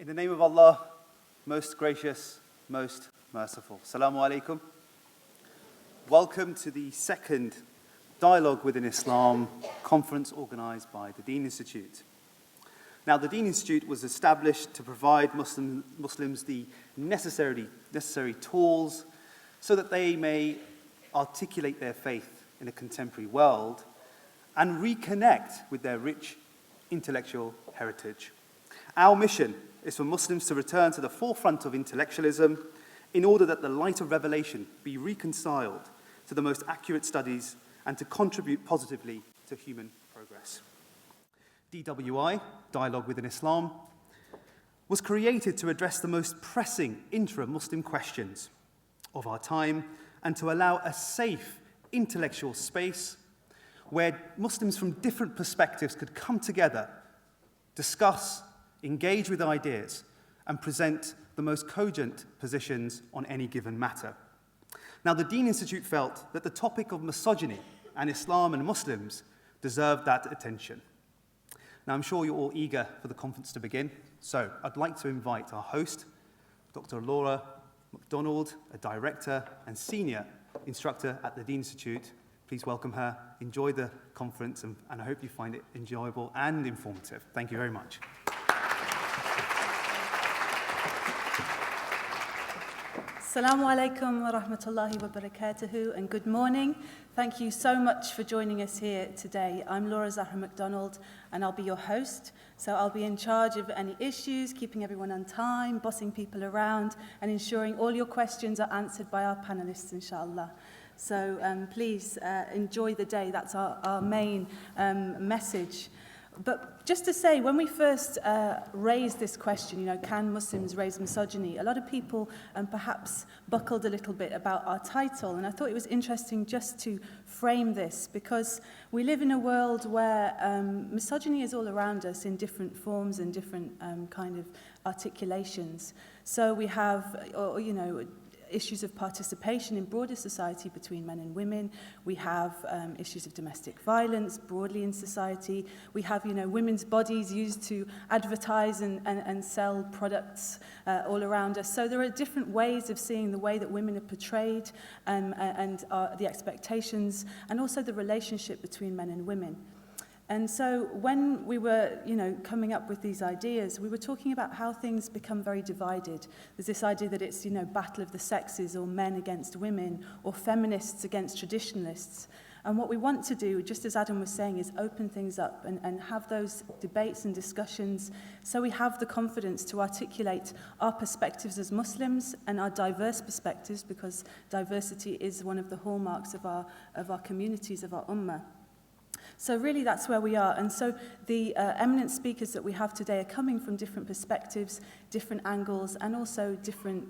In the name of Allah, most gracious, most merciful. Assalamu alaikum. Welcome to the second Dialogue Within Islam conference organized by the Deen Institute. Now, the Deen Institute was established to provide Muslims the necessary tools so that they may articulate their faith in a contemporary world and reconnect with their rich intellectual heritage. Our mission is for Muslims to return to the forefront of intellectualism in order that the light of revelation be reconciled to the most accurate studies and to contribute positively to human progress. DWI, Dialogue Within Islam, was created to address the most pressing intra-Muslim questions of our time and to allow a safe intellectual space where Muslims from different perspectives could come together, discuss, engage with ideas, and present the most cogent positions on any given matter. Now, the Deen Institute felt that the topic of misogyny and Islam and Muslims deserved that attention. Now, I'm sure you're all eager for the conference to begin, so I'd like to invite our host, Dr. Laura McDonald, a director and senior instructor at the Deen Institute. Please welcome her, enjoy the conference, and I hope you find it enjoyable and informative. Thank you very much. Assalamu alaikum wa rahmatullahi wa barakatuhu, and good morning. Thank you so much for joining us here today. I'm Laura Zahra McDonald, and I'll be your host. So I'll be in charge of any issues, keeping everyone on time, bossing people around, and ensuring all your questions are answered by our panelists, inshallah. So please enjoy the day. That's our main message. But just to say, when we first raised this question, can Muslims raise misogyny? A lot of people perhaps buckled a little bit about our title, and I thought it was interesting just to frame this, because we live in a world where misogyny is all around us in different forms and different kind of articulations. So we have, issues of participation in broader society between men and women. We have issues of domestic violence broadly in society. We have, women's bodies used to advertise and sell products all around us. So there are different ways of seeing the way that women are portrayed and the expectations, and also the relationship between men and women. And so when we were, coming up with these ideas, we were talking about how things become very divided. There's this idea that it's, battle of the sexes, or men against women, or feminists against traditionalists. And what we want to do, just as Adam was saying, is open things up and have those debates and discussions so we have the confidence to articulate our perspectives as Muslims and our diverse perspectives, because diversity is one of the hallmarks of our communities, of our ummah. So really that's where we are. And so the eminent speakers that we have today are coming from different perspectives, different angles, and also different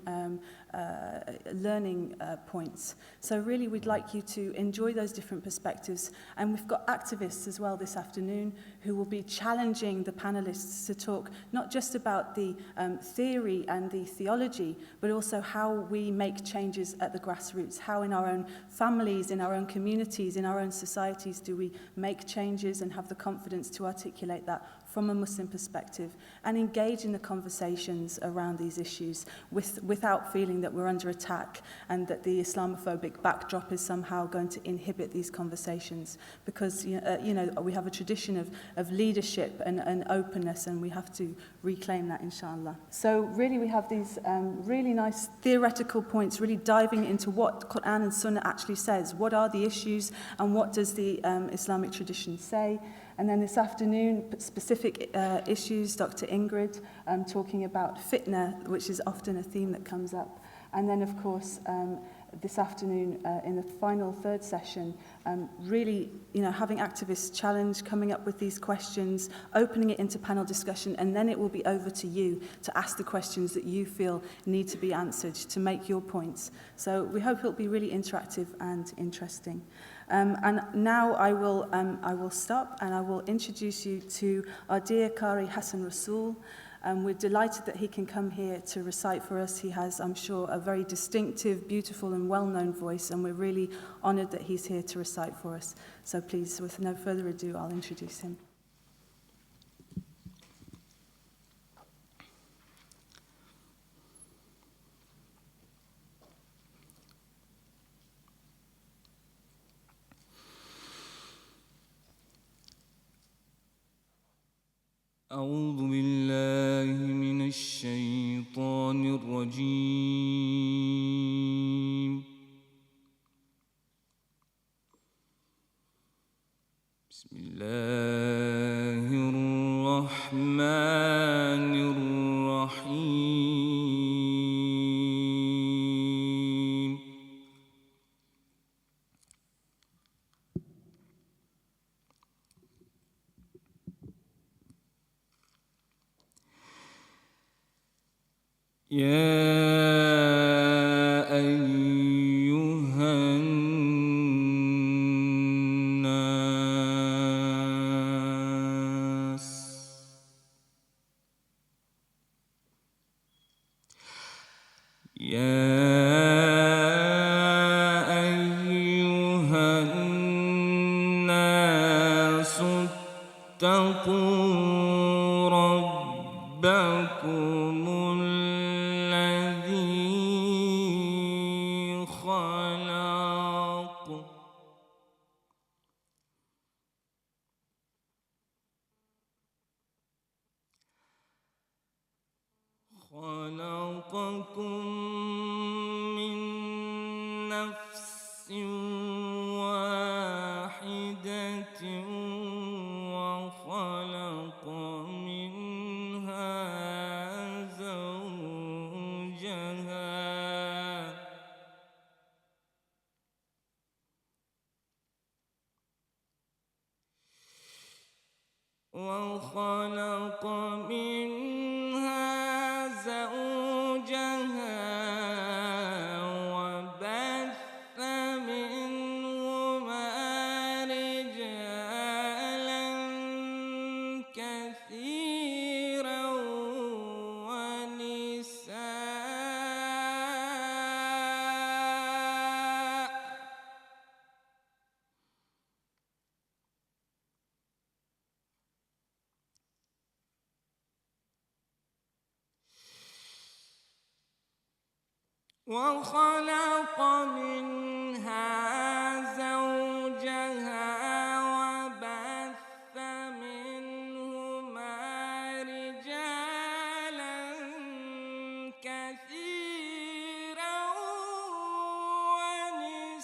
learning points. So really we'd like you to enjoy those different perspectives. And we've got activists as well this afternoon who will be challenging the panelists to talk not just about the theory and the theology, but also how we make changes at the grassroots, how in our own families, in our own communities, in our own societies do we make changes and have the confidence to articulate that from a Muslim perspective and engage in the conversations around these issues without feeling that we're under attack and that the Islamophobic backdrop is somehow going to inhibit these conversations, because we have a tradition of leadership and openness, and we have to reclaim that, inshallah. So really we have these really nice theoretical points, really diving into what Quran and Sunnah actually says. What are the issues and what does the Islamic tradition say? And then this afternoon, specific issues, Dr. Ingrid talking about fitna, which is often a theme that comes up. And then, of course, this afternoon, in the final third session, really, having activists challenge, coming up with these questions, opening it into panel discussion, and then it will be over to you to ask the questions that you feel need to be answered, to make your points. So we hope it'll be really interactive and interesting. And now I will stop and I will introduce you to our dear Qari Hassen Rasool. We're delighted that he can come here to recite for us. He has, I'm sure, a very distinctive, beautiful and well-known voice, and we're really honoured that he's here to recite for us. So please, with no further ado, I'll introduce him. أعوذ بالله من الشيطان الرجيم بسم الله الرحمن الرحيم يا أيها الناس اتقوا ربكم الذي خلقكم من نفس واحدة وخلق منها زوجها وبث منهما رجالا كثيرا ونساء وخلق منها زوجها وبث منهما رجالا كثيرا ونساء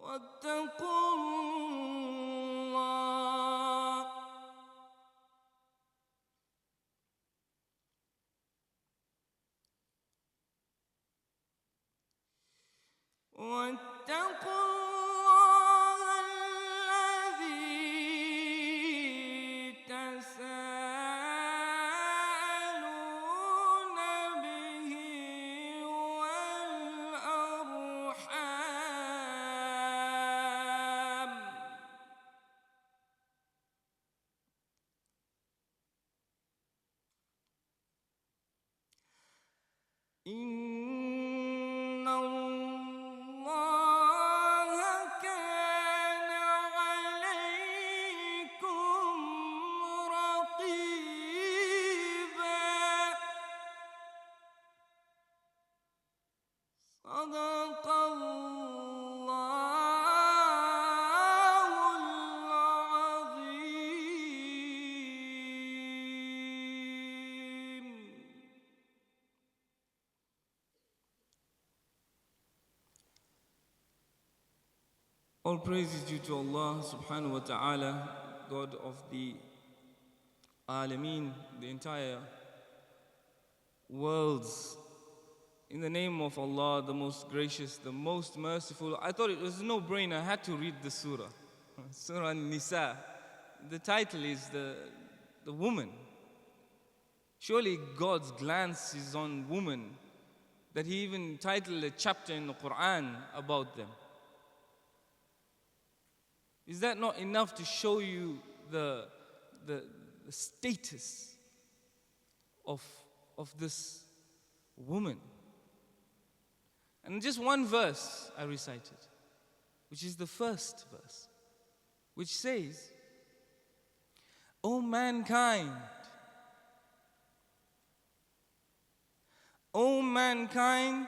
واتقوا الله الذي تساءلون به والأرحام إن الله كان عليكم رقيبا صدق الله العظيم. All praise is due to Allah subhanahu wa ta'ala, God of the Alameen, the entire worlds. In the name of Allah, the most gracious, the most merciful. I thought it was a no-brainer. I had to read the surah. Surah An-Nisaa. The title is the woman. Surely God's glance is on woman, that He even titled a chapter in the Quran about them. Is that not enough to show you the status of this woman? And just one verse I recited, which is the first verse, which says, O mankind, O mankind,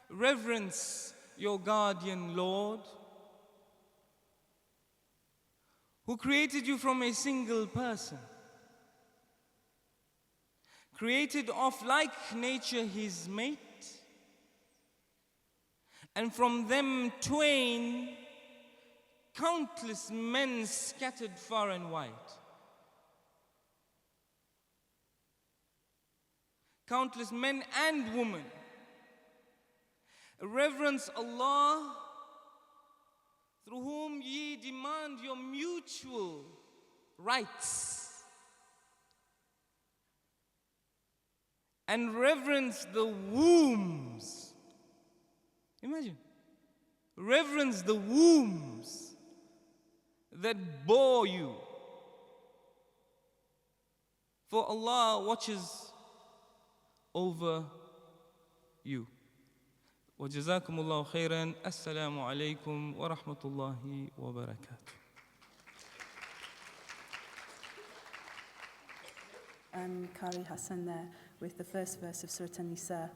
reverence your guardian Lord, who created you from a single person, created of like nature his mate, and from them twain countless men scattered far and wide. Countless men and women. Reverence Allah, through whom ye demand your mutual rights. And reverence the wombs. Imagine. Reverence the wombs that bore you. For Allah watches over you. وجزاكم الله خيرا. السلام عليكم ورحمة الله وبركاته. Qari Hassen there with the first verse of Surah An-Nisaa.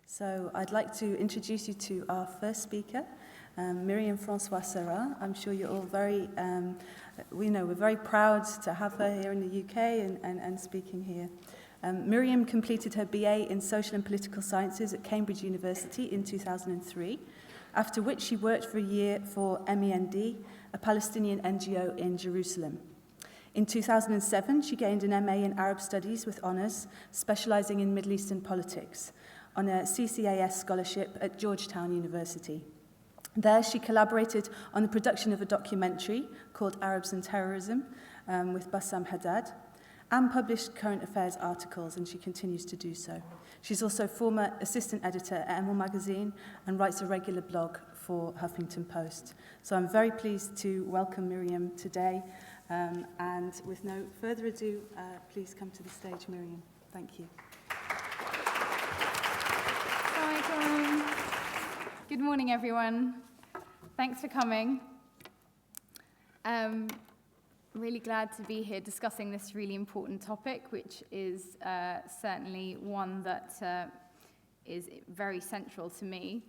So I'd like to introduce you to our first speaker, Myriam Francois-Cerrah. I'm sure you're all very, we're very proud to have her here in the UK and speaking here. Myriam completed her BA in Social and Political Sciences at Cambridge University in 2003, after which she worked for a year for MEND, a Palestinian NGO in Jerusalem. In 2007, she gained an MA in Arab Studies with honours, specialising in Middle Eastern politics, on a CCAS scholarship at Georgetown University. There, she collaborated on the production of a documentary called Arabs and Terrorism with Bassam Haddad, and published current affairs articles, and she continues to do so. She's also former assistant editor at Emil magazine and writes a regular blog for Huffington Post. So I'm very pleased to welcome Myriam today. And with no further ado, please come to the stage, Myriam. Thank you. Good morning, everyone. Thanks for coming. Really glad to be here discussing this really important topic, which is certainly one that is very central to me.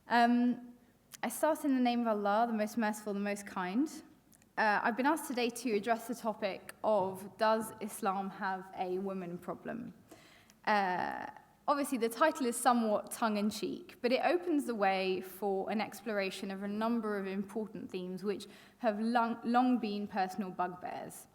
I start in the name of Allah, the most merciful, the most kind. I've been asked today to address the topic of, does Islam have a women problem? Obviously, the title is somewhat tongue-in-cheek, but it opens the way for an exploration of a number of important themes which have long been personal bugbears.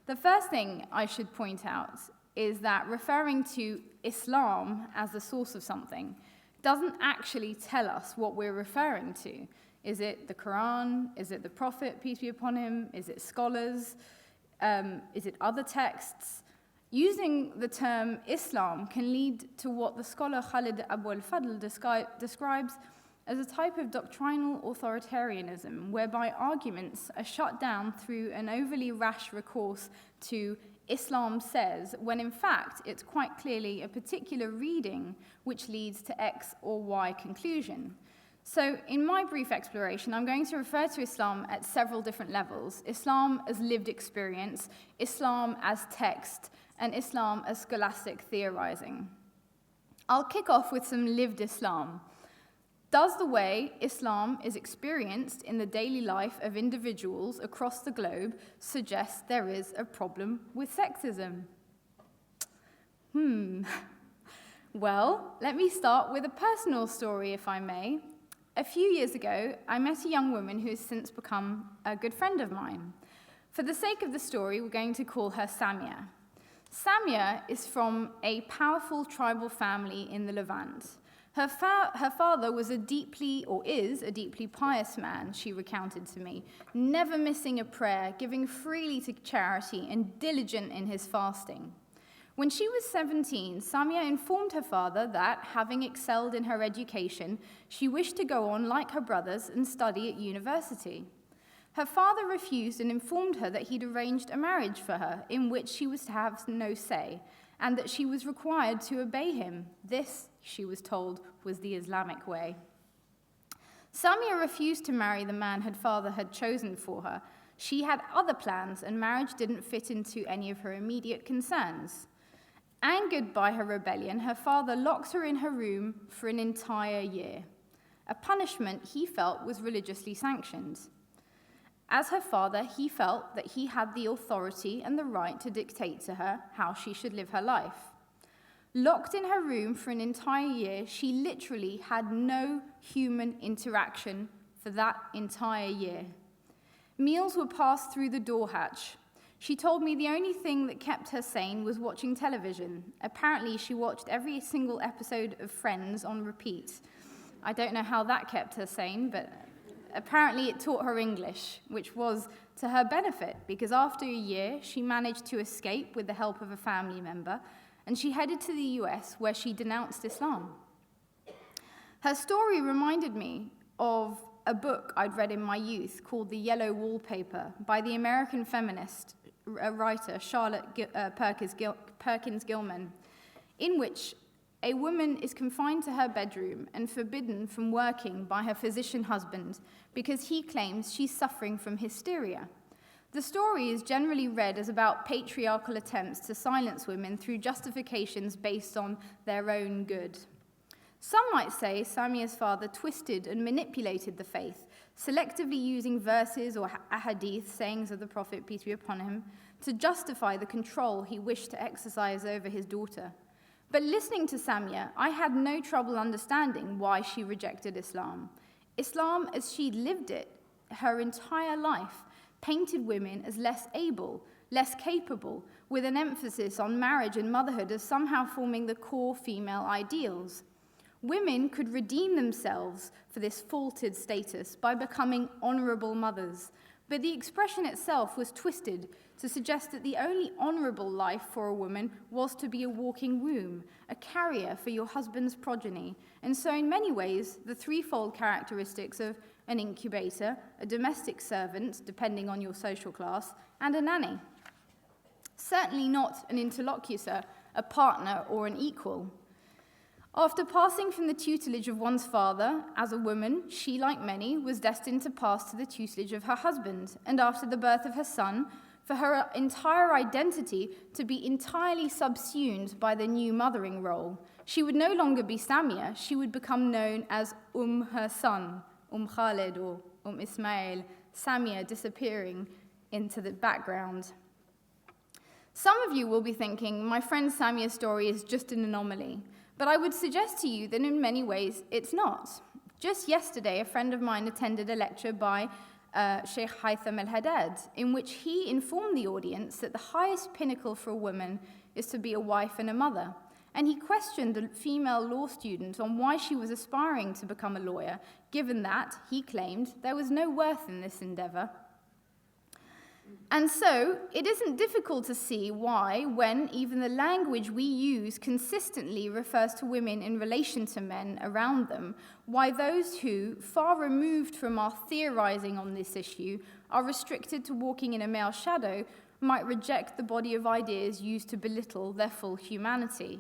The first thing I should point out is that referring to Islam as the source of something doesn't actually tell us what we're referring to. Is it the Quran? Is it the Prophet, peace be upon him? Is it scholars? Is it other texts? Using the term Islam can lead to what the scholar Khalid Abu al-Fadl describes as a type of doctrinal authoritarianism, whereby arguments are shut down through an overly rash recourse to Islam says, when in fact it's quite clearly a particular reading which leads to X or Y conclusion. So in my brief exploration, I'm going to refer to Islam at several different levels: Islam as lived experience, Islam as text, and Islam as scholastic theorizing. I'll kick off with some lived Islam. Does the way Islam is experienced in the daily life of individuals across the globe suggest there is a problem with sexism? Well, let me start with a personal story, if I may. A few years ago, I met a young woman who has since become a good friend of mine. For the sake of the story, we're going to call her Samia. Samia is from a powerful tribal family in the Levant. Her father was is a deeply pious man, she recounted to me, never missing a prayer, giving freely to charity, and diligent in his fasting. When she was 17, Samia informed her father that, having excelled in her education, she wished to go on like her brothers and study at university. Her father refused and informed her that he'd arranged a marriage for her in which she was to have no say, and that she was required to obey him. This she was told was the Islamic way. Safia refused to marry the man her father had chosen for her. She had other plans, and marriage didn't fit into any of her immediate concerns. Angered by her rebellion, her father locked her in her room for an entire year, a punishment he felt was religiously sanctioned. As her father, he felt that he had the authority and the right to dictate to her how she should live her life. Locked in her room for an entire year, she literally had no human interaction for that entire year. Meals were passed through the door hatch. She told me the only thing that kept her sane was watching television. Apparently, she watched every single episode of Friends on repeat. I don't know how that kept her sane, but apparently it taught her English, which was to her benefit, because after a year, she managed to escape with the help of a family member, and she headed to the US, where she denounced Islam. Her story reminded me of a book I'd read in my youth called The Yellow Wallpaper by the American feminist writer Charlotte Perkins Gilman, in which a woman is confined to her bedroom and forbidden from working by her physician husband because he claims she's suffering from hysteria. The story is generally read as about patriarchal attempts to silence women through justifications based on their own good. Some might say Safia's father twisted and manipulated the faith, selectively using verses or ahadith, sayings of the Prophet, peace be upon him, to justify the control he wished to exercise over his daughter. But listening to Safia, I had no trouble understanding why she rejected Islam. Islam, as she'd lived it her entire life, painted women as less able, less capable, with an emphasis on marriage and motherhood as somehow forming the core female ideals. Women could redeem themselves for this faulted status by becoming honorable mothers, but the expression itself was twisted to suggest that the only honorable life for a woman was to be a walking womb, a carrier for your husband's progeny, and so in many ways, the threefold characteristics of an incubator, a domestic servant, depending on your social class, and a nanny. Certainly not an interlocutor, a partner, or an equal. After passing from the tutelage of one's father, as a woman, she, like many, was destined to pass to the tutelage of her husband, and after the birth of her son, for her entire identity to be entirely subsumed by the new mothering role. She would no longer be Safia, she would become known as her son, Khalid or Ismail, Safia disappearing into the background. Some of you will be thinking, my friend Safia's story is just an anomaly. But I would suggest to you that in many ways it's not. Just yesterday, a friend of mine attended a lecture by Sheikh Haytham al-Haddad, in which he informed the audience that the highest pinnacle for a woman is to be a wife and a mother. And he questioned a female law student on why she was aspiring to become a lawyer, given that, he claimed, there was no worth in this endeavor. And so, it isn't difficult to see why, when even the language we use consistently refers to women in relation to men around them, why those who, far removed from our theorizing on this issue, are restricted to walking in a male shadow, might reject the body of ideas used to belittle their full humanity.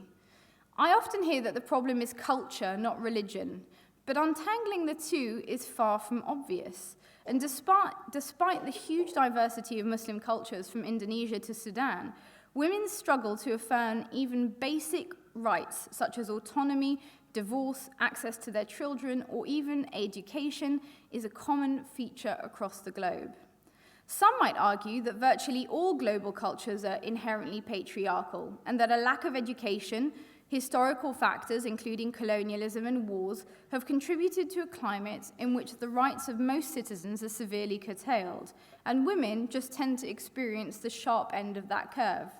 I often hear that the problem is culture, not religion, but untangling the two is far from obvious. And despite the huge diversity of Muslim cultures from Indonesia to Sudan, women's struggle to affirm even basic rights such as autonomy, divorce, access to their children, or even education is a common feature across the globe. Some might argue that virtually all global cultures are inherently patriarchal, and that a lack of education, historical factors, including colonialism and wars, have contributed to a climate in which the rights of most citizens are severely curtailed, and women just tend to experience the sharp end of that curve.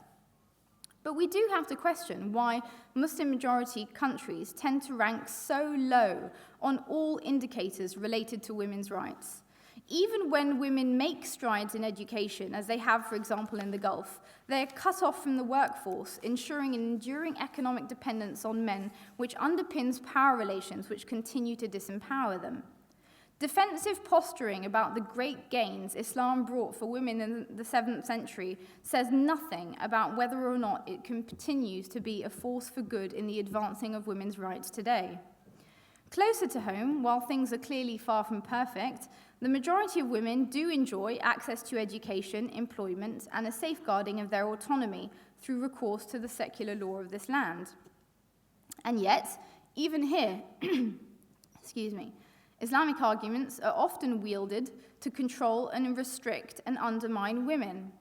But we do have to question why Muslim-majority countries tend to rank so low on all indicators related to women's rights. Even when women make strides in education, as they have, for example, in the Gulf, they are cut off from the workforce, ensuring an enduring economic dependence on men, which underpins power relations which continue to disempower them. Defensive posturing about the great gains Islam brought for women in the 7th century says nothing about whether or not it continues to be a force for good in the advancing of women's rights today. Closer to home, while things are clearly far from perfect, the majority of women do enjoy access to education, employment, and a safeguarding of their autonomy through recourse to the secular law of this land. And yet, even here, Islamic arguments are often wielded to control and restrict and undermine women.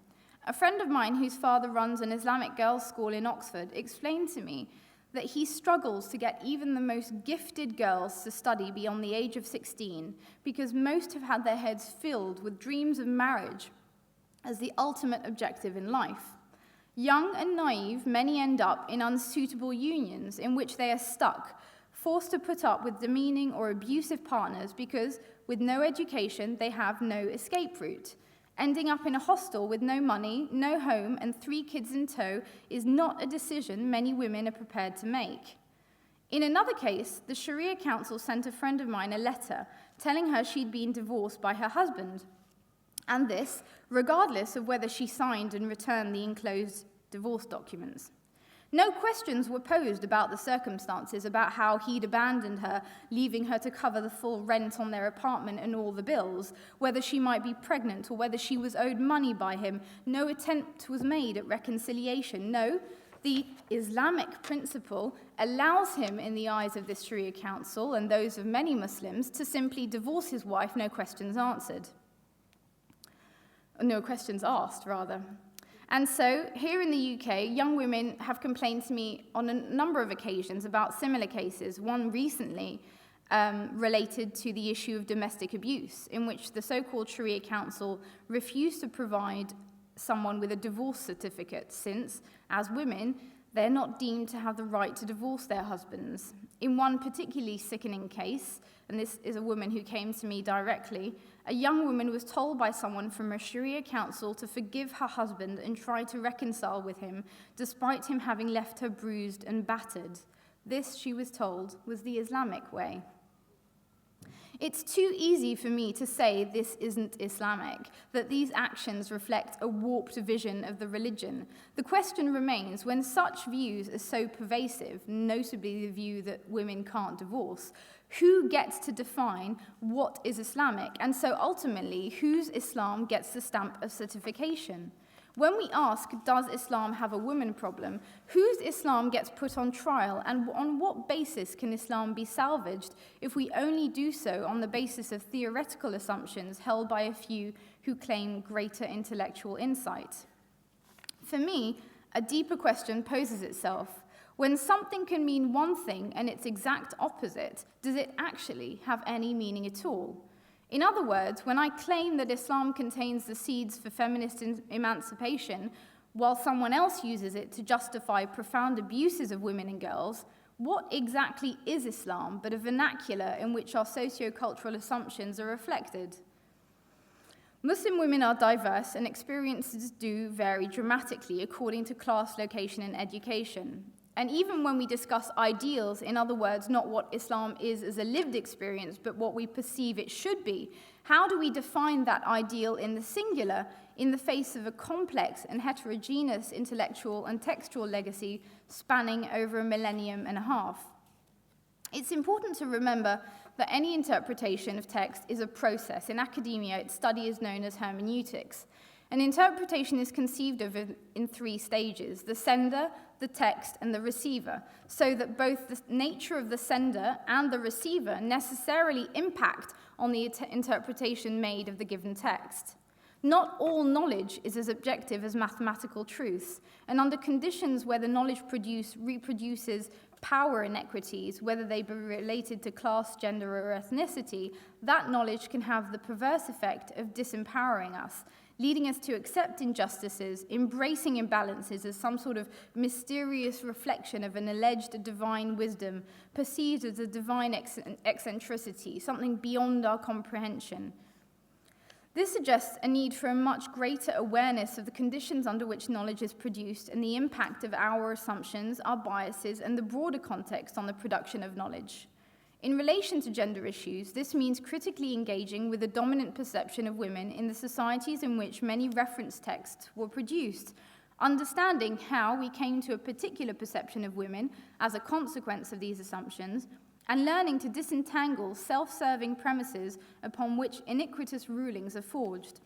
A friend of mine whose father runs an Islamic girls' school in Oxford explained to me that he struggles to get even the most gifted girls to study beyond the age of 16 because most have had their heads filled with dreams of marriage as the ultimate objective in life. Young and naive, many end up in unsuitable unions in which they are stuck, forced to put up with demeaning or abusive partners because, with no education, they have no escape route. Ending up in a hostel with no money, no home, and 3 kids in tow is not a decision many women are prepared to make. In another case, the Sharia Council sent a friend of mine a letter telling her she'd been divorced by her husband, and this regardless of whether she signed and returned the enclosed divorce documents. No questions were posed about the circumstances, about how he'd abandoned her, leaving her to cover the full rent on their apartment and all the bills, whether she might be pregnant or whether she was owed money by him. No attempt was made at reconciliation. No, the Islamic principle allows him, in the eyes of this Sharia Council and those of many Muslims, to simply divorce his wife, no questions answered. No questions asked, rather. And so, here in the UK, young women have complained to me on a number of occasions about similar cases, one recently related to the issue of domestic abuse, in which the so-called Sharia Council refused to provide someone with a divorce certificate since, as women, they're not deemed to have the right to divorce their husbands. In one particularly sickening case, and this is a woman who came to me directly, a young woman was told by someone from a Sharia council to forgive her husband and try to reconcile with him, despite him having left her bruised and battered. This, she was told, was the Islamic way. It's too easy for me to say this isn't Islamic, that these actions reflect a warped vision of the religion. The question remains, when such views are so pervasive, notably the view that women can't divorce, who gets to define what is Islamic? And so ultimately, whose Islam gets the stamp of certification? When we ask, does Islam have a women problem, whose Islam gets put on trial, and on what basis can Islam be salvaged if we only do so on the basis of theoretical assumptions held by a few who claim greater intellectual insight? For me, a deeper question poses itself. When something can mean one thing and its exact opposite, does it actually have any meaning at all? In other words, when I claim that Islam contains the seeds for feminist emancipation, while someone else uses it to justify profound abuses of women and girls, what exactly is Islam but a vernacular in which our socio-cultural assumptions are reflected? Muslim women are diverse and experiences do vary dramatically according to class, location, and education. And even when we discuss ideals, in other words, not what Islam is as a lived experience, but what we perceive it should be, how do we define that ideal in the singular in the face of a complex and heterogeneous intellectual and textual legacy spanning over a millennium and a half? It's important to remember that any interpretation of text is a process. In academia, its study is known as hermeneutics. An interpretation is conceived of in 3 stages: the sender, the text, and the receiver, so that both the nature of the sender and the receiver necessarily impact on the interpretation made of the given text. Not all knowledge is as objective as mathematical truths, and under conditions where the knowledge reproduces power inequities, whether they be related to class, gender, or ethnicity, that knowledge can have the perverse effect of disempowering us, leading us to accept injustices, embracing imbalances as some sort of mysterious reflection of an alleged divine wisdom, perceived as a divine eccentricity, something beyond our comprehension. This suggests a need for a much greater awareness of the conditions under which knowledge is produced and the impact of our assumptions, our biases, and the broader context on the production of knowledge. In relation to gender issues, this means critically engaging with the dominant perception of women in the societies in which many reference texts were produced, understanding how we came to a particular perception of women as a consequence of these assumptions, and learning to disentangle self-serving premises upon which iniquitous rulings are forged.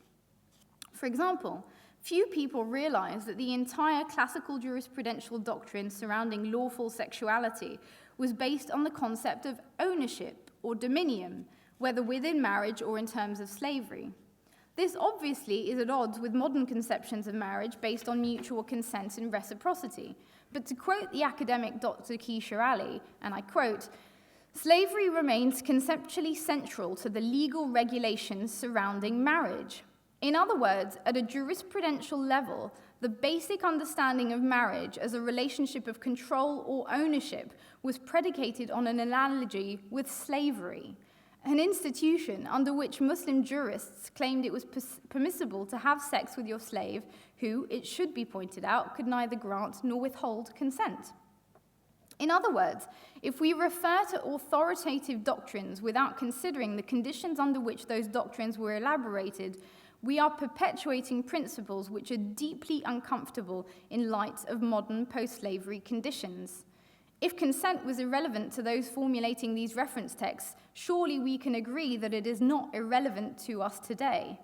For example, few people realize that the entire classical jurisprudential doctrine surrounding lawful sexuality was based on the concept of ownership or dominion, whether within marriage or in terms of slavery. This obviously is at odds with modern conceptions of marriage based on mutual consent and reciprocity. But to quote the academic Dr. Keisha Ali, and I quote, "Slavery remains conceptually central to the legal regulations surrounding marriage. In other words, at a jurisprudential level, the basic understanding of marriage as a relationship of control or ownership was predicated on an analogy with slavery, an institution under which Muslim jurists claimed it was permissible to have sex with your slave, who, it should be pointed out, could neither grant nor withhold consent. In other words, if we refer to authoritative doctrines without considering the conditions under which those doctrines were elaborated, we are perpetuating principles which are deeply uncomfortable in light of modern post-slavery conditions. If consent was irrelevant to those formulating these reference texts, surely we can agree that it is not irrelevant to us today.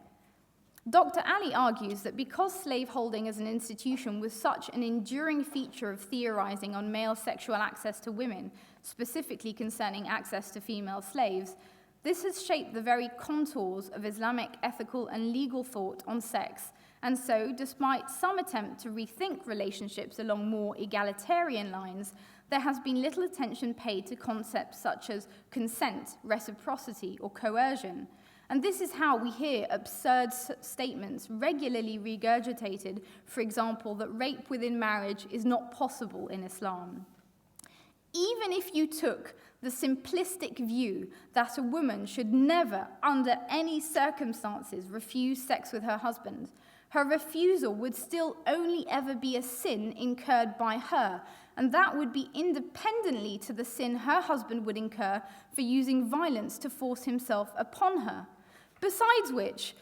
Dr. Ali argues that because slaveholding as an institution was such an enduring feature of theorizing on male sexual access to women, specifically concerning access to female slaves, this has shaped the very contours of Islamic ethical and legal thought on sex, and so, despite some attempt to rethink relationships along more egalitarian lines, there has been little attention paid to concepts such as consent, reciprocity, or coercion. And this is how we hear absurd statements regularly regurgitated, for example, that rape within marriage is not possible in Islam. Even if you took the simplistic view that a woman should never, under any circumstances, refuse sex with her husband, her refusal would still only ever be a sin incurred by her, and that would be independently to the sin her husband would incur for using violence to force himself upon her. Besides which,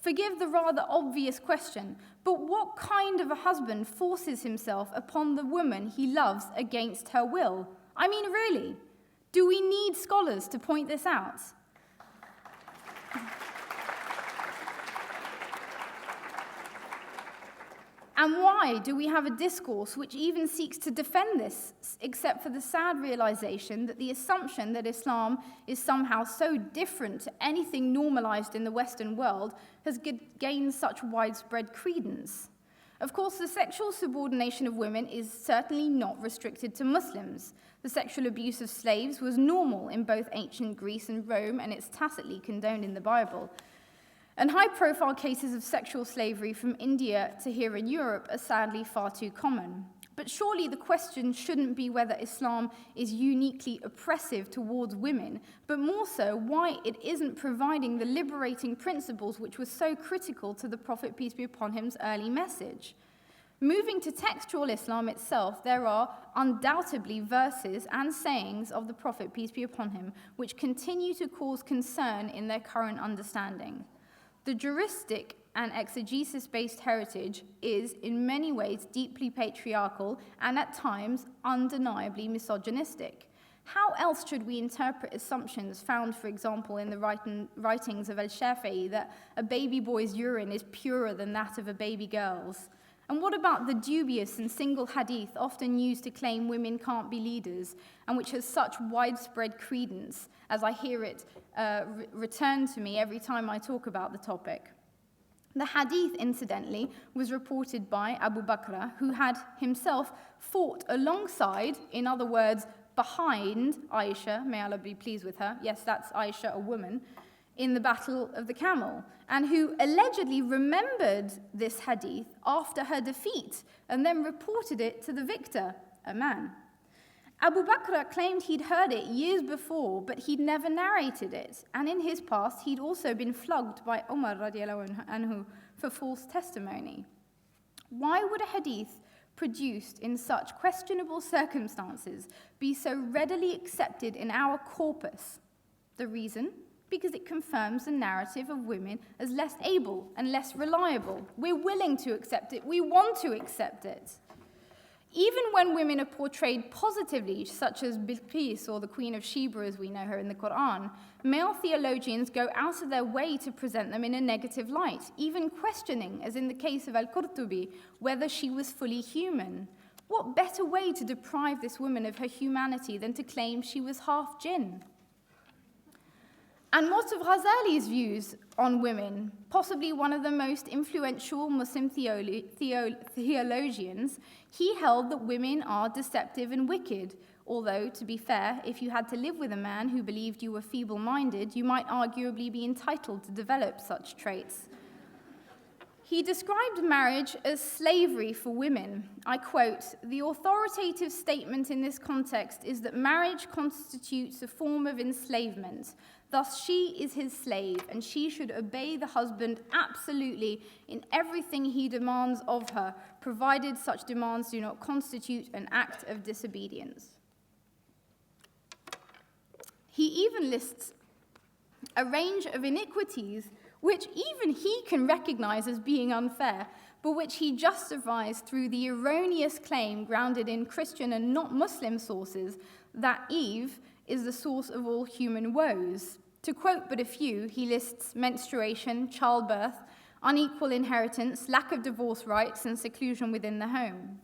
forgive the rather obvious question, but what kind of a husband forces himself upon the woman he loves against her will? I mean, really, do we need scholars to point this out? And why do we have a discourse which even seeks to defend this, except for the sad realization that the assumption that Islam is somehow so different to anything normalized in the Western world has gained such widespread credence? Of course, the sexual subordination of women is certainly not restricted to Muslims. The sexual abuse of slaves was normal in both ancient Greece and Rome, and it's tacitly condoned in the Bible. And high-profile cases of sexual slavery from India to here in Europe are sadly far too common. But surely the question shouldn't be whether Islam is uniquely oppressive towards women, but more so why it isn't providing the liberating principles which were so critical to the Prophet, peace be upon him's early message. Moving to textual Islam itself, there are undoubtedly verses and sayings of the Prophet, peace be upon him, which continue to cause concern in their current understanding. The juristic and exegesis-based heritage is, in many ways, deeply patriarchal and, at times, undeniably misogynistic. How else should we interpret assumptions found, for example, in the writings of al-Shafi'i that a baby boy's urine is purer than that of a baby girl's? And what about the dubious and single hadith often used to claim women can't be leaders, and which has such widespread credence, as I hear it returned to me every time I talk about the topic? The hadith, incidentally, was reported by Abu Bakr, who had himself fought alongside, in other words, behind Aisha, may Allah be pleased with her, yes, that's Aisha, a woman, in the Battle of the Camel, and who allegedly remembered this hadith after her defeat and then reported it to the victor, a man. Abu Bakr claimed he'd heard it years before, but he'd never narrated it, and in his past he'd also been flogged by Umar radiallahu anhu for false testimony. Why would a hadith produced in such questionable circumstances be so readily accepted in our corpus? The reason? Because it confirms the narrative of women as less able and less reliable. We're willing to accept it. We want to accept it. Even when women are portrayed positively, such as Bilqis or the Queen of Sheba as we know her in the Quran, male theologians go out of their way to present them in a negative light, even questioning, as in the case of Al-Qurtubi, whether she was fully human. What better way to deprive this woman of her humanity than to claim she was half jinn? And what of Ghazali's views on women, possibly one of the most influential Muslim theologians? He held that women are deceptive and wicked, although, to be fair, if you had to live with a man who believed you were feeble-minded, you might arguably be entitled to develop such traits. He described marriage as slavery for women. I quote, "The authoritative statement in this context is that marriage constitutes a form of enslavement. Thus, she is his slave, and she should obey the husband absolutely in everything he demands of her, provided such demands do not constitute an act of disobedience." He even lists a range of iniquities which even he can recognize as being unfair, but which he justifies through the erroneous claim grounded in Christian and not Muslim sources that Eve is the source of all human woes. To quote but a few, he lists menstruation, childbirth, unequal inheritance, lack of divorce rights, and seclusion within the home.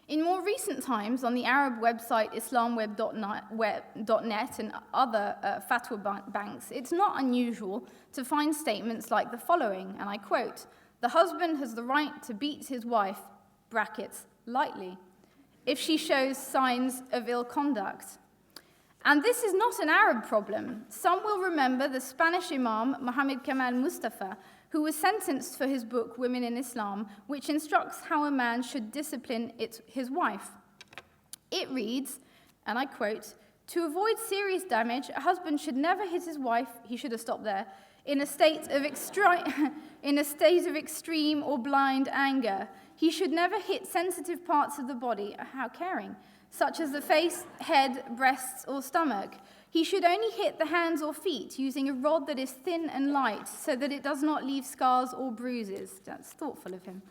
In more recent times, on the Arab website islamweb.net and other fatwa banks, it's not unusual to find statements like the following, and I quote, "The husband has the right to beat his wife, brackets, lightly, if she shows signs of ill conduct." And this is not an Arab problem. Some will remember the Spanish Imam, Muhammad Kamal Mustafa, who was sentenced for his book, Women in Islam, which instructs how a man should discipline his wife. It reads, and I quote, "To avoid serious damage, a husband should never hit his wife," he should have stopped there, in a state of extreme or blind anger. He should never hit sensitive parts of the body, how caring, such as the face, head, breasts, or stomach. He should only hit the hands or feet using a rod that is thin and light so that it does not leave scars or bruises. That's thoughtful of him.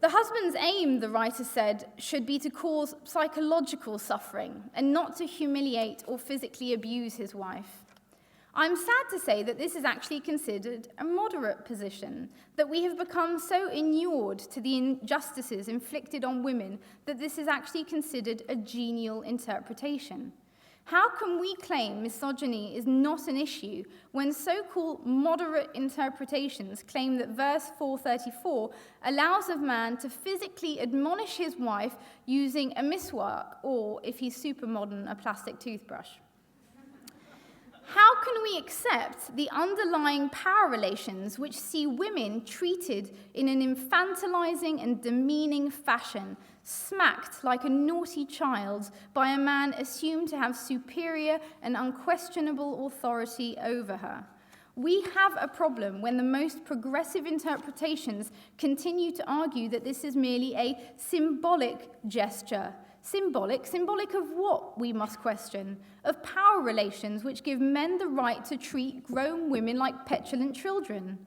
The husband's aim, the writer said, should be to cause psychological suffering and not to humiliate or physically abuse his wife. I'm sad to say that this is actually considered a moderate position, that we have become so inured to the injustices inflicted on women that this is actually considered a genial interpretation. How can we claim misogyny is not an issue when so-called moderate interpretations claim that verse 434 allows a man to physically admonish his wife using a miswak or, if he's super modern, a plastic toothbrush? How can we accept the underlying power relations which see women treated in an infantilizing and demeaning fashion, smacked like a naughty child by a man assumed to have superior and unquestionable authority over her? We have a problem when the most progressive interpretations continue to argue that this is merely a symbolic gesture. Symbolic of what, we must question? Of power relations which give men the right to treat grown women like petulant children.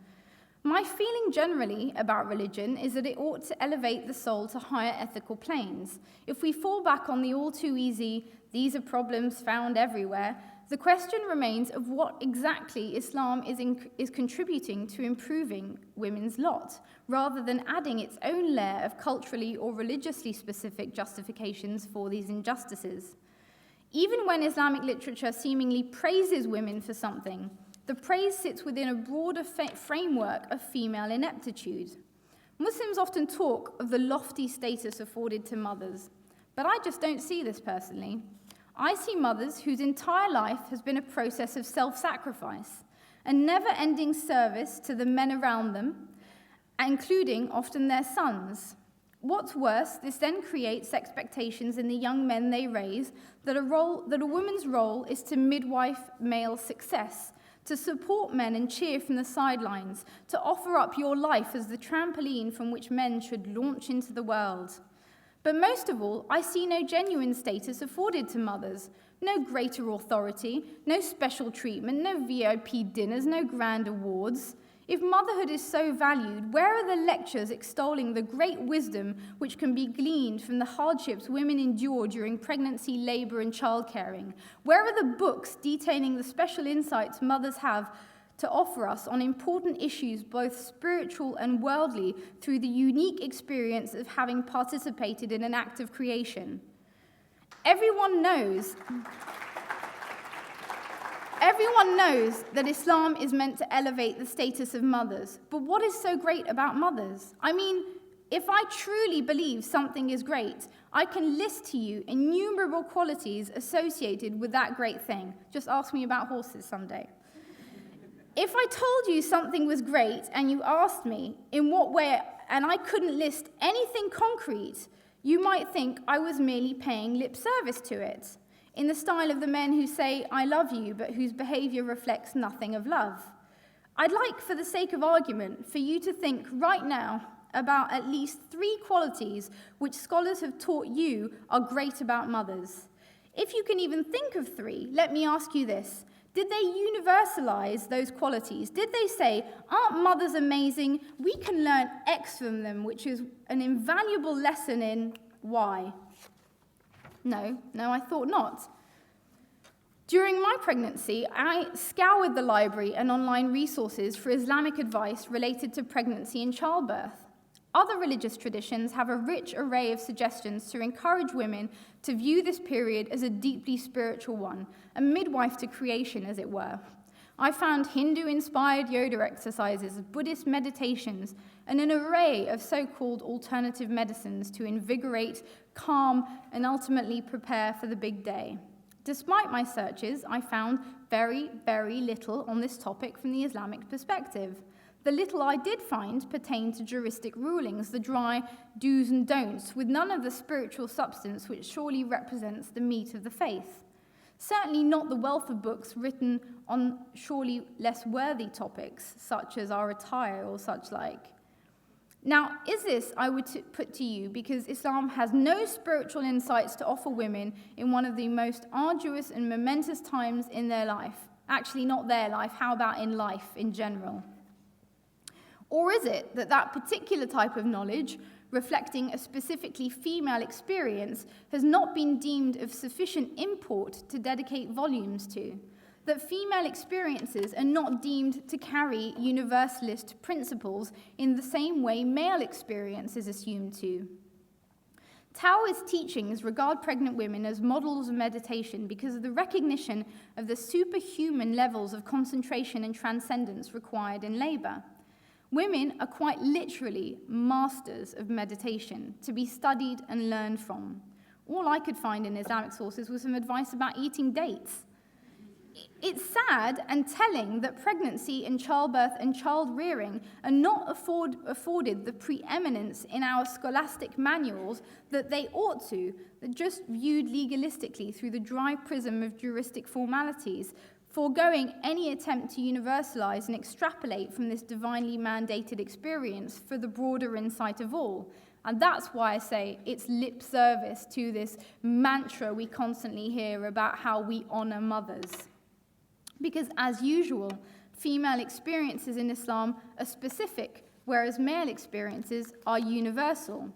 My feeling generally about religion is that it ought to elevate the soul to higher ethical planes. If we fall back on the all too easy, these are problems found everywhere, the question remains of what exactly Islam is contributing to improving women's lot, rather than adding its own layer of culturally or religiously specific justifications for these injustices. Even when Islamic literature seemingly praises women for something, the praise sits within a broader framework of female ineptitude. Muslims often talk of the lofty status afforded to mothers, but I just don't see this personally. I see mothers whose entire life has been a process of self-sacrifice, a never-ending service to the men around them, including often their sons. What's worse, this then creates expectations in the young men they raise that a woman's role is to midwife male success, to support men and cheer from the sidelines, to offer up your life as the trampoline from which men should launch into the world. But most of all, I see no genuine status afforded to mothers, no greater authority, no special treatment, no VIP dinners, no grand awards. If motherhood is so valued, where are the lectures extolling the great wisdom which can be gleaned from the hardships women endure during pregnancy, labour and childcaring? Where are the books detailing the special insights mothers have to offer us on important issues, both spiritual and worldly, through the unique experience of having participated in an act of creation? Everyone knows that Islam is meant to elevate the status of mothers. But what is so great about mothers? I mean, if I truly believe something is great, I can list to you innumerable qualities associated with that great thing. Just ask me about horses someday. If I told you something was great and you asked me in what way, and I couldn't list anything concrete, you might think I was merely paying lip service to it, in the style of the men who say, "I love you," but whose behavior reflects nothing of love. I'd like, for the sake of argument, for you to think right now about at least 3 qualities which scholars have taught you are great about mothers. If you can even think of 3, let me ask you this. Did they universalize those qualities? Did they say, "Aren't mothers amazing? We can learn X from them," which is an invaluable lesson in Y? No, I thought not. During my pregnancy, I scoured the library and online resources for Islamic advice related to pregnancy and childbirth. Other religious traditions have a rich array of suggestions to encourage women to view this period as a deeply spiritual one, a midwife to creation, as it were. I found Hindu-inspired yoga exercises, Buddhist meditations, and an array of so-called alternative medicines to invigorate, calm, and ultimately prepare for the big day. Despite my searches, I found very, very little on this topic from the Islamic perspective. The little I did find pertained to juristic rulings, the dry do's and don'ts, with none of the spiritual substance which surely represents the meat of the faith. Certainly not the wealth of books written on surely less worthy topics, such as our attire or such like. Now, is this, I would put to you, because Islam has no spiritual insights to offer women in one of the most arduous and momentous times in their life? Actually, not their life, how about in life in general? Or is it that that particular type of knowledge, reflecting a specifically female experience, has not been deemed of sufficient import to dedicate volumes to? That female experiences are not deemed to carry universalist principles in the same way male experience is assumed to? Taoist teachings regard pregnant women as models of meditation because of the recognition of the superhuman levels of concentration and transcendence required in labor. Women are quite literally masters of meditation, to be studied and learned from. All I could find in Islamic sources was some advice about eating dates. It's sad and telling that pregnancy and childbirth and child rearing are not afforded the preeminence in our scholastic manuals that they ought to, that just viewed legalistically through the dry prism of juristic formalities, foregoing any attempt to universalize and extrapolate from this divinely mandated experience for the broader insight of all. And that's why I say it's lip service to this mantra we constantly hear about how we honor mothers. Because, as usual, female experiences in Islam are specific, whereas male experiences are universal.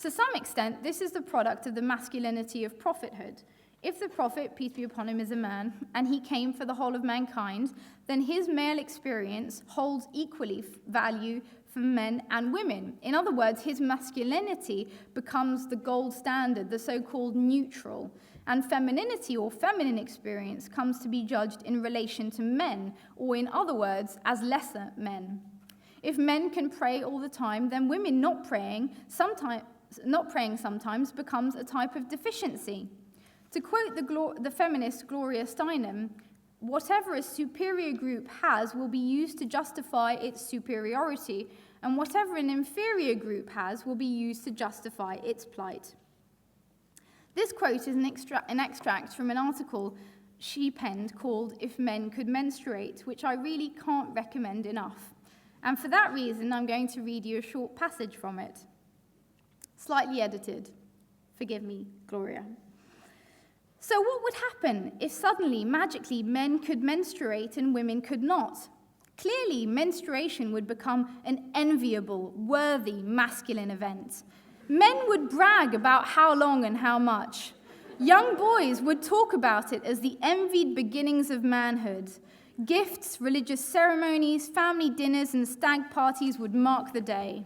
To some extent, this is the product of the masculinity of prophethood. If the prophet, peace be upon him, is a man, and he came for the whole of mankind, then his male experience holds equally value for men and women. In other words, his masculinity becomes the gold standard, the so-called neutral, and femininity or feminine experience comes to be judged in relation to men, or in other words, as lesser men. If men can pray all the time, then women not praying sometimes becomes a type of deficiency. To quote the feminist Gloria Steinem, whatever a superior group has will be used to justify its superiority, and whatever an inferior group has will be used to justify its plight. This quote is an extract from an article she penned called If Men Could Menstruate, which I really can't recommend enough. And for that reason, I'm going to read you a short passage from it. Slightly edited. Forgive me, Gloria. So what would happen if suddenly, magically, men could menstruate and women could not? Clearly, menstruation would become an enviable, worthy, masculine event. Men would brag about how long and how much. Young boys would talk about it as the envied beginnings of manhood. Gifts, religious ceremonies, family dinners, and stag parties would mark the day.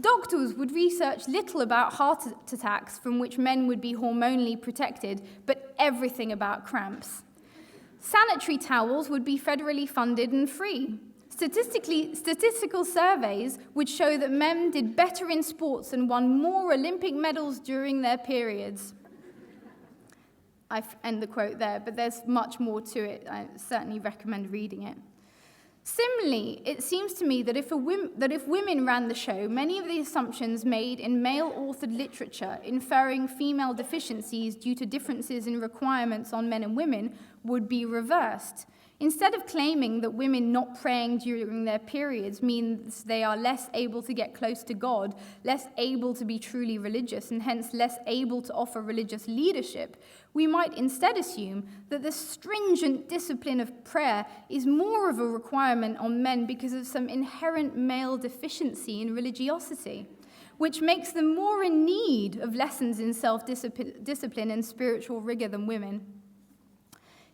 Doctors would research little about heart attacks from which men would be hormonally protected, but everything about cramps. Sanitary towels would be federally funded and free. Statistical surveys would show that men did better in sports and won more Olympic medals during their periods. I end the quote there, but there's much more to it. I certainly recommend reading it. Similarly, it seems to me that if women ran the show, many of the assumptions made in male-authored literature inferring female deficiencies due to differences in requirements on men and women would be reversed. Instead of claiming that women not praying during their periods means they are less able to get close to God, less able to be truly religious, and hence less able to offer religious leadership, we might instead assume that the stringent discipline of prayer is more of a requirement on men because of some inherent male deficiency in religiosity, which makes them more in need of lessons in self-discipline and spiritual rigor than women.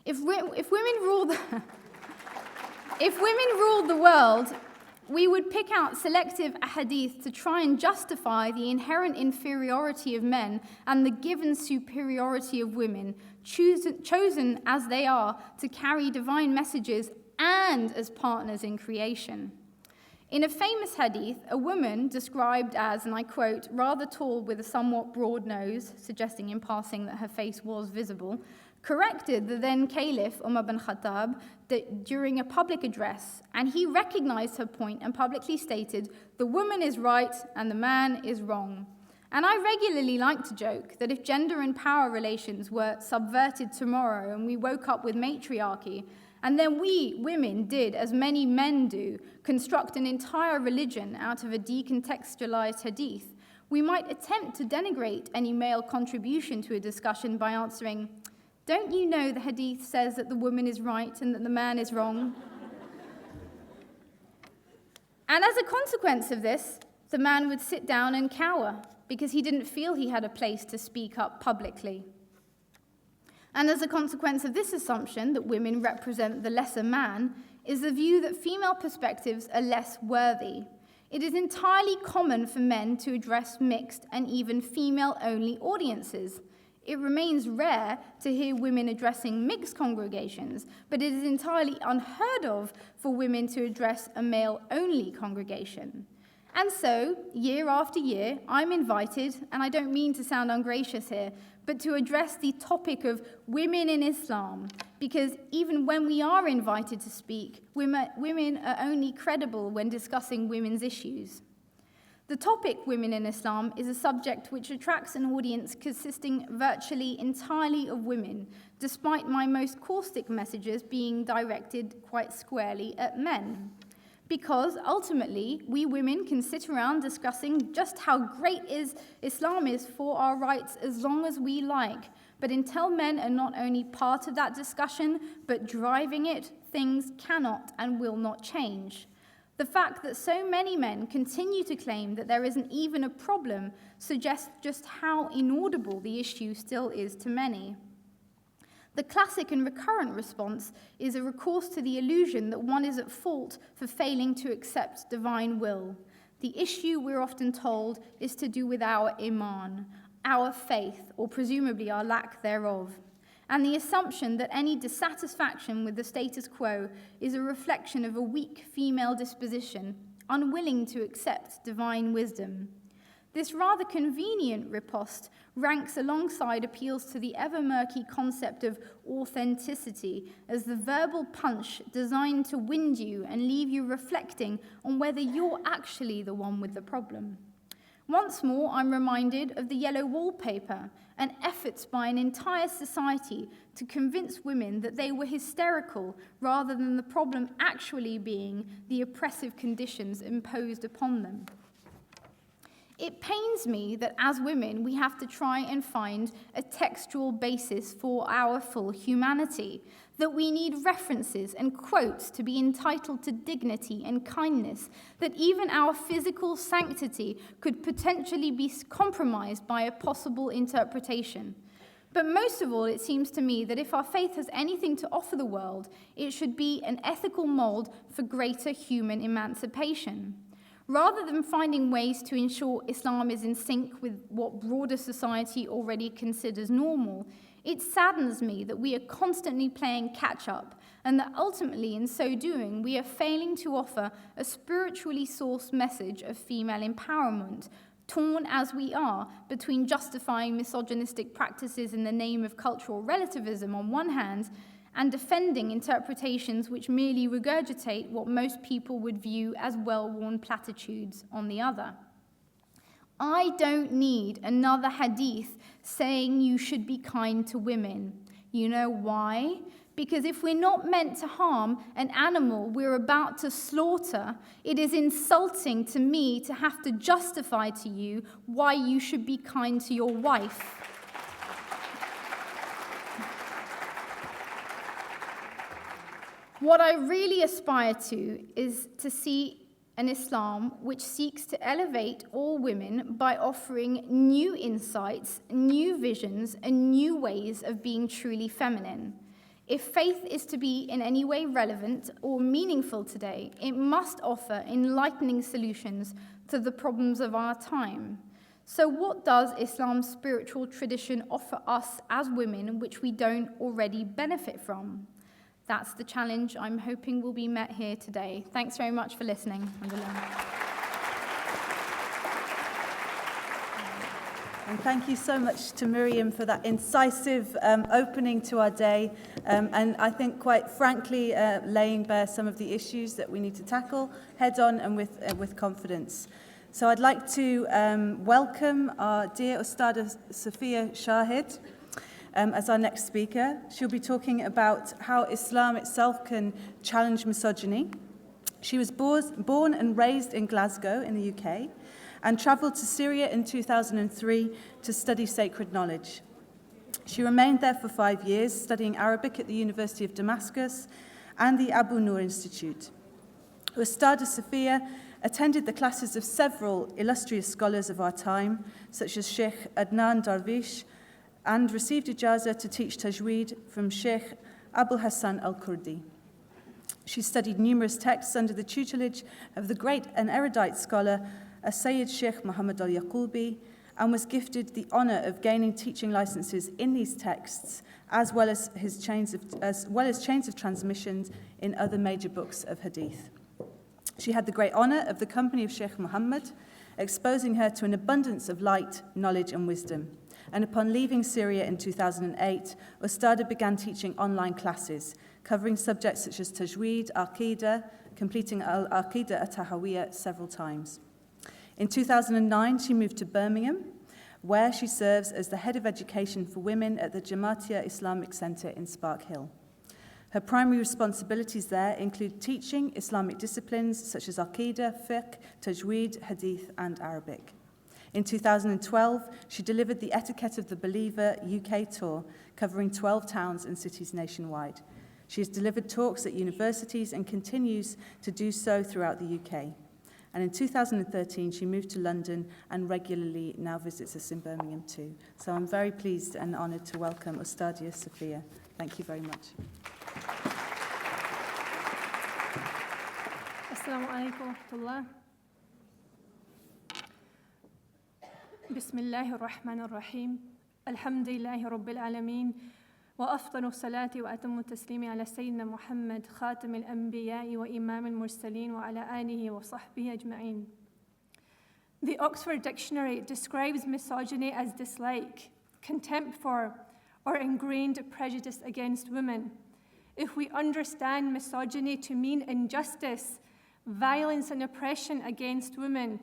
If women ruled the world, we would pick out selective ahadith to try and justify the inherent inferiority of men and the given superiority of women, chosen as they are to carry divine messages and as partners in creation. In a famous hadith, a woman described as, and I quote, rather tall with a somewhat broad nose, suggesting in passing that her face was visible, corrected the then Caliph Umar bin Khattab during a public address, and he recognized her point and publicly stated, "The woman is right and the man is wrong." And I regularly like to joke that if gender and power relations were subverted tomorrow and we woke up with matriarchy, and then we, women, did, as many men do, construct an entire religion out of a decontextualized hadith, we might attempt to denigrate any male contribution to a discussion by answering, "Don't you know the hadith says that the woman is right and that the man is wrong?" And as a consequence of this, the man would sit down and cower because he didn't feel he had a place to speak up publicly. And as a consequence of this assumption that women represent the lesser man is the view that female perspectives are less worthy. It is entirely common for men to address mixed and even female-only audiences. It remains rare to hear women addressing mixed congregations, but it is entirely unheard of for women to address a male-only congregation. And so, year after year, I'm invited, and I don't mean to sound ungracious here, but to address the topic of women in Islam, because even when we are invited to speak, women are only credible when discussing women's issues. The topic, women in Islam, is a subject which attracts an audience consisting virtually entirely of women, despite my most caustic messages being directed quite squarely at men. Because ultimately, we women can sit around discussing just how great Islam is for our rights as long as we like. But until men are not only part of that discussion, but driving it, things cannot and will not change. The fact that so many men continue to claim that there isn't even a problem suggests just how inaudible the issue still is to many. The classic and recurrent response is a recourse to the illusion that one is at fault for failing to accept divine will. The issue, we're often told, is to do with our iman, our faith, or presumably our lack thereof, and the assumption that any dissatisfaction with the status quo is a reflection of a weak female disposition, unwilling to accept divine wisdom. This rather convenient riposte ranks alongside appeals to the ever-murky concept of authenticity as the verbal punch designed to wind you and leave you reflecting on whether you're actually the one with the problem. Once more, I'm reminded of the yellow wallpaper and efforts by an entire society to convince women that they were hysterical rather than the problem actually being the oppressive conditions imposed upon them. It pains me that as women, we have to try and find a textual basis for our full humanity, that we need references and quotes to be entitled to dignity and kindness, that even our physical sanctity could potentially be compromised by a possible interpretation. But most of all, it seems to me that if our faith has anything to offer the world, it should be an ethical mold for greater human emancipation. Rather than finding ways to ensure Islam is in sync with what broader society already considers normal, it saddens me that we are constantly playing catch-up and that ultimately, in so doing, we are failing to offer a spiritually sourced message of female empowerment, torn as we are between justifying misogynistic practices in the name of cultural relativism on one hand and defending interpretations which merely regurgitate what most people would view as well-worn platitudes on the other. I don't need another hadith saying you should be kind to women. You know why? Because if we're not meant to harm an animal we're about to slaughter, it is insulting to me to have to justify to you why you should be kind to your wife. What I really aspire to is to see an Islam which seeks to elevate all women by offering new insights, new visions, and new ways of being truly feminine. If faith is to be in any way relevant or meaningful today, it must offer enlightening solutions to the problems of our time. So what does Islam's spiritual tradition offer us as women which we don't already benefit from? That's the challenge I'm hoping will be met here today. Thanks very much for listening. And thank you so much to Myriam for that incisive opening to our day, and I think quite frankly laying bare some of the issues that we need to tackle head on and with confidence. So I'd like to welcome our dear Ustadha Safia Shahid as our next speaker. She'll be talking about how Islam itself can challenge misogyny. She was born and raised in Glasgow in the UK and travelled to Syria in 2003 to study sacred knowledge. She remained there for 5 years, studying Arabic at the University of Damascus and the Abu Nur Institute. Ustadha Safia attended the classes of several illustrious scholars of our time, such as Sheikh Adnan Darwish, and received ijazah to teach tajweed from Sheikh Abul Hassan al-Kurdi. She studied numerous texts under the tutelage of the great and erudite scholar Sayyid Sheikh Muhammad al-Yaqubi, and was gifted the honor of gaining teaching licenses in these texts, as well as chains of transmissions in other major books of hadith. She had the great honor of the company of Sheikh Muhammad, exposing her to an abundance of light, knowledge, and wisdom. And upon leaving Syria in 2008, Ustadha began teaching online classes, covering subjects such as tajweed, aqidah, completing al-aqidah at-tahawiyya several times. In 2009, she moved to Birmingham, where she serves as the head of education for women at the Jamatia Islamic Center in Sparkhill. Her primary responsibilities there include teaching Islamic disciplines such as aqidah, fiqh, tajweed, hadith, and Arabic. In 2012, she delivered the Etiquette of the Believer UK tour, covering 12 towns and cities nationwide. She has delivered talks at universities and continues to do so throughout the UK. And in 2013, she moved to London and regularly now visits us in Birmingham too. So I'm very pleased and honoured to welcome Ustadha Safia. Thank you very much. Assalamu alaikum wa rahmatullah. بسم الله الرحمن الرحيم الحمد لله رب العالمين وأفضل الصلاة وأتم التسليم على سيدنا محمد خاتم الأنبياء وإمام المرسلين وعلى آله وصحبه أجمعين. The Oxford Dictionary describes misogyny as dislike, contempt for, or ingrained prejudice against women. If we understand misogyny to mean injustice, violence and oppression against women,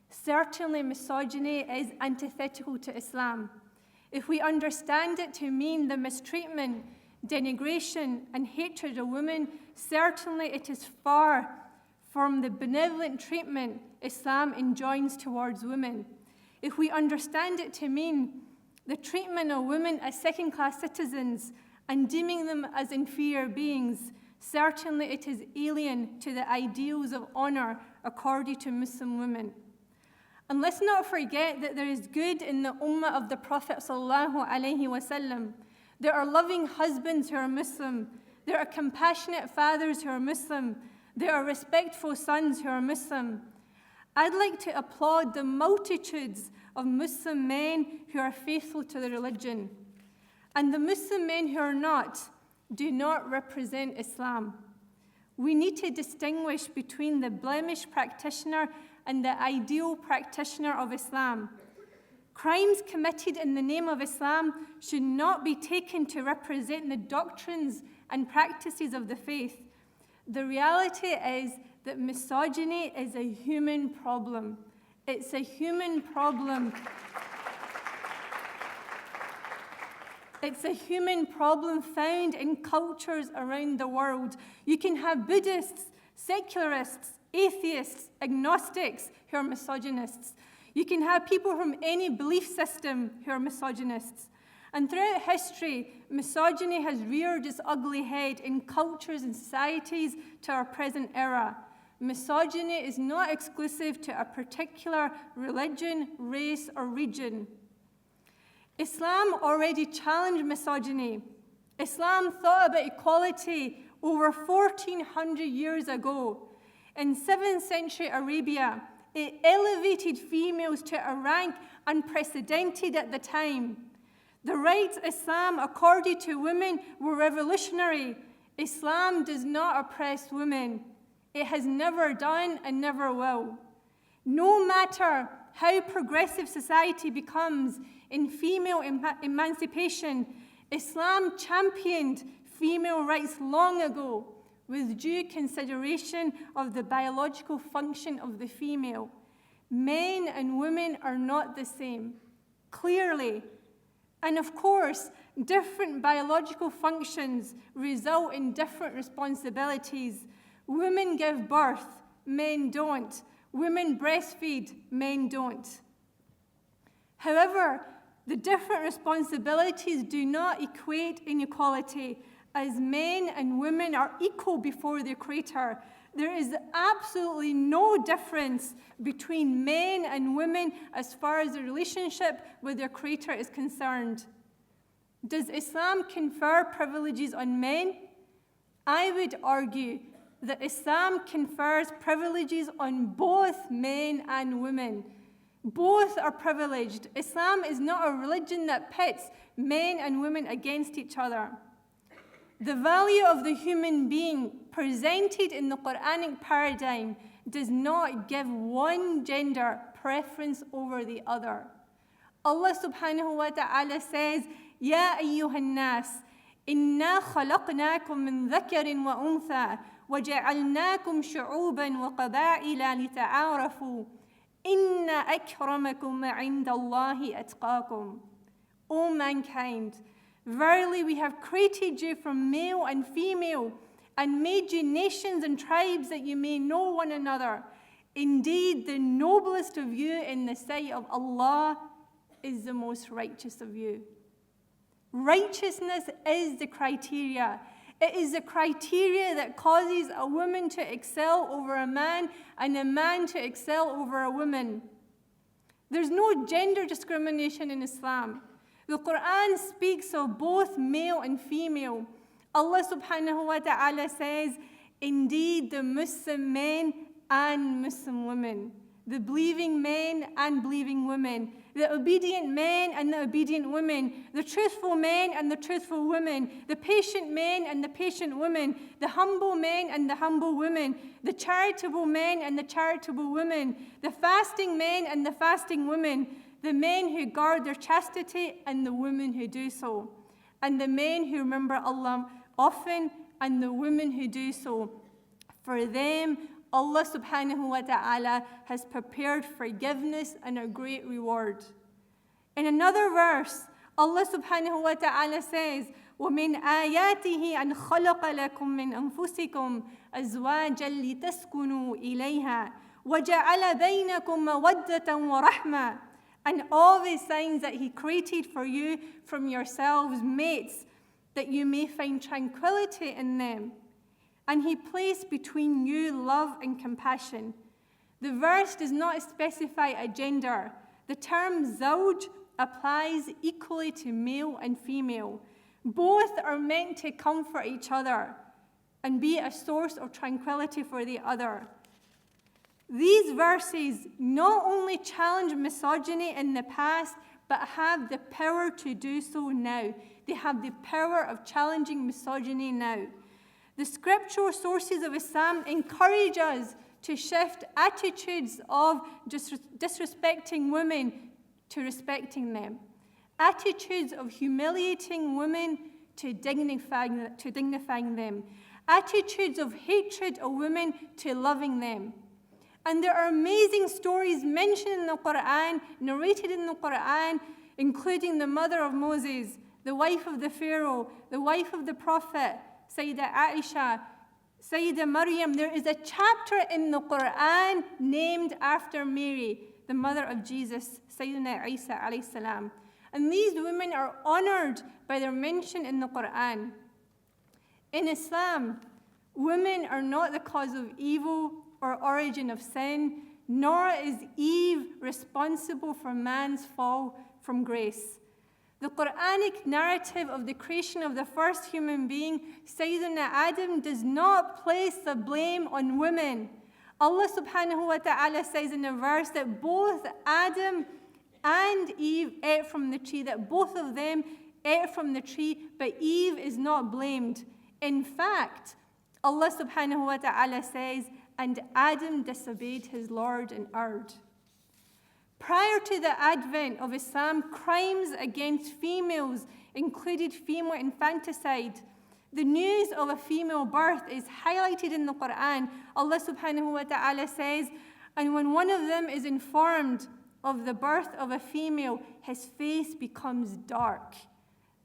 Certainly, misogyny is antithetical to Islam. If we understand it to mean the mistreatment, denigration, and hatred of women, certainly it is far from the benevolent treatment Islam enjoins towards women. If we understand it to mean the treatment of women as second-class citizens and deeming them as inferior beings, certainly it is alien to the ideals of honor accorded to Muslim women. And let's not forget that there is good in the ummah of the Prophet ﷺ. There are loving husbands who are Muslim. There are compassionate fathers who are Muslim. There are respectful sons who are Muslim. I'd like to applaud the multitudes of Muslim men who are faithful to the religion. And the Muslim men who are not do not represent Islam. We need to distinguish between the blemished practitioner and the ideal practitioner of Islam. Crimes committed in the name of Islam should not be taken to represent the doctrines and practices of the faith. The reality is that misogyny is a human problem. It's a human problem. It's a human problem found in cultures around the world. You can have Buddhists, secularists, atheists, agnostics who are misogynists. You can have people from any belief system who are misogynists. And throughout history, misogyny has reared its ugly head in cultures and societies to our present era. Misogyny is not exclusive to a particular religion, race, or region. Islam already challenged misogyny. Islam thought about equality over 1,400 years ago. In 7th century Arabia, it elevated females to a rank unprecedented at the time. The rights Islam accorded to women were revolutionary. Islam does not oppress women. It has never done and never will. No matter how progressive society becomes in female emancipation, Islam championed female rights long ago with due consideration of the biological function of the female. Men and women are not the same, clearly. And of course, different biological functions result in different responsibilities. Women give birth, men don't. Women breastfeed, men don't. However, the different responsibilities do not equate inequality, as men and women are equal before their Creator. There is absolutely no difference between men and women as far as the relationship with their Creator is concerned. Does Islam confer privileges on men? I would argue that Islam confers privileges on both men and women. Both are privileged. Islam is not a religion that pits men and women against each other. The value of the human being presented in the Quranic paradigm does not give one gender preference over the other. Allah subhanahu wa ta'ala says, Ya ayyuhan nas, inna khalaqnakum min dhakarin wa untha, وَجَعَلْنَاكُمْ شُعُوبًا وَقَبَائِلَ لِتَعَارَفُوا إِنَّ أَكْرَمَكُمْ عِنْدَ اللَّهِ أَتْقَاكُمْ. O mankind, verily we have created you from male and female and made you nations and tribes that you may know one another. Indeed, the noblest of you in the sight of Allah is the most righteous of you. Righteousness is the criteria. It is the criteria that causes a woman to excel over a man and a man to excel over a woman. There's no gender discrimination in Islam. The Quran speaks of both male and female. Allah subhanahu wa ta'ala says, indeed the Muslim men and Muslim women, the believing men and believing women, the obedient men and the obedient women, the truthful men and the truthful women, the patient men and the patient women, the humble men and the humble women, the charitable men and the charitable women, the fasting men and the fasting women, the men who guard their chastity and the women who do so, and the men who remember Allah often and the women who do so. For them, Allah subhanahu wa ta'ala has prepared forgiveness and a great reward. In another verse, Allah subhanahu wa ta'ala says, وَمِنْ آيَاتِهِ أَنْ خَلَقَ لَكُم مِّنْ أَنفُسِكُمْ أَزْوَاجًا لِتَسْكُنُوا إِلَيْهَا وَجَعَلَ بَيْنَكُم مَّوَدَّةً وَرَحْمَةً. And all the signs that He created for you from yourselves, mates, that you may find tranquility in them. And He placed between you love and compassion. The verse does not specify a gender. The term zawj applies equally to male and female. Both are meant to comfort each other and be a source of tranquility for the other. These verses not only challenge misogyny in the past, but have the power to do so now. They have the power of challenging misogyny now. The scriptural sources of Islam encourage us to shift attitudes of disrespecting women to respecting them. Attitudes of humiliating women to dignifying them. Attitudes of hatred of women to loving them. And there are amazing stories mentioned in the Quran, narrated in the Quran, including the mother of Moses, the wife of the Pharaoh, the wife of the Prophet, Sayyidah Aisha, Sayyidah Myriam. There is a chapter in the Quran named after Mary, the mother of Jesus, Sayyidina Isa alayhi salam. And these women are honored by their mention in the Quran. In Islam, women are not the cause of evil or origin of sin, nor is Eve responsible for man's fall from grace. The Quranic narrative of the creation of the first human being, Sayyidina Adam, does not place the blame on women. Allah subhanahu wa ta'ala says in a verse that both Adam and Eve ate from the tree, that both of them ate from the tree, but Eve is not blamed. In fact, Allah subhanahu wa ta'ala says, and Adam disobeyed his Lord and erred. Prior to the advent of Islam, crimes against females included female infanticide. The news of a female birth is highlighted in the Quran. Allah subhanahu wa ta'ala says, and when one of them is informed of the birth of a female, his face becomes dark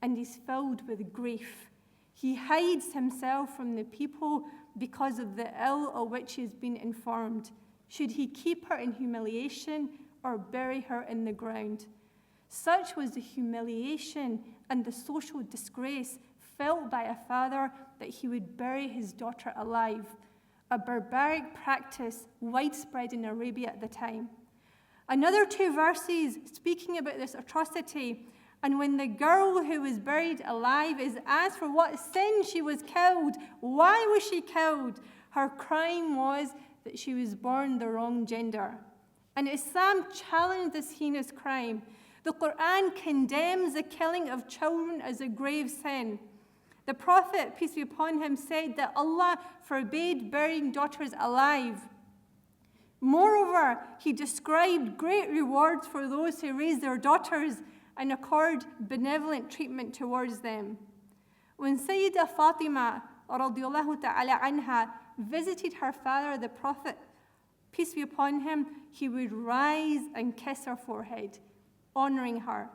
and is filled with grief. He hides himself from the people because of the ill of which he has been informed. Should he keep her in humiliation or bury her in the ground? Such was the humiliation and the social disgrace felt by a father that he would bury his daughter alive, a barbaric practice widespread in Arabia at the time. Another two verses speaking about this atrocity, and when the girl who was buried alive is asked for what sin she was killed, why was she killed? Her crime was that she was born the wrong gender. And Islam challenged this heinous crime. The Quran condemns the killing of children as a grave sin. The Prophet, peace be upon him, said that Allah forbade burying daughters alive. Moreover, he described great rewards for those who raise their daughters and accord benevolent treatment towards them. When Sayyidah Fatima radiallahu ta'ala anha visited her father, the Prophet, peace be upon him, he would rise and kiss her forehead, honoring her.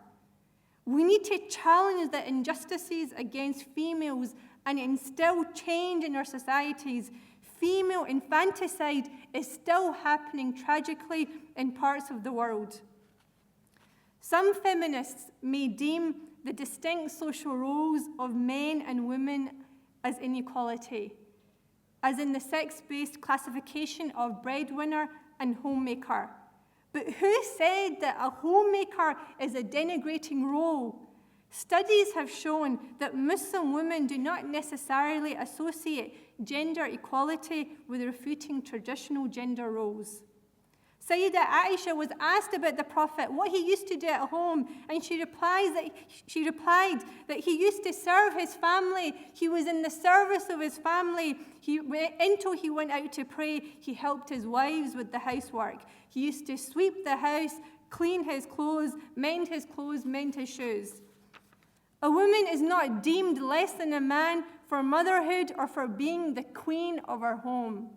We need to challenge the injustices against females and instill change in our societies. Female infanticide is still happening tragically in parts of the world. Some feminists may deem the distinct social roles of men and women as inequality, as in the sex-based classification of breadwinner and homemaker. But who said that a homemaker is a denigrating role? Studies have shown that Muslim women do not necessarily associate gender equality with refuting traditional gender roles. Sayyidah Aisha was asked about the Prophet, what he used to do at home, and she replied that he used to serve his family. He was in the service of his family. Until he went out to pray, he helped his wives with the housework. He used to sweep the house, clean his clothes, mend his shoes. A woman is not deemed less than a man for motherhood or for being the queen of her home.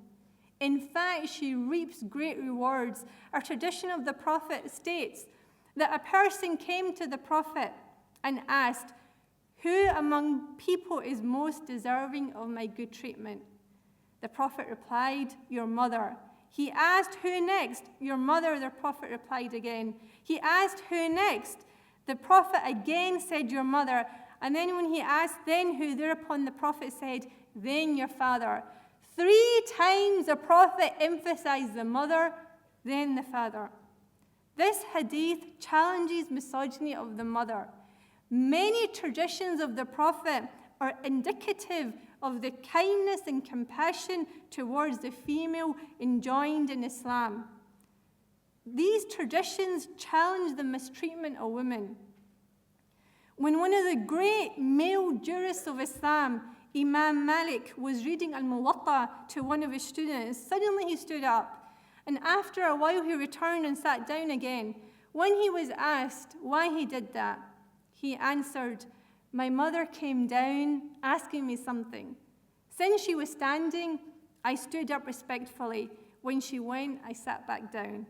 In fact, she reaps great rewards. A tradition of the Prophet states that a person came to the Prophet and asked, "Who among people is most deserving of my good treatment?" The Prophet replied, "Your mother." He asked, "Who next?" "Your mother," the Prophet replied again. He asked, "Who next?" The Prophet again said, "Your mother." And then when he asked, "Then who?" Thereupon the Prophet said, "Then your father." 3 times the Prophet emphasized the mother, then the father. This hadith challenges misogyny of the mother. Many traditions of the Prophet are indicative of the kindness and compassion towards the female enjoined in Islam. These traditions challenge the mistreatment of women. When one of the great male jurists of Islam, Imam Malik, was reading Al-Muwatta to one of his students, suddenly he stood up, and after a while he returned and sat down again. When he was asked why he did that, he answered, "My mother came down asking me something. Since she was standing, I stood up respectfully. When she went, I sat back down."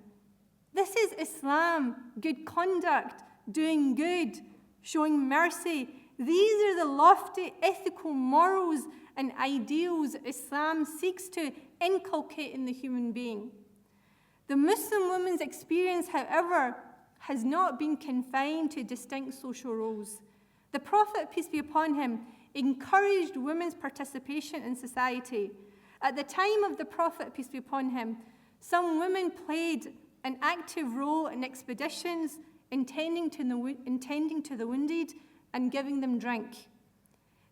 This is Islam, good conduct, doing good, showing mercy. These are the lofty ethical morals and ideals Islam seeks to inculcate in the human being. The Muslim woman's experience, however, has not been confined to distinct social roles. The Prophet, peace be upon him, encouraged women's participation in society. At the time of the Prophet, peace be upon him, some women played an active role in expeditions, attending to the wounded and giving them drink.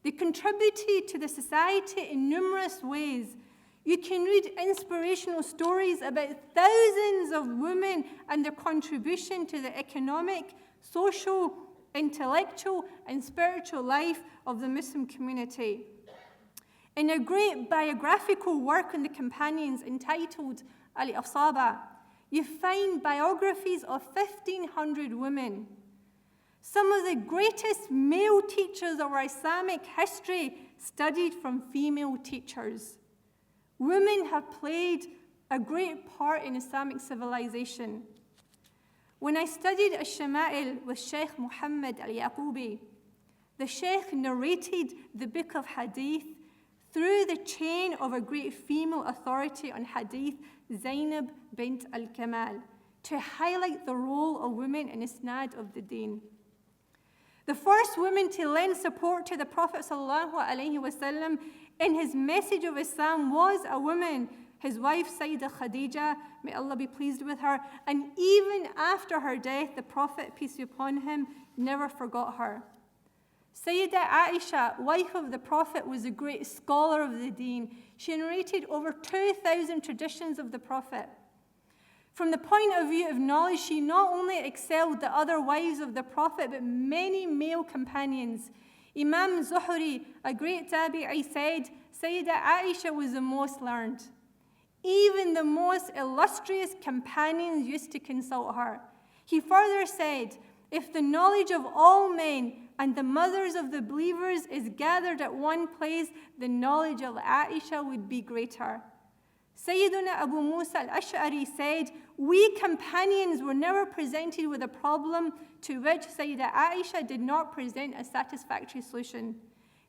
They contributed to the society in numerous ways. You can read inspirational stories about thousands of women and their contribution to the economic, social, intellectual, and spiritual life of the Muslim community. In a great biographical work on the companions entitled Al-Asaba, you find biographies of 1,500 women. Some of the greatest male teachers of our Islamic history studied from female teachers. Women have played a great part in Islamic civilization. When I studied Al-Shama'il with Sheikh Muhammad Al-Yaqubi, the Sheikh narrated the book of Hadith through the chain of a great female authority on Hadith, Zainab bint al-Kamal, to highlight the role of women in Isnad of the Deen. The first woman to lend support to the Prophet ﷺ in his message of Islam was a woman, his wife Sayyidah Khadija, may Allah be pleased with her, and even after her death, the Prophet, peace be upon him, never forgot her. Sayyidah Aisha, wife of the Prophet, was a great scholar of the Deen. She narrated over 2,000 traditions of the Prophet. From the point of view of knowledge, she not only excelled the other wives of the Prophet, but many male companions. Imam Zuhri, a great tabi'i, said, Sayyidah Aisha was the most learned. Even the most illustrious companions used to consult her. He further said, if the knowledge of all men and the mothers of the believers is gathered at one place, the knowledge of Aisha would be greater. Sayyiduna Abu Musa al-Ash'ari said, we companions were never presented with a problem to which Sayyidah Aisha did not present a satisfactory solution.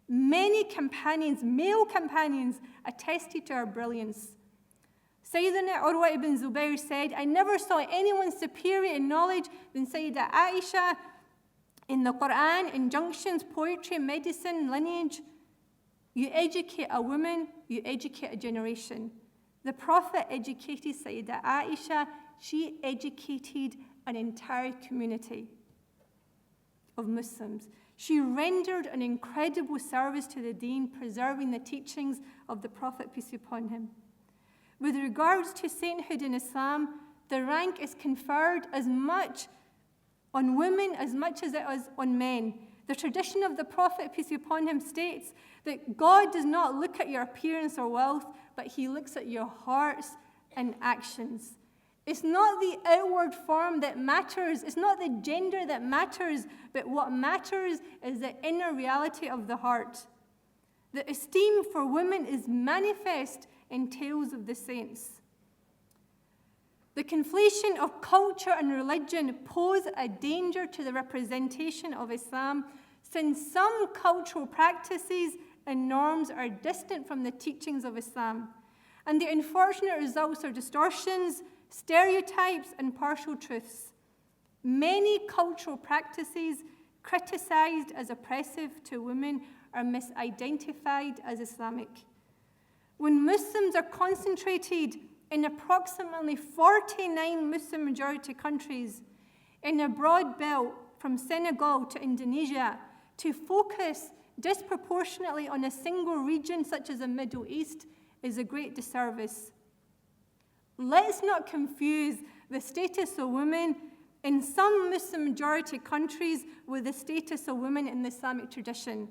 Many companions, male companions, attested to her brilliance. Sayyidina Urwa ibn Zubayr said, I never saw anyone superior in knowledge than Sayyidah Aisha in the Quran, injunctions, poetry, medicine, lineage. You educate a woman, you educate a generation. The Prophet educated Sayyidah Aisha, she educated an entire community of Muslims. She rendered an incredible service to the Deen, preserving the teachings of the Prophet, peace be upon him. With regards to sainthood in Islam, the rank is conferred as much on women as much as it is on men. The tradition of the Prophet, peace be upon him, states that God does not look at your appearance or wealth, but he looks at your hearts and actions. It's not the outward form that matters. It's not the gender that matters, but what matters is the inner reality of the heart. The esteem for women is manifest in Tales of the Saints. The conflation of culture and religion pose a danger to the representation of Islam, since some cultural practices and norms are distant from the teachings of Islam, and the unfortunate results are distortions, stereotypes, and partial truths. Many cultural practices criticized as oppressive to women are misidentified as Islamic. When Muslims are concentrated in approximately 49 Muslim majority countries, in a broad belt from Senegal to Indonesia, to focus disproportionately on a single region such as the Middle East is a great disservice. Let's not confuse the status of women in some Muslim majority countries with the status of women in the Islamic tradition.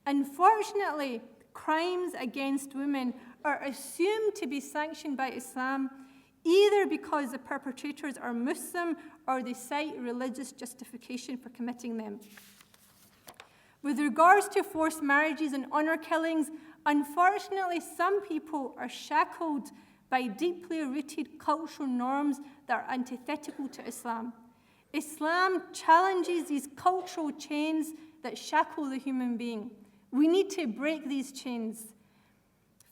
Unfortunately, crimes against women are assumed to be sanctioned by Islam, either because the perpetrators are Muslim or they cite religious justification for committing them. With regards to forced marriages and honor killings, unfortunately, some people are shackled by deeply rooted cultural norms that are antithetical to Islam. Islam challenges these cultural chains that shackle the human being. We need to break these chains.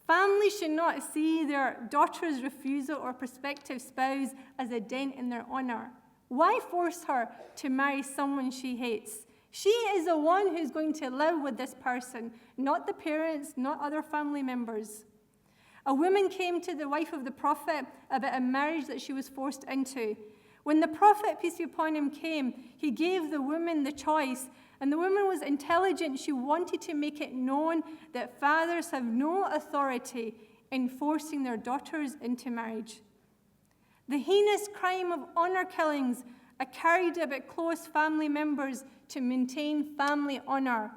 Families should not see their daughter's refusal or prospective spouse as a dent in their honor. Why force her to marry someone she hates? She is the one who's going to live with this person, not the parents, not other family members. A woman came to the wife of the Prophet about a marriage that she was forced into. When the Prophet, peace be upon him, came, he gave the woman the choice, and the woman was intelligent. She wanted to make it known that fathers have no authority in forcing their daughters into marriage. The heinous crime of honor killings are carried about close family members to maintain family honor.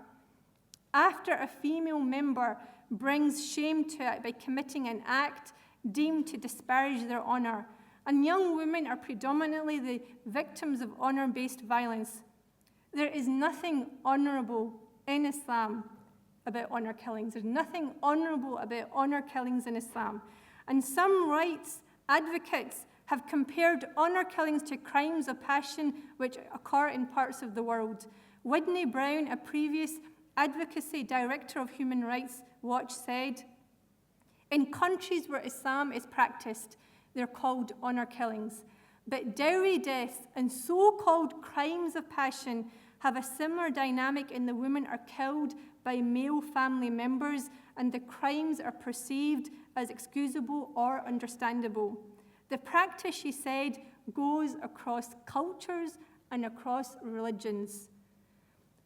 After a female member brings shame to it by committing an act deemed to disparage their honor, and young women are predominantly the victims of honor-based violence. There is nothing honorable in Islam about honor killings. There's nothing honorable about honor killings in Islam. And some rights advocates have compared honor killings to crimes of passion which occur in parts of the world. Whitney Brown, a previous advocacy director of Human Rights Watch, said, "In countries where Islam is practiced, they're called honor killings. But dowry deaths and so-called crimes of passion have a similar dynamic in the women are killed by male family members, and the crimes are perceived as excusable or understandable. The practice," she said, "goes across cultures and across religions."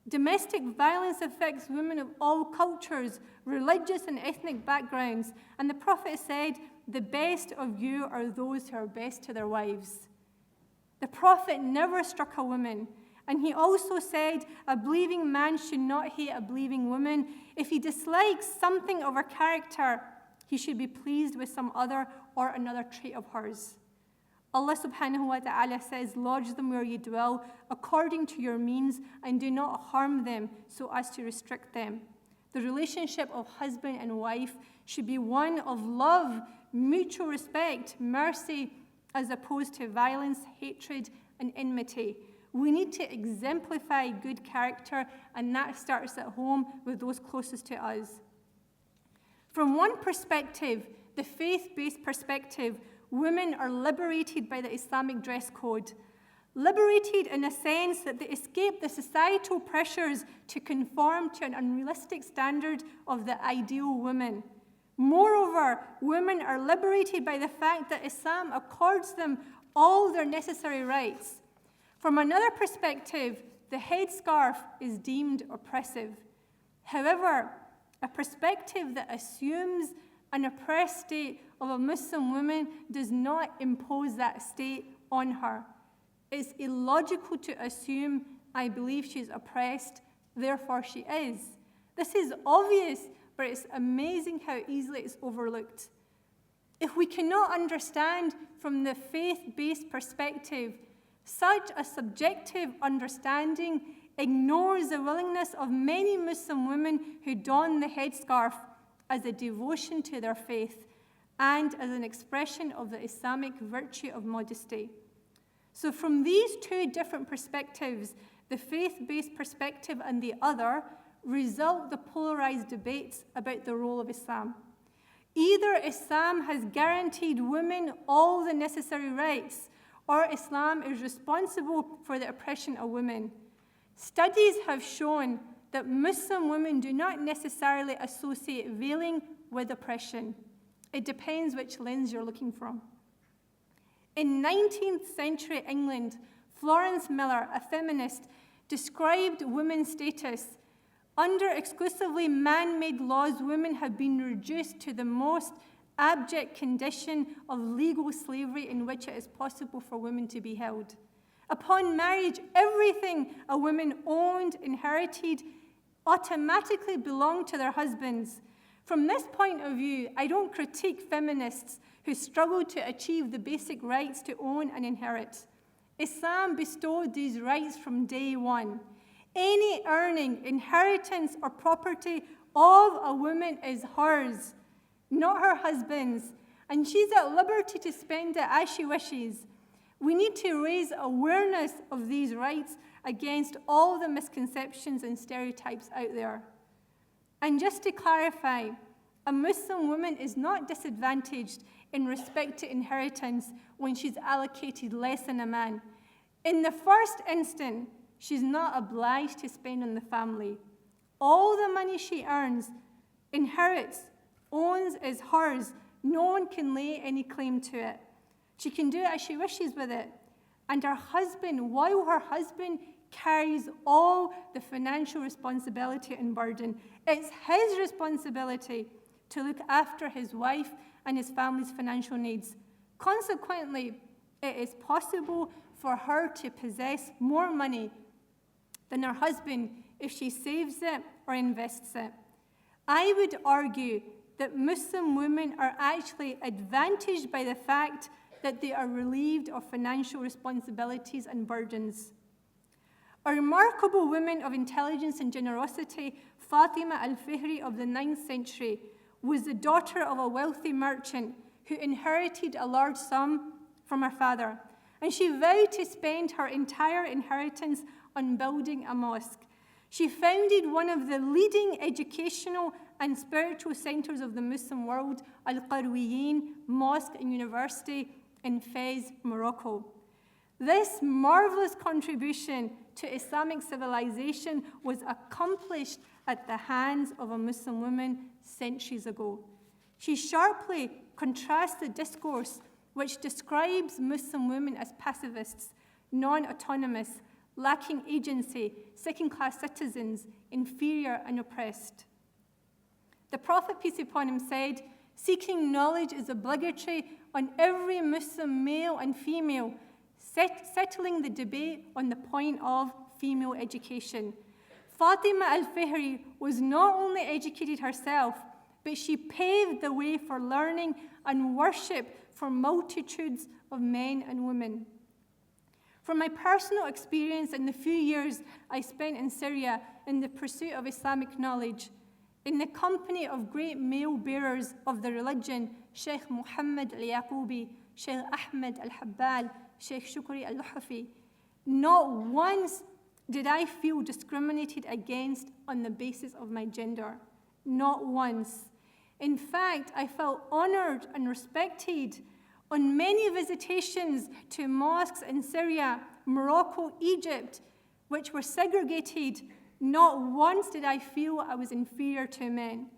Domestic violence affects women of all cultures, religious and ethnic backgrounds, and the Prophet said, "The best of you are those who are best to their wives." The Prophet never struck a woman, and he also said a believing man should not hate a believing woman. If he dislikes something of her character, he should be pleased with some other or another trait of hers. Allah subhanahu wa ta'ala says, "Lodge them where you dwell, according to your means, and do not harm them so as to restrict them." The relationship of husband and wife should be one of love, mutual respect, mercy, as opposed to violence, hatred, and enmity. We need to exemplify good character, and that starts at home with those closest to us. From one perspective, the faith-based perspective, women are liberated by the Islamic dress code. Liberated in a sense that they escape the societal pressures to conform to an unrealistic standard of the ideal woman. Moreover, women are liberated by the fact that Islam accords them all their necessary rights. From another perspective, the headscarf is deemed oppressive. However, a perspective that assumes an oppressed state of a Muslim woman does not impose that state on her. It's illogical to assume, "I believe she's oppressed, therefore she is." This is obvious, but it's amazing how easily it's overlooked. If we cannot understand from the faith-based perspective, such a subjective understanding ignores the willingness of many Muslim women who don the headscarf as a devotion to their faith, and as an expression of the Islamic virtue of modesty. So from these two different perspectives, the faith-based perspective and the other, result the polarized debates about the role of Islam. Either Islam has guaranteed women all the necessary rights, or Islam is responsible for the oppression of women. Studies have shown that Muslim women do not necessarily associate veiling with oppression. It depends which lens you're looking from. In 19th century England, Florence Miller, a feminist, described women's status. Under exclusively man-made laws, women have been reduced to the most abject condition of legal slavery in which it is possible for women to be held. Upon marriage, everything a woman owned, inherited, automatically belonged to their husbands. From this point of view, I don't critique feminists who struggle to achieve the basic rights to own and inherit. Islam bestowed these rights from day one. Any earning, inheritance, or property of a woman is hers, not her husband's, and she's at liberty to spend it as she wishes. We need to raise awareness of these rights against all the misconceptions and stereotypes out there. And just to clarify, a Muslim woman is not disadvantaged in respect to inheritance when she's allocated less than a man. In the first instance, she's not obliged to spend on the family. All the money she earns, inherits, owns is hers. No one can lay any claim to it. She can do it as she wishes with it. And her husband, while her husband carries all the financial responsibility and burden, it's his responsibility to look after his wife and his family's financial needs. Consequently, it is possible for her to possess more money than her husband if she saves it or invests it. I would argue that Muslim women are actually advantaged by the fact that they are relieved of financial responsibilities and burdens. A remarkable woman of intelligence and generosity, Fatima al-Fihri of the 9th century, was the daughter of a wealthy merchant who inherited a large sum from her father, and she vowed to spend her entire inheritance on building a mosque. She founded one of the leading educational and spiritual centers of the Muslim world, Al-Qarwiyin Mosque and University in Fez, Morocco. This marvelous contribution to Islamic civilization was accomplished at the hands of a Muslim woman centuries ago. She sharply contrasts the discourse which describes Muslim women as pacifists, non-autonomous, lacking agency, second-class citizens, inferior and oppressed. The Prophet, peace be upon him, said, "Seeking knowledge is obligatory on every Muslim male and female, settling the debate on the point of female education." Fatima al-Fihri was not only educated herself, but she paved the way for learning and worship for multitudes of men and women. From my personal experience in the few years I spent in Syria in the pursuit of Islamic knowledge, in the company of great male bearers of the religion, Sheikh Muhammad al-Yaqubi, Sheikh Ahmed al-Habbal, Sheikh Shukri al-Luhafi, not once did I feel discriminated against on the basis of my gender. Not once. In fact, I felt honored and respected. On many visitations to mosques in Syria, Morocco, Egypt, which were segregated, not once did I feel I was inferior to men.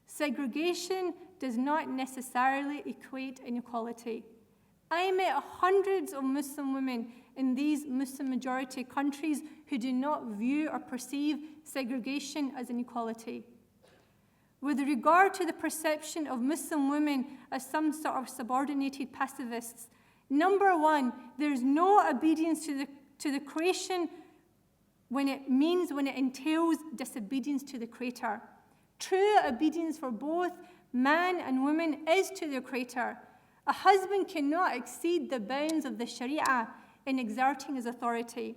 Segregation does not necessarily equate inequality. I met hundreds of Muslim women in these Muslim-majority countries who do not view or perceive segregation as inequality. With regard to the perception of Muslim women as some sort of subordinated pacifists, number one, there's no obedience to the creation when it entails disobedience to the Creator. True obedience for both man and woman is to the Creator. A husband cannot exceed the bounds of the Sharia in exerting his authority.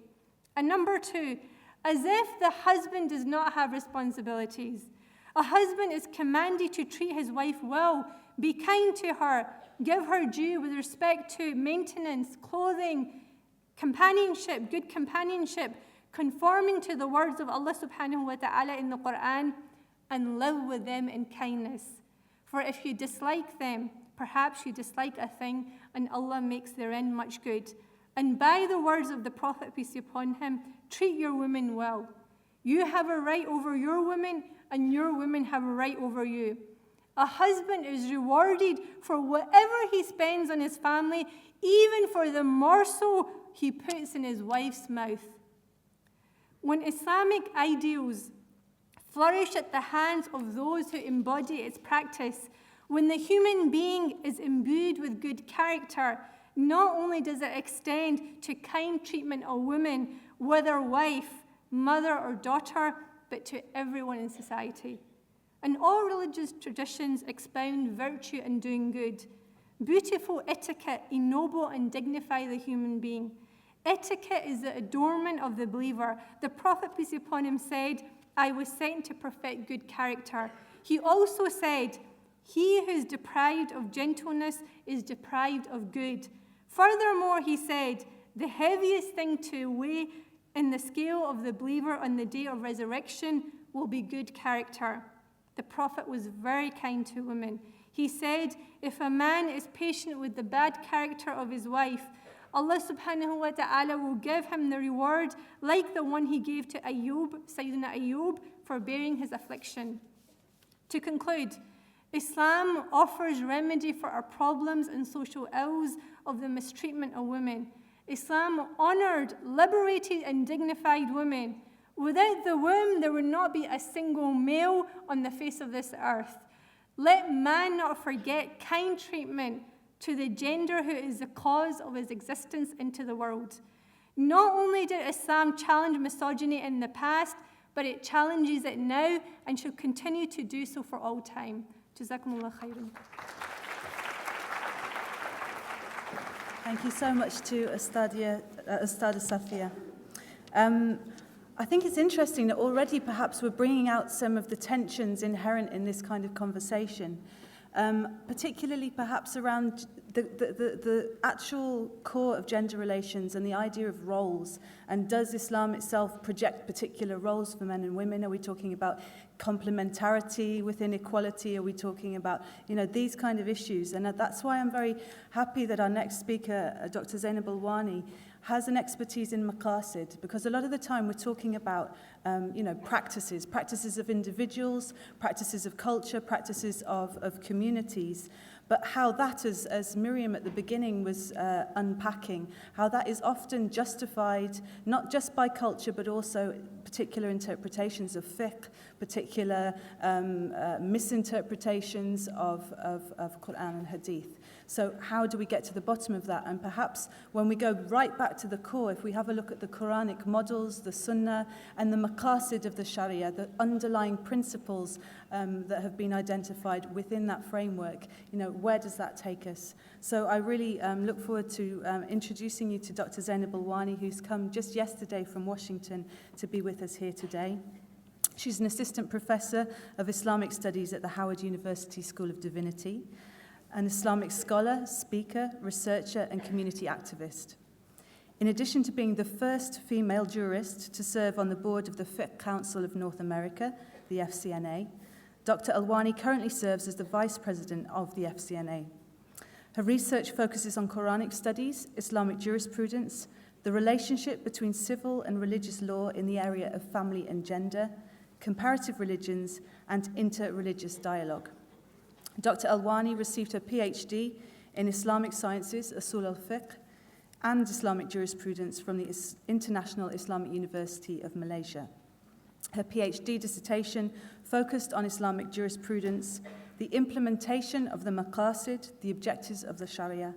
And number two, as if the husband does not have responsibilities. A husband is commanded to treat his wife well, Be kind to her. Give her due with respect to maintenance, clothing, companionship, good companionship, conforming to the words of Allah subhanahu wa ta'ala in the Quran, and live with them in kindness. For if you dislike them, perhaps you dislike a thing, and Allah makes their end much good. And by the words of the Prophet, peace be upon him, treat your women well. You have a right over your women, and your women have a right over you. A husband is rewarded for whatever he spends on his family, even for the morsel he puts in his wife's mouth. When Islamic ideals flourish at the hands of those who embody its practice, when the human being is imbued with good character, not only does it extend to kind treatment of women, whether wife, mother, or daughter, but to everyone in society. And all religious traditions expound virtue and doing good. Beautiful etiquette ennoble and dignify the human being. Etiquette is the adornment of the believer. The Prophet, peace be upon him, said, I was sent to perfect good character. He also said, he who is deprived of gentleness is deprived of good. Furthermore, he said, the heaviest thing to weigh in the scale of the believer on the day of resurrection will be good character. The Prophet was very kind to women. He said, if a man is patient with the bad character of his wife, Allah subhanahu wa ta'ala will give him the reward like the one he gave to Sayyidina Ayyub, for bearing his affliction. To conclude, Islam offers remedy for our problems and social ills of the mistreatment of women. Islam honored, liberated, and dignified women. Without the womb, there would not be a single male on the face of this earth. Let man not forget kind treatment to the gender who is the cause of his existence into the world. Not only did Islam challenge misogyny in the past, but it challenges it now and should continue to do so for all time. Jazakumullah khairan. Thank you so much to Ustadha Safia. I think it's interesting that already perhaps we're bringing out some of the tensions inherent in this kind of conversation, particularly perhaps around the actual core of gender relations and the idea of roles. And does Islam itself project particular roles for men and women? Are we talking about complementarity within equality? Are we talking about, these kind of issues? And that's why I'm very happy that our next speaker, Dr. Zainab Alwani, has an expertise in maqasid, because a lot of the time we're talking about, practices of individuals, practices of culture, practices of communities, but how that, as Myriam at the beginning was unpacking, how that is often justified not just by culture, but also particular interpretations of fiqh, particular misinterpretations of Quran and Hadith. So how do we get to the bottom of that? And perhaps when we go right back to the core, if we have a look at the Quranic models, the Sunnah, and the maqasid of the Sharia, the underlying principles that have been identified within that framework, where does that take us? So I really look forward to introducing you to Dr. Zainab Alwani, who's come just yesterday from Washington to be with us here today. She's an assistant professor of Islamic studies at the Howard University School of Divinity, an Islamic scholar, speaker, researcher, and community activist. In addition to being the first female jurist to serve on the board of the Fiqh Council of North America, the FCNA, Dr. Alwani currently serves as the vice president of the FCNA. Her research focuses on Quranic studies, Islamic jurisprudence, the relationship between civil and religious law in the area of family and gender, comparative religions, and inter-religious dialogue. Dr. Alwani received her PhD in Islamic Sciences, Usul al-Fiqh, and Islamic Jurisprudence from the International Islamic University of Malaysia. Her PhD dissertation focused on Islamic jurisprudence, the implementation of the maqasid, the objectives of the Sharia,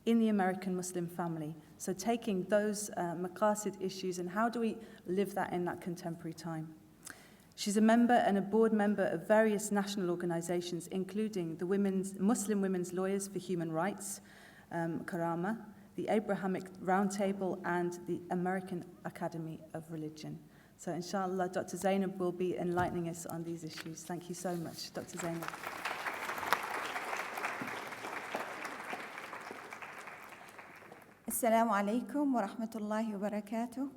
in the American Muslim family. So taking those maqasid issues and how do we live that in that contemporary time. She's a member and a board member of various national organizations, including the Muslim Women's Lawyers for Human Rights, Karama, the Abrahamic Roundtable, and the American Academy of Religion. So inshallah, Dr. Zainab will be enlightening us on these issues. Thank you so much, Dr. Zainab. Assalamu alaikum wa rahmatullahi wa barakatuh.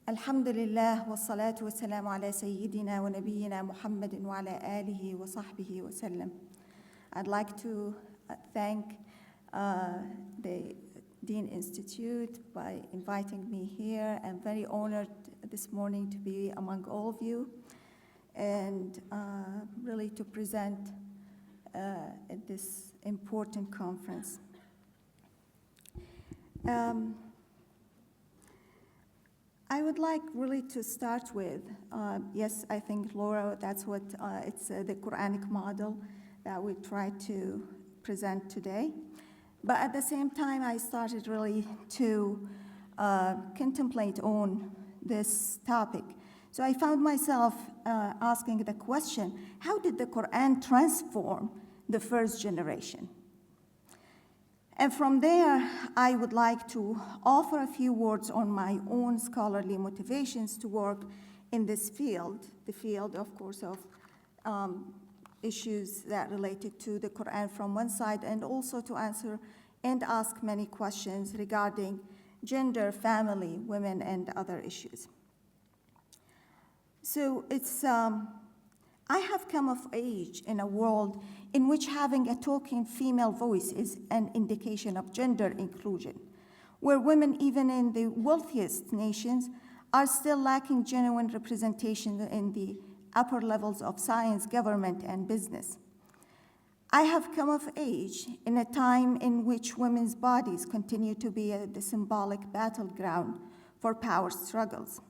Alhamdulillah wa salatu wa salamu ala Sayyidina wa Nabiyyina Muhammadin wa ala alihi wa sahbihi wa sallam. I'd like to thank the Deen Institute by inviting me here. I'm very honored this morning to be among all of you and really to present at this important conference. I would like really to start with, yes, I think Laura, that's what, it's the Quranic model that we try to present today. But at the same time, I started really to contemplate on this topic. So I found myself asking the question, how did the Quran transform the first generation? And from there, I would like to offer a few words on my own scholarly motivations to work in this field, the field, of course, of issues that related to the Quran from one side, and also to answer and ask many questions regarding gender, family, women, and other issues. So it's, I have come of age in a world in which having a talking female voice is an indication of gender inclusion, where women, even in the wealthiest nations, are still lacking genuine representation in the upper levels of science, government, and business. I have come of age in a time in which women's bodies continue to be the symbolic battleground for power struggles.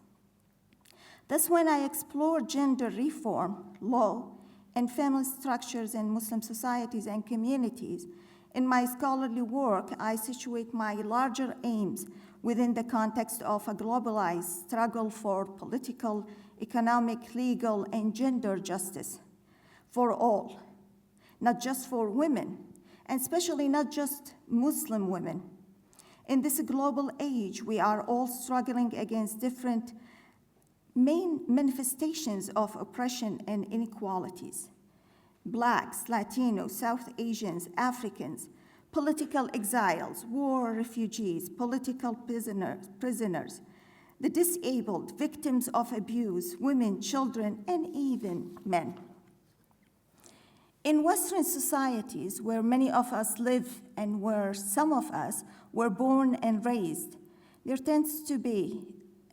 Thus, when I explore gender reform, law, and family structures in Muslim societies and communities, in my scholarly work, I situate my larger aims within the context of a globalized struggle for political, economic, legal, and gender justice for all, not just for women, and especially not just Muslim women. In this global age, we are all struggling against different main manifestations of oppression and inequalities. Blacks, Latinos, South Asians, Africans, political exiles, war refugees, political prisoners, the disabled, victims of abuse, women, children, and even men. In Western societies, where many of us live and where some of us were born and raised, there tends to be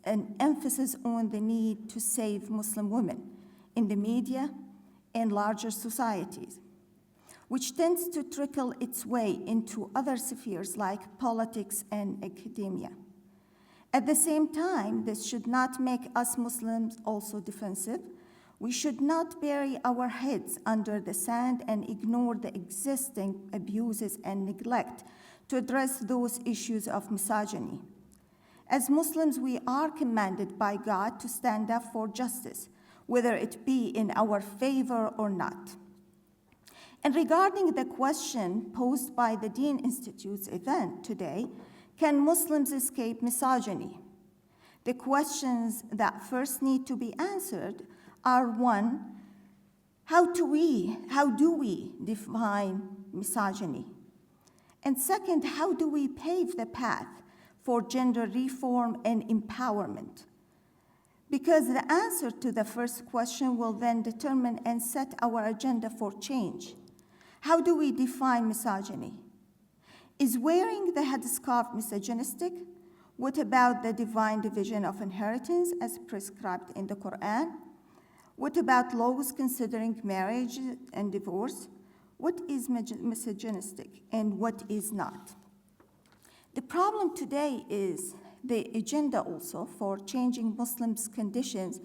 an emphasis on the need to save Muslim women in the media and larger societies, which tends to trickle its way into other spheres like politics and academia. At the same time, this should not make us Muslims also defensive. We should not bury our heads under the sand and ignore the existing abuses and neglect to address those issues of misogyny. As Muslims, we are commanded by God to stand up for justice, whether it be in our favor or not. And regarding the question posed by the Deen Institute's event today, can Muslims escape misogyny? The questions that first need to be answered are, one, how do we define misogyny? And second, how do we pave the path for gender reform and empowerment? Because the answer to the first question will then determine and set our agenda for change. How do we define misogyny? Is wearing the headscarf misogynistic? What about the divine division of inheritance as prescribed in the Quran? What about laws considering marriage and divorce? What is misogynistic and what is not? The problem today is the agenda also for changing Muslims' conditions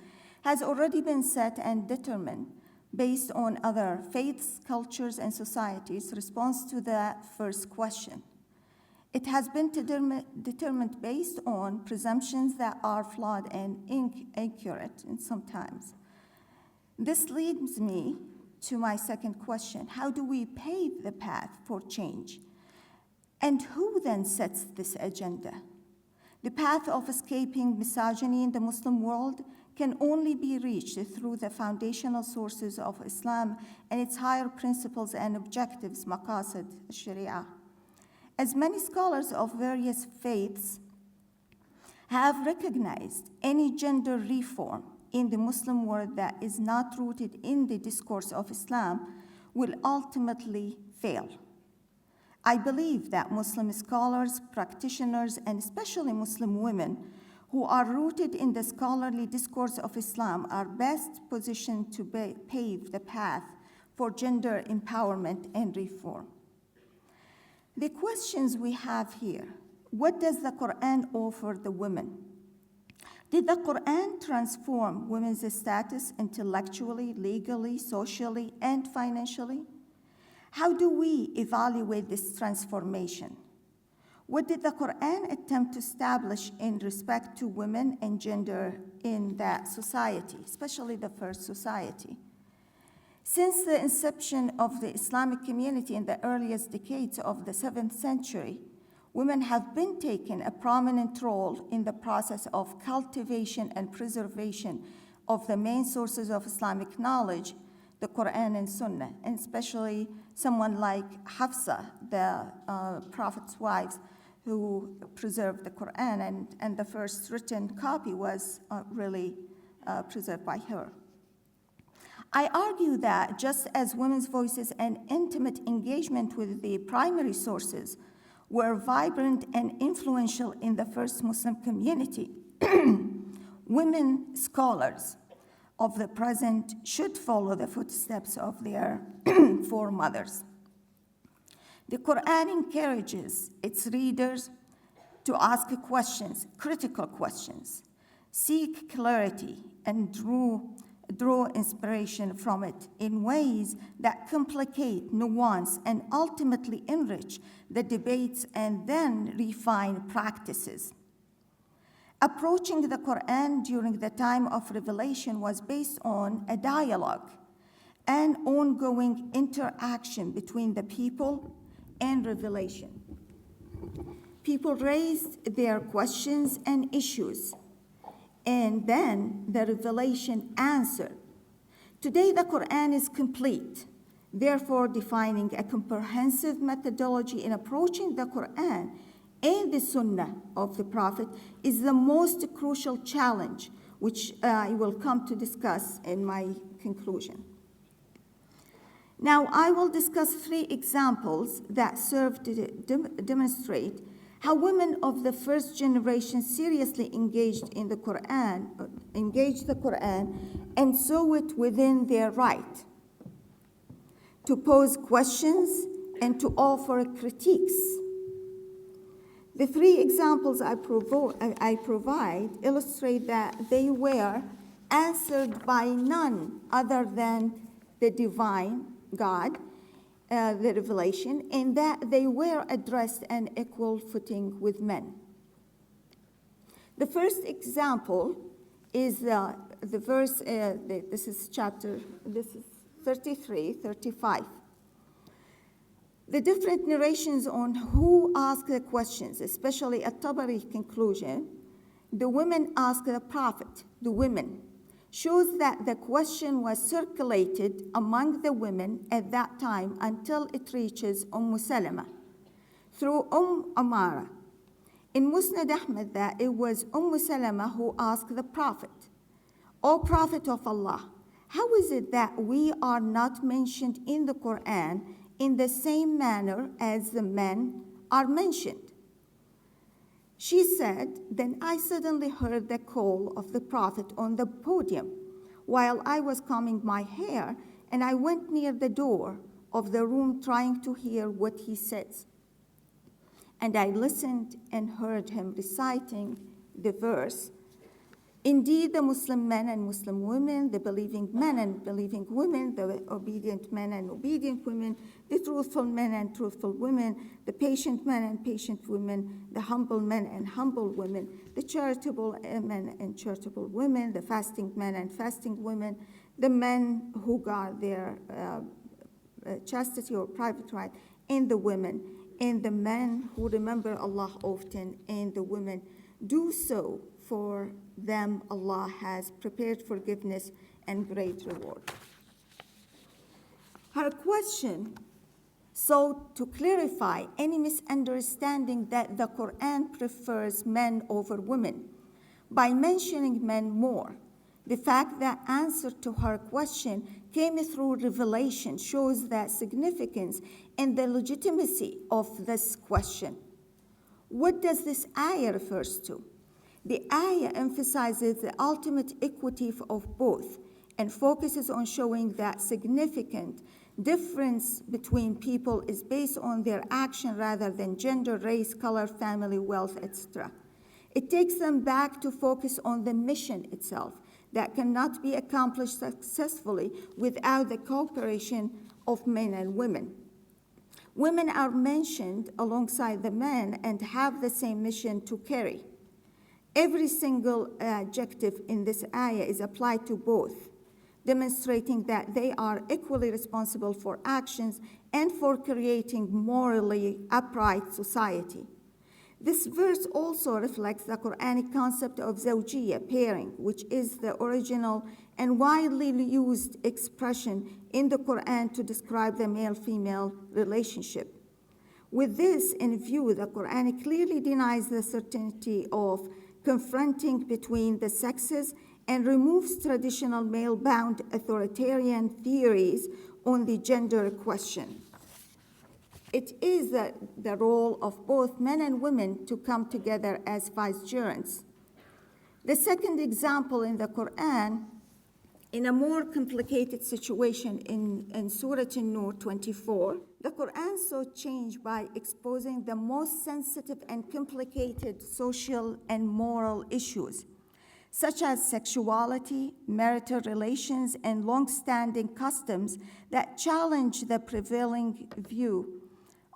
has already been set and determined based on other faiths, cultures, and societies' response to the first question. It has been determined based on presumptions that are flawed and inaccurate in sometimes. This leads me to my second question. How do we pave the path for change? And who then sets this agenda? The path of escaping misogyny in the Muslim world can only be reached through the foundational sources of Islam and its higher principles and objectives, maqasid sharia. As many scholars of various faiths have recognized, any gender reform in the Muslim world that is not rooted in the discourse of Islam will ultimately fail. I believe that Muslim scholars, practitioners, and especially Muslim women who are rooted in the scholarly discourse of Islam are best positioned to pave the path for gender empowerment and reform. The questions we have here: what does the Quran offer the women? Did the Quran transform women's status intellectually, legally, socially, and financially? How do we evaluate this transformation? What did the Quran attempt to establish in respect to women and gender in that society, especially the first society? Since the inception of the Islamic community in the earliest decades of the 7th century, women have been taking a prominent role in the process of cultivation and preservation of the main sources of Islamic knowledge, the Quran and Sunnah, and especially someone like Hafsa, the Prophet's wives, who preserved the Quran, and the first written copy was really preserved by her. I argue that just as women's voices and intimate engagement with the primary sources were vibrant and influential in the first Muslim community, women scholars of the present should follow the footsteps of their foremothers. The Quran encourages its readers to ask questions, critical questions, seek clarity, and draw inspiration from it in ways that complicate, nuance, and ultimately enrich the debates and then refine practices. Approaching the Quran during the time of revelation was based on a dialogue and ongoing interaction between the people and revelation. People raised their questions and issues, and then the revelation answered. Today, the Quran is complete. Therefore, defining a comprehensive methodology in approaching the Quran and the Sunnah of the Prophet is the most crucial challenge, which I will come to discuss in my conclusion. Now, I will discuss 3 examples that serve to demonstrate how women of the first generation seriously engaged the Quran, and saw it within their right to pose questions and to offer critiques. The 3 examples I provide illustrate that they were answered by none other than the divine God, the revelation, and that they were addressed on equal footing with men. The first example is the verse, this is 33, 35. The different narrations on who asked the questions, especially at Tabari conclusion, the women asked the Prophet, the women, shows that the question was circulated among the women at that time until it reaches Salama through Amara. In Musnad Ahmad, that it was Salama who asked the Prophet, O Prophet of Allah, how is it that we are not mentioned in the Quran in the same manner as the men are mentioned? She said, then I suddenly heard the call of the Prophet on the podium while I was combing my hair, and I went near the door of the room trying to hear what he says. And I listened and heard him reciting the verse, indeed, the Muslim men and Muslim women, the believing men and believing women, the obedient men and obedient women, the truthful men and truthful women, the patient men and patient women, the humble men and humble women, the charitable men and charitable women, the fasting men and fasting women, the men who guard their chastity or private right, and the women, and the men who remember Allah often, and the women. Do so for them Allah has prepared forgiveness and great reward. Her question sought to clarify any misunderstanding that the Quran prefers men over women by mentioning men more. The fact that answer to her question came through revelation shows the significance and the legitimacy of this question. What does this ayah refers to? The ayah emphasizes the ultimate equity of both and focuses on showing that significant difference between people is based on their action rather than gender, race, color, family, wealth, etc. It takes them back to focus on the mission itself that cannot be accomplished successfully without the cooperation of men and women. Women are mentioned alongside the men and have the same mission to carry. Every single adjective in this ayah is applied to both, demonstrating that they are equally responsible for actions and for creating morally upright society. This verse also reflects the Quranic concept of zawjiyya, pairing, which is the original and widely used expression in the Quran to describe the male-female relationship. With this in view, the Quran clearly denies the certainty of confronting between the sexes and removes traditional male-bound authoritarian theories on the gender question. It is the role of both men and women to come together as vicegerents. The second example in the Quran, in a more complicated situation in Surah An-Nur 24, the Quran sought change by exposing the most sensitive and complicated social and moral issues, such as sexuality, marital relations, and long-standing customs that challenge the prevailing view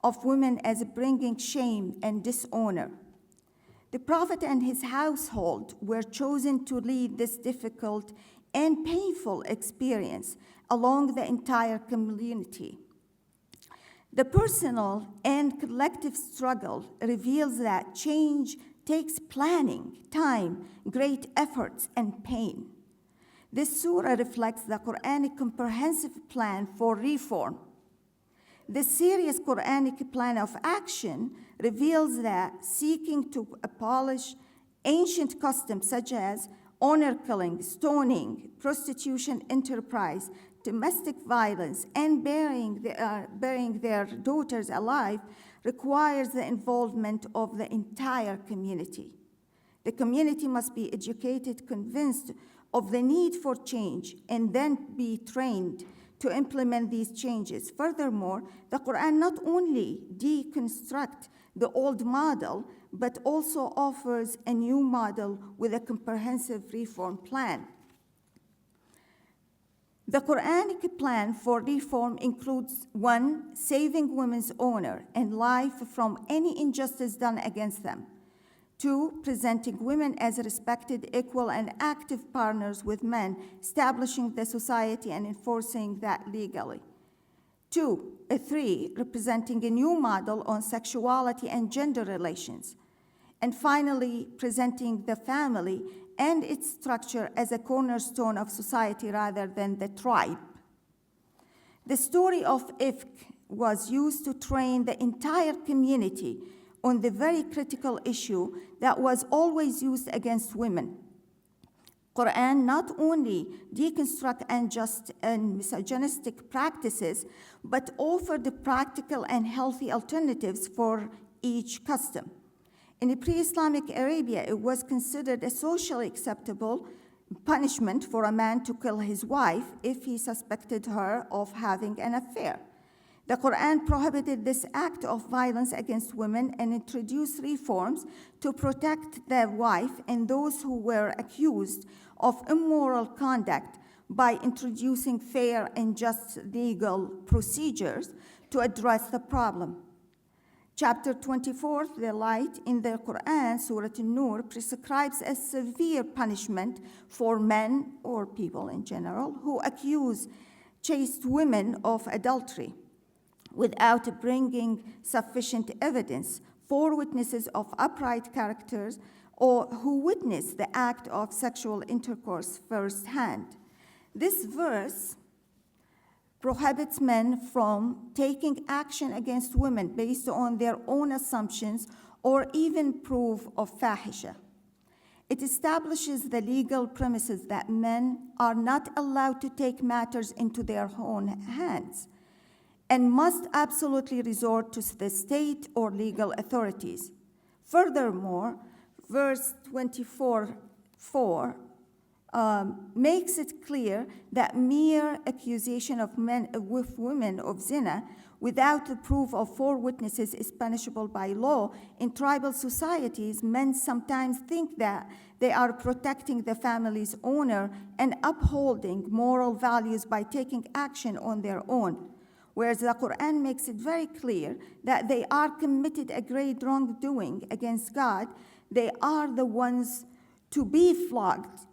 of women as bringing shame and dishonor. The Prophet and his household were chosen to lead this difficult and painful experience along the entire community. The personal and collective struggle reveals that change takes planning, time, great efforts, and pain. This surah reflects the Quranic comprehensive plan for reform. The serious Quranic plan of action reveals that seeking to abolish ancient customs such as honor killing, stoning, prostitution enterprise, domestic violence, and burying their daughters alive requires the involvement of the entire community. The community must be educated, convinced of the need for change, and then be trained to implement these changes. Furthermore, the Quran not only deconstructs the old model, but also offers a new model with a comprehensive reform plan. The Quranic plan for reform includes 1, saving women's honor and life from any injustice done against them. 2, presenting women as respected, equal, and active partners with men, establishing the society and enforcing that legally. 3, representing a new model on sexuality and gender relations. And finally, presenting the family and its structure as a cornerstone of society rather than the tribe. The story of Ifk was used to train the entire community on the very critical issue that was always used against women. Quran not only deconstruct unjust and misogynistic practices, but offered practical and healthy alternatives for each custom. In the pre-Islamic Arabia, it was considered a socially acceptable punishment for a man to kill his wife if he suspected her of having an affair. The Quran prohibited this act of violence against women and introduced reforms to protect the wife and those who were accused of immoral conduct by introducing fair and just legal procedures to address the problem. Chapter 24, the light in the Quran, Surah An-Nur, prescribes a severe punishment for men or people in general who accuse chaste women of adultery without bringing sufficient evidence. 4 witnesses of upright characters or who witness the act of sexual intercourse firsthand. This verse prohibits men from taking action against women based on their own assumptions or even proof of fahisha. It establishes the legal premises that men are not allowed to take matters into their own hands and must absolutely resort to the state or legal authorities. Furthermore, verse 24:4 makes it clear that mere accusation of men with women of zina without the proof of 4 witnesses is punishable by law. In tribal societies, men sometimes think that they are protecting the family's honor and upholding moral values by taking action on their own, whereas the Quran makes it very clear that they are committed a great wrongdoing against God. They are the ones to be flogged,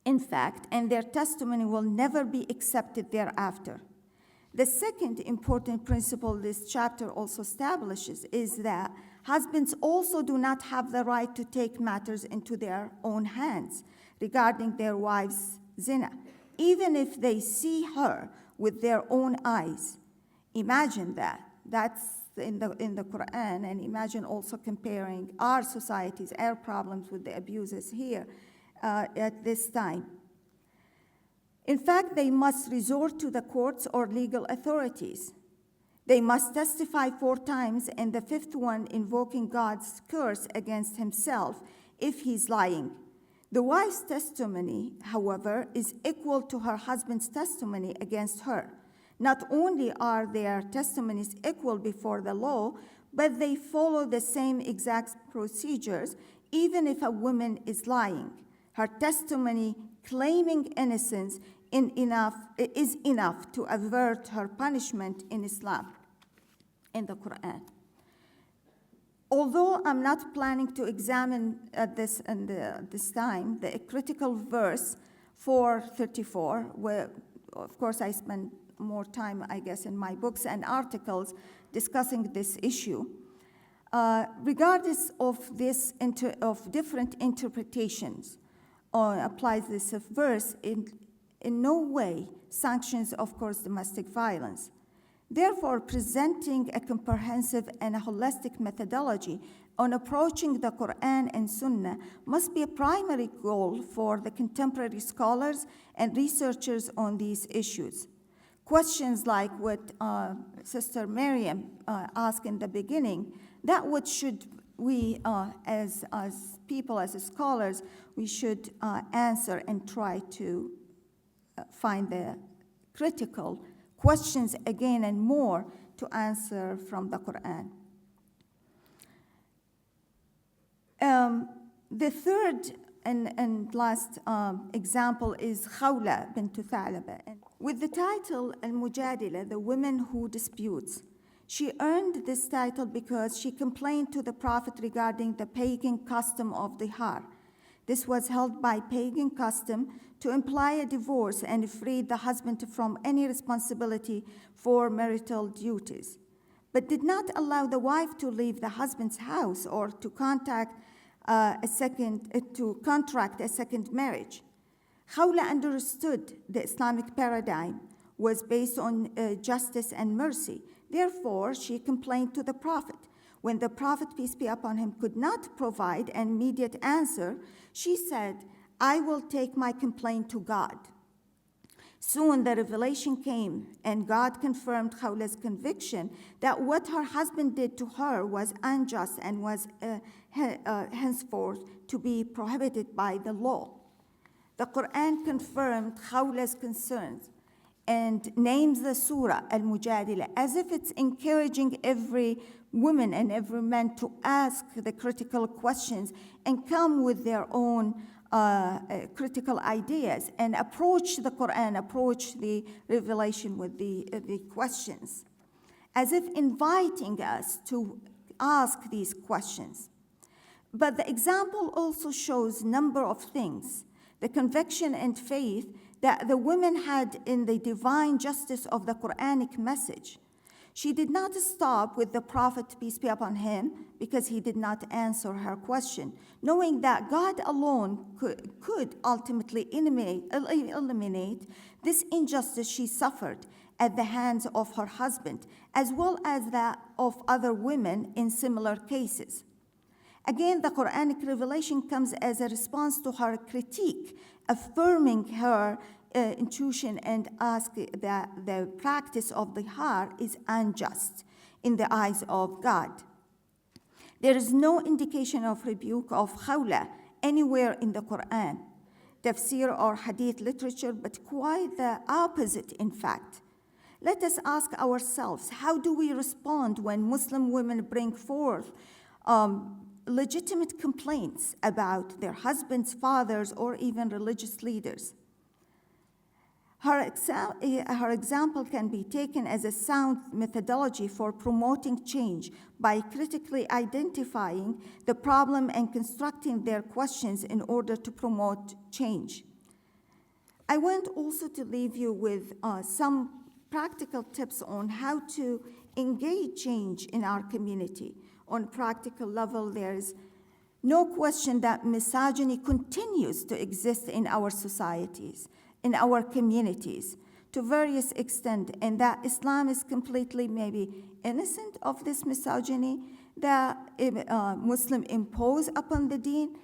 in fact, and their testimony will never be accepted thereafter. The second important principle this chapter also establishes is that husbands also do not have the right to take matters into their own hands regarding their wives' zina, even if they see her with their own eyes. Imagine that. That's in the Quran, and imagine also comparing our societies, our problems with the abuses here at this time. In fact, they must resort to the courts or legal authorities. They must testify 4 times, and the 5th one invoking God's curse against himself if he's lying. The wife's testimony, however, is equal to her husband's testimony against her. Not only are their testimonies equal before the law, but they follow the same exact procedures, even if a woman is lying. Her testimony claiming innocence is enough to avert her punishment in Islam, in the Quran. Although I'm not planning to examine this time, the critical verse 434, where, of course, I spend more time, I guess, in my books and articles discussing this issue. Regardless of different interpretations, applies this verse, in no way sanctions, of course, domestic violence. Therefore, presenting a comprehensive and a holistic methodology on approaching the Quran and Sunnah must be a primary goal for the contemporary scholars and researchers on these issues. Questions like what Sister Myriam asked in the beginning, that what should we, as people, as scholars, we should answer and try to find the critical questions again and more to answer from the Quran. The third and last example is Khawla bint Thalaba. With the title Al-Mujadila, the women who disputes. She earned this title because she complained to the Prophet regarding the pagan custom of dihar. This was held by pagan custom to imply a divorce and free the husband from any responsibility for marital duties, but did not allow the wife to leave the husband's house or to contract a second marriage. Khawla understood the Islamic paradigm was based on justice and mercy. Therefore, she complained to the Prophet. When the Prophet, peace be upon him, could not provide an immediate answer, she said, I will take my complaint to God. Soon the revelation came, and God confirmed Khawla's conviction that what her husband did to her was unjust and was henceforth to be prohibited by the law. The Quran confirmed Khawla's concerns and names the surah Al-Mujadila as if it's encouraging every woman and every man to ask the critical questions and come with their own critical ideas and approach the Quran, approach the revelation with the questions, as if inviting us to ask these questions. But the example also shows a number of things. The conviction and faith that the women had in the divine justice of the Quranic message. She did not stop with the Prophet, peace be upon him, because he did not answer her question, knowing that God alone could ultimately eliminate this injustice she suffered at the hands of her husband, as well as that of other women in similar cases. Again, the Quranic revelation comes as a response to her critique, affirming her intuition and ask that the practice of the har is unjust in the eyes of God. There is no indication of rebuke of khawla anywhere in the Quran, tafsir or hadith literature, but quite the opposite, in fact. Let us ask ourselves, how do we respond when Muslim women bring forth legitimate complaints about their husbands, fathers, or even religious leaders? Her example can be taken as a sound methodology for promoting change by critically identifying the problem and constructing their questions in order to promote change. I want also to leave you with some practical tips on how to engage change in our community. On a practical level, there is no question that misogyny continues to exist in our societies, in our communities, to various extent, and that Islam is completely maybe innocent of this misogyny that Muslims impose upon the Deen.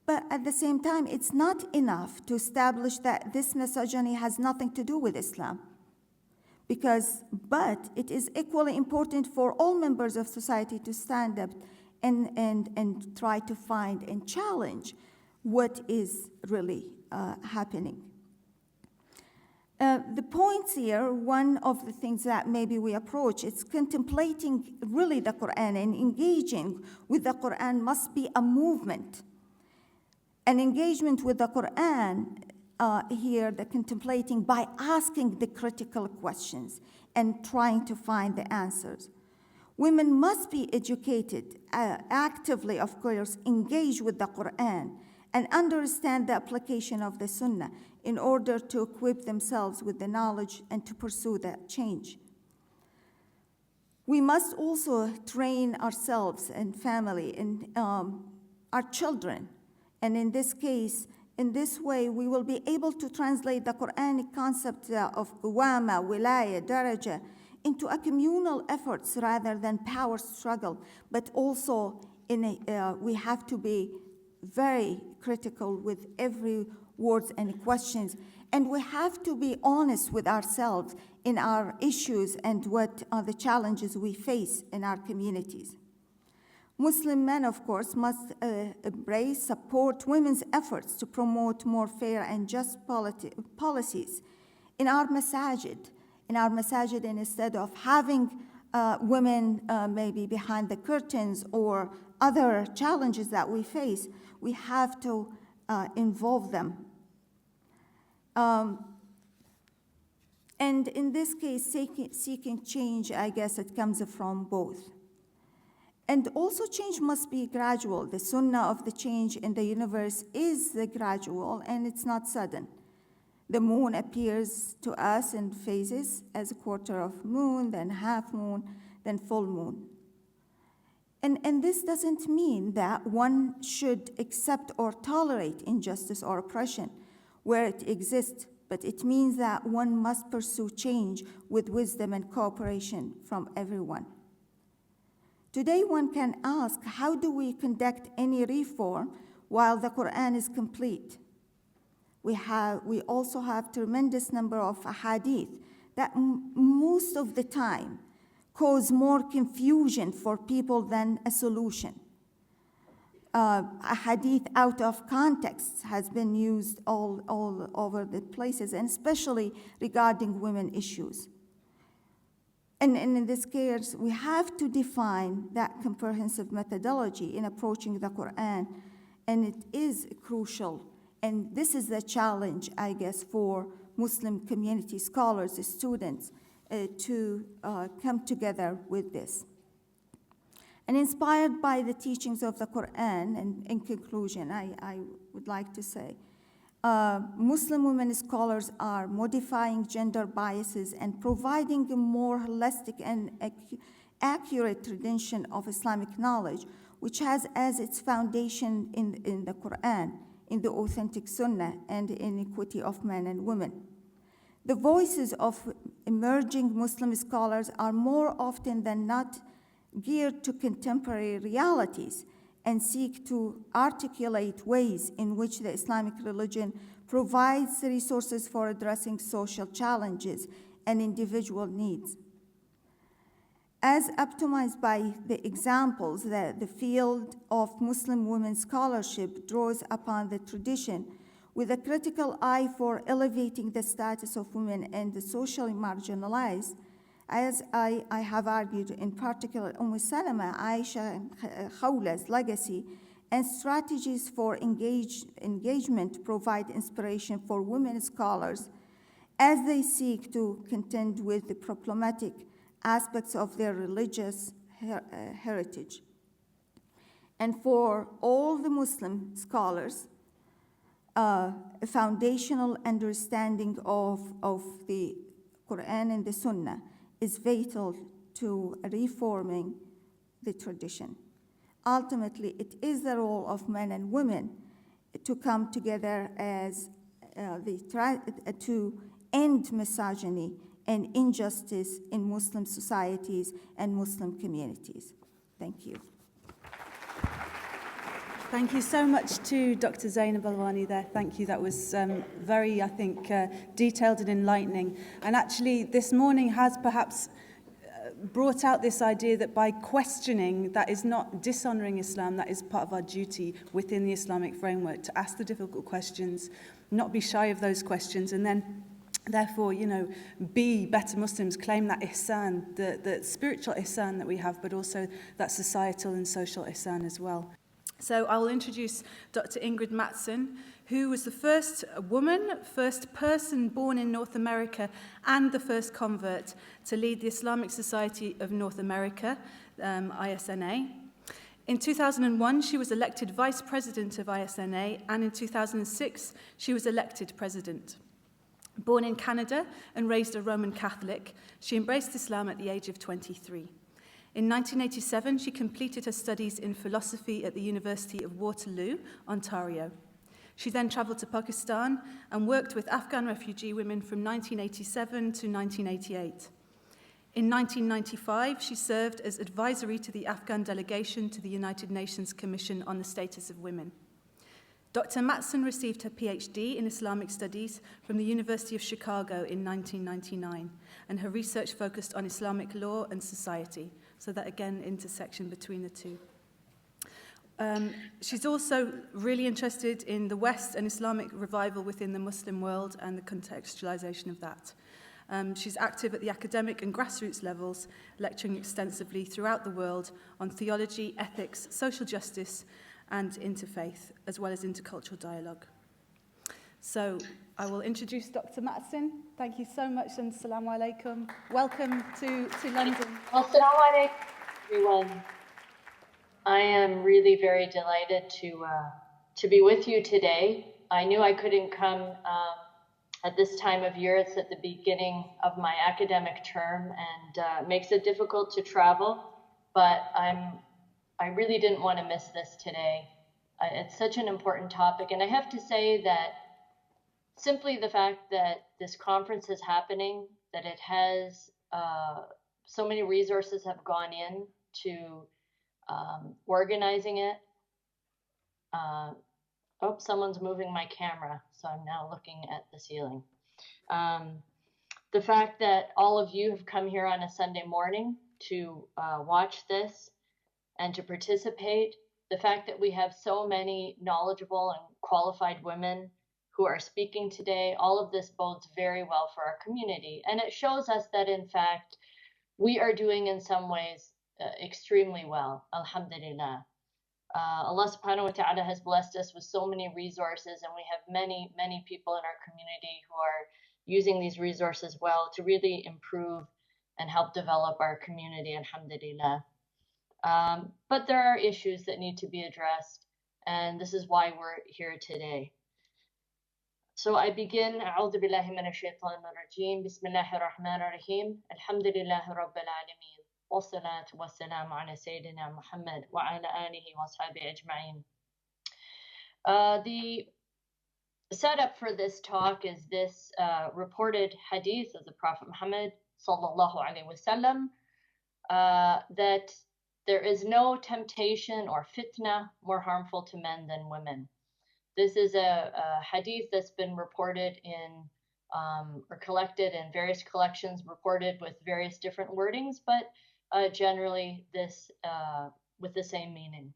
But at the same time, it's not enough to establish that this misogyny has nothing to do with Islam. But it is equally important for all members of society to stand up and try to find and challenge what is really happening. The points here, one of the things that maybe we approach is contemplating really the Quran and engaging with the Quran must be a movement. An engagement with the Quran here, the contemplating by asking the critical questions and trying to find the answers. Women must be educated, actively, of course, engage with the Quran and understand the application of the Sunnah in order to equip themselves with the knowledge and to pursue that change. We must also train ourselves and family and our children. And in this case, in this way, we will be able to translate the Quranic concept of qawama, wilaya, daraja, into a communal efforts rather than power struggle, but also we have to be very critical with every words and questions, and we have to be honest with ourselves in our issues and what are the challenges we face in our communities. Muslim men, of course, must embrace, support women's efforts to promote more fair and just policies in our masajid, and instead of having women maybe behind the curtains or other challenges that we face, we have to involve them. And in this case, seeking change, I guess it comes from both. And also change must be gradual. The sunnah of the change in the universe is gradual and it's not sudden. The moon appears to us in phases as a quarter of moon, then half moon, then full moon. And this doesn't mean that one should accept or tolerate injustice or oppression where it exists, but it means that one must pursue change with wisdom and cooperation from everyone. Today one can ask, how do we conduct any reform while the Quran is complete? We also have tremendous number of hadith that most of the time cause more confusion for people than a solution. A hadith out of context has been used all over the places, and especially regarding women issues. And in this case, we have to define that comprehensive methodology in approaching the Quran, and it is crucial. And this is the challenge, I guess, for Muslim community scholars, students, to come together with this. And inspired by the teachings of the Quran, and in conclusion, I would like to say, Muslim women scholars are modifying gender biases and providing a more holistic and accurate tradition of Islamic knowledge, which has as its foundation in the Quran, in the authentic Sunnah, and in equity of men and women. The voices of emerging Muslim scholars are more often than not geared to contemporary realities and seek to articulate ways in which the Islamic religion provides resources for addressing social challenges and individual needs. As optimized by the examples that the field of Muslim women's scholarship draws upon the tradition, with a critical eye for elevating the status of women and the socially marginalized, as I have argued, in particular, Salama, Aisha, and Khawla's legacy and strategies for engagement provide inspiration for women scholars as they seek to contend with the problematic aspects of their religious heritage. And for all the Muslim scholars, a foundational understanding of the Quran and the Sunnah is vital to reforming the tradition. Ultimately, it is the role of men and women to come together as to end misogyny and injustice in Muslim societies and Muslim communities. Thank you. Thank you so much to Dr. Zainab Alwani there. Thank you. That was very, I think, detailed and enlightening. And actually, this morning has perhaps brought out this idea that by questioning, that is not dishonoring Islam, that is part of our duty within the Islamic framework, to ask the difficult questions, not be shy of those questions, and then therefore, be better Muslims, claim that ihsan, the spiritual ihsan that we have, but also that societal and social ihsan as well. So I will introduce Dr. Ingrid Mattson, who was the first woman, first person born in North America, and the first convert to lead the Islamic Society of North America, ISNA. In 2001, she was elected vice president of ISNA, and in 2006, she was elected president. Born in Canada and raised a Roman Catholic, she embraced Islam at the age of 23. In 1987, she completed her studies in philosophy at the University of Waterloo, Ontario. She then travelled to Pakistan and worked with Afghan refugee women from 1987 to 1988. In 1995, she served as advisory to the Afghan delegation to the United Nations Commission on the Status of Women. Dr. Mattson received her PhD in Islamic Studies from the University of Chicago in 1999, and her research focused on Islamic law and society, so that again, intersection between the two. She's also really interested in the West and Islamic revival within the Muslim world and the contextualization of that. She's active at the academic and grassroots levels, lecturing extensively throughout the world on theology, ethics, social justice, and interfaith, as well as intercultural dialogue. So I will introduce Dr. Mattson. Thank you so much, and assalamu alaikum. Welcome to London. Assalamu alaikum, everyone. I am really very delighted to be with you today. I knew I couldn't come at this time of year. It's at the beginning of my academic term, and makes it difficult to travel, but I really didn't want to miss this today. It's such an important topic, and I have to say that simply the fact that this conference is happening, that it has so many resources have gone in to organizing it. Oh, someone's moving my camera, so I'm now looking at the ceiling. The fact that all of you have come here on a Sunday morning to watch this and to participate, the fact that we have so many knowledgeable and qualified women who are speaking today, all of this bodes very well for our community. And it shows us that, in fact, we are doing in some ways extremely well, alhamdulillah. Allah subhanahu wa ta'ala has blessed us with so many resources, and we have many, many people in our community who are using these resources well to really improve and help develop our community, alhamdulillah. But there are issues that need to be addressed, and this is why we're here today. So I begin, أعوذ بالله من الشيطان الرجيم, بسم الله الرحمن الرحيم, الحمد لله رب العالمين, والصلاة والسلام على سيدنا محمد وعلى آله وأصحابه أجمعين. The setup for this talk is this reported hadith of the Prophet Muhammad sallallahu alaihi wasallam, that there is no temptation or fitna more harmful to men than women. This is a hadith that's been reported in or collected in various collections, reported with various different wordings, but generally this with the same meaning.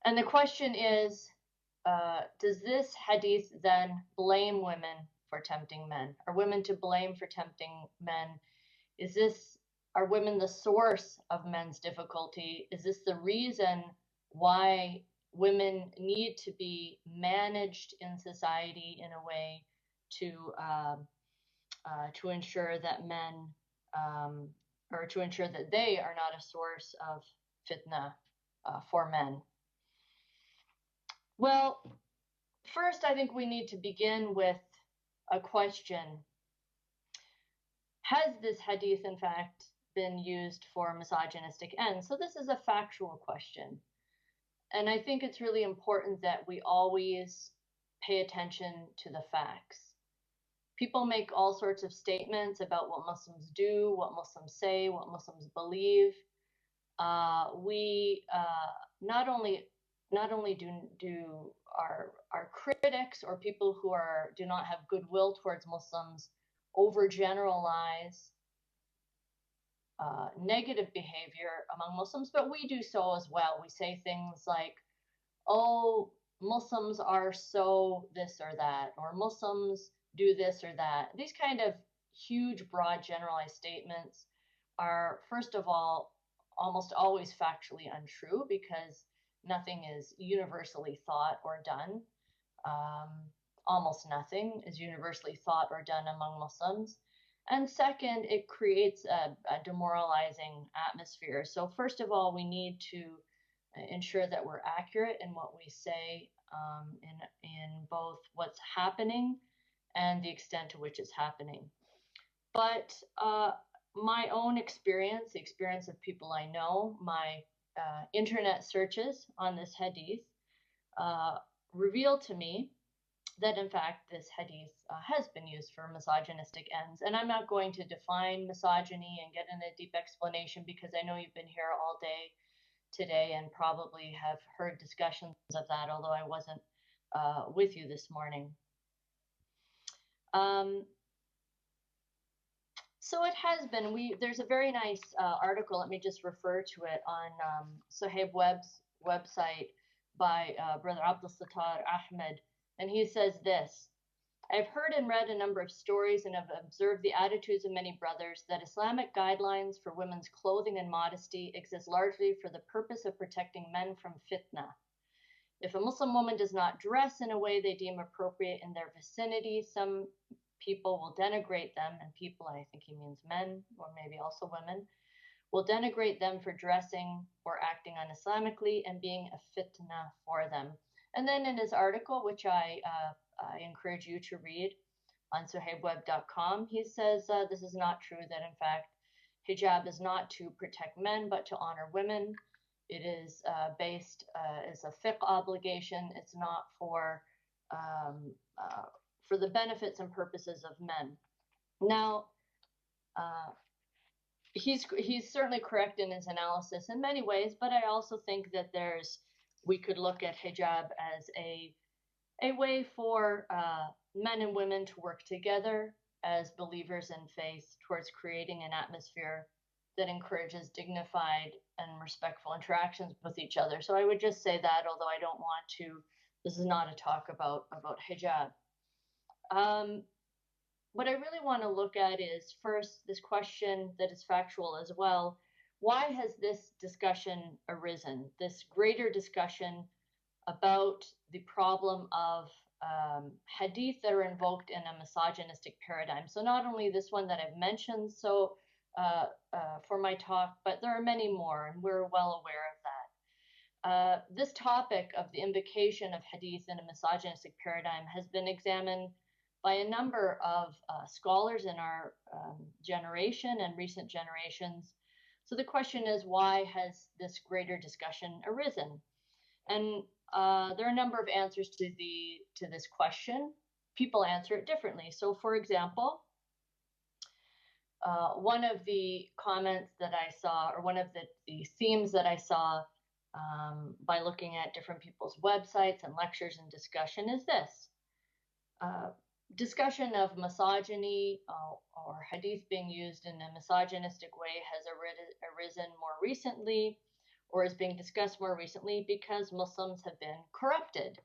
And the question is, does this hadith then blame women for tempting men? Are women to blame for tempting men? Are women the source of men's difficulty? Is this the reason why women need to be managed in society in a way to ensure that men, or to ensure that they are not a source of fitna for men? Well, first, I think we need to begin with a question. Has this hadith, in fact, been used for misogynistic ends? So this is a factual question. And I think it's really important that we always pay attention to the facts. People make all sorts of statements about what Muslims do, what Muslims say, what Muslims believe. We not only do our critics or people who do not have goodwill towards Muslims overgeneralize negative behavior among Muslims, but we do so as well. We say things like, oh, Muslims are so this or that, or Muslims do this or that. These kind of huge, broad, generalized statements are, first of all, almost always factually untrue because nothing is universally thought or done. Almost nothing is universally thought or done among Muslims. And second, it creates a demoralizing atmosphere. So first of all, we need to ensure that we're accurate in what we say, in both what's happening and the extent to which it's happening. But my own experience, the experience of people I know, my internet searches on this hadith revealed to me that in fact this hadith has been used for misogynistic ends. And I'm not going to define misogyny and get in a deep explanation because I know you've been here all day today and probably have heard discussions of that, although I wasn't with you this morning. So it has been, there's a very nice article, let me just refer to it, on Sahib Webb's website by Brother Abdul Sattar Ahmed. And he says this: I've heard and read a number of stories and have observed the attitudes of many brothers that Islamic guidelines for women's clothing and modesty exist largely for the purpose of protecting men from fitna. If a Muslim woman does not dress in a way they deem appropriate in their vicinity, some people will denigrate them, and people, I think he means men, or maybe also women, will denigrate them for dressing or acting un-Islamically and being a fitna for them. And then in his article, which I encourage you to read on suhaibweb.com, he says this is not true, that in fact hijab is not to protect men but to honor women. It is based as a fiqh obligation. It's not for the benefits and purposes of men. Now, he's certainly correct in his analysis in many ways, but I also think that we could look at hijab as a way for men and women to work together as believers in faith towards creating an atmosphere that encourages dignified and respectful interactions with each other. So I would just say that, although I don't want to, this is not a talk about hijab. What I really want to look at is first this question that is factual as well. Why has this discussion arisen, this greater discussion about the problem of hadith that are invoked in a misogynistic paradigm? So not only this one that I've mentioned for my talk, but there are many more, and we're well aware of that. This topic of the invocation of hadith in a misogynistic paradigm has been examined by a number of scholars in our generation and recent generations. So the question is, why has this greater discussion arisen? And there are a number of answers to this question. People answer it differently. So for example, one of the comments that I saw, or one of the themes that I saw by looking at different people's websites and lectures and discussion is this. Discussion of misogyny or hadith being used in a misogynistic way has arisen more recently, or is being discussed more recently because Muslims have been corrupted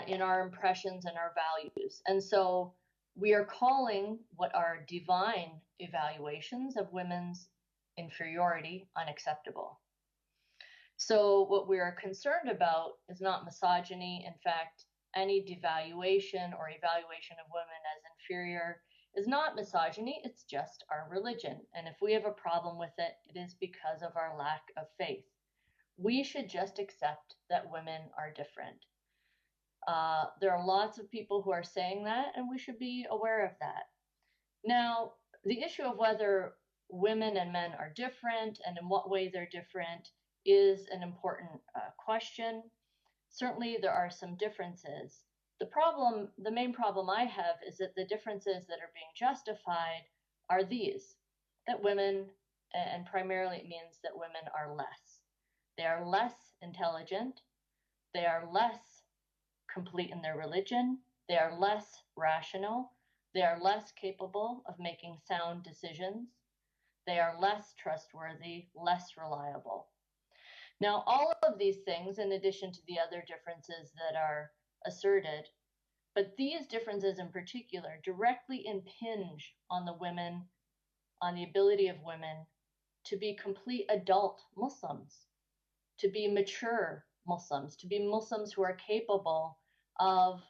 in our impressions and our values. And so we are calling what are divine evaluations of women's inferiority unacceptable. So what we are concerned about is not misogyny. In fact, any devaluation or evaluation of women as inferior is not misogyny, it's just our religion. And if we have a problem with it, it is because of our lack of faith. We should just accept that women are different. There are lots of people who are saying that, and we should be aware of that. Now, the issue of whether women and men are different and in what way they're different is an important question. Certainly, there are some differences. The main problem I have is that the differences that are being justified are these, that women, and primarily it means that women are less. They are less intelligent. They are less complete in their religion. They are less rational. They are less capable of making sound decisions. They are less trustworthy, less reliable. Now, all of these things, in addition to the other differences that are asserted, but these differences in particular directly impinge on the women, on the ability of women to be complete adult Muslims, to be mature Muslims, to be Muslims who are capable of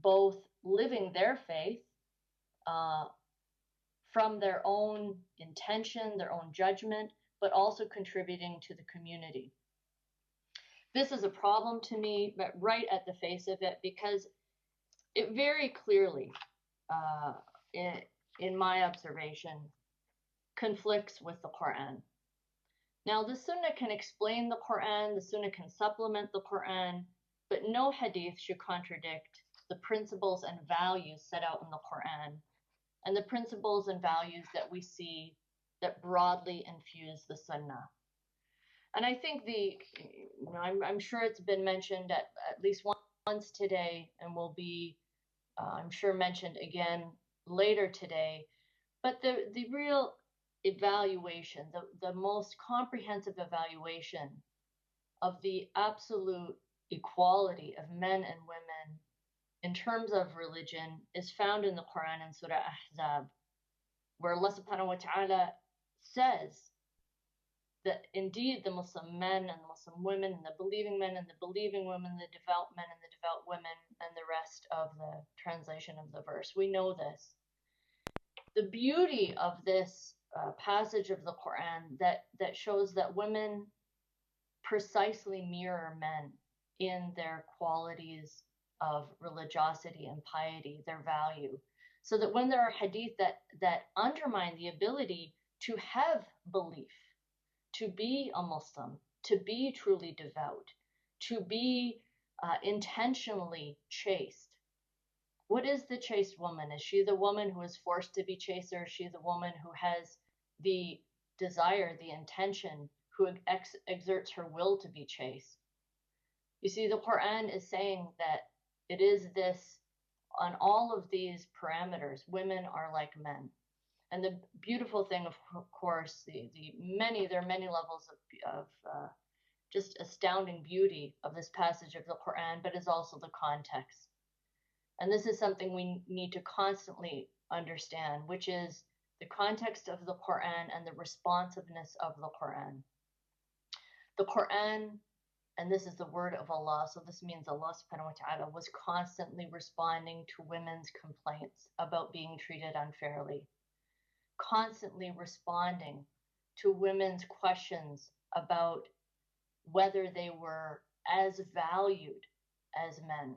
both living their faith from their own intention, their own judgment, but also contributing to the community. This is a problem to me, but right at the face of it, because it very clearly, in my observation, conflicts with the Quran. Now, the Sunnah can explain the Quran, the Sunnah can supplement the Quran, but no hadith should contradict the principles and values set out in the Quran, and the principles and values that we see that broadly infuse the Sunnah. And I think I'm sure it's been mentioned at least once today, and will be, I'm sure, mentioned again later today. But the real evaluation, the most comprehensive evaluation of the absolute equality of men and women in terms of religion is found in the Quran in Surah Ahzab, where Allah subhanahu wa ta'ala says that indeed the Muslim men and the Muslim women and the believing men and the believing women, the devout men and the devout women, and the rest of the translation of the verse. We know this. The beauty of this passage of the Quran that shows that women precisely mirror men in their qualities of religiosity and piety, their value. So that when there are hadith that undermine the ability to have belief, to be a Muslim, to be truly devout, to be intentionally chaste. What is the chaste woman? Is she the woman who is forced to be chaste, or is she the woman who has the desire, the intention, who exerts her will to be chaste? You see, the Quran is saying that it is this, on all of these parameters, women are like men. And the beautiful thing, of course, there are many levels of just astounding beauty of this passage of the Quran, but is also the context. And this is something we need to constantly understand, which is the context of the Quran and the responsiveness of the Quran. The Quran, and this is the word of Allah, so this means Allah subhanahu wa ta'ala was constantly responding to women's complaints about being treated unfairly, constantly responding to women's questions about whether they were as valued as men.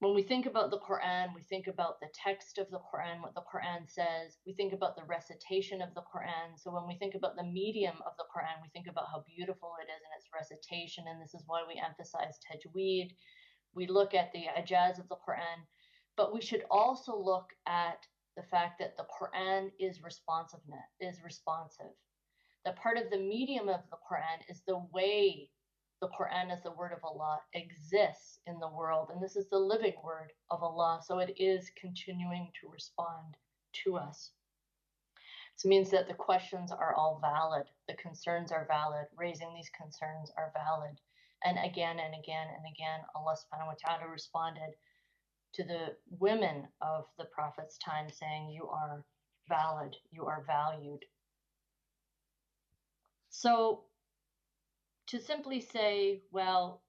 When we think about the Quran, we think about the text of the Quran, what the Quran says. We think about the recitation of the Quran. So when we think about the medium of the Quran, we think about how beautiful it is in its recitation. And this is why we emphasize tajweed. We look at the ijaz of the Quran. But we should also look at the fact that the Quran is responsive. That part of the medium of the Quran is the way the Quran as the word of Allah exists in the world. And this is the living word of Allah. So it is continuing to respond to us. This means that the questions are all valid. The concerns are valid. Raising these concerns are valid. And again and again and again, Allah subhanahu wa ta'ala responded to the women of the Prophet's time saying, you are valid, you are valued. So to simply say, well,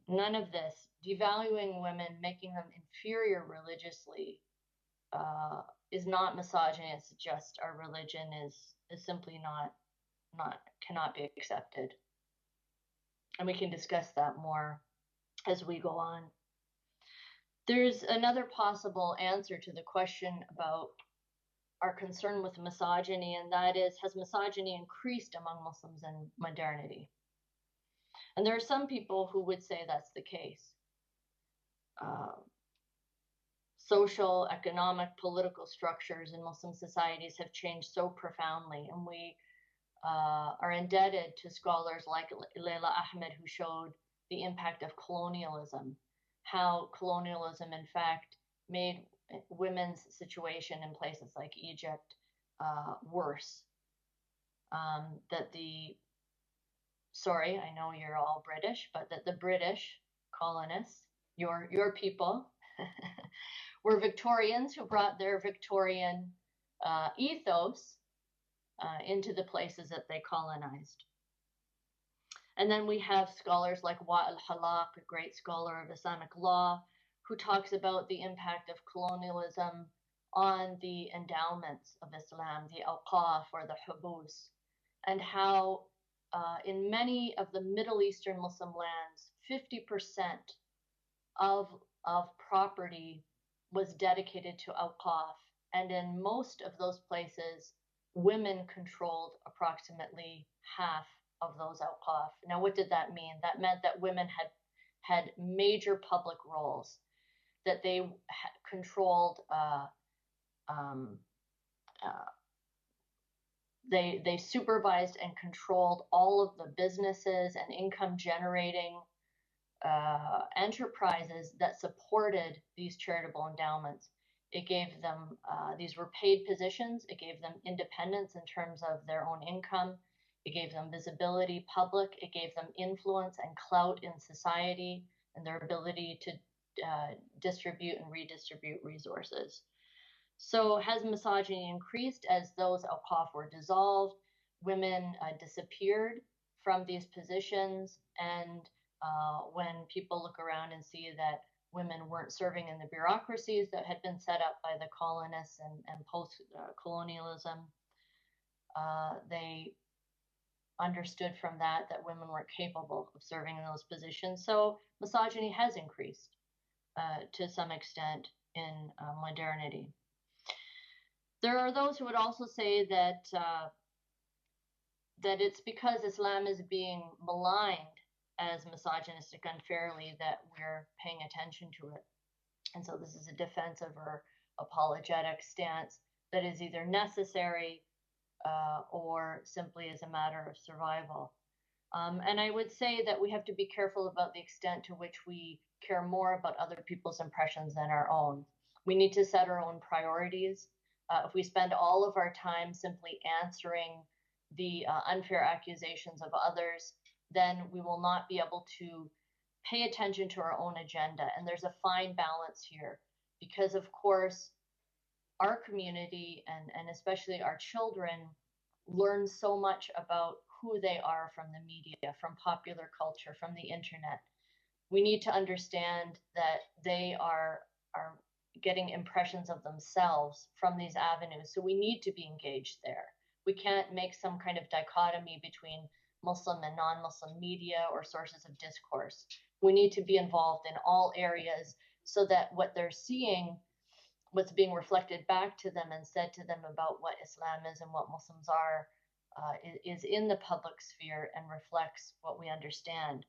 none of this, devaluing women, making them inferior religiously, is not misogyny. It's just our religion is simply cannot be accepted. And we can discuss that more as we go on. There's another possible answer to the question about our concern with misogyny, and that is, has misogyny increased among Muslims in modernity? And there are some people who would say that's the case. Social, economic, political structures in Muslim societies have changed so profoundly, and we are indebted to scholars like Leila Ahmed, who showed the impact of colonialism, how colonialism, in fact, made women's situation in places like Egypt worse. Sorry, I know you're all British, but that the British colonists, your people, were Victorians who brought their Victorian ethos into the places that they colonized. And then we have scholars like Wa al-Halaq, a great scholar of Islamic law, who talks about the impact of colonialism on the endowments of Islam, the awqaf or the hubus, and how in many of the Middle Eastern Muslim lands, 50% of property was dedicated to awqaf. And in most of those places, women controlled approximately half of those awqaf. Now, what did that mean? That meant that women had major public roles, that they controlled, they supervised and controlled all of the businesses and income generating enterprises that supported these charitable endowments. It gave them, these were paid positions. It gave them independence in terms of their own income. It gave them visibility, public. It gave them influence and clout in society and their ability to distribute and redistribute resources. So has misogyny increased as those awqaf were dissolved? Women disappeared from these positions, and when people look around and see that women weren't serving in the bureaucracies that had been set up by the colonists and post-colonialism, they understood from that women weren't capable of serving in those positions. So misogyny has increased to some extent in modernity. There are those who would also say that that it's because Islam is being maligned as misogynistic unfairly that we're paying attention to it. And so this is a defensive or apologetic stance that is either necessary or simply as a matter of survival. And I would say that we have to be careful about the extent to which we care more about other people's impressions than our own. We need to set our own priorities. If we spend all of our time simply answering the unfair accusations of others, then we will not be able to pay attention to our own agenda. And there's a fine balance here because, of course, our community and especially our children learn so much about who they are from the media, from popular culture, from the internet. We need to understand that they are getting impressions of themselves from these avenues. So we need to be engaged there. We can't make some kind of dichotomy between Muslim and non-Muslim media or sources of discourse. We need to be involved in all areas so that what they're seeing, what's being reflected back to them and said to them about what Islam is and what Muslims are, is in the public sphere and reflects what we understand.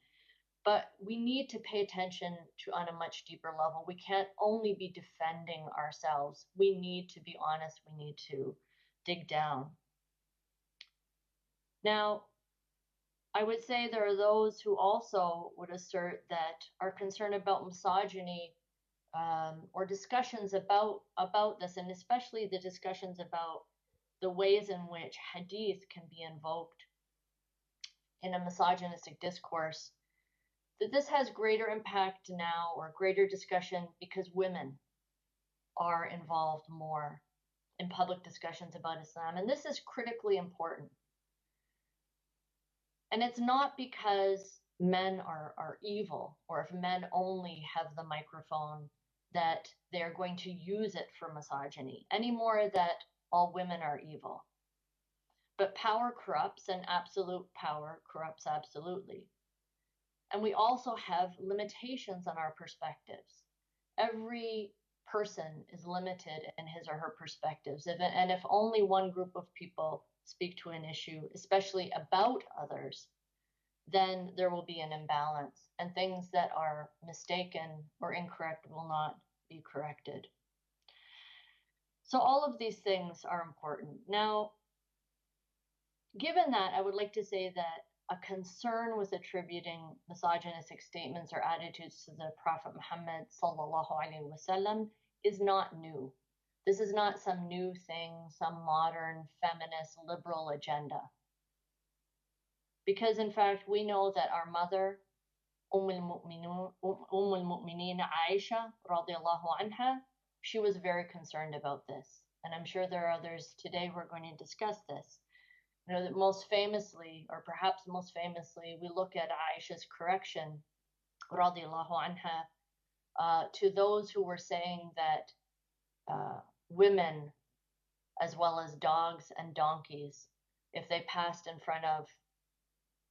But we need to pay attention to on a much deeper level. We can't only be defending ourselves. We need to be honest. We need to dig down. Now, I would say there are those who also would assert that are concerned about misogyny or discussions about this, and especially the discussions about the ways in which hadith can be invoked in a misogynistic discourse, that this has greater impact now or greater discussion because women are involved more in public discussions about Islam. And this is critically important. And it's not because men are evil, or if men only have the microphone that they're going to use it for misogyny, any more that all women are evil. But power corrupts, and absolute power corrupts absolutely. And we also have limitations on our perspectives. Every person is limited in his or her perspectives. And if only one group of people speak to an issue, especially about others, then there will be an imbalance, and things that are mistaken or incorrect will not be corrected. So all of these things are important. Now, given that, I would like to say that a concern with attributing misogynistic statements or attitudes to the Prophet Muhammad sallallahu alaihi wasallam is not new. This is not some new thing, some modern feminist liberal agenda. Because in fact, we know that our mother, al-Mu'mineen Aisha radiallahu anha, she was very concerned about this. And I'm sure there are others today who are going to discuss this. You know, that most famously, or perhaps most famously, we look at Aisha's correction, radiallahu anha, to those who were saying that women, as well as dogs and donkeys, if they passed in front of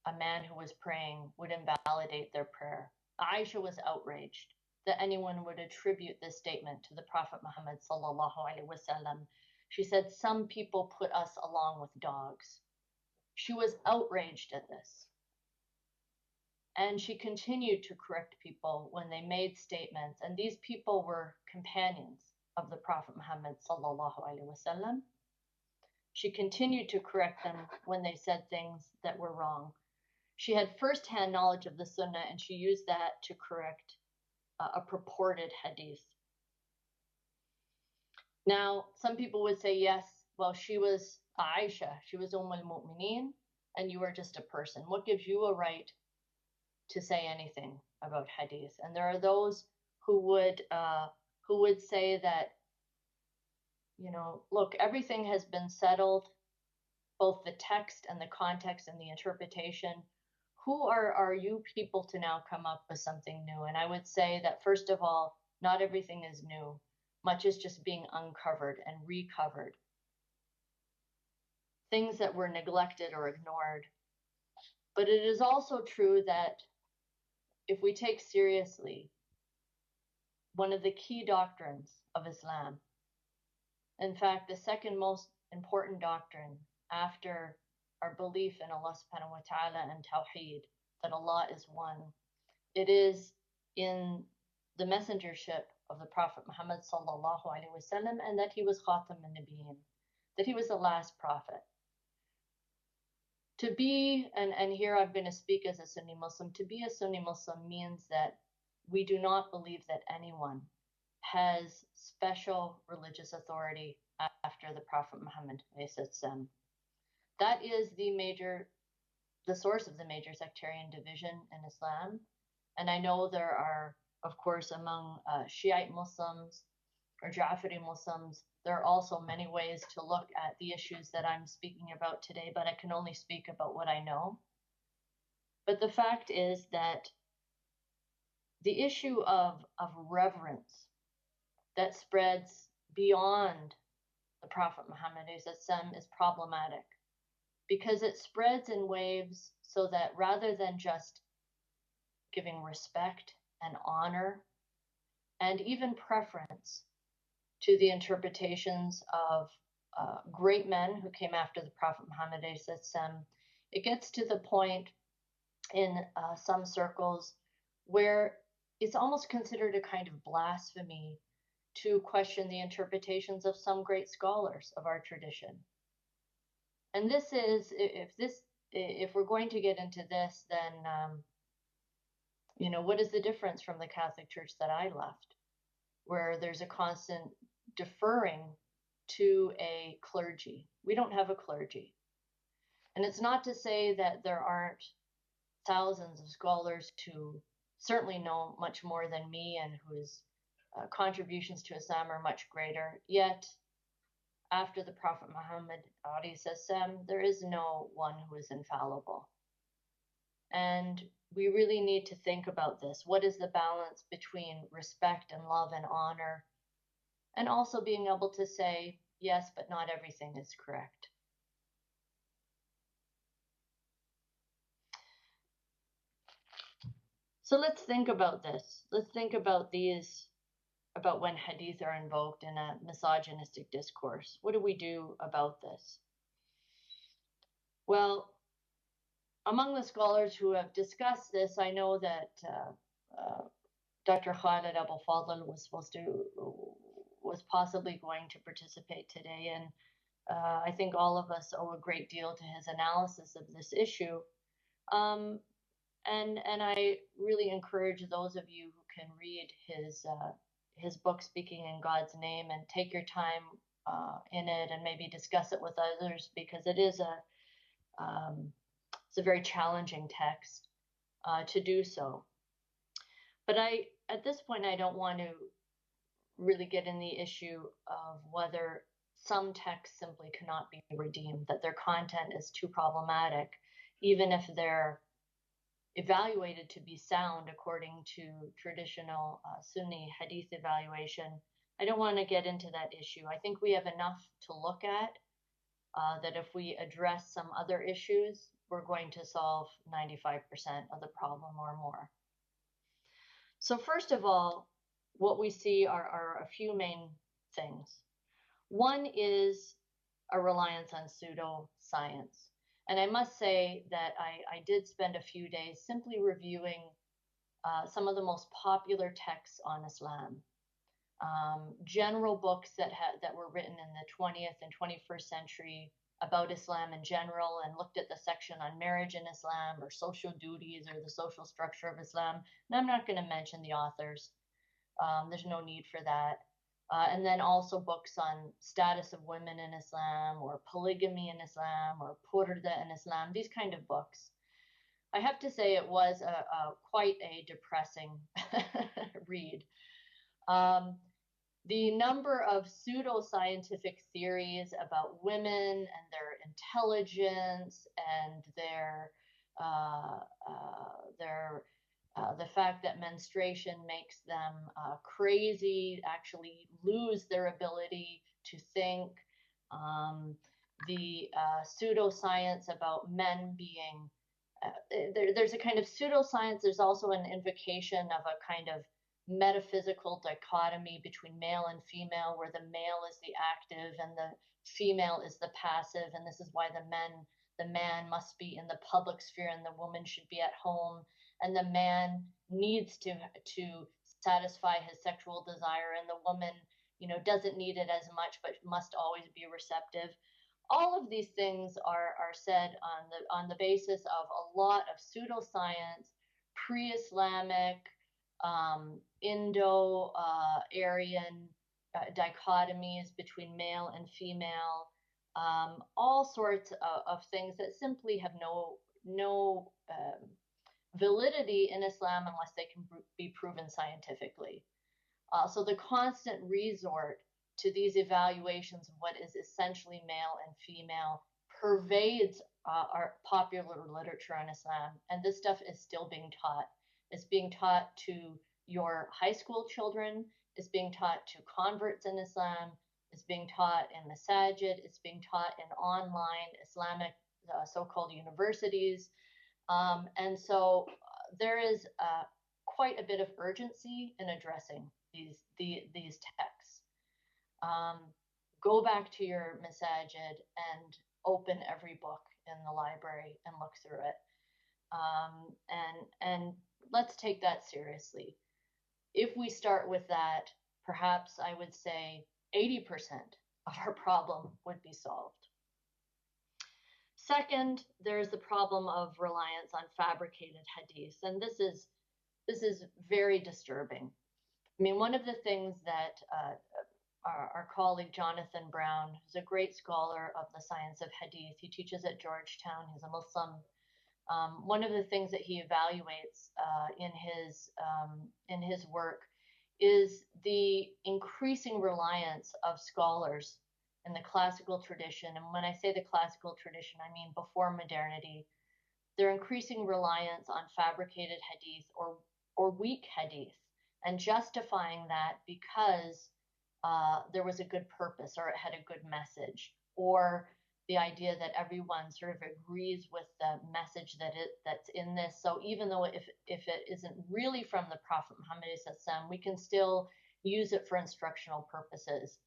a man who was praying, would invalidate their prayer. Aisha was outraged that anyone would attribute this statement to the Prophet Muhammad sallallahu alaihi wasallam. She said, "Some people put us along with dogs." She was outraged at this. And she continued to correct people when they made statements. And these people were companions of the Prophet Muhammad sallallahu alaihi wasallam. She continued to correct them when they said things that were wrong. She had first-hand knowledge of the Sunnah, and she used that to correct a purported hadith. Now, some people would say, yes, well, she was Aisha, she was al-Mu'mineen, and you were just a person. What gives you a right to say anything about hadith? And there are those who would say that, you know, look, everything has been settled, both the text and the context and the interpretation. Who are you people to now come up with something new? And I would say that, first of all, not everything is new. Much is just being uncovered and recovered. Things that were neglected or ignored. But it is also true that if we take seriously one of the key doctrines of Islam, in fact, the second most important doctrine after our belief in Allah subhanahu wa ta'ala and Tawheed, that Allah is one, it is in the messengership of the Prophet Muhammad sallallahu alaihi wasallam, and that he was Khatam an-Nabiyyin, that he was the last prophet. To be, and here I'm going to speak as a Sunni Muslim, to be a Sunni Muslim means that we do not believe that anyone has special religious authority after the Prophet Muhammad. That is the source of the major sectarian division in Islam. And I know there are, of course, among Shiite Muslims or Ja'fari Muslims, there are also many ways to look at the issues that I'm speaking about today, but I can only speak about what I know. But the fact is that the issue of reverence that spreads beyond the Prophet Muhammad is problematic, because it spreads in waves so that rather than just giving respect and honor and even preference to the interpretations of great men who came after the Prophet Muhammad, it gets to the point in some circles where it's almost considered a kind of blasphemy to question the interpretations of some great scholars of our tradition. And this is, if we're going to get into this, then, what is the difference from the Catholic Church that I left, where there's a constant deferring to a clergy? We don't have a clergy. And it's not to say that there aren't thousands of scholars who certainly know much more than me and whose contributions to Islam are much greater. Yet, after the Prophet Muhammad, there is no one who is infallible. And we really need to think about this. What is the balance between respect and love and honor? And also being able to say, yes, but not everything is correct. So let's think about this. Let's think about about when hadith are invoked in a misogynistic discourse. What do we do about this? Well, among the scholars who have discussed this, I know that Dr. Khalid Abul Fadl was possibly going to participate today, and I think all of us owe a great deal to his analysis of this issue. And I really encourage those of you who can read his book, Speaking in God's Name, and take your time in it and maybe discuss it with others, because it is it's a very challenging text to do so. But at this point, I don't want to really get in the issue of whether some texts simply cannot be redeemed, that their content is too problematic, even if they're evaluated to be sound according to traditional Sunni hadith evaluation. I don't want to get into that issue. I think we have enough to look at that if we address some other issues, we're going to solve 95% of the problem or more. So first of all, what we see are a few main things. One is a reliance on pseudoscience. And I must say that I did spend a few days simply reviewing some of the most popular texts on Islam. General books that were written in the 20th and 21st century about Islam in general, and looked at the section on marriage in Islam or social duties or the social structure of Islam. And I'm not going to mention the authors. There's no need for that. And then also books on status of women in Islam, or polygamy in Islam, or purda in Islam, these kind of books. I have to say it was quite a depressing read. The number of pseudoscientific theories about women and their intelligence and the fact that menstruation makes them crazy, actually lose their ability to think. The pseudoscience about men being, there's a kind of pseudoscience. There's also an invocation of a kind of metaphysical dichotomy between male and female, where the male is the active and the female is the passive, and this is why the man must be in the public sphere and the woman should be at home, and the man needs to satisfy his sexual desire, and the woman, doesn't need it as much but must always be receptive. All of these things are said on the basis of a lot of pseudoscience, pre-Islamic, Indo-Aryan dichotomies between male and female, all sorts of things that simply have no validity in Islam unless they can be proven scientifically. So the constant resort to these evaluations of what is essentially male and female pervades our popular literature on Islam, and this stuff is still being taught. It's being taught to your high school children. It's being taught to converts in Islam. It's being taught in masajid. It's being taught in online Islamic so-called universities. And so there is quite a bit of urgency in addressing these texts. Go back to your masajid and open every book in the library and look through it. And let's take that seriously. If we start with that, perhaps I would say 80% of our problem would be solved. Second, there's the problem of reliance on fabricated hadith, and this is very disturbing. I mean, one of the things that our colleague Jonathan Brown, who's a great scholar of the science of hadith, he teaches at Georgetown, he's a Muslim. One of the things that he evaluates in his work is the increasing reliance of scholars in the classical tradition. And when I say the classical tradition, I mean before modernity, their increasing reliance on fabricated hadith or weak hadith, and justifying that because there was a good purpose or it had a good message, or the idea that everyone sort of agrees with the message that's in this. So even though if it isn't really from the Prophet Muhammad, we can still use it for instructional purposes.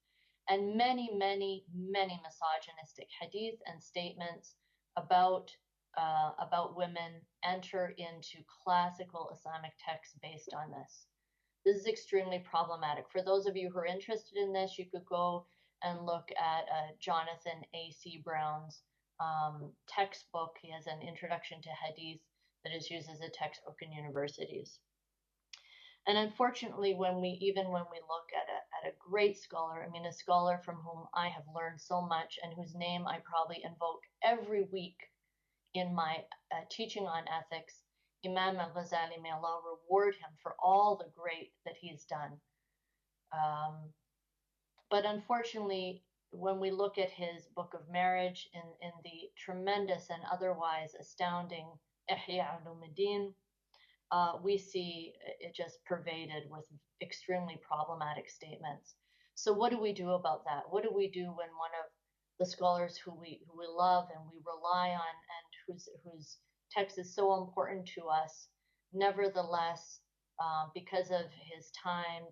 And many, many, many misogynistic hadith and statements about women enter into classical Islamic texts based on this. This is extremely problematic. For those of you who are interested in this, you could go and look at Jonathan A.C. Brown's textbook. He has an introduction to hadith that is used as a textbook in universities. And unfortunately, when we look at a great scholar, I mean, a scholar from whom I have learned so much and whose name I probably invoke every week in my teaching on ethics, Imam al-Ghazali, may Allah reward him for all the great that he's done. But unfortunately, when we look at his book of marriage in the tremendous and otherwise astounding Ihya Ulumuddin, we see it just pervaded with extremely problematic statements. So what do we do about that? What do we do when one of the scholars who we love and we rely on and whose text is so important to us, nevertheless, because of his time,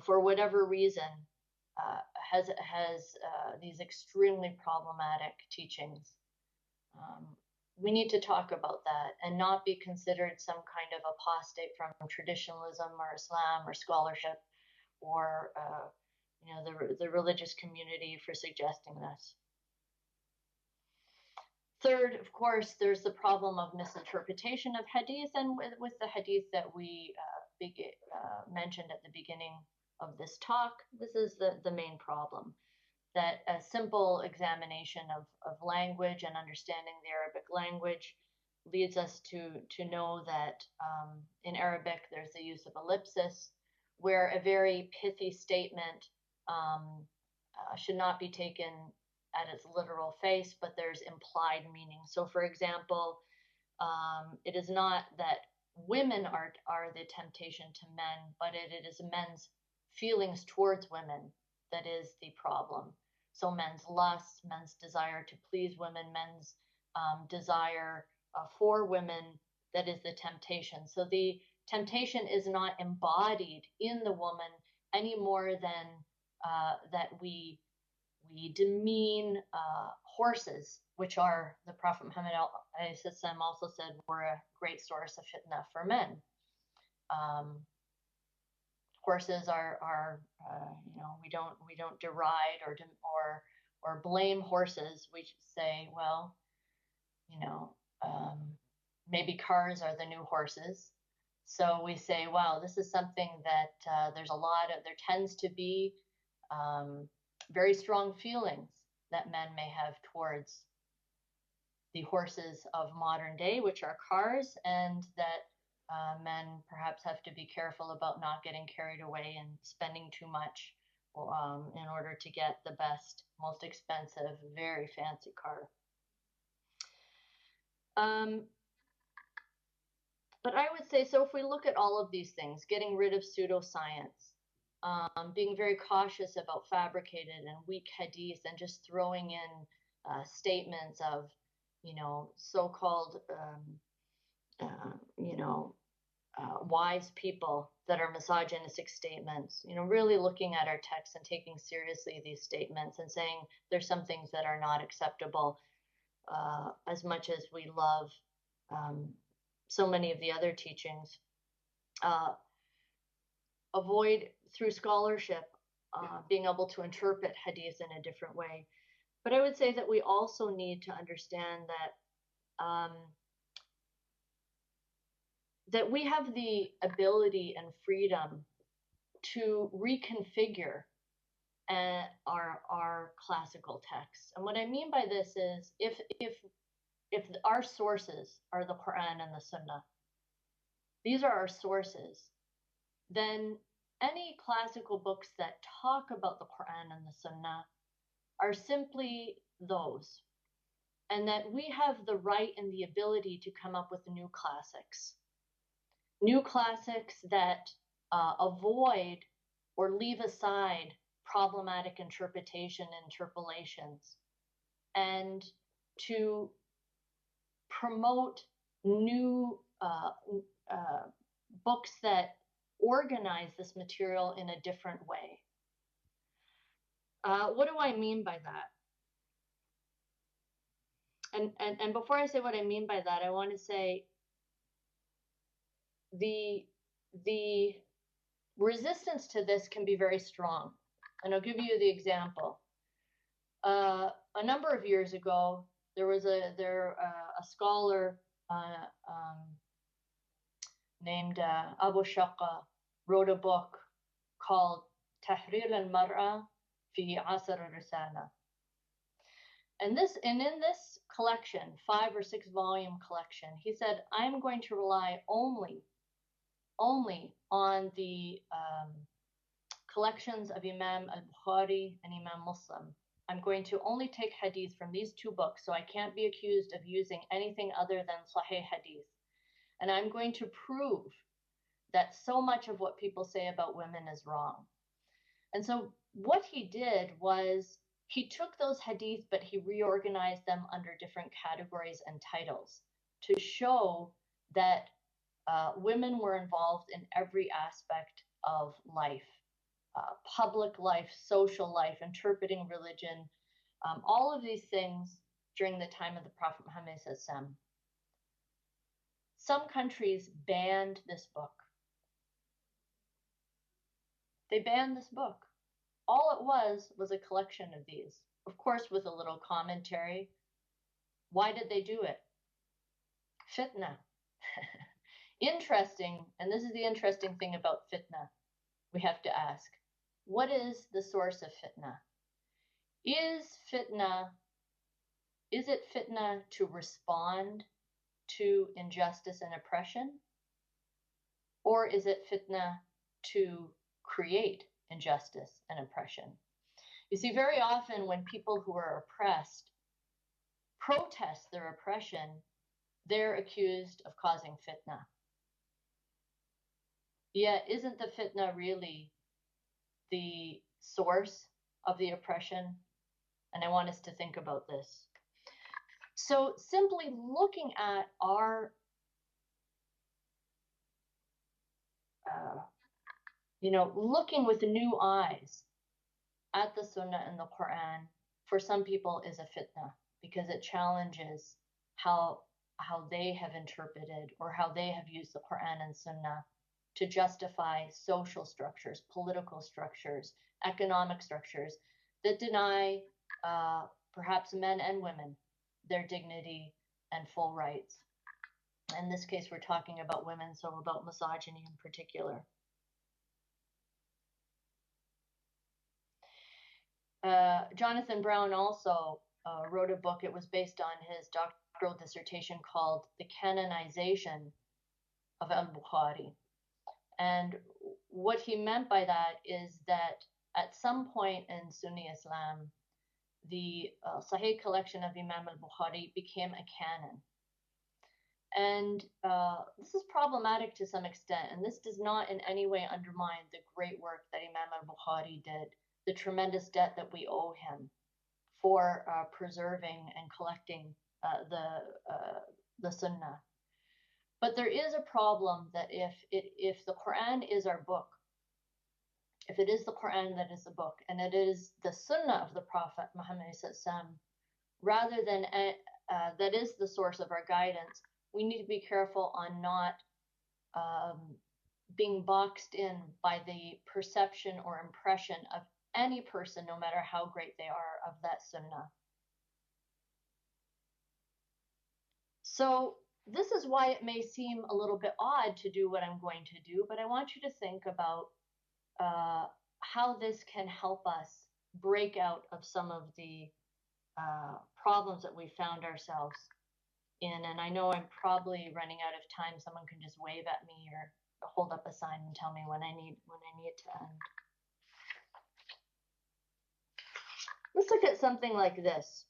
for whatever reason, has these extremely problematic teachings. We need to talk about that and not be considered some kind of apostate from traditionalism or Islam or scholarship or the religious community for suggesting this. Third, of course, there's the problem of misinterpretation of hadith, and with the hadith that we mentioned at the beginning of this talk, this is the main problem. That a simple examination of language and understanding the Arabic language leads us to know that in Arabic there's the use of ellipsis, where a very pithy statement should not be taken at its literal face, but there's implied meaning. So for example, it is not that women are the temptation to men, but it is men's feelings towards women that is the problem. So men's lust, men's desire to please women, men's desire for women, that is the temptation. So the temptation is not embodied in the woman any more than that we demean horses, which are, the Prophet Muhammad also said, were a great source of fitna for men. Horses are we don't deride or blame horses. We say, well, maybe cars are the new horses. So we say, wow, this is something that there tends to be very strong feelings that men may have towards the horses of modern day, which are cars, and that men perhaps have to be careful about not getting carried away and spending too much in order to get the best, most expensive, very fancy car. But I would say, so if we look at all of these things, getting rid of pseudoscience, being very cautious about fabricated and weak hadith, and just throwing in statements of, so-called, wise people that are misogynistic statements, really looking at our text and taking seriously these statements and saying there's some things that are not acceptable, as much as we love so many of the other teachings. Avoid, through scholarship, being able to interpret hadith in a different way. But I would say that we also need to understand that that we have the ability and freedom to reconfigure our classical texts. And what I mean by this is, if our sources are the Quran and the Sunnah, these are our sources, then any classical books that talk about the Quran and the Sunnah are simply those, and that we have the right and the ability to come up with new classics that avoid or leave aside problematic interpretation and interpolations, and to promote new books that organize this material in a different way. What do I mean by that? And before I say what I mean by that, I want to say the resistance to this can be very strong. And I'll give you the example. A number of years ago, there was a scholar named Abu Shaqqa wrote a book called Tahrir al-Mar'a fi Asr al-Risala. And in this collection, 5 or 6 volume collection, he said, I'm going to rely only on the collections of Imam al-Bukhari and Imam Muslim. I'm going to only take hadith from these 2 books, so I can't be accused of using anything other than Sahih hadith. And I'm going to prove that so much of what people say about women is wrong. And so what he did was he took those hadith, but he reorganized them under different categories and titles to show that women were involved in every aspect of life, public life, social life, interpreting religion, all of these things during the time of the Prophet Muhammad SAW. Some countries banned this book. They banned this book. All it was a collection of these, of course, with a little commentary. Why did they do it? Fitna. Interesting, and this is the interesting thing about fitna. We have to ask, what is the source of fitna? Is it fitna to respond to injustice and oppression? Or is it fitna to create injustice and oppression? You see, very often when people who are oppressed protest their oppression, they're accused of causing fitna. Yet, isn't the fitna really the source of the oppression? And I want us to think about this. So simply looking at our, looking with new eyes at the Sunnah and the Quran, for some people is a fitna, because it challenges how they have interpreted or how they have used the Quran and Sunnah to justify social structures, political structures, economic structures that deny perhaps men and women their dignity and full rights. In this case, we're talking about women, so about misogyny in particular. Jonathan Brown also wrote a book. It was based on his doctoral dissertation called The Canonization of Al-Bukhari. And what he meant by that is that at some point in Sunni Islam, the Sahih collection of Imam al-Bukhari became a canon. And this is problematic to some extent, and this does not in any way undermine the great work that Imam al-Bukhari did, the tremendous debt that we owe him for preserving and collecting the Sunnah. But there is a problem that if the Quran is our book, if it is the Quran that is the book, and it is the Sunnah of the Prophet Muhammad rather than that is the source of our guidance, we need to be careful on not being boxed in by the perception or impression of any person, no matter how great they are, of that Sunnah. So this is why it may seem a little bit odd to do what I'm going to do, but I want you to think about how this can help us break out of some of the problems that we found ourselves in. And I know I'm probably running out of time. Someone can just wave at me or hold up a sign and tell me when I need to end. Let's look at something like this.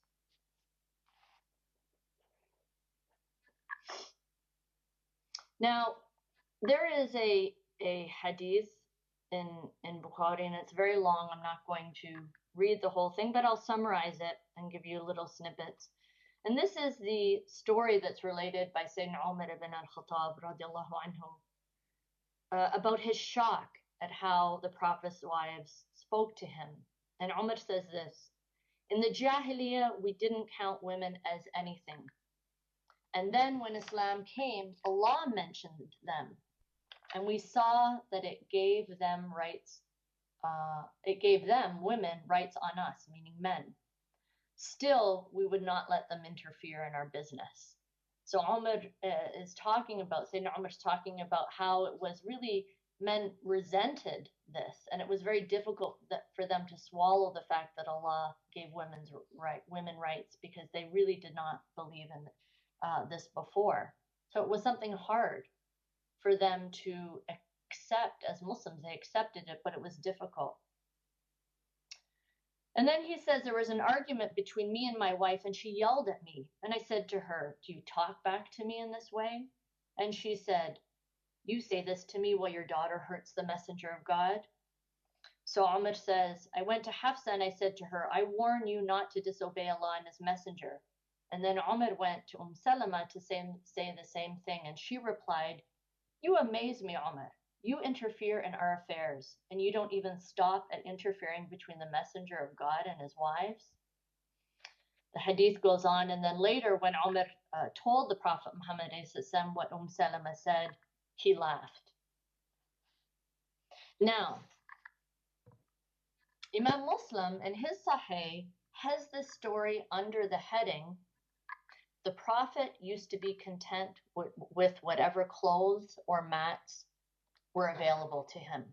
Now, there is a hadith in Bukhari, and it's very long. I'm not going to read the whole thing, but I'll summarize it and give you little snippets. And this is the story that's related by Sayyidina Umar ibn al-Khattab radiallahu anhu about his shock at how the Prophet's wives spoke to him. And Umar says this: in the Jahiliyyah, we didn't count women as anything. And then when Islam came, Allah mentioned them. And we saw that it gave them rights. It gave them, women, rights on us, meaning men. Still, we would not let them interfere in our business. So Umar is talking about, Sayyidina Umar is talking about how it was really, men resented this. And it was very difficult for them to swallow the fact that Allah gave women rights, because they really did not believe in this before. So it was something hard for them to accept as Muslims. They accepted it, but it was difficult. And then he says, there was an argument between me and my wife, and she yelled at me. And I said to her, do you talk back to me in this way? And she said, you say this to me while your daughter hurts the messenger of God? So Umar says, I went to Hafsa and I said to her, I warn you not to disobey Allah and His messenger. And then Umar went to Salama to say the same thing. And she replied, you amaze me, Umar. You interfere in our affairs, and you don't even stop at interfering between the messenger of God and his wives. The hadith goes on, and then later when Umar told the Prophet Muhammad what Salama said, he laughed. Now, Imam Muslim in his Sahih has this story under the heading, the Prophet used to be content with whatever clothes or mats were available to him.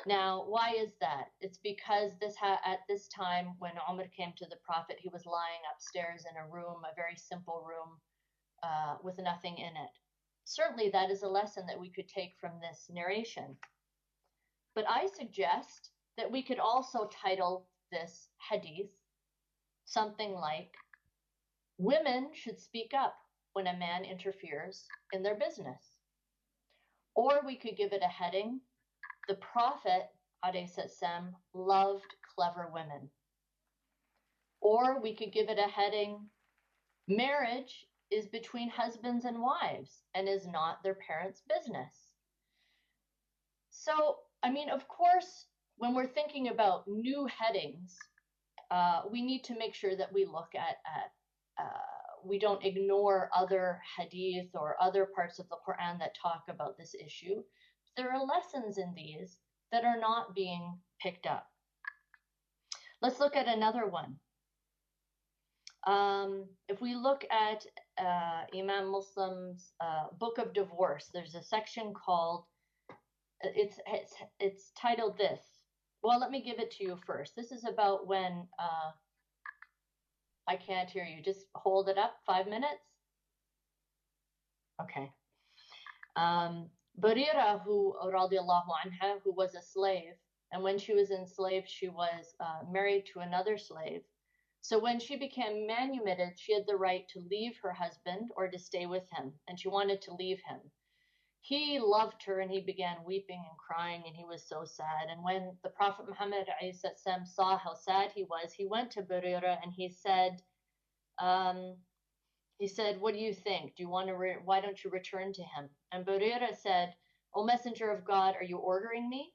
Now, why is that? It's because at this time when Umar came to the Prophet, he was lying upstairs in a room, a very simple room with nothing in it. Certainly that is a lesson that we could take from this narration. But I suggest that we could also title this hadith something like, women should speak up when a man interferes in their business. Or we could give it a heading, the Prophet ﷺ loved clever women. Or we could give it a heading, marriage is between husbands and wives and is not their parents' business. So, I mean, of course, when we're thinking about new headings, we need to make sure that we look at we don't ignore other hadith or other parts of the Quran that talk about this issue. There are lessons in these that are not being picked up. Let's look at another one. If we look at Imam Muslim's Book of Divorce, there's a section called, it's titled this. Well, let me give it to you first. This is about when, I can't hear you. Just hold it up, 5 minutes. Okay. Barira, who radiallahu anha, who was a slave, and when she was enslaved, she was married to another slave. So when she became manumitted, she had the right to leave her husband or to stay with him, and she wanted to leave him. he loved her and he began weeping and crying and he was so sad. And when the Prophet Muhammad saw how sad he was, he went to Barira and he said, what do you think? Do you want to, why don't you return to him? And Barira said, O Messenger of God, are you ordering me?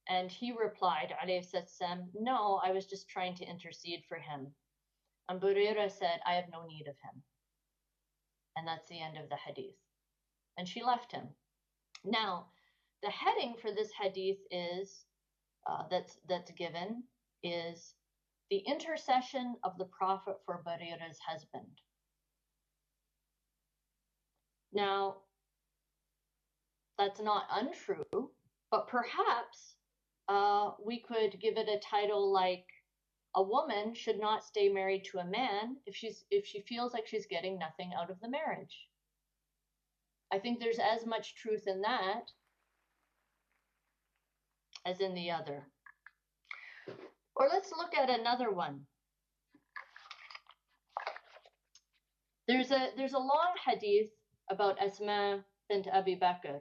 And he replied, no, I was just trying to intercede for him. And Barira said, I have no need of him. And that's the end of the hadith. And she left him. Now, the heading for this hadith is, that's given, is the intercession of the Prophet for Barira's husband. Now, that's not untrue, but perhaps we could give it a title like, a woman should not stay married to a man if she feels like she's getting nothing out of the marriage. I think there's as much truth in that as in the other. Or let's look at another one. There's a long hadith about Asma bint Abi Bakr,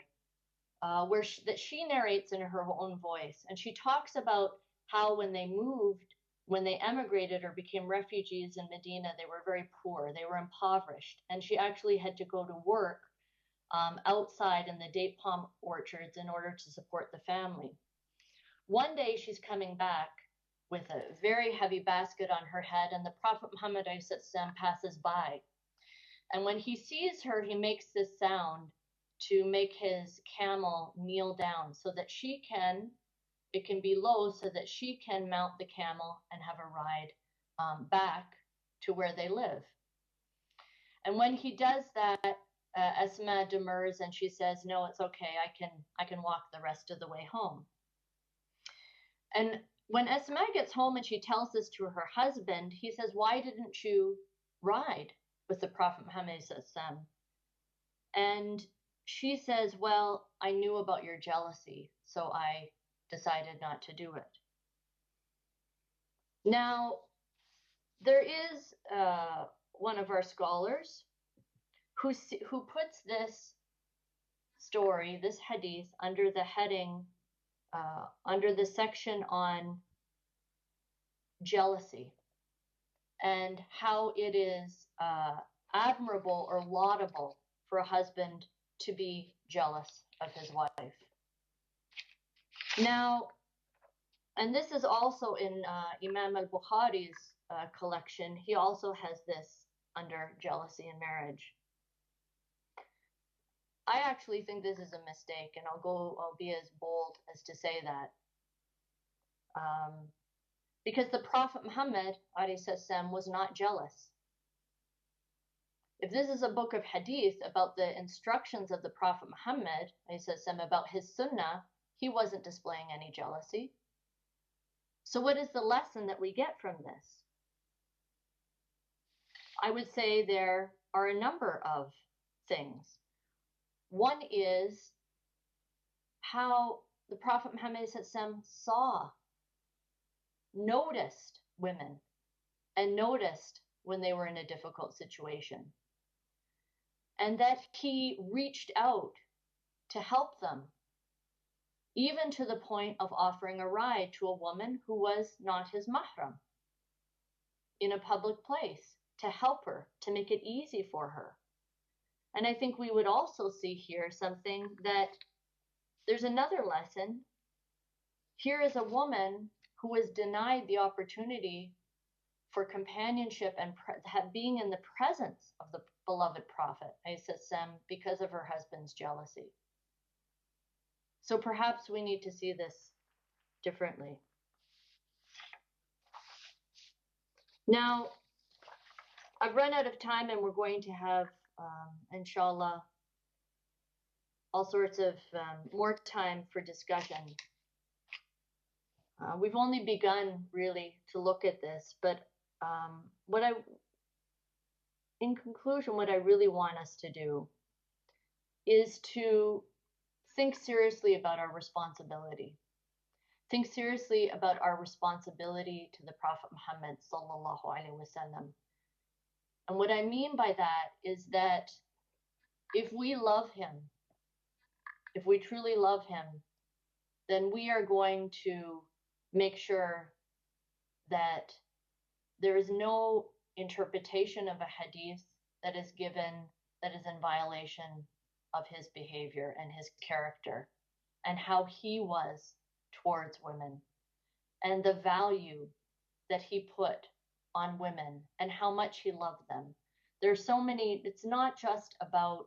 that she narrates in her own voice, and she talks about how when they emigrated or became refugees in Medina, they were very poor, they were impoverished, and she actually had to go to work outside in the date palm orchards in order to support the family. One day she's coming back with a very heavy basket on her head, and the Prophet Muhammad passes by. And when he sees her, he makes this sound to make his camel kneel down so that it can be low so that she can mount the camel and have a ride back to where they live. And when he does that, Asma demurs and she says, no, it's okay, I can walk the rest of the way home. And when Asma gets home and she tells this to her husband, he says, why didn't you ride with the Prophet Muhammad? And she says, well, I knew about your jealousy, so I decided not to do it. Now, there is one of our scholars who puts this story, this hadith, under the heading, under the section on jealousy and how it is admirable or laudable for a husband to be jealous of his wife. Now, and this is also in Imam al-Bukhari's collection. He also has this under jealousy in marriage. I actually think this is a mistake, and I'll be as bold as to say that. Because the Prophet Muhammad was not jealous. If this is a book of hadith about the instructions of the Prophet Muhammad about his sunnah, he wasn't displaying any jealousy. So what is the lesson that we get from this? I would say there are a number of things. One is how the Prophet Muhammad noticed women and noticed when they were in a difficult situation. And that he reached out to help them, even to the point of offering a ride to a woman who was not his mahram in a public place to help her, to make it easy for her. And I think we would also see here something that there's another lesson. Here is a woman who was denied the opportunity for companionship and being in the presence of the beloved Prophet because of her husband's jealousy. So perhaps we need to see this differently. Now, I've run out of time and we're going to have, inshallah, all sorts of more time for discussion. We've only begun really to look at this, but in conclusion, what I really want us to do is to think seriously about our responsibility. Think seriously about our responsibility to the Prophet Muhammad sallallahu alaihi wasallam. And what I mean by that is that if we love him, if we truly love him, then we are going to make sure that there is no interpretation of a hadith that is given that is in violation of his behavior and his character and how he was towards women and the value that he put on women and how much he loved them. There's so many, it's not just about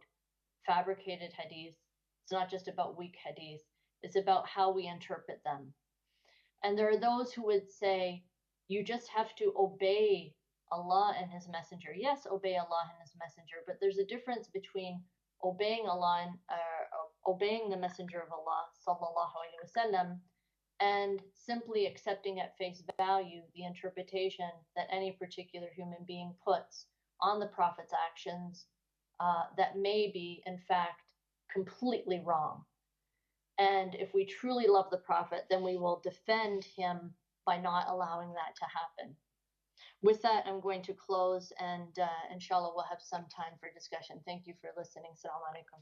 fabricated hadith, it's not just about weak hadith, it's about how we interpret them. And there are those who would say, you just have to obey Allah and his messenger. Yes, obey Allah and his messenger, but there's a difference between obeying Allah and obeying the messenger of Allah, sallallahu alaihi wasallam, and simply accepting at face value the interpretation that any particular human being puts on the Prophet's actions that may be, in fact, completely wrong. And if we truly love the Prophet, then we will defend him by not allowing that to happen. With that, I'm going to close, and inshallah, we'll have some time for discussion. Thank you for listening. Assalamu alaikum.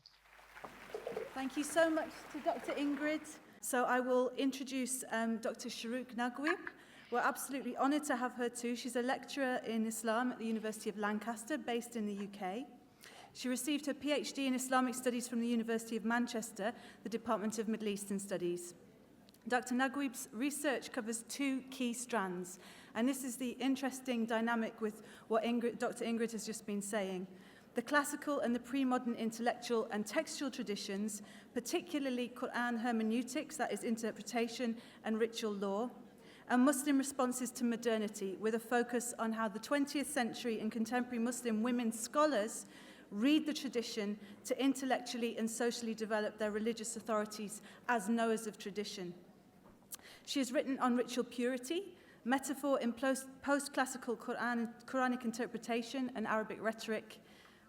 Thank you so much to Dr. Ingrid. So I will introduce Dr. Shuruq Naguib. We're absolutely honoured to have her too. She's a lecturer in Islam at the University of Lancaster, based in the UK. She received her PhD in Islamic Studies from the University of Manchester, the Department of Middle Eastern Studies. Dr. Naguib's research covers two key strands, and this is the interesting dynamic with what Dr. Ingrid has just been saying. The classical and the pre-modern intellectual and textual traditions, particularly Quran hermeneutics, that is interpretation and ritual law, and Muslim responses to modernity, with a focus on how the 20th century and contemporary Muslim women scholars read the tradition to intellectually and socially develop their religious authorities as knowers of tradition. She has written on ritual purity, metaphor in post-classical Quranic interpretation and Arabic rhetoric,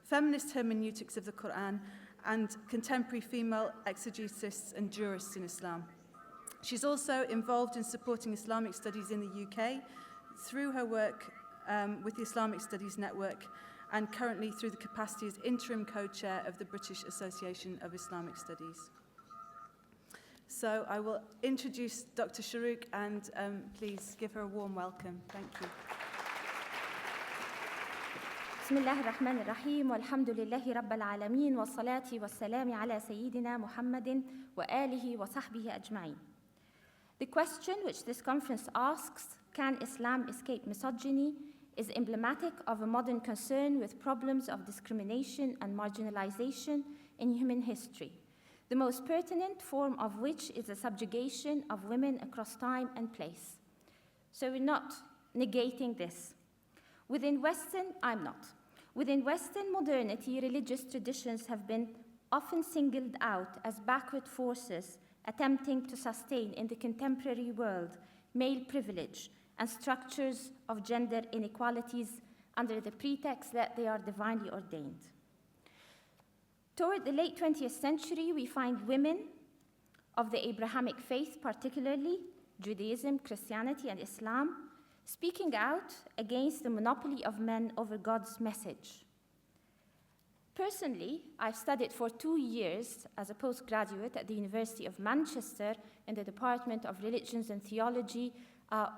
feminist hermeneutics of the Quran, and contemporary female exegesis and jurists in Islam. She's also involved in supporting Islamic studies in the UK through her work with the Islamic Studies Network, and currently through the capacity as interim co-chair of the British Association of Islamic Studies. So I will introduce Dr. Shuruq, and please give her a warm welcome. Thank you. بسم الله الرحمن الرحيم والحمد لله رب العالمين والصلاة والسلام على سيدنا محمد وآله وصحبه أجمعين. The question which this conference asks, can Islam escape misogyny, is emblematic of a modern concern with problems of discrimination and marginalization in human history, the most pertinent form of which is the subjugation of women across time and place. So we're not negating this. Within Western modernity, religious traditions have been often singled out as backward forces attempting to sustain in the contemporary world male privilege and structures of gender inequalities under the pretext that they are divinely ordained. Toward the late 20th century, we find women of the Abrahamic faith, particularly Judaism, Christianity, and Islam, speaking out against the monopoly of men over God's message. Personally, I studied for 2 years as a postgraduate at the University of Manchester in the Department of Religions and Theology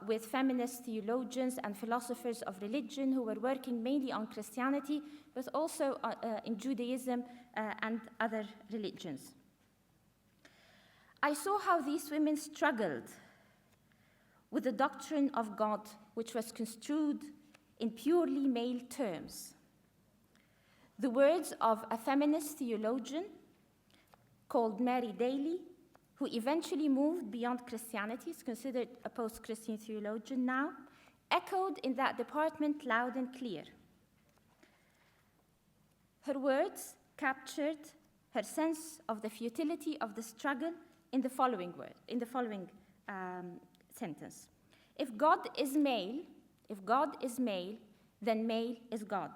with feminist theologians and philosophers of religion who were working mainly on Christianity, but also in Judaism and other religions. I saw how these women struggled with the doctrine of God, which was construed in purely male terms. The words of a feminist theologian called Mary Daly, who eventually moved beyond Christianity, is considered a post-Christian theologian now, echoed in that department loud and clear. Her words captured her sense of the futility of the struggle in the following sentence. If God is male, then male is God.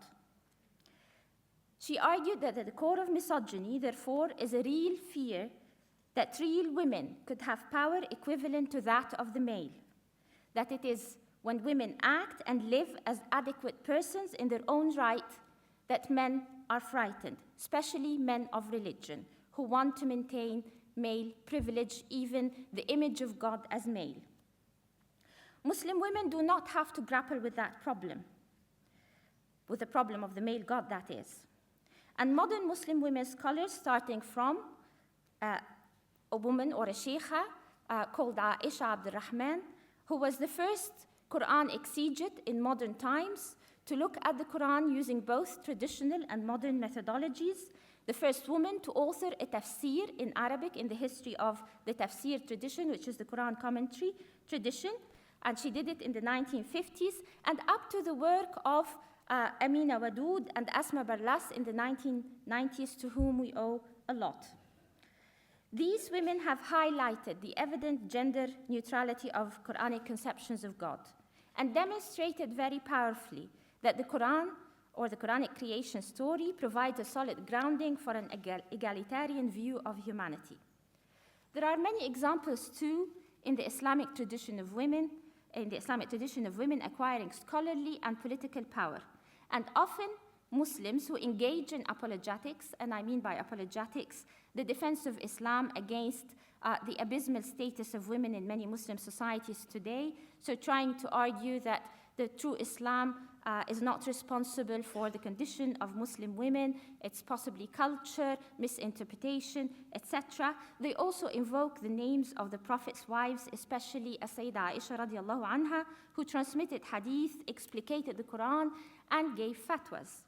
She argued that at the core of misogyny, therefore, is a real fear that real women could have power equivalent to that of the male, that it is when women act and live as adequate persons in their own right that men are frightened, especially men of religion, who want to maintain male privilege, even the image of God as male. Muslim women do not have to grapple with that problem, with the problem of the male God, that is. And modern Muslim women scholars, starting from a woman or a sheikha called Aisha Abdul Rahman, who was the first Quran exegete in modern times to look at the Quran using both traditional and modern methodologies, the first woman to author a tafsir in Arabic in the history of the tafsir tradition, which is the Quran commentary tradition, and she did it in the 1950s, and up to the work of Amina Wadood and Asma Barlas in the 1990s, to whom we owe a lot. These women have highlighted the evident gender neutrality of Quranic conceptions of God and demonstrated very powerfully that the Quran or the Quranic creation story provides a solid grounding for an egalitarian view of humanity. There are many examples too in the Islamic tradition of women, acquiring scholarly and political power, and often Muslims who engage in apologetics, and I mean by apologetics, the defense of Islam against the abysmal status of women in many Muslim societies today, so trying to argue that the true Islam is not responsible for the condition of Muslim women, it's possibly culture, misinterpretation, etc. They also invoke the names of the Prophet's wives, especially Sayyidah Aisha radiallahu anha, who transmitted hadith, explicated the Quran, and gave fatwas.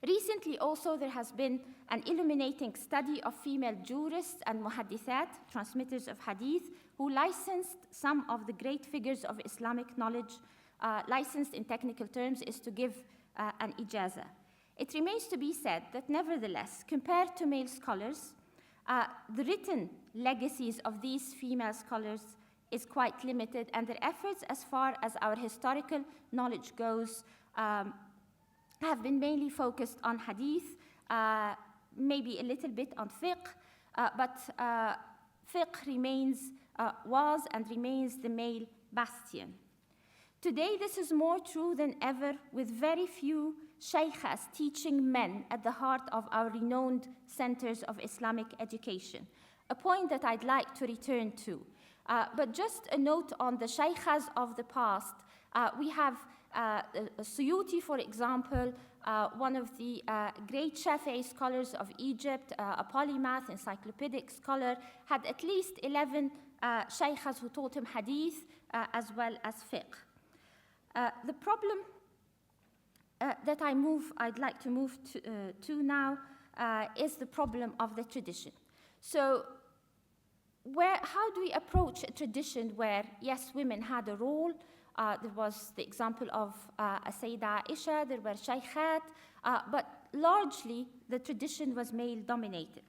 Recently also there has been an illuminating study of female jurists and muhaddithat, transmitters of hadith, who licensed some of the great figures of Islamic knowledge. Licensed in technical terms is to give an ijaza. It remains to be said that nevertheless, compared to male scholars, the written legacies of these female scholars is quite limited, and their efforts as far as our historical knowledge goes have been mainly focused on hadith, maybe a little bit on fiqh, but fiqh was and remains the male bastion. Today, this is more true than ever, with very few shaykhas teaching men at the heart of our renowned centers of Islamic education, a point that I'd like to return to. But just a note on the shaykhas of the past. We have Suyuti, for example, one of the great Shafi'i scholars of Egypt, a polymath, encyclopedic scholar, had at least 11 shaykhas who taught him hadith as well as fiqh. The problem that I'd like to move to now is the problem of the tradition. So how do we approach a tradition where, yes, women had a role? There was the example of Sayyidah Aisha, there were shaykhat, but largely the tradition was male-dominated.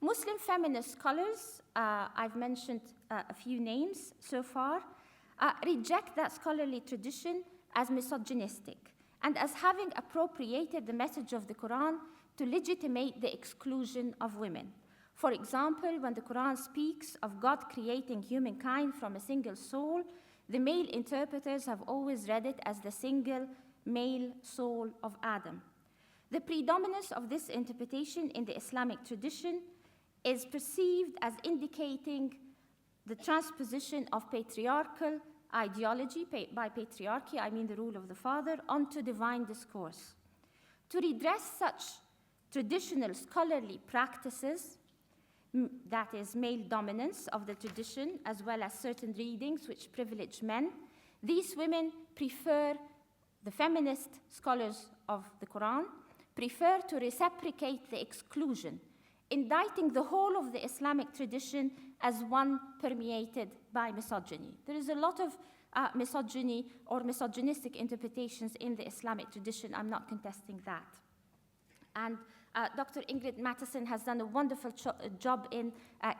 Muslim feminist scholars, I've mentioned a few names so far, reject that scholarly tradition as misogynistic and as having appropriated the message of the Quran to legitimate the exclusion of women. For example, when the Quran speaks of God creating humankind from a single soul, the male interpreters have always read it as the single male soul of Adam. The predominance of this interpretation in the Islamic tradition is perceived as indicating the transposition of patriarchal ideology, by patriarchy I mean the rule of the father, onto divine discourse. To redress such traditional scholarly practices, that is male dominance of the tradition, as well as certain readings which privilege men, these women prefer, the feminist scholars of the Quran, prefer to reciprocate the exclusion, indicting the whole of the Islamic tradition as one permeated by misogyny. There is a lot of misogyny or misogynistic interpretations in the Islamic tradition. I'm not contesting that. And Dr. Ingrid Mattson has done a wonderful job in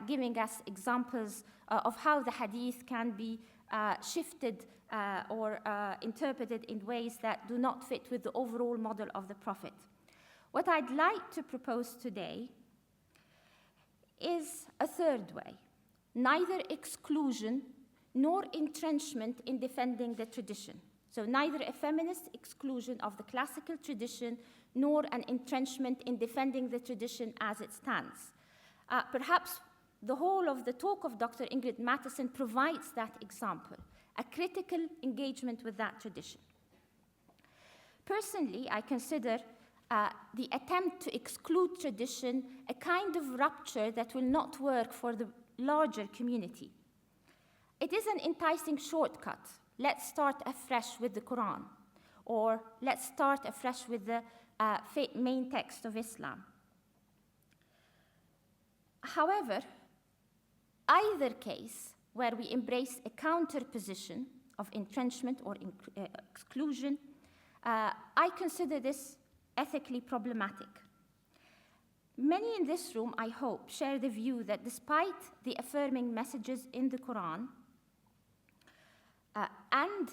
giving us examples of how the hadith can be shifted or interpreted in ways that do not fit with the overall model of the Prophet. What I'd like to propose today is a third way, neither exclusion nor entrenchment in defending the tradition. So neither a feminist exclusion of the classical tradition nor an entrenchment in defending the tradition as it stands. Perhaps the whole of the talk of Dr. Ingrid Mattson provides that example, a critical engagement with that tradition. Personally, I consider the attempt to exclude tradition a kind of rupture that will not work for the larger community. It is an enticing shortcut. Let's start afresh with the Quran, or let's start afresh with the main text of Islam. However, either case where we embrace a counter position of entrenchment or exclusion, I consider this ethically problematic. Many in this room, I hope, share the view that despite the affirming messages in the Quran and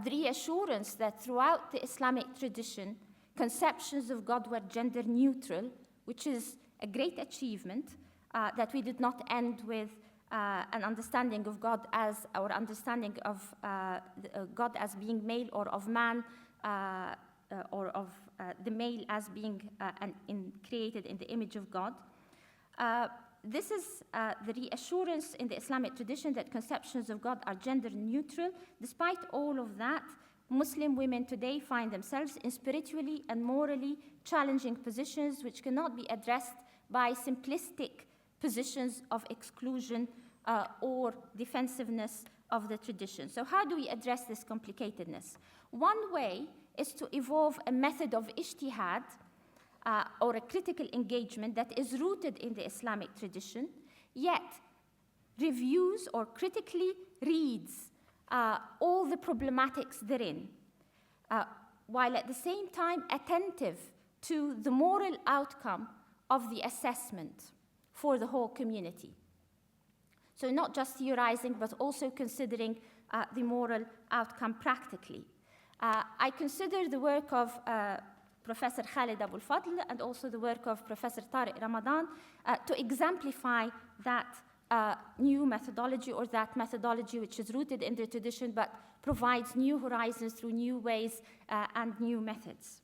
the reassurance that throughout the Islamic tradition, conceptions of God were gender neutral, which is a great achievement, that we did not end with an understanding of God as, or understanding of God as being male, or of man, or of the male as being created in the image of God. This is the reassurance in the Islamic tradition that conceptions of God are gender neutral. Despite all of that, Muslim women today find themselves in spiritually and morally challenging positions which cannot be addressed by simplistic positions of exclusion or defensiveness of the tradition. So how do we address this complicatedness? One way is to evolve a method of ijtihad, or a critical engagement that is rooted in the Islamic tradition, yet reviews or critically reads all the problematics therein, while at the same time attentive to the moral outcome of the assessment for the whole community. So not just theorizing, but also considering the moral outcome practically. I consider the work of Professor Khalid Abul Fadl and also the work of Professor Tariq Ramadan to exemplify that new methodology, or that methodology which is rooted in the tradition but provides new horizons through new ways and new methods.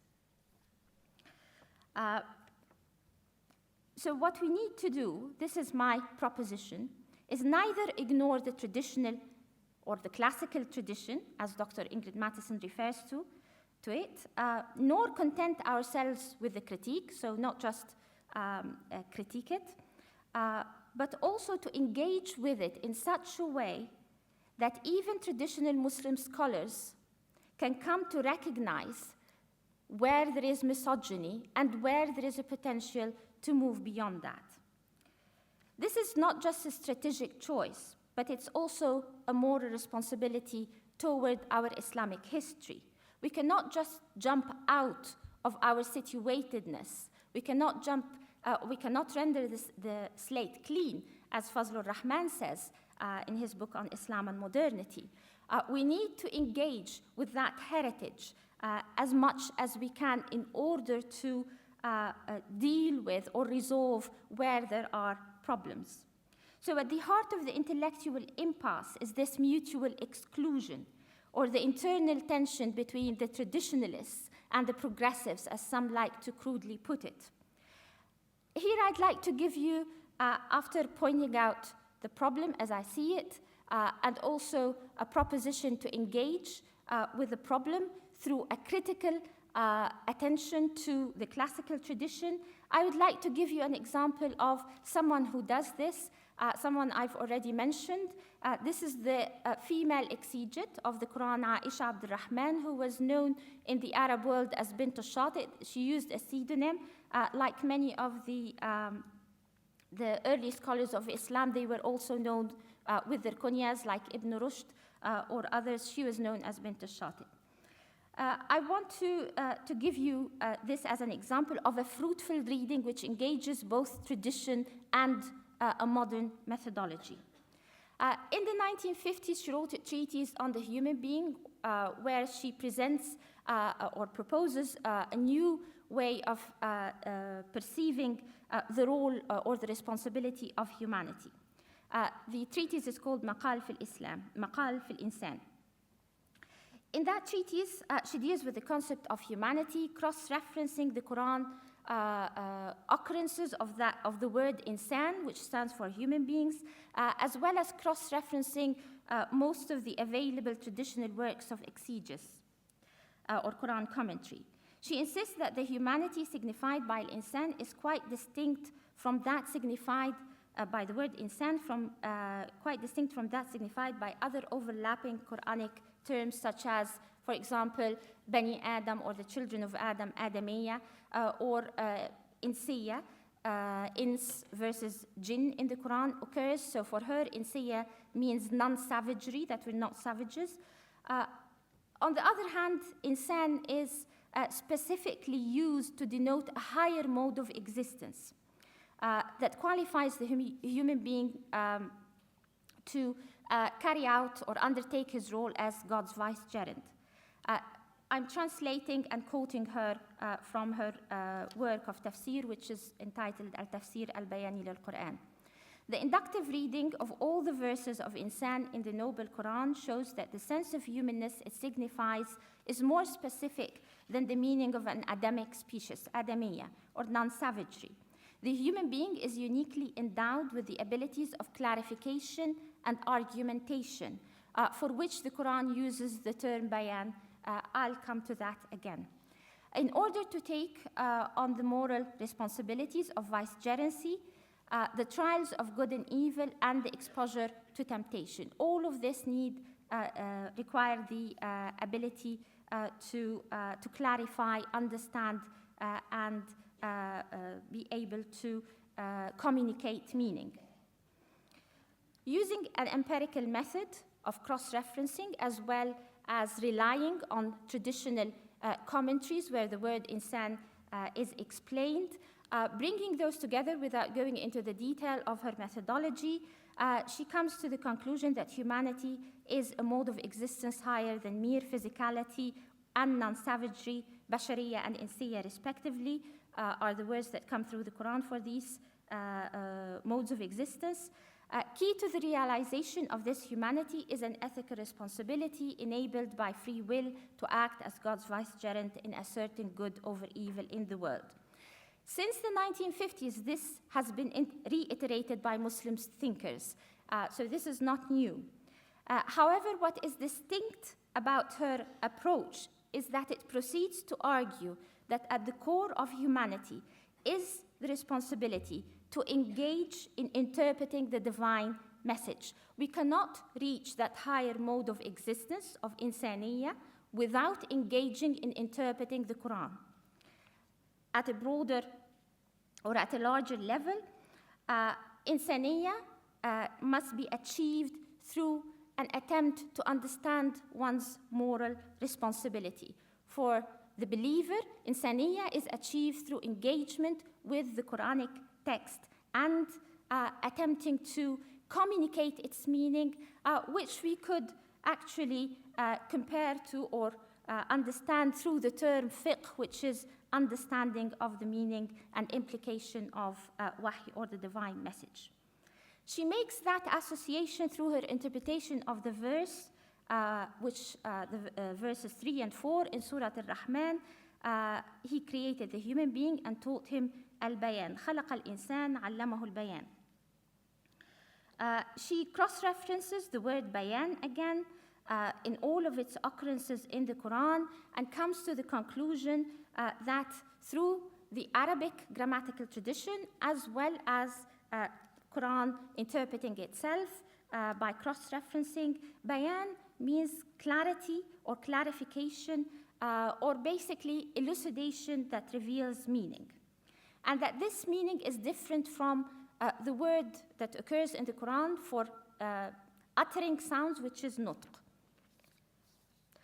So what we need to do, this is my proposition, is neither ignore the traditional or the classical tradition, as Dr. Ingrid Mattson refers to it, nor content ourselves with the critique, so not just critique it, but also to engage with it in such a way that even traditional Muslim scholars can come to recognize where there is misogyny and where there is a potential to move beyond that. This is not just a strategic choice, but it's also a moral responsibility toward our Islamic history. We cannot just jump out of our situatedness. We cannot render the slate clean, as Fazlur Rahman says in his book on Islam and modernity. We need to engage with that heritage as much as we can in order to deal with or resolve where there are problems. So at the heart of the intellectual impasse is this mutual exclusion, or the internal tension between the traditionalists and the progressives, as some like to crudely put it. Here I'd like to give you, after pointing out the problem as I see it, and also a proposition to engage with the problem through a critical attention to the classical tradition, I would like to give you an example of someone who does this, someone I've already mentioned. This is the female exegete of the Quran, Aisha Abdul Rahman, who was known in the Arab world as Bint al-Shati. She used a pseudonym. Like many of the early scholars of Islam, they were also known with their kunyas, like Ibn Rushd or others. She was known as Bint al-Shati. I want to give you this as an example of a fruitful reading which engages both tradition and a modern methodology. In the 1950s, she wrote a treatise on the human being where she presents or proposes a new way of perceiving the role or the responsibility of humanity. The treatise is called Maqal fil Islam, Maqal fil Insan. In that treatise, she deals with the concept of humanity, cross-referencing the Quran occurrences of the word insan, which stands for human beings, as well as cross-referencing most of the available traditional works of exegesis or Quran commentary. She insists that the humanity signified by insan is quite distinct from that signified by the word insan, quite distinct from that signified by other overlapping Quranic terms such as, for example, Bani Adam or the children of Adam, Adamiyya, or Insiya, ins versus jinn in the Quran occurs. So for her, Insiya means non-savagery, that we're not savages. On the other hand, insan is specifically used to denote a higher mode of existence that qualifies the human being to carry out or undertake his role as God's vicegerent. I'm translating and quoting her from her work of tafsir, which is entitled Al-Tafsir Al-Bayani Lil-Quran. The inductive reading of all the verses of insan in the Noble Quran shows that the sense of humanness it signifies is more specific than the meaning of an Adamic species, Adamiyya, or non-savagery. The human being is uniquely endowed with the abilities of clarification and argumentation, for which the Quran uses the term bayan. I'll come to that again. In order to take on the moral responsibilities of vicegerency, the trials of good and evil, and the exposure to temptation. All of this require the ability to clarify, understand, and be able to communicate meaning. Using an empirical method of cross-referencing as well as relying on traditional commentaries where the word insan is explained, bringing those together without going into the detail of her methodology, she comes to the conclusion that humanity is a mode of existence higher than mere physicality and non-savagery. Bashariya and Insiya, respectively, are the words that come through the Quran for these modes of existence. Key to the realization of this humanity is an ethical responsibility enabled by free will to act as God's vicegerent in asserting good over evil in the world. Since the 1950s, this has been reiterated by Muslim thinkers, so this is not new. However, what is distinct about her approach is that it proceeds to argue that at the core of humanity is the responsibility to engage in interpreting the divine message. We cannot reach that higher mode of existence of insaniya without engaging in interpreting the Quran. At a broader or at a larger level, insaniya must be achieved through an attempt to understand one's moral responsibility. For the believer, insaniya is achieved through engagement with the Quranic text and attempting to communicate its meaning, which we could actually compare to or understand through the term fiqh, which is understanding of the meaning and implication of wahy or the divine message. She makes that association through her interpretation of the verse, verses 3 and 4 in Surah Al-Rahman. He created the human being and taught him al-bayan. خلق الإنسان علمه البيان. She cross-references the word bayan again in all of its occurrences in the Quran and comes to the conclusion that through the Arabic grammatical tradition as well as Quran interpreting itself by cross-referencing, bayan means clarity or clarification or basically elucidation that reveals meaning. And that this meaning is different from the word that occurs in the Quran for uttering sounds, which is nutq.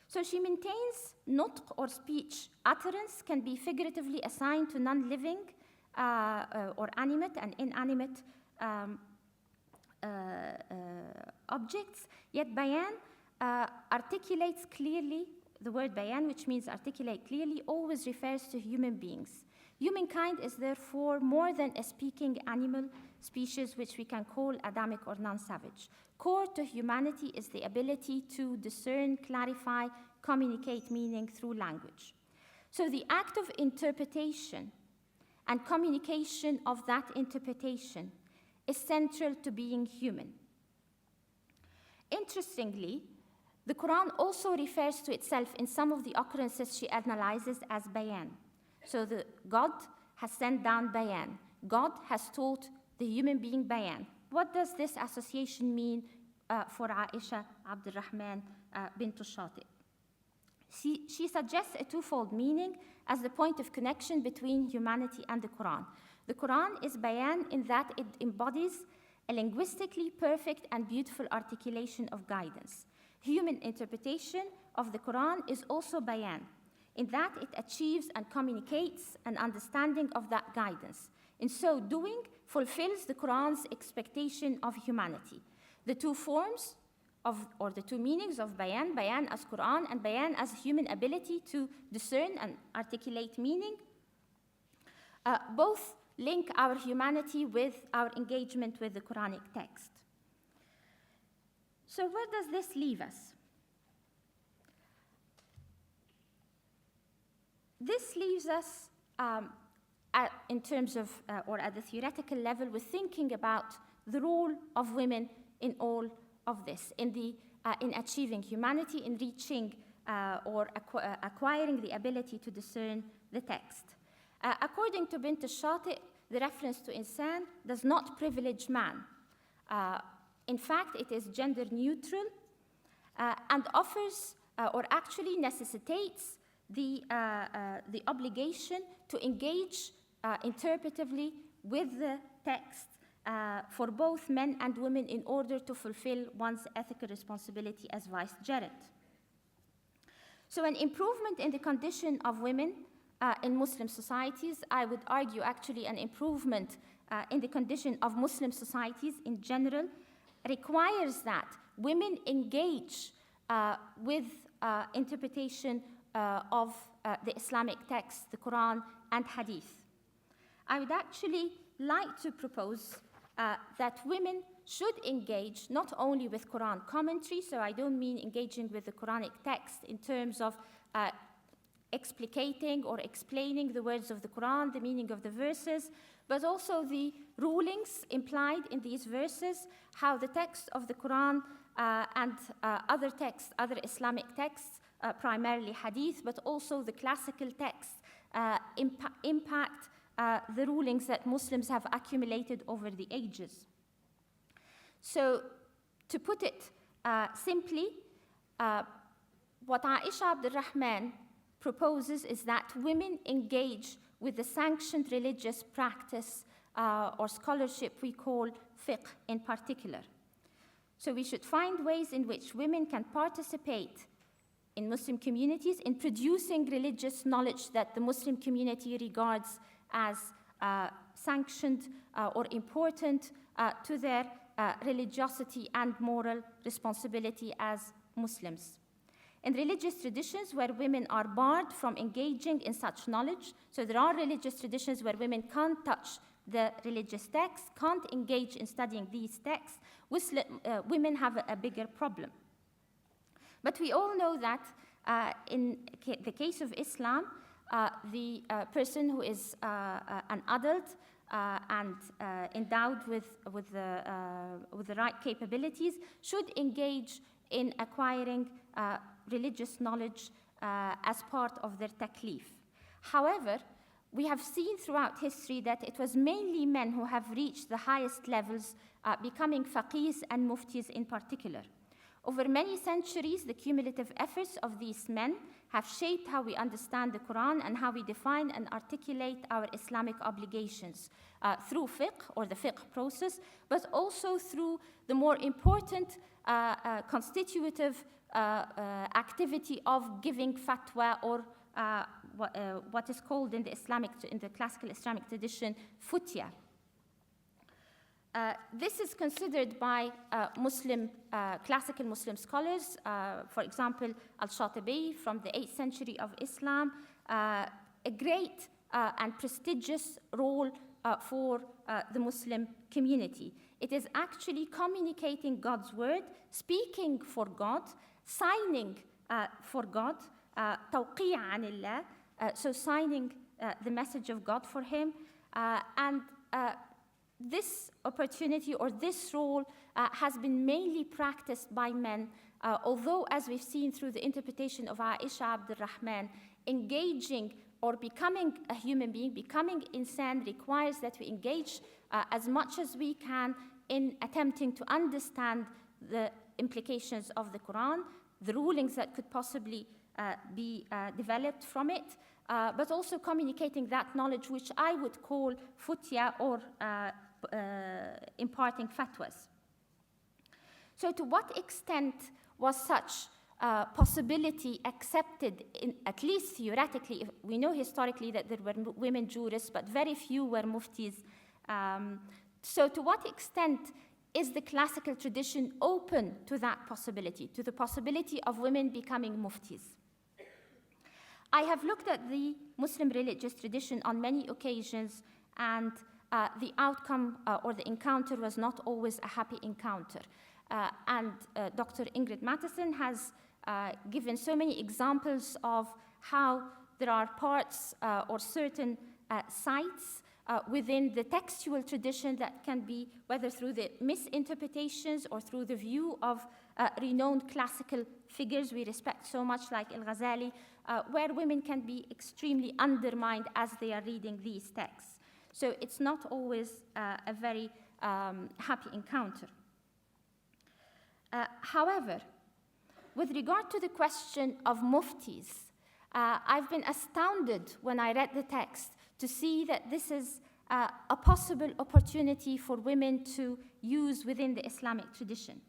So she maintains nutq or speech utterance can be figuratively assigned to non-living or animate and inanimate objects, yet bayan articulates clearly. The word bayan, which means articulate clearly, always refers to human beings. Humankind is therefore more than a speaking animal species, which we can call Adamic or non-savage. Core to humanity is the ability to discern, clarify, communicate meaning through language. So the act of interpretation and communication of that interpretation is central to being human. Interestingly, the Quran also refers to itself in some of the occurrences she analyzes as bayan. So God has sent down bayan. God has taught the human being bayan. What does this association mean for Aisha Abdurrahman bint al-Shati? She suggests a twofold meaning as the point of connection between humanity and the Quran. The Quran is bayan in that it embodies a linguistically perfect and beautiful articulation of guidance. Human interpretation of the Quran is also bayan, in that it achieves and communicates an understanding of that guidance. In so doing, fulfills the Quran's expectation of humanity. The two forms or the two meanings of bayan, bayan as Quran and bayan as human ability to discern and articulate meaning, both link our humanity with our engagement with the Quranic text. So where does this leave us? This leaves us in terms of, or at the theoretical level, with thinking about the role of women in all of this, in achieving humanity, in reaching or acquiring the ability to discern the text. According to Bint al-Shati, the reference to insan does not privilege man. In fact, it is gender neutral and offers or actually necessitates the obligation to engage interpretively with the text for both men and women in order to fulfill one's ethical responsibility as vicegerent. So an improvement in the condition of women in Muslim societies, I would argue actually an improvement in the condition of Muslim societies in general, requires that women engage with interpretation of the Islamic text, the Quran and Hadith. I would actually like to propose that women should engage not only with Quran commentary, so I don't mean engaging with the Quranic text in terms of explicating or explaining the words of the Quran, the meaning of the verses, but also the rulings implied in these verses, how the text of the Quran and other texts, other Islamic texts, primarily Hadith, but also the classical texts, impact the rulings that Muslims have accumulated over the ages. So, to put it simply, what Aisha Abdurrahman proposes is that women engage with the sanctioned religious practice or scholarship we call fiqh in particular. So we should find ways in which women can participate in Muslim communities in producing religious knowledge that the Muslim community regards as sanctioned or important to their religiosity and moral responsibility as Muslims. In religious traditions where women are barred from engaging in such knowledge, so there are religious traditions where women can't touch the religious texts, can't engage in studying these texts, women have a bigger problem. But we all know that in the case of Islam, the person who is an adult and endowed with the right capabilities should engage in acquiring religious knowledge as part of their taklif. However, we have seen throughout history that it was mainly men who have reached the highest levels, becoming faqihs and muftis in particular. Over many centuries, the cumulative efforts of these men have shaped how we understand the Quran and how we define and articulate our Islamic obligations through fiqh, or the fiqh process, but also through the more important constitutive activity of giving fatwa, or what is called in the classical Islamic tradition, futya. This is considered by classical Muslim scholars, for example, Al-Shatibi from the 8th century of Islam, a great and prestigious role for the Muslim community. It is actually communicating God's word, speaking for God, signing for God, توقيع عن الله, so signing the message of God for him, and this opportunity or this role has been mainly practiced by men, although, as we've seen through the interpretation of Aisha Abdul Rahman, engaging or becoming a human being, becoming insan, requires that we engage as much as we can in attempting to understand the implications of the Quran, the rulings that could possibly be developed from it, but also communicating that knowledge, which I would call futya, or imparting fatwas. So to what extent was such possibility accepted, at least theoretically? We know historically that there were women jurists, but very few were muftis. So to what extent is the classical tradition open to that possibility, to the possibility of women becoming muftis? I have looked at the Muslim religious tradition on many occasions, and the outcome or the encounter was not always a happy encounter. And Dr. Ingrid Mattson has given so many examples of how there are parts or certain sites within the textual tradition that can be, whether through the misinterpretations or through the view of renowned classical figures we respect so much, like Al-Ghazali, where women can be extremely undermined as they are reading these texts. So it's not always a very happy encounter. However, with regard to the question of muftis, I've been astounded when I read the text to see that this is a possible opportunity for women to use within the Islamic tradition.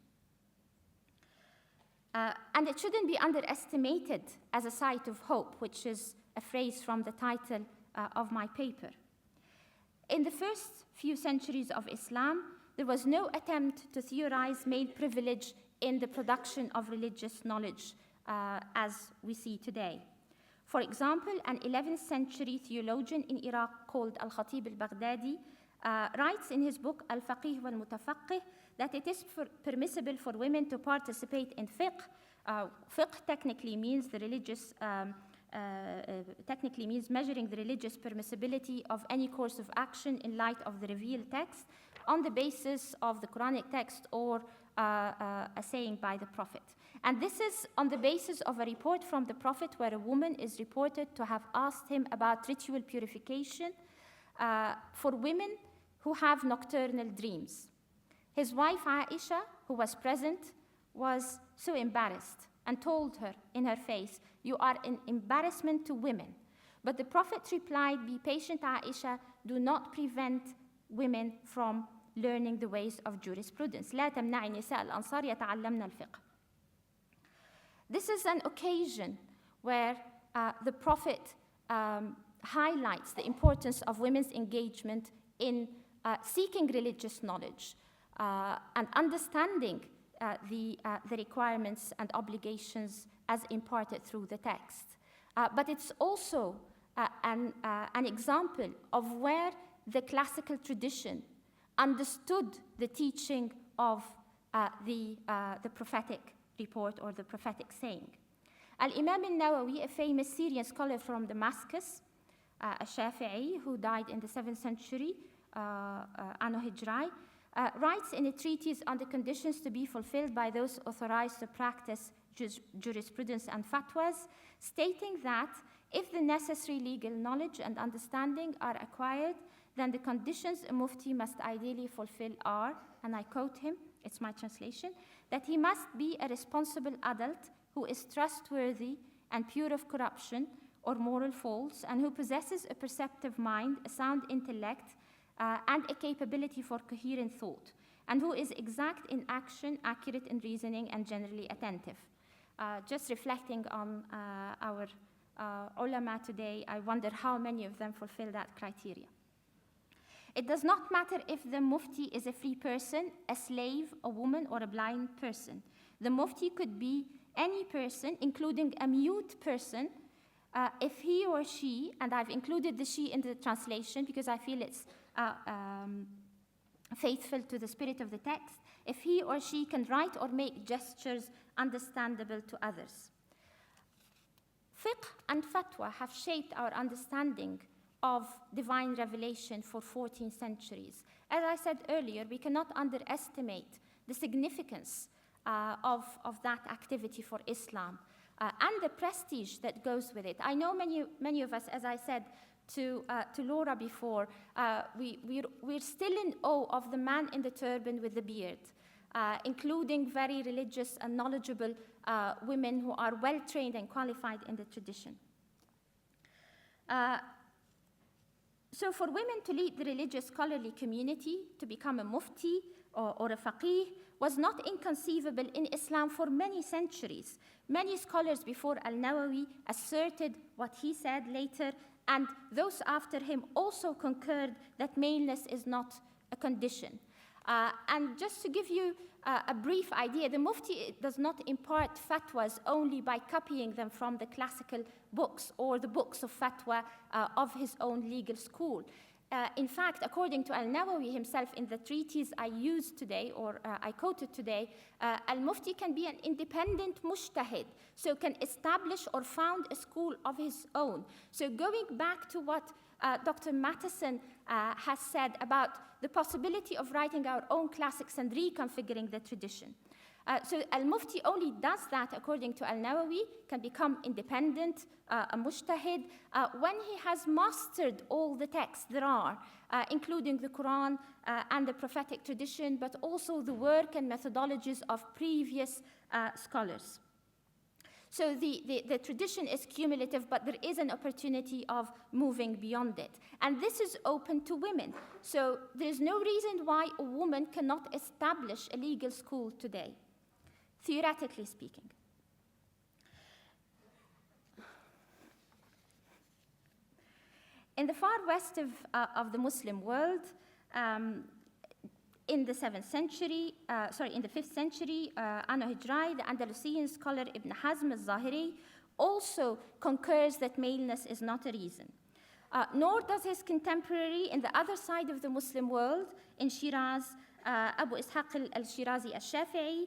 And it shouldn't be underestimated as a site of hope, which is a phrase from the title of my paper. In the first few centuries of Islam, there was no attempt to theorize male privilege in the production of religious knowledge as we see today. For example, an 11th century theologian in Iraq called Al-Khatib al-Baghdadi writes in his book Al-Faqih wal-Mutafaqih that it is permissible for women to participate in fiqh. Fiqh technically means the religious, technically means measuring the religious permissibility of any course of action in light of the revealed text on the basis of the Quranic text or a saying by the Prophet. And this is on the basis of a report from the Prophet where a woman is reported to have asked him about ritual purification for women who have nocturnal dreams. His wife Aisha, who was present, was so embarrassed and told her in her face, "You are an embarrassment to women." But the Prophet replied, "Be patient, Aisha, do not prevent women from learning the ways of jurisprudence. لا تمنعي نساء الأنصار يتعلمن الفقه." This is an occasion where the Prophet highlights the importance of women's engagement in seeking religious knowledge and understanding the requirements and obligations as imparted through the text. But it's also an example of where the classical tradition understood the teaching of the prophetic report or the prophetic saying. Al-Imam al-Nawawi, a famous Syrian scholar from Damascus, a Shafi'i who died in the 7th century, Anno Hijrai, writes in a treatise on the conditions to be fulfilled by those authorized to practice jurisprudence and fatwas, stating that if the necessary legal knowledge and understanding are acquired, then the conditions a mufti must ideally fulfill are, and I quote him, it's my translation, that he must be a responsible adult who is trustworthy and pure of corruption or moral faults, and who possesses a perceptive mind, a sound intellect, and a capability for coherent thought, and who is exact in action, accurate in reasoning, and generally attentive. Just reflecting on our ulama today, I wonder how many of them fulfill that criteria. It does not matter if the mufti is a free person, a slave, a woman, or a blind person. The mufti could be any person, including a mute person, if he or she, and I've included the she in the translation because I feel it's faithful to the spirit of the text, if he or she can write or make gestures understandable to others. Fiqh and fatwa have shaped our understanding of divine revelation for 14 centuries. As I said earlier, we cannot underestimate the significance of that activity for Islam and the prestige that goes with it. I know many of us, as I said to Laura before, we're still in awe of the man in the turban with the beard, including very religious and knowledgeable women who are well trained and qualified in the tradition. So for women to lead the religious scholarly community, to become a mufti or a faqih, was not inconceivable in Islam for many centuries. Many scholars before Al-Nawawi asserted what he said later, and those after him also concurred that maleness is not a condition. And just to give you a brief idea, the mufti does not impart fatwas only by copying them from the classical books or the books of fatwa of his own legal school. In fact, according to Al-Nawawi himself in the treatise I used today, or I quoted today, Al-Mufti can be an independent mujtahid, so can establish or found a school of his own. So going back to what Dr. Mattson has said about the possibility of writing our own classics and reconfiguring the tradition. So Al-Mufti only does that, according to Al-Nawawi, can become independent, a mujtahid, when he has mastered all the texts there are, including the Quran and the prophetic tradition, but also the work and methodologies of previous scholars. So the tradition is cumulative, but there is an opportunity of moving beyond it. And this is open to women. So there's no reason why a woman cannot establish a legal school today, theoretically speaking. In the far west of the Muslim world, in the 5th century, Anno Hijri, the Andalusian scholar Ibn Hazm al-Zahiri also concurs that maleness is not a reason. Nor does his contemporary in the other side of the Muslim world, in Shiraz, Abu Ishaq al-Shirazi al-Shafi'i,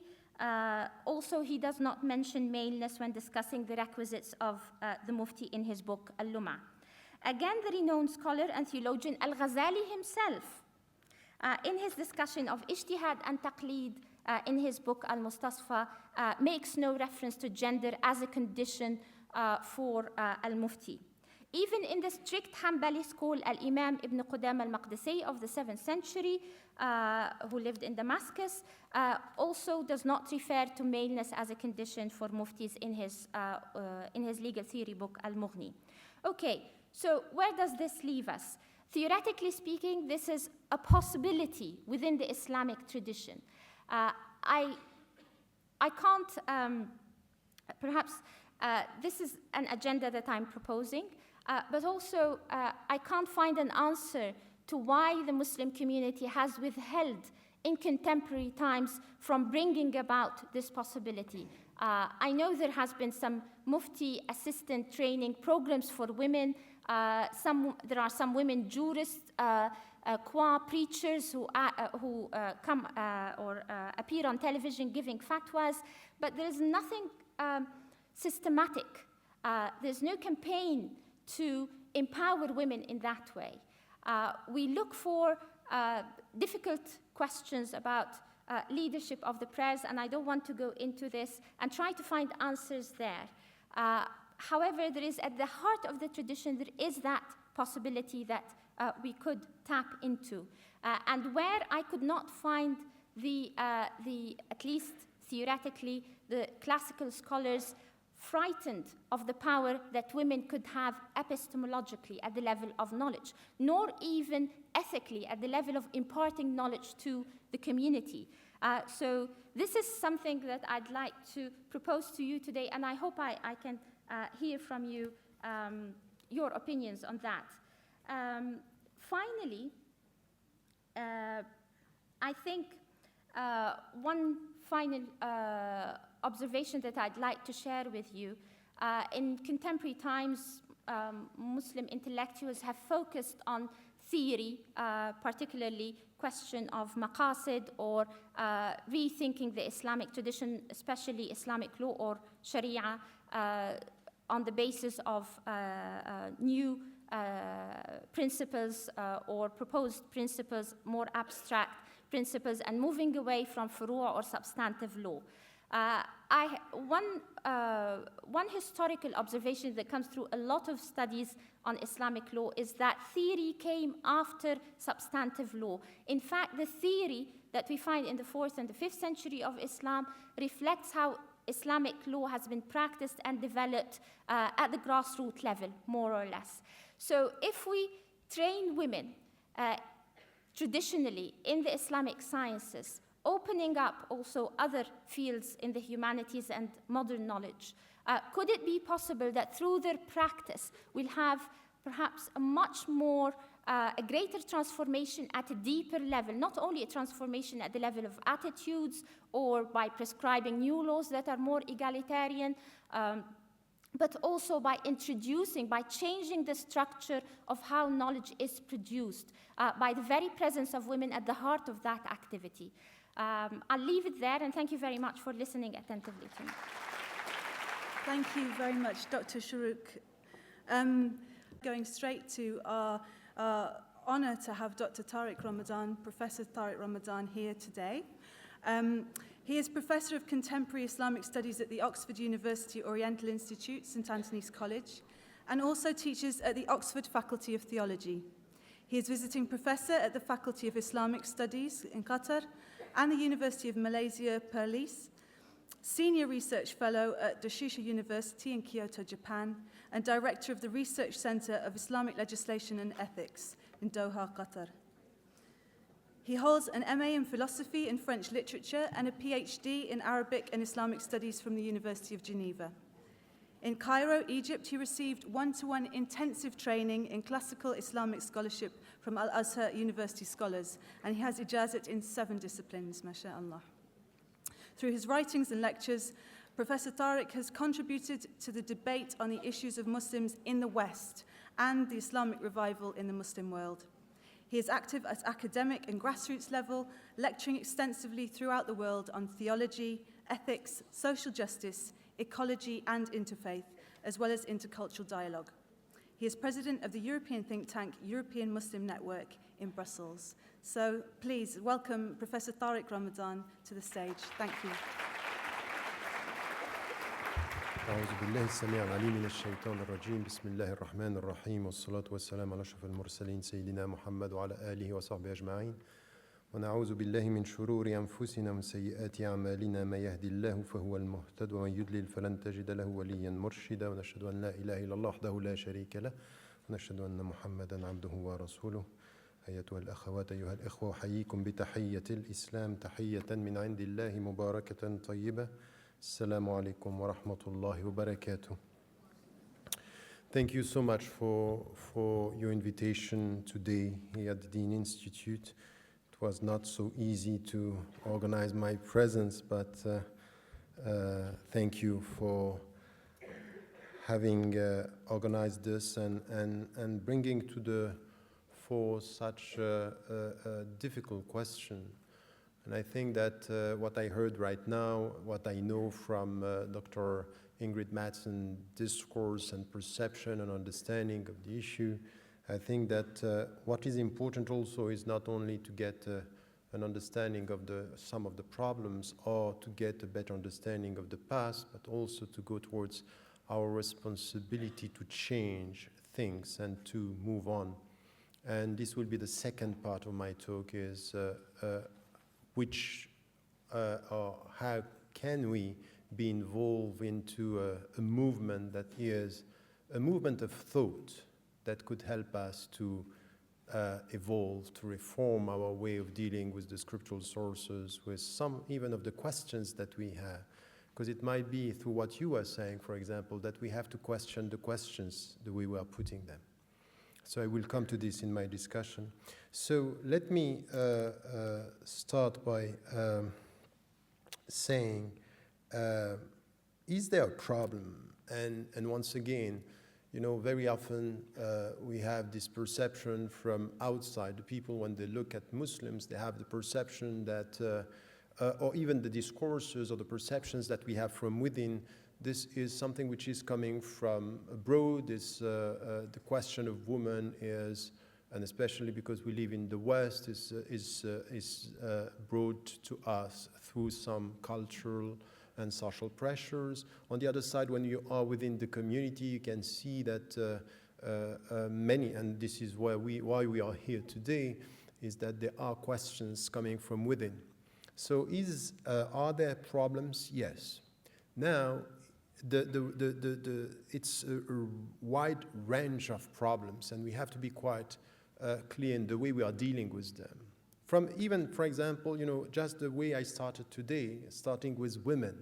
also he does not mention maleness when discussing the requisites of the Mufti in his book Al-Lum'a. Again, the renowned scholar and theologian Al-Ghazali himself, in his discussion of ijtihad and taqleed in his book Al-Mustasfa, makes no reference to gender as a condition for Al-Mufti. Even in the strict Hanbali school, Al-Imam Ibn Qudam al-Maqdisi of the 7th century, who lived in Damascus, also does not refer to maleness as a condition for muftis in his legal theory book Al-Mughni. Okay, so where does this leave us? Theoretically speaking, this is a possibility within the Islamic tradition. I can't, perhaps this is an agenda that I'm proposing, but also I can't find an answer to why the Muslim community has withheld in contemporary times from bringing about this possibility. I know there has been some Mufti assistant training programs for women. There are some women jurists, qua preachers who come or appear on television giving fatwas, but there is nothing systematic. There's no campaign to empower women in that way. We look for difficult questions about leadership of the prayers, and I don't want to go into this, and try to find answers there. However, there is at the heart of the tradition, there is that possibility that we could tap into. And where I could not find at least theoretically, the classical scholars frightened of the power that women could have epistemologically at the level of knowledge, nor even ethically at the level of imparting knowledge to the community. So this is something that I'd like to propose to you today, and I hope I can hear from you your opinions on that. Finally, I think one final observation that I'd like to share with you. In contemporary times, Muslim intellectuals have focused on theory, particularly question of maqasid or rethinking the Islamic tradition, especially Islamic law or Sharia, on the basis of new principles or proposed principles, more abstract principles, and moving away from furu' or substantive law. One historical observation that comes through a lot of studies on Islamic law is that theory came after substantive law. In fact, the theory that we find in the 4th and the 5th century of Islam reflects how Islamic law has been practiced and developed at the grassroots level, more or less. So if we train women traditionally in the Islamic sciences, opening up also other fields in the humanities and modern knowledge, could it be possible that through their practice we'll have perhaps a much more, a greater transformation at a deeper level, not only a transformation at the level of attitudes or by prescribing new laws that are more egalitarian, but also by introducing, by changing the structure of how knowledge is produced, by the very presence of women at the heart of that activity. I'll leave it there, and thank you very much for listening attentively to me. Thank you very much, Dr. Shuruq. Going straight to our honor to have Dr. Tariq Ramadan, Professor Tariq Ramadan, here today. He is Professor of Contemporary Islamic Studies at the Oxford University Oriental Institute, St Antony's College, and also teaches at the Oxford Faculty of Theology. He is Visiting Professor at the Faculty of Islamic Studies in Qatar and the University of Malaysia, Perlis, Senior Research Fellow at Doshisha University in Kyoto, Japan, and Director of the Research Center of Islamic Legislation and Ethics in Doha, Qatar. He holds an MA in Philosophy and French Literature and a PhD in Arabic and Islamic Studies from the University of Geneva. In Cairo, Egypt, he received one-to-one intensive training in classical Islamic scholarship from Al-Azhar University scholars, and he has ijazat in 7 disciplines, mashallah. Through his writings and lectures, Professor Tariq has contributed to the debate on the issues of Muslims in the West and the Islamic revival in the Muslim world. He is active at academic and grassroots level, lecturing extensively throughout the world on theology, ethics, social justice, ecology, and interfaith, as well as intercultural dialogue. He is president of the European think tank European Muslim Network in Brussels. So please welcome Professor Tariq Ramadan to the stage. Thank you. أعوذ بالله السميع العليم من الشيطان الرجيم بسم الله الرحمن الرحيم والصلاة والسلام على أشرف المرسلين سيدنا محمد وعلى آله وصحبه أجمعين ونعوذ بالله من شرور أنفسنا ومن سيئات أعمالنا ما يهدي الله فهو المهتد ومن يضلل فلن تجد له وليا مرشدا ونشهد أن لا إله إلا الله وحده لا شريك له ونشهد أن محمدا عبده ورسوله أيتها الأخوات أيها الإخوة أحييكم بتحية الإسلام تحية من عند الله مباركة طيبة السلام عليكم ورحمة الله وبركاته. Thank you so much for your invitation today here at the Deen Institute. It was not so easy to organize my presence, but thank you for having organized this and bringing to the fore such a difficult question. And I think that what I heard right now, what I know from Dr. Ingrid Mattson discourse and perception and understanding of the issue, I think that what is important also is not only to get an understanding of some of the problems or to get a better understanding of the past, but also to go towards our responsibility to change things and to move on. And this will be the second part of my talk is or how can we be involved into a movement that is a movement of thought that could help us to evolve, to reform our way of dealing with the scriptural sources, with some even of the questions that we have. Because it might be through what you are saying, for example, that we have to question the questions the way we are putting them. So I will come to this in my discussion. So let me start by saying, is there a problem? And once again, you know, very often we have this perception from outside. The people, when they look at Muslims, they have the perception that, or even the discourses or the perceptions that we have from within, This is something which is coming from abroad. The question of women is, and especially because we live in the West, is brought to us through some cultural and social pressures. On the other side, when you are within the community, you can see that many, and this is why we are here today, is that there are questions coming from within. So are there problems? Yes. Now, it's a wide range of problems, and we have to be quite clear in the way we are dealing with them. From even, for example, just the way I started today, starting with women.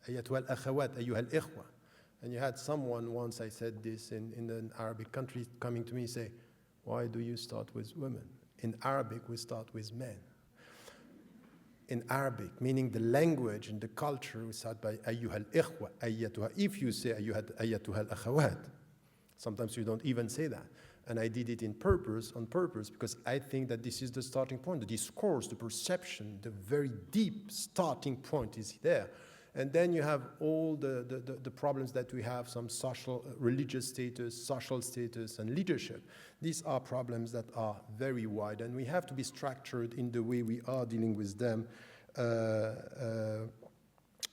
أيتها الأخوات أيها الإخوة. And you had someone once, I said this in an Arabic country, coming to me and say, why do you start with women? In Arabic, we start with men. In Arabic, meaning the language and the culture, we start by أيها الإخوة أيتها. If you say أيتها الأخوات, sometimes you don't even say that. And I did it on purpose, because I think that this is the starting point. The discourse, the perception, the very deep starting point is there. And then you have all the problems that we have, some social, religious status, social status, and leadership. These are problems that are very wide, and we have to be structured in the way we are dealing with them.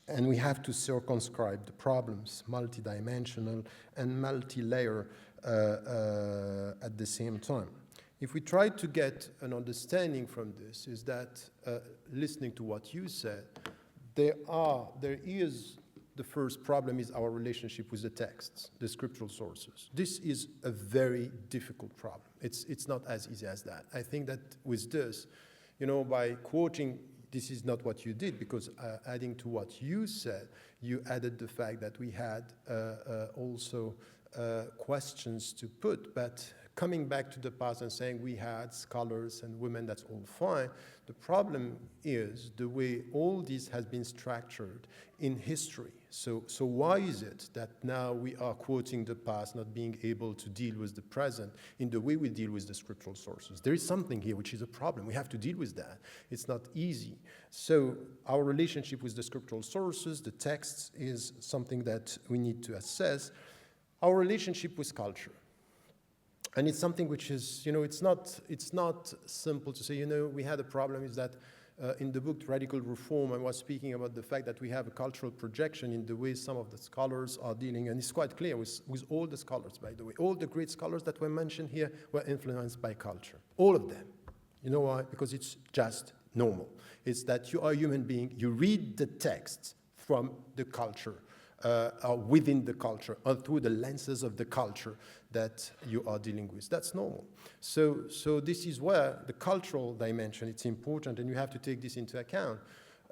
And we have to circumscribe the problems, multidimensional and multi-layer at the same time. If we try to get an understanding from this, is that listening to what you said, there is the first problem is our relationship with the texts, the scriptural sources. This is a very difficult problem. It's not as easy as that. I think that with this, by quoting, this is not what you did, because adding to what you said, you added the fact that we had also questions to put, but coming back to the past and saying we had scholars and women, that's all fine. The problem is the way all this has been structured in history. So why is it that now we are quoting the past, not being able to deal with the present in the way we deal with the scriptural sources? There is something here which is a problem. We have to deal with that. It's not easy. So our relationship with the scriptural sources, the texts, is something that we need to assess. Our relationship with culture. And it's something which is, it's not simple to say, we had a problem is that in the book Radical Reform, I was speaking about the fact that we have a cultural projection in the way some of the scholars are dealing, and it's quite clear with all the scholars, by the way. All the great scholars that were mentioned here were influenced by culture. All of them. You know why? Because it's just normal. It's that you are a human being, you read the texts from the culture, or within the culture, or through the lenses of the culture that you are dealing with. That's normal. So this is where the cultural dimension, it's important, and you have to take this into account.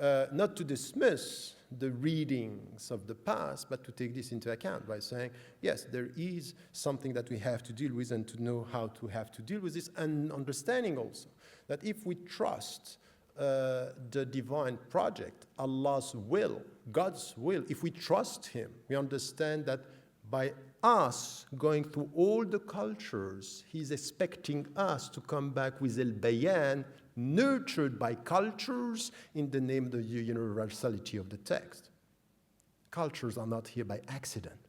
Not to dismiss the readings of the past, but to take this into account by saying, yes, there is something that we have to deal with, and to know how to have to deal with this, and understanding also that if we trust the divine project, Allah's will, God's will, if we trust Him, we understand that by us going through all the cultures, He's expecting us to come back with al-bayan, nurtured by cultures in the name of the universality of the text. Cultures are not here by accident.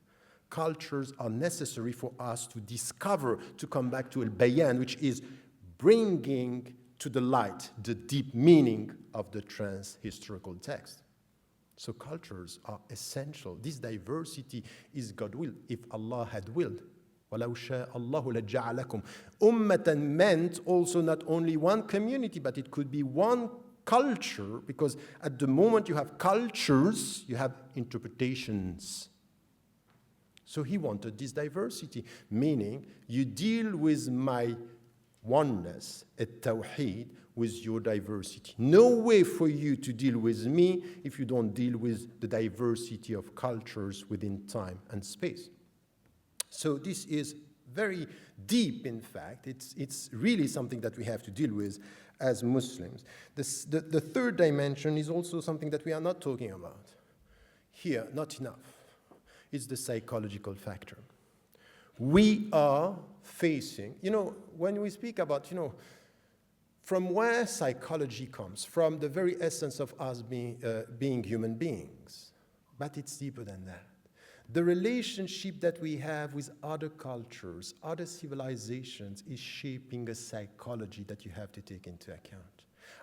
Cultures are necessary for us to discover, to come back to al-bayan, which is bringing to the light the deep meaning of the trans-historical text. So cultures are essential. This diversity is God's will, if Allah had willed. وَلَوْ شَاءَ اللَّهُ لَجَعَلَكُمْ ummatan meant also not only one community, but it could be one culture, because at the moment you have cultures, you have interpretations. So He wanted this diversity, meaning you deal with my oneness, at-tawheed, with your diversity. No way for you to deal with me if you don't deal with the diversity of cultures within time and space. So this is very deep, in fact. It's really something that we have to deal with as Muslims. The third dimension is also something that we are not talking about. Here, not enough. It's the psychological factor. We are facing, when we speak about, from where psychology comes, from the very essence of us being human beings. but it's deeper than that. The relationship that we have with other cultures, other civilizations, is shaping a psychology that you have to take into account.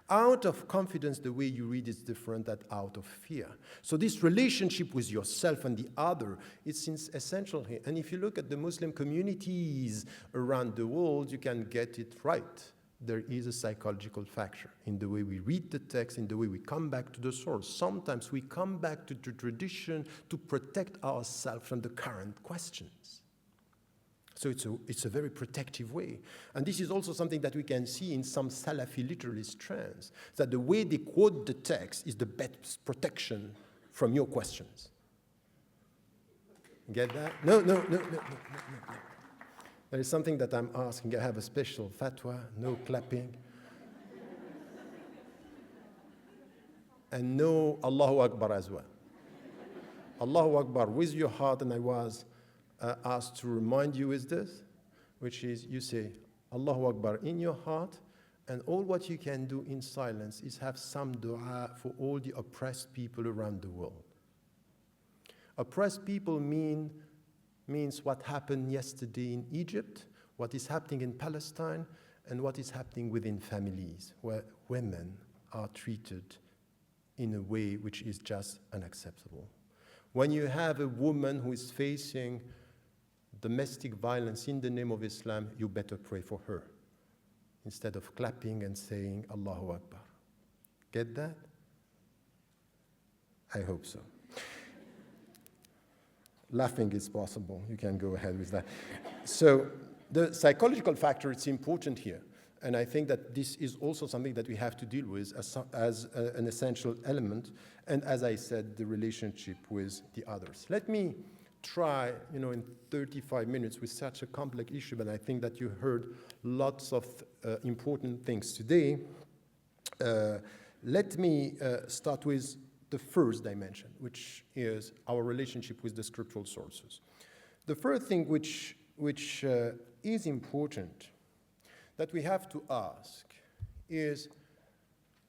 Out of confidence, the way you read is different than out of fear. So this relationship with yourself and the other is essential here. And if you look at the Muslim communities around the world, you can get it right. There is a psychological factor in the way we read the text, in the way we come back to the source. Sometimes we come back to the tradition to protect ourselves from the current questions. So it's a very protective way. And this is also something that we can see in some Salafi literalist trends, that the way they quote the text is the best protection from your questions. Get that? No. There is something that I'm asking. I have a special fatwa, no clapping. And no Allahu Akbar as well. Allahu Akbar with your heart, and I was asked to remind you with this, which is you say Allahu Akbar in your heart, and all what you can do in silence is have some dua for all the oppressed people around the world. Oppressed people means what happened yesterday in Egypt, what is happening in Palestine, and what is happening within families where women are treated in a way which is just unacceptable. When you have a woman who is facing domestic violence in the name of Islam, you better pray for her instead of clapping and saying Allahu Akbar. Get that? I hope so. Laughing is possible. You can go ahead with that. So the psychological factor, it's important here. And I think that this is also something that we have to deal with as an essential element. And as I said, the relationship with the others. Let me try, in 35 minutes with such a complex issue, but I think that you heard lots of important things today. Let me start with the first dimension, which is our relationship with the scriptural sources. The first thing which is important that we have to ask is,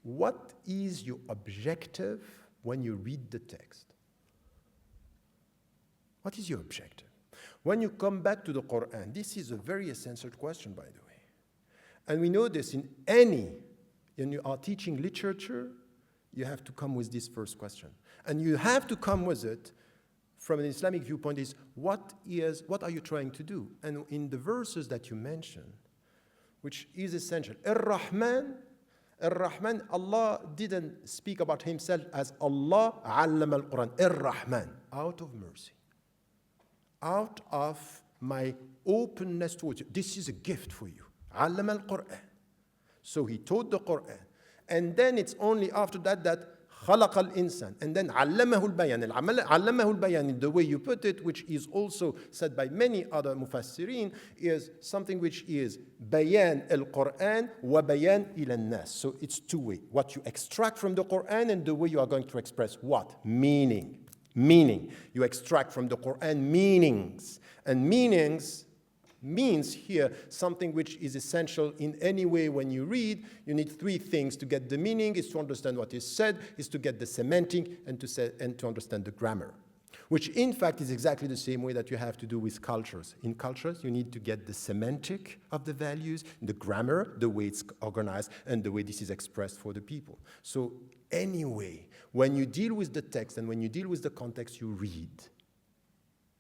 what is your objective when you read the text? What is your objective? When you come back to the Quran, this is a very essential question, by the way. And we know this when you are teaching literature, you have to come with this first question. And you have to come with it from an Islamic viewpoint is, what are you trying to do? And in the verses that you mentioned, which is essential, Ar-Rahman, Allah didn't speak about himself as Allah allama al-Quran, Ar-Rahman, out of mercy. Out of my openness towards you. This is a gift for you. Allama al-Quran. So he taught the Quran. And then it's only after that خلق الإنسان. And then علمه البيان. علمه البيان, in the way you put it, which is also said by many other mufassirin, is something which is بيان القرآن وبيان إلى الناس. So it's two-way. What you extract from the Quran and the way you are going to express what? Meaning. You extract from the Quran meanings. And meanings means here something which is essential in any way when you read. You need three things to get the meaning: is to understand what is said, is to get the semantic, and to understand the grammar. Which in fact is exactly the same way that you have to do with cultures. In cultures, you need to get the semantic of the values, the grammar, the way it's organized, and the way this is expressed for the people. So anyway, when you deal with the text and when you deal with the context, you read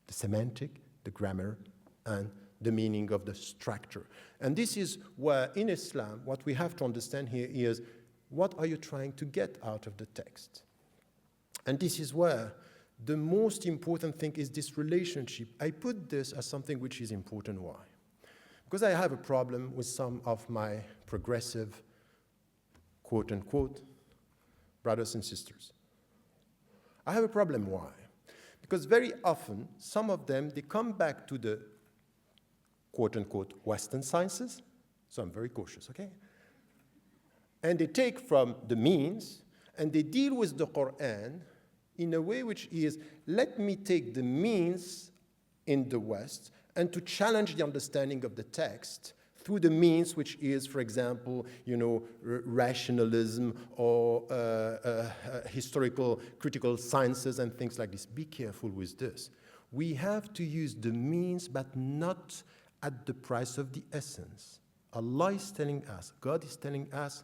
the semantic, the grammar, and the meaning of the structure. And this is where, in Islam, what we have to understand here is, what are you trying to get out of the text? And this is where the most important thing is this relationship. I put this as something which is important. Why? Because I have a problem with some of my progressive, quote unquote, brothers and sisters. I have a problem. Why? Because very often, some of them, they come back to the quote-unquote Western sciences, so I'm very cautious, okay? And they take from the means, and they deal with the Quran in a way which is, let me take the means in the West and to challenge the understanding of the text through the means which is, for example, rationalism or historical critical sciences and things like this. Be careful with this. We have to use the means, but not at the price of the essence. Allah is telling us, God is telling us,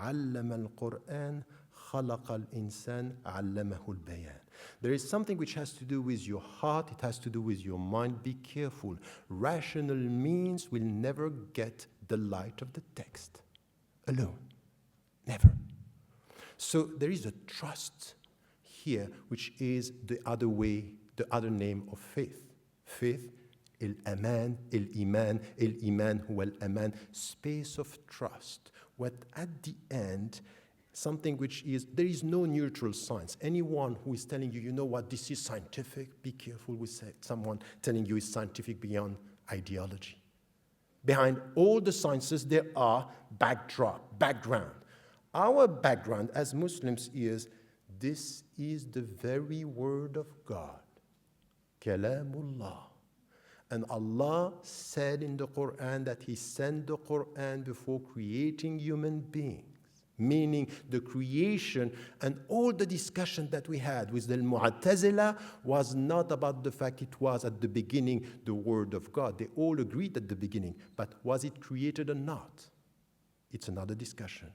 عَلَّمَ الْقُرْآنَ خَلَقَ الْإِنسَانَ عَلَّمَهُ الْبَيَانَ. There is something which has to do with your heart, it has to do with your mind. Be careful. Rational means will never get the light of the text alone. Never. So there is a trust here, which is the other way, the other name of faith. Faith, il-aman, il-iman, il-iman huwa al-aman, space of trust. What at the end, something which is, there is no neutral science. Anyone who is telling you, you know what, this is scientific, be careful with someone telling you it's scientific beyond ideology. Behind all the sciences, there are background. Our background as Muslims is, this is the very word of God, Kalamullah. And Allah said in the Quran that He sent the Quran before creating human beings. Meaning the creation and all the discussion that we had with the Mu'tazila was not about the fact it was at the beginning the word of God. They all agreed at the beginning, but was it created or not? It's another discussion.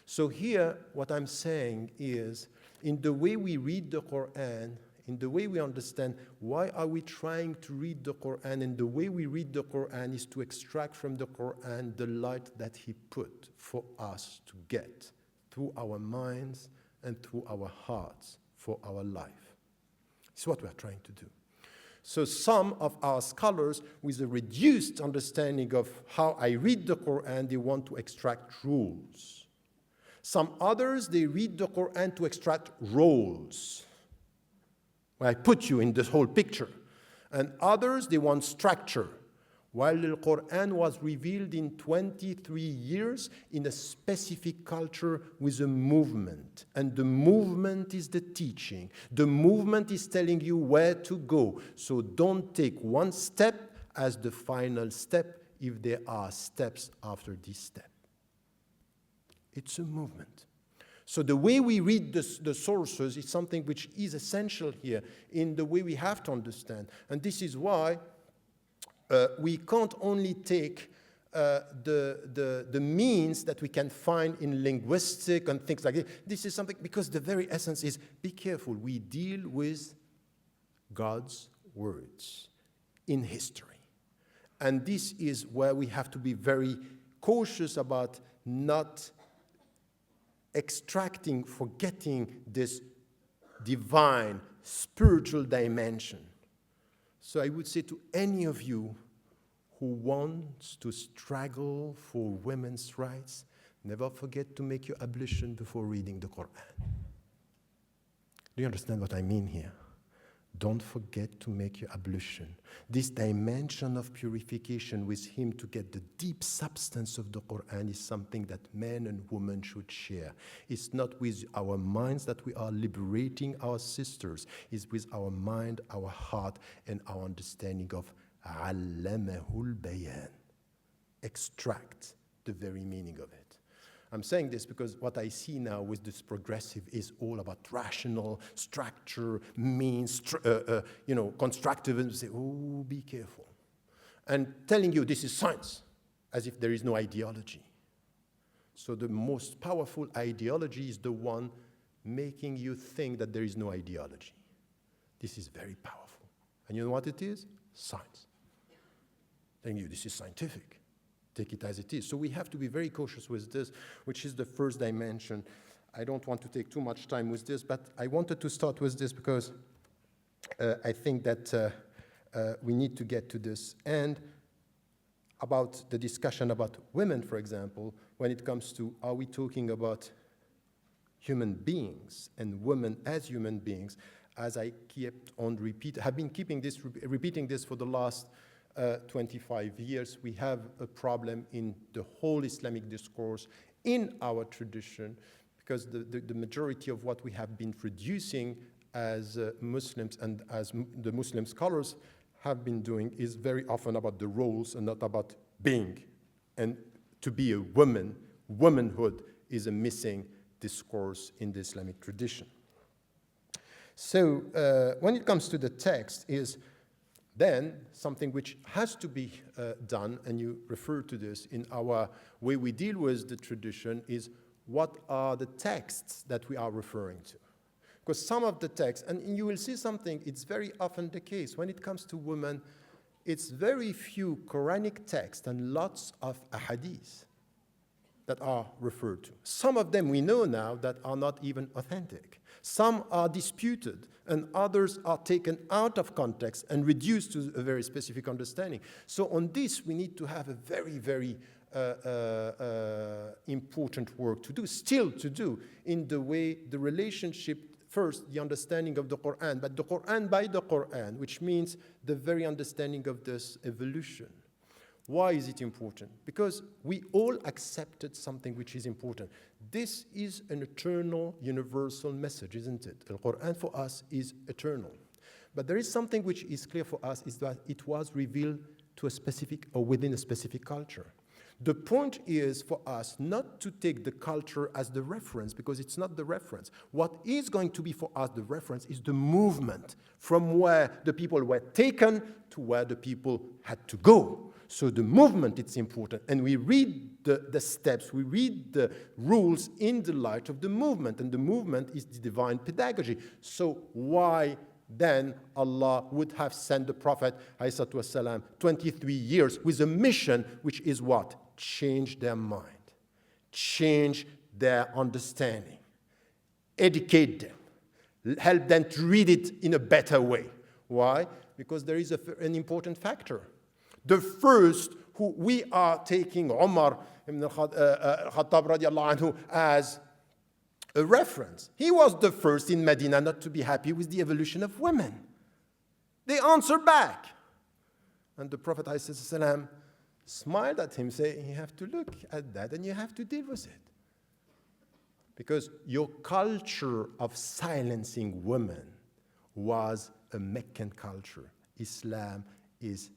So here, what I'm saying is, in the way we read the Quran, in the way we understand why are we trying to read the Quran, and the way we read the Quran is to extract from the Quran the light that He put for us to get through our minds and through our hearts for our life. It's what we are trying to do. So some of our scholars, with a reduced understanding of how I read the Quran, they want to extract rules. Some others, they read the Quran to extract roles. I put you in this whole picture. And others, they want structure. While the Quran was revealed in 23 years in a specific culture with a movement. And the movement is the teaching. The movement is telling you where to go. So don't take one step as the final step if there are steps after this step. It's a movement. So the way we read the sources is something which is essential here in the way we have to understand. And this is why we can't only take the means that we can find in linguistic and things like this. This is something, because the very essence is, be careful, we deal with God's words in history. And this is where we have to be very cautious about not extracting, forgetting this divine, spiritual dimension. So I would say to any of you who wants to struggle for women's rights, never forget to make your ablution before reading the Quran. Do you understand what I mean here? Don't forget to make your ablution. This dimension of purification with Him to get the deep substance of the Quran is something that men and women should share. It's not with our minds that we are liberating our sisters. It's with our mind, our heart, and our understanding of Allamahul Bayan. Extract the very meaning of it. I'm saying this because what I see now with this progressive is all about rational structure, means, constructivism. Say, oh, be careful. And telling you this is science, as if there is no ideology. So the most powerful ideology is the one making you think that there is no ideology. This is very powerful. And you know what it is? Science. Telling you this is scientific. Take it as it is. So we have to be very cautious with this, which is the first dimension. I don't want to take too much time with this, but I wanted to start with this because I think that we need to get to this. And about the discussion about women, for example, when it comes to, are we talking about human beings and women as human beings, as I kept on have been repeating this for the last 25 years, we have a problem in the whole Islamic discourse in our tradition, because the majority of what we have been producing as Muslims and as the Muslim scholars have been doing is very often about the roles and not about being And to be a woman, womanhood is a missing discourse in the Islamic tradition. So when it comes to the text is then something which has to be done, and you refer to this in our way we deal with the tradition, is what are the texts that we are referring to? Because some of the texts, and you will see something, it's very often the case, when it comes to women, it's very few Quranic texts and lots of ahadith that are referred to. Some of them we know now that are not even authentic. Some are disputed, and others are taken out of context and reduced to a very specific understanding. So on this, we need to have a very, very important work to do, still to do, in the way the relationship, first, the understanding of the Quran, but the Quran by the Quran, which means the very understanding of this evolution. Why is it important? Because we all accepted something which is important. This is an eternal, universal message, isn't it? The Quran for us is eternal. But there is something which is clear for us, is that it was revealed to a specific, or within a specific culture. The point is for us not to take the culture as the reference, because it's not the reference. What is going to be for us the reference is the movement from where the people were taken to where the people had to go. So the movement, it's important. And we read the steps, we read the rules in the light of the movement. And the movement is the divine pedagogy. So why then Allah would have sent the Prophet, ﷺ, 23 years with a mission which is what? Change their mind, change their understanding, educate them, help them to read it in a better way. Why? Because there is an important factor. The first who we are taking Umar ibn Khattab radiallahu anhu as a reference. He was the first in Medina not to be happy with the evolution of women. They answered back. And the Prophet ﷺ smiled at him, saying, you have to look at that and you have to deal with it. Because your culture of silencing women was a Meccan culture. Islam is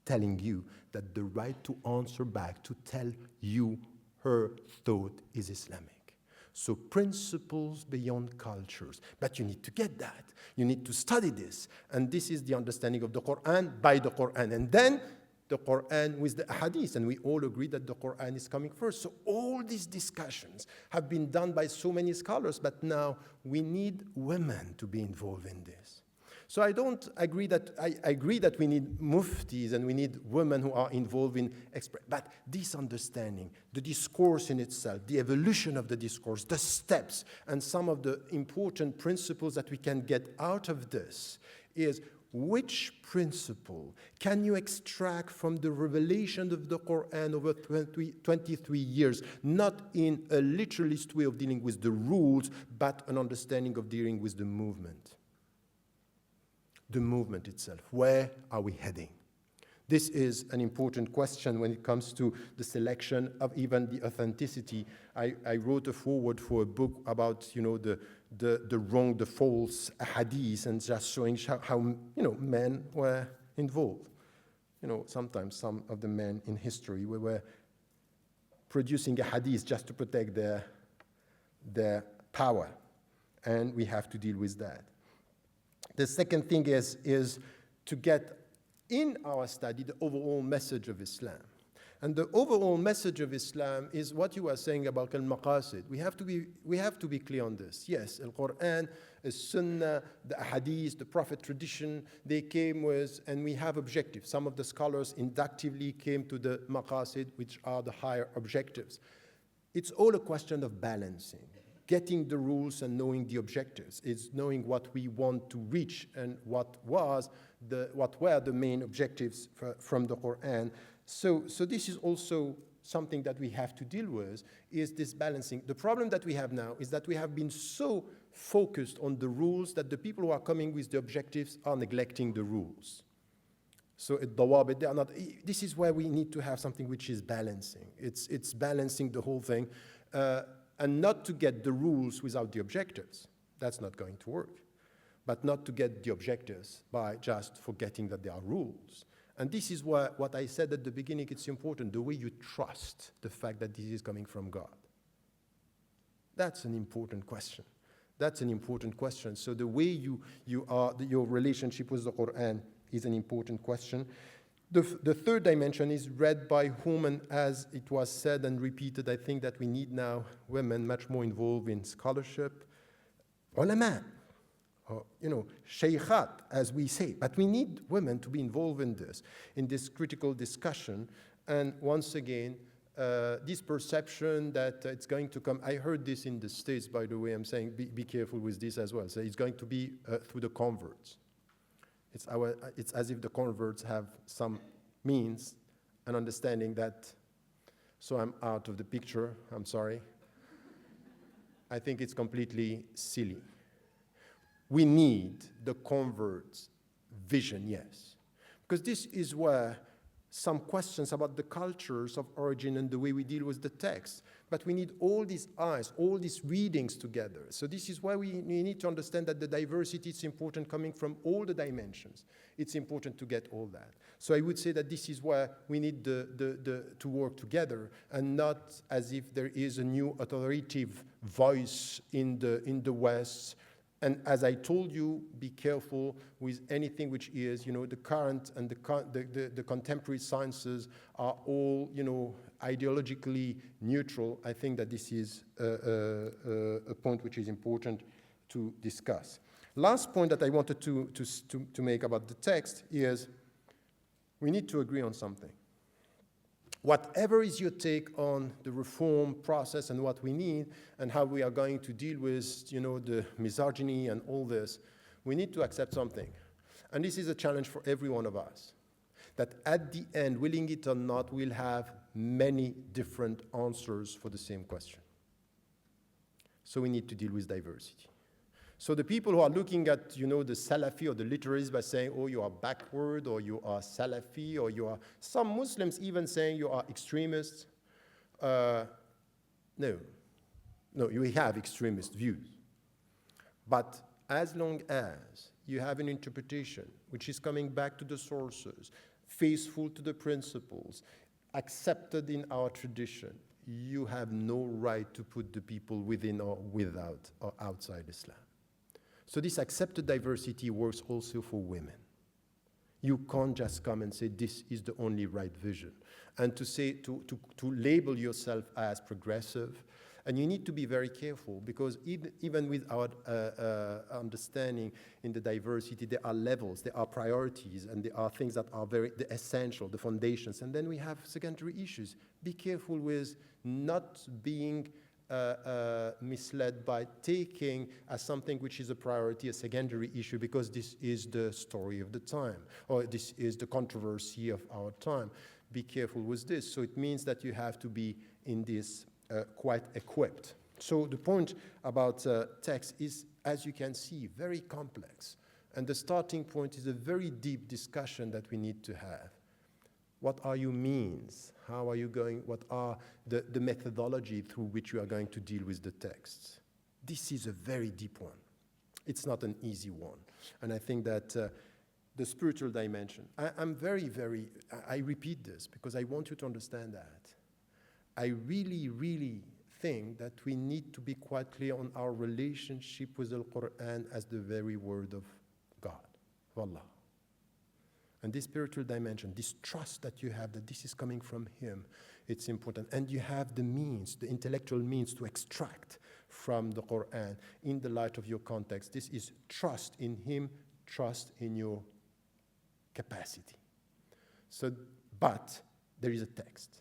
telling you that the right to answer back, to tell you her thought is Islamic. So principles beyond cultures. But you need to get that. You need to study this. And this is the understanding of the Quran by the Quran. And then the Quran with the hadith. And we all agree that the Quran is coming first. So all these discussions have been done by so many scholars. But now we need women to be involved in this. So I don't agree that, I agree that we need muftis and we need women who are involved in, but this understanding, the discourse in itself, the evolution of the discourse, the steps, and some of the important principles that we can get out of this is which principle can you extract from the revelation of the Quran over 23 years, not in a literalist way of dealing with the rules, but an understanding of dealing with the movement. The movement itself. Where are we heading? This is an important question when it comes to the selection of even the authenticity. I wrote a foreword for a book about, the wrong, the false hadith, and just showing how men were involved. Sometimes some of the men in history were producing a hadith just to protect their power, and we have to deal with that. The second thing is to get in our study the overall message of Islam. And the overall message of Islam is what you were saying about al-maqasid. We have to be clear on this. Yes, al-Quran, al-Sunnah, the Hadith, the Prophet tradition, they came with, and we have objectives. Some of the scholars inductively came to the maqasid, which are the higher objectives. It's all a question of balancing. Getting the rules and knowing the objectives. It's knowing what we want to reach and what were the main objectives from the Quran. So this is also something that we have to deal with, is this balancing. The problem that we have now is that we have been so focused on the rules that the people who are coming with the objectives are neglecting the rules. So they are not. This is where we need to have something which is balancing. It's balancing the whole thing. And not to get the rules without the objectives. That's not going to work. But not to get the objectives by just forgetting that there are rules. And this is what I said at the beginning, it's important, the way you trust the fact that this is coming from God. That's an important question. That's an important question. So the way your relationship with the Quran is an important question. The third dimension is read by whom, and as it was said and repeated, I think that we need now women much more involved in scholarship, ulama, or, shaykhat, as we say. But we need women to be involved in this critical discussion. And once again, this perception that it's going to come, I heard this in the States, by the way, I'm saying be careful with this as well. So it's going to be through the converts. It's as if the converts have some means and understanding that, so I'm out of the picture, I'm sorry. I think it's completely silly. We need the converts' vision, yes. Because this is where some questions about the cultures of origin and the way we deal with the text. But we need all these eyes, all these readings together. So this is why we need to understand that the diversity is important coming from all the dimensions. It's important to get all that. So I would say that this is where we need to work together, and not as if there is a new authoritative voice in the West. And as I told you, be careful with anything which is, the current and the contemporary sciences are all, ideologically neutral. I think that this is a point which is important to discuss. Last point that I wanted to make about the text is we need to agree on something. Whatever is your take on the reform process and what we need and how we are going to deal with, the misogyny and all this, we need to accept something. And this is a challenge for every one of us. That at the end, willing it or not, we'll have many different answers for the same question. So we need to deal with diversity. So the people who are looking at, the Salafi or the literalists by saying, oh, you are backward, or you are Salafi, or you are, some Muslims even saying you are extremists. No, you have extremist views. But as long as you have an interpretation which is coming back to the sources, faithful to the principles, accepted in our tradition, you have no right to put the people within or without or outside Islam. So this accepted diversity works also for women. You can't just come and say this is the only right vision. And to say, to label yourself as progressive, and you need to be very careful, because even with our understanding in the diversity, there are levels, there are priorities, and there are things that are the essential, the foundations. And then we have secondary issues. Be careful with not being misled by taking as something which is a priority, a secondary issue, because this is the story of the time, or this is the controversy of our time. Be careful with this. So it means that you have to be in this quite equipped. So the point about text is, as you can see, very complex. And the starting point is a very deep discussion that we need to have. What are your means? How are you going? What are the methodology through which you are going to deal with the texts? This is a very deep one. It's not an easy one. And I think that the spiritual dimension, I'm very, very, I repeat this because I want you to understand that. I really, really think that we need to be quite clear on our relationship with the Quran as the very word of God, of Allah. And this spiritual dimension, this trust that you have that this is coming from Him, it's important. And you have the means, the intellectual means to extract from the Quran in the light of your context. This is trust in Him, trust in your capacity. So, but there is a text.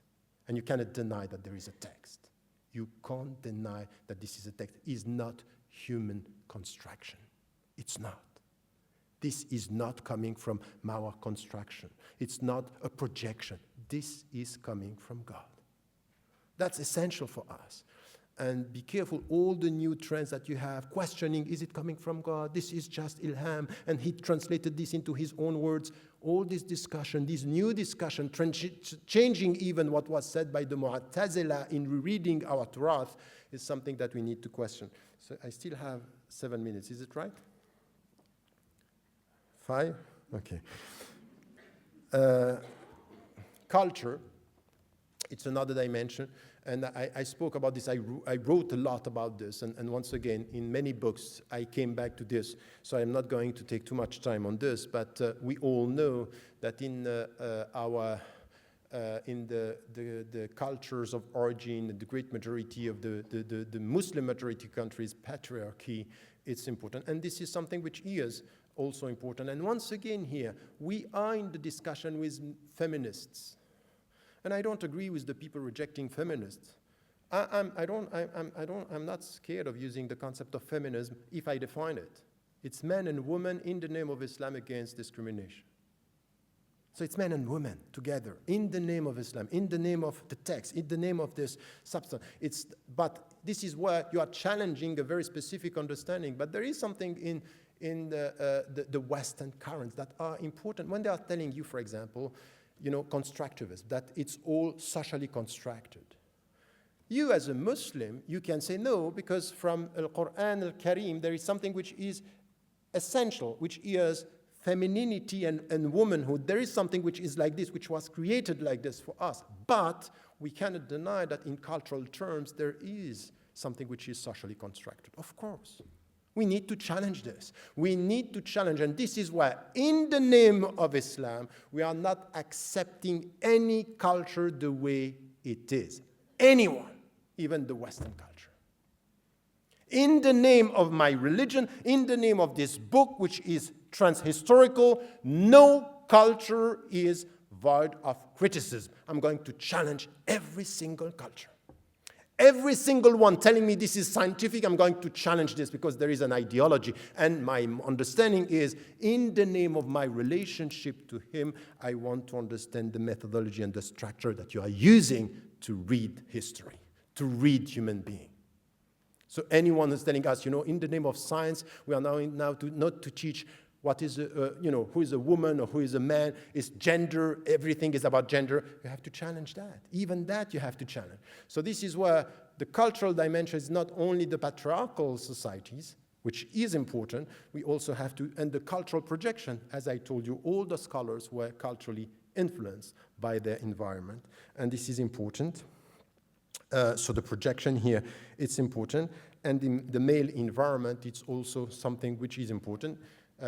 And you cannot deny that there is a text. You can't deny that this is a text. It is not human construction. It's not. This is not coming from our construction. It's not a projection. This is coming from God. That's essential for us. And be careful, all the new trends that you have, questioning, is it coming from God? This is just ilham. And he translated this into his own words. All this discussion, this new discussion, changing even what was said by the Mu'tazila in rereading our Turath, is something that we need to question. So I still have 7 minutes, is it right? 5? Okay. Culture, it's another dimension. And I spoke about this, I wrote a lot about this, and once again, in many books, I came back to this, so I'm not going to take too much time on this, but we all know that in the cultures of origin, the great majority of the Muslim majority countries, patriarchy, it's important. And this is something which is also important. And once again here, we are in the discussion with feminists. And I don't agree with the people rejecting feminists. I'm not scared of using the concept of feminism if I define it. It's men and women in the name of Islam against discrimination. So it's men and women together in the name of Islam, in the name of the text, in the name of this substance. But this is where you are challenging a very specific understanding. But there is something in the Western currents that are important. When they are telling you, for example, constructivism, that it's all socially constructed. You as a Muslim, you can say no, because from Al-Quran Al-Karim, there is something which is essential, which is femininity and womanhood. There is something which is like this, which was created like this for us. But we cannot deny that in cultural terms, there is something which is socially constructed. Of course. We need to challenge this. We need to challenge, and this is why, in the name of Islam, we are not accepting any culture the way it is. Anyone, even the Western culture. In the name of my religion, in the name of this book, which is transhistorical, no culture is void of criticism. I'm going to challenge every single culture. Every single one telling me this is scientific, I'm going to challenge this because there is an ideology. And my understanding is, in the name of my relationship to him, I want to understand the methodology and the structure that you are using to read history, to read human being. So anyone who's telling us, in the name of science, we are now not to teach what is, who is a woman or who is a man, is gender, everything is about gender. You have to challenge that. Even that you have to challenge. So this is where the cultural dimension is not only the patriarchal societies, which is important, we also have to, and the cultural projection, as I told you, all the scholars were culturally influenced by their environment, and this is important. So the projection here, it's important, and in the male environment, it's also something which is important.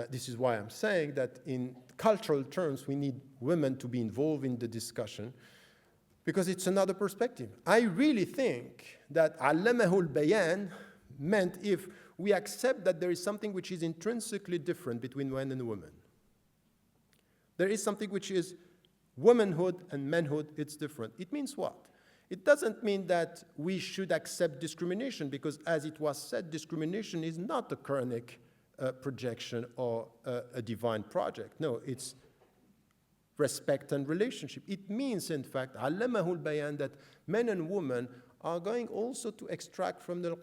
This is why I'm saying that in cultural terms, we need women to be involved in the discussion, because it's another perspective. I really think that allamahul bayan meant if we accept that there is something which is intrinsically different between men and women. There is something which is womanhood and manhood, it's different. It means what? It doesn't mean that we should accept discrimination, because as it was said, discrimination is not a Quranic projection or a divine project. No, it's respect and relationship. It means, in fact, allamahul bayan, that men and women are going also to extract from the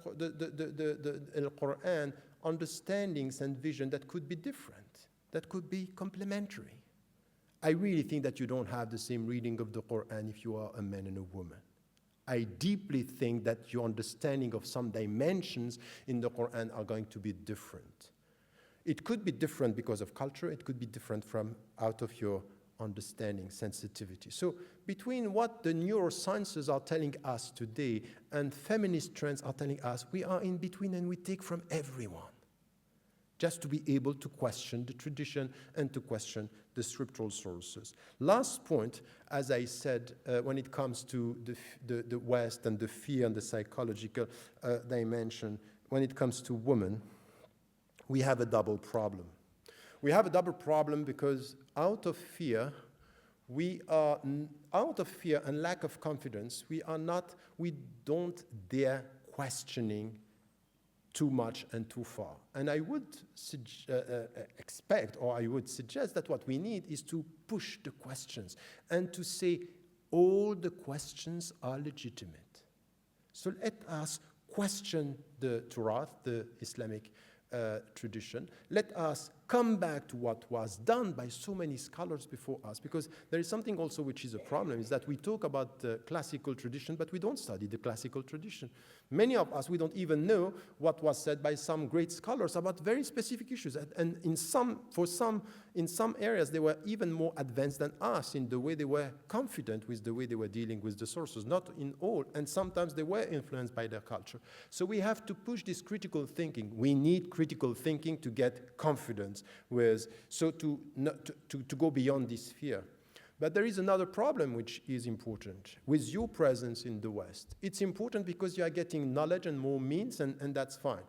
Quran understandings and vision that could be different, that could be complementary. I really think that you don't have the same reading of the Quran if you are a man and a woman. I deeply think that your understanding of some dimensions in the Quran are going to be different. It could be different because of culture. It could be different from out of your understanding, sensitivity. So between what the neurosciences are telling us today and feminist trends are telling us, we are in between and we take from everyone, just to be able to question the tradition and to question the scriptural sources. Last point, as I said, when it comes to the West and the fear and the psychological dimension, when it comes to women, we have a double problem. We have a double problem because out of fear and lack of confidence, we don't dare questioning too much and too far. And I would expect, or I would suggest that what we need is to push the questions and to say all the questions are legitimate. So let us question the Torah, the Islamic tradition. Let us come back to what was done by so many scholars before us, because there is something also which is a problem, is that we talk about the classical tradition, but we don't study the classical tradition. Many of us, we don't even know what was said by some great scholars about very specific issues. And in some areas, they were even more advanced than us in the way they were confident with the way they were dealing with the sources, not in all, and sometimes they were influenced by their culture. So we have to push this critical thinking. We need critical thinking to get confidence with, so to go beyond this fear. But there is another problem which is important with your presence in the West. It's important because you are getting knowledge and more means, and that's fine.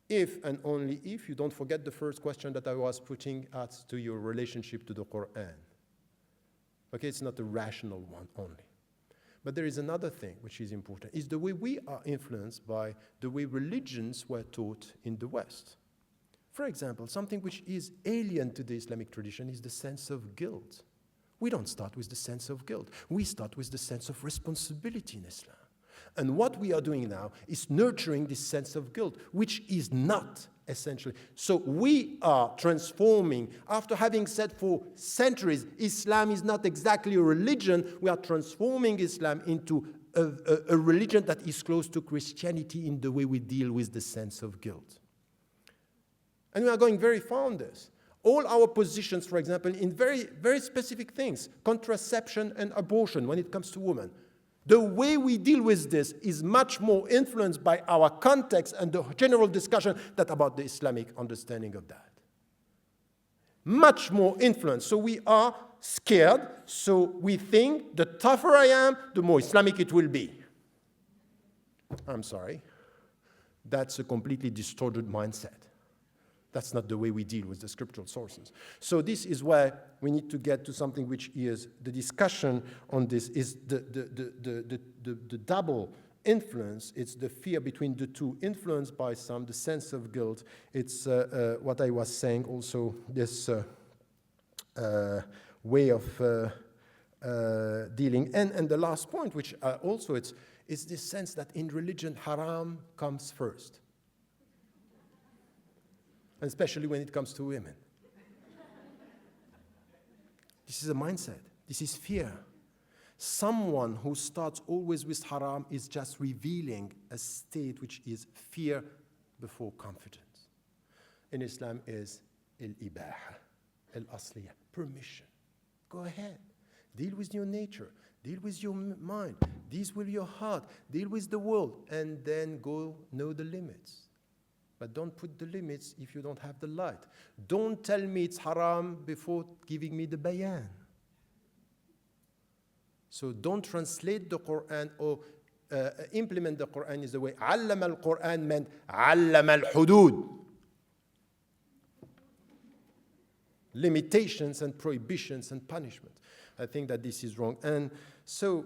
If and only if you don't forget the first question that I was putting as to your relationship to the Quran. Okay, it's not a rational one only. But there is another thing which is important, is the way we are influenced by the way religions were taught in the West. For example, something which is alien to the Islamic tradition is the sense of guilt. We don't start with the sense of guilt. We start with the sense of responsibility in Islam. And what we are doing now is nurturing this sense of guilt, which is not essentially. So we are transforming, after having said for centuries, Islam is not exactly a religion, we are transforming Islam into a religion that is close to Christianity in the way we deal with the sense of guilt. And we are going very far on this. All our positions, for example, in very, very specific things, contraception and abortion when it comes to women, the way we deal with this is much more influenced by our context and the general discussion than about the Islamic understanding of that. Much more influence. So we are scared, so we think the tougher I am, the more Islamic it will be. I'm sorry. That's a completely distorted mindset. That's not the way we deal with the scriptural sources. So this is why we need to get to something which is the discussion on this is the double influence. It's the fear between the two, influenced by some, the sense of guilt. It's what I was saying also, this way of dealing. And the last point, which also is this sense that in religion, haram comes first. Especially when it comes to women. This is a mindset. This is fear. Someone who starts always with haram is just revealing a state which is fear before confidence. In Islam is al-ibaha, al-asliyah, permission. Go ahead. Deal with your nature. Deal with your mind. Deal with your heart. Deal with the world. And then go know the limits. But don't put the limits if you don't have the light. Don't tell me it's haram before giving me the bayan. So don't translate the Quran or implement the Quran is the way علم al-Quran meant علم al-hudud. Limitations and prohibitions and punishment. I think that this is wrong. And so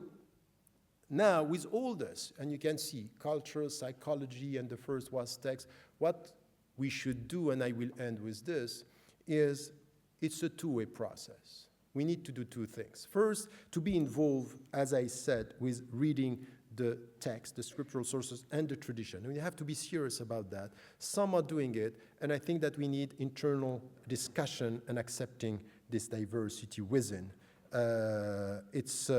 now with all this, and you can see culture, psychology, and the first was text, what we should do, and I will end with this, is it's a two-way process. We need to do two things. First, to be involved, as I said, with reading the text, the scriptural sources, and the tradition. We have to be serious about that. Some are doing it, and I think that we need internal discussion and accepting this diversity within. It's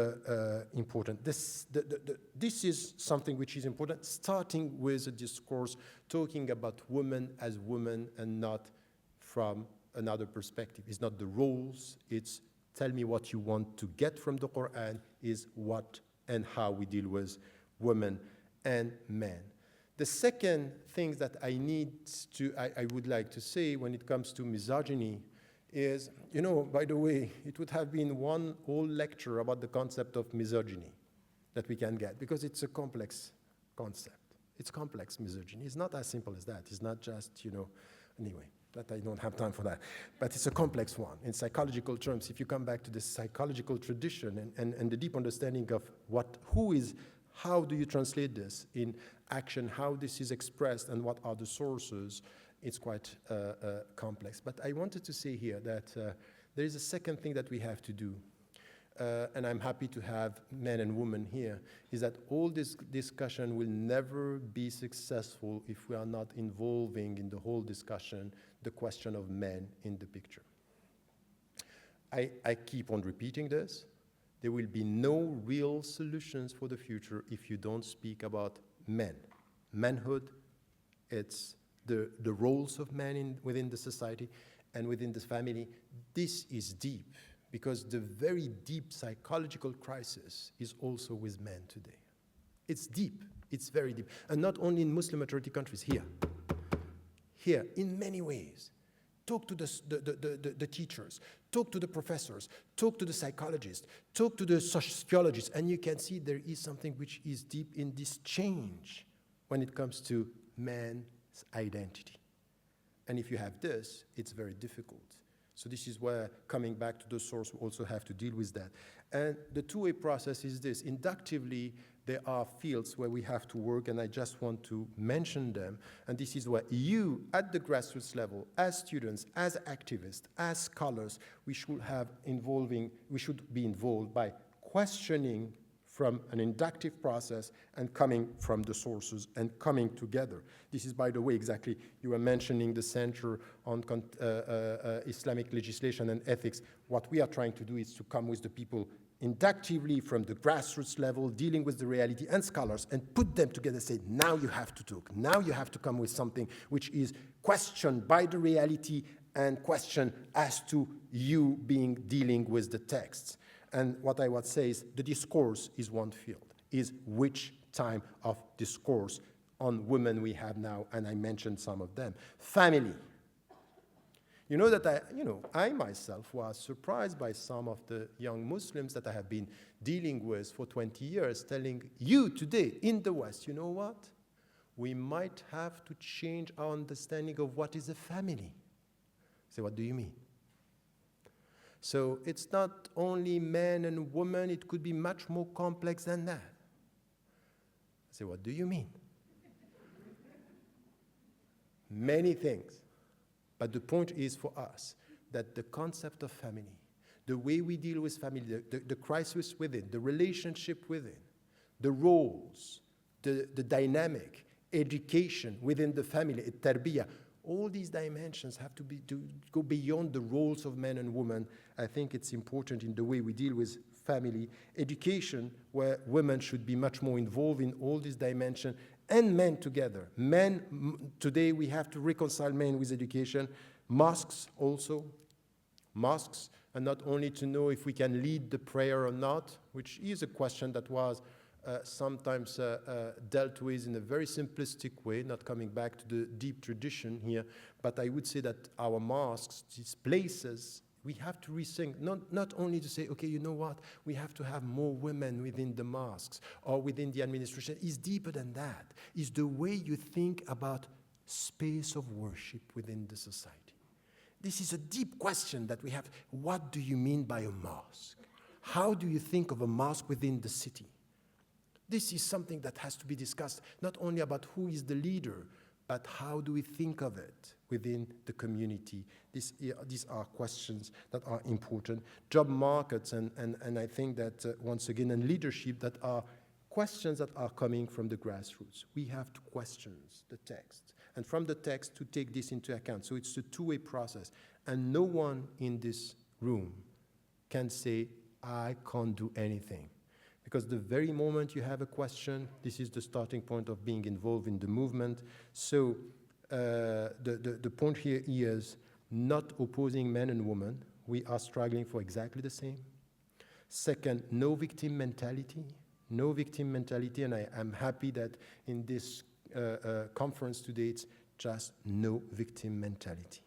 important. This is something which is important, starting with a discourse talking about women as women and not from another perspective. It's not the roles, it's tell me what you want to get from the Quran is what and how we deal with women and men. The second thing that I would like to say when it comes to misogyny is, by the way, it would have been one whole lecture about the concept of misogyny that we can get, because it's a complex concept. It's complex misogyny. It's not as simple as that. It's not just, anyway, that I don't have time for that. But it's a complex one. In psychological terms, if you come back to the psychological tradition and the deep understanding of how do you translate this in action, how this is expressed, and what are the sources, it's quite complex. But I wanted to say here that there is a second thing that we have to do. and I'm happy to have men and women here, is that all this discussion will never be successful if we are not involving in the whole discussion the question of men in the picture. I keep on repeating this. There will be no real solutions for the future if you don't speak about men. Manhood, it's the roles of men within the society and within the family. This is deep, because the very deep psychological crisis is also with men today. It's deep, it's very deep. And not only in Muslim majority countries, here, in many ways. Talk to the teachers, talk to the professors, talk to the psychologists, talk to the sociologists, and you can see there is something which is deep in this change when it comes to man's identity. And if you have this, it's very difficult. So this is where, coming back to the source, we also have to deal with that. And the two-way process is this. Inductively, there are fields where we have to work, and I just want to mention them. And this is where you, at the grassroots level, as students, as activists, as scholars, we should be involved by questioning from an inductive process and coming from the sources and coming together. This is, by the way, exactly, you were mentioning the Center on Islamic Legislation and Ethics. What we are trying to do is to come with the people inductively from the grassroots level, dealing with the reality and scholars, and put them together and say, now you have to talk. Now you have to come with something which is questioned by the reality and questioned as to you dealing with the texts. And what I would say is the discourse is one field, is which time of discourse on women we have now, and I mentioned some of them. Family. You know that I myself was surprised by some of the young Muslims that I have been dealing with for 20 years, telling you today in the West, you know what? We might have to change our understanding of what is a family. So what do you mean? So it's not only men and women, it could be much more complex than that. I say, what do you mean? Many things. But the point is for us that the concept of family, the way we deal with family, the crisis within, the relationship within, the roles, the dynamic, education within the family, tarbiyah, all these dimensions have to go beyond the roles of men and women. I think it's important in the way we deal with family, education, where women should be much more involved in all these dimensions, and men together. Men, today we have to reconcile men with education. Mosques also. Mosques, and not only to know if we can lead the prayer or not, which is a question that was sometimes dealt with in a very simplistic way, not coming back to the deep tradition here, but I would say that our mosques, these places, we have to rethink, not only to say, okay, you know what, we have to have more women within the mosques or within the administration. It's deeper than that. It's the way you think about space of worship within the society. This is a deep question that we have. What do you mean by a mosque? How do you think of a mosque within the city? This is something that has to be discussed, not only about who is the leader, but how do we think of it within the community? These are questions that are important. Job markets, and I think that, once again, and leadership, that are questions that are coming from the grassroots. We have to question the text, and from the text to take this into account. So it's a two-way process, and no one in this room can say, I can't do anything. Because the very moment you have a question, this is the starting point of being involved in the movement. So the point here is not opposing men and women. We are struggling for exactly the same. Second, no victim mentality. No victim mentality, and I am happy that in this conference today, it's just no victim mentality.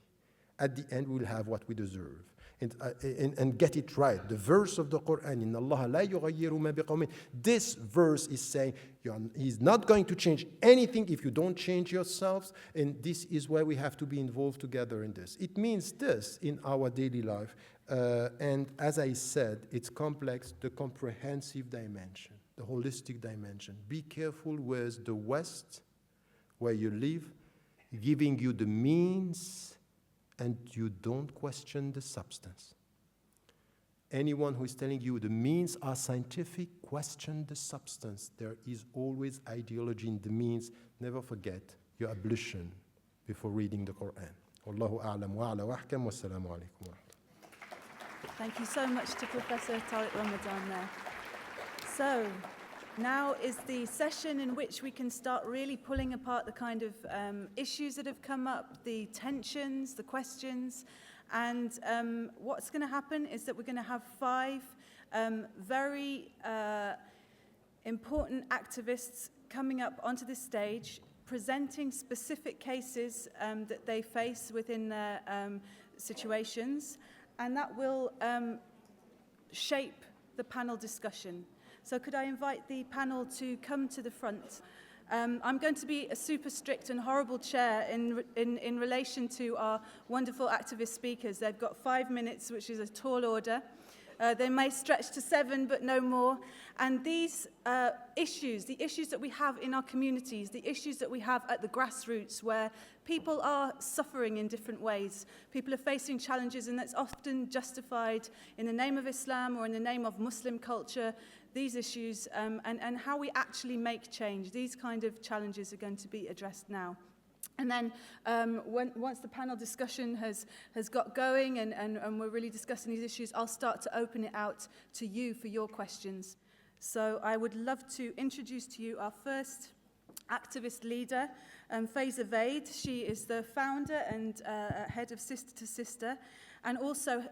At the end, we'll have what we deserve. And get it right. The verse of the Quran, in Allah la yughayyiru ma biqawmin. This verse is saying He's not going to change anything if you don't change yourselves, and this is where we have to be involved together in this. It means this in our daily life, and as I said, it's complex, the comprehensive dimension, the holistic dimension. Be careful with the West, where you live, giving you the means, and you don't question the substance. Anyone who is telling you the means are scientific, question the substance. There is always ideology in the means. Never forget your ablution before reading the Quran. Wallahu a'lam wa a'la wa ahkam wa assalamu alaikum wa rahmatullah. Thank you so much to Professor Tariq Ramadan there. So now is the session in which we can start really pulling apart the kind of issues that have come up, the tensions, the questions. And what's going to happen is that we're going to have 5 very important activists coming up onto this stage, presenting specific cases that they face within their situations, and that will shape the panel discussion. So could I invite the panel to come to the front? I'm going to be a super strict and horrible chair in relation to our wonderful activist speakers. They've got 5 minutes, which is a tall order. They may stretch to 7, but no more. And these issues, the issues that we have in our communities, the issues that we have at the grassroots, where people are suffering in different ways, people are facing challenges, and that's often justified in the name of Islam or in the name of Muslim culture. These issues and how we actually make change, these kind of challenges are going to be addressed now. And then once the panel discussion has got going and we're really discussing these issues, I'll start to open it out to you for your questions. So I would love to introduce to you our first activist leader, Faeeza Vaid. She is the founder and head of Sister to Sister, and also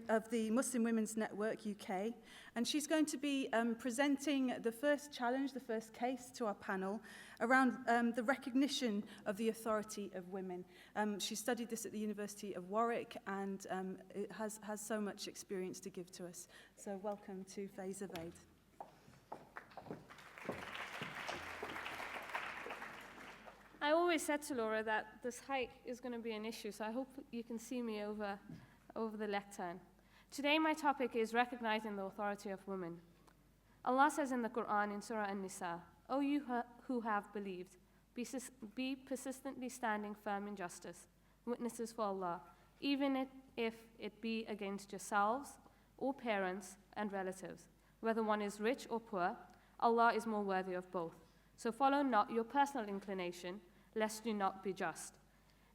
of the Muslim Women's Network UK. And she's going to be presenting the first challenge, the first case to our panel around the recognition of the authority of women. She studied this at the University of Warwick and it has so much experience to give to us. So welcome to Faeeza Vaid. I always said to Laura that this height is going to be an issue, so I hope you can see me over the lectern. Today my topic is recognizing the authority of women. Allah says in the Quran in Surah An-Nisaa, "O you who have believed, be persistently standing firm in justice, witnesses for Allah, even if it be against yourselves or parents and relatives. Whether one is rich or poor, Allah is more worthy of both. So follow not your personal inclination, lest you not be just.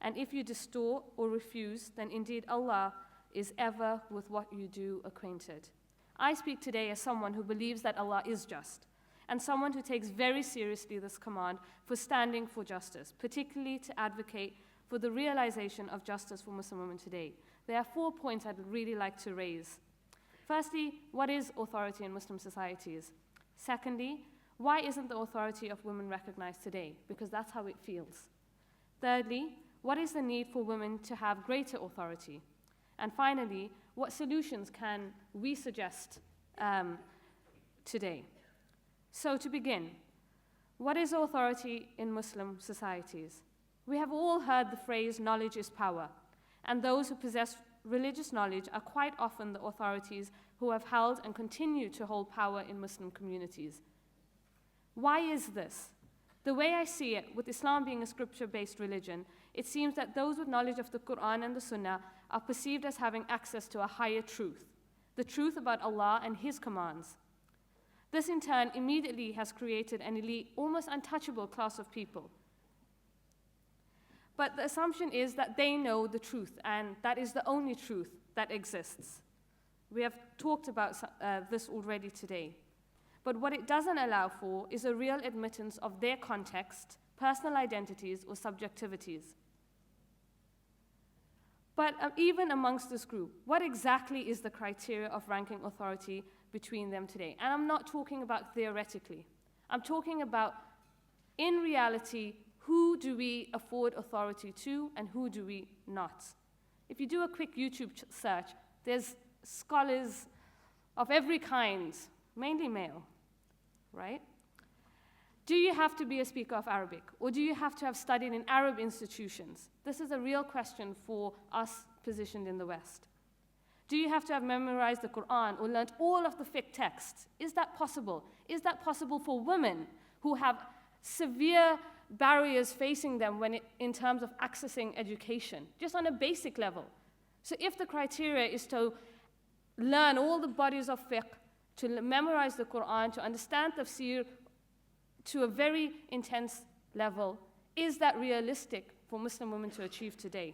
And if you distort or refuse, then indeed Allah is ever with what you do acquainted." I speak today as someone who believes that Allah is just, and someone who takes very seriously this command for standing for justice, particularly to advocate for the realization of justice for Muslim women today. There are 4 points I'd really like to raise. Firstly, what is authority in Muslim societies? Secondly, why isn't the authority of women recognized today? Because that's how it feels. Thirdly, what is the need for women to have greater authority? And finally, what solutions can we suggest today? So to begin, what is authority in Muslim societies? We have all heard the phrase, knowledge is power, and those who possess religious knowledge are quite often the authorities who have held and continue to hold power in Muslim communities. Why is this? The way I see it, with Islam being a scripture-based religion, it seems that those with knowledge of the Quran and the Sunnah are perceived as having access to a higher truth, the truth about Allah and His commands. This in turn immediately has created an elite, almost untouchable class of people. But the assumption is that they know the truth, and that is the only truth that exists. We have talked about this already today. But what it doesn't allow for is a real admittance of their context, personal identities, or subjectivities. But even amongst this group, what exactly is the criteria of ranking authority between them today? And I'm not talking about theoretically. I'm talking about, in reality, who do we afford authority to and who do we not? If you do a quick YouTube search, there's scholars of every kind, mainly male, right? Do you have to be a speaker of Arabic? Or do you have to have studied in Arab institutions? This is a real question for us positioned in the West. Do you have to have memorized the Quran or learned all of the fiqh texts? Is that possible? Is that possible for women who have severe barriers facing them in terms of accessing education, just on a basic level? So if the criteria is to learn all the bodies of fiqh, to memorize the Quran, to understand tafsir to a very intense level. Is that realistic for Muslim women to achieve today?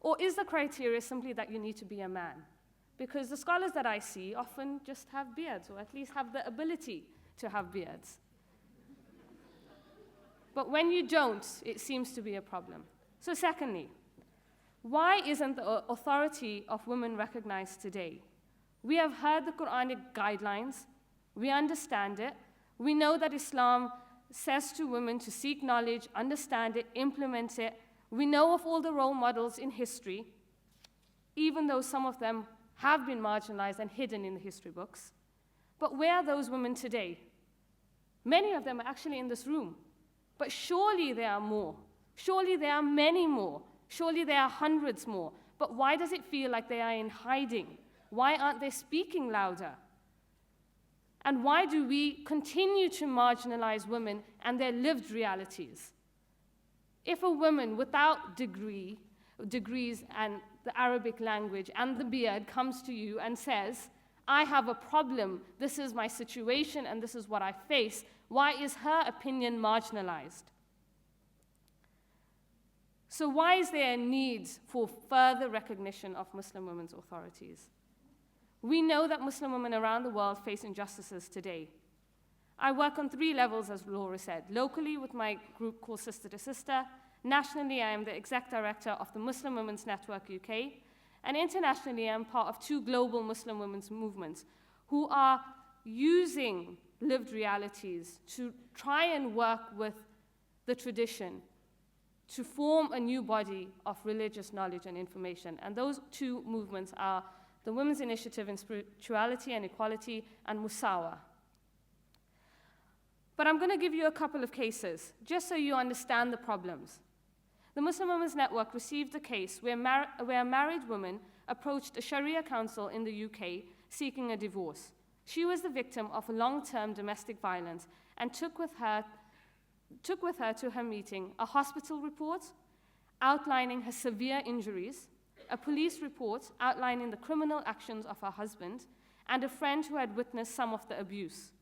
Or is the criteria simply that you need to be a man? Because the scholars that I see often just have beards, or at least have the ability to have beards. But when you don't, it seems to be a problem. So secondly, why isn't the authority of women recognized today? We have heard the Quranic guidelines, we understand it, we know that Islam says to women to seek knowledge, understand it, implement it. We know of all the role models in history, even though some of them have been marginalized and hidden in the history books. But where are those women today? Many of them are actually in this room. But surely there are more. Surely there are many more. Surely there are hundreds more. But why does it feel like they are in hiding? Why aren't they speaking louder? And why do we continue to marginalize women and their lived realities? If a woman without degrees and the Arabic language and the beard comes to you and says, I have a problem, this is my situation and this is what I face, why is her opinion marginalized? So why is there a need for further recognition of Muslim women's authorities? We know that Muslim women around the world face injustices today. I work on 3 levels, as Laura said. Locally with my group called Sister to Sister. Nationally, I am the exec director of the Muslim Women's Network UK. And internationally, I'm part of 2 global Muslim women's movements who are using lived realities to try and work with the tradition to form a new body of religious knowledge and information. And those 2 movements are the Women's Initiative in Spirituality and Equality and Musawa. But I'm going to give you a couple of cases, just so you understand the problems. The Muslim Women's Network received a case where a married woman approached a Sharia council in the UK seeking a divorce. She was the victim of a long-term domestic violence and took with her to her meeting a hospital report outlining her severe injuries, a police report outlining the criminal actions of her husband, and a friend who had witnessed some of the abuse.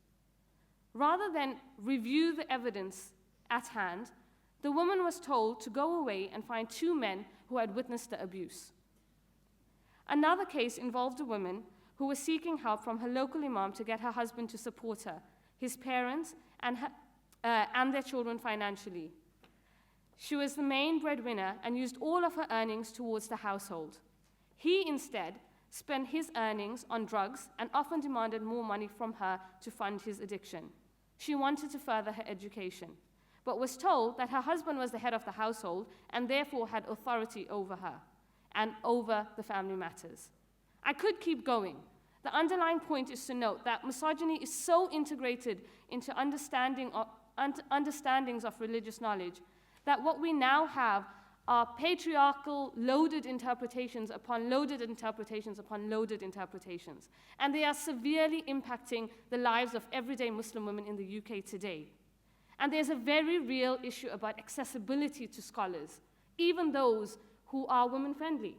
Rather than review the evidence at hand, the woman was told to go away and find 2 men who had witnessed the abuse. Another case involved a woman who was seeking help from her local imam to get her husband to support her, his parents, and their children financially. She was the main breadwinner and used all of her earnings towards the household. He instead spent his earnings on drugs and often demanded more money from her to fund his addiction. She wanted to further her education, but was told that her husband was the head of the household and therefore had authority over her and over the family matters. I could keep going. The underlying point is to note that misogyny is so integrated into understandings of religious knowledge that what we now have are patriarchal loaded interpretations upon loaded interpretations upon loaded interpretations. And they are severely impacting the lives of everyday Muslim women in the UK today. And there's a very real issue about accessibility to scholars, even those who are women-friendly.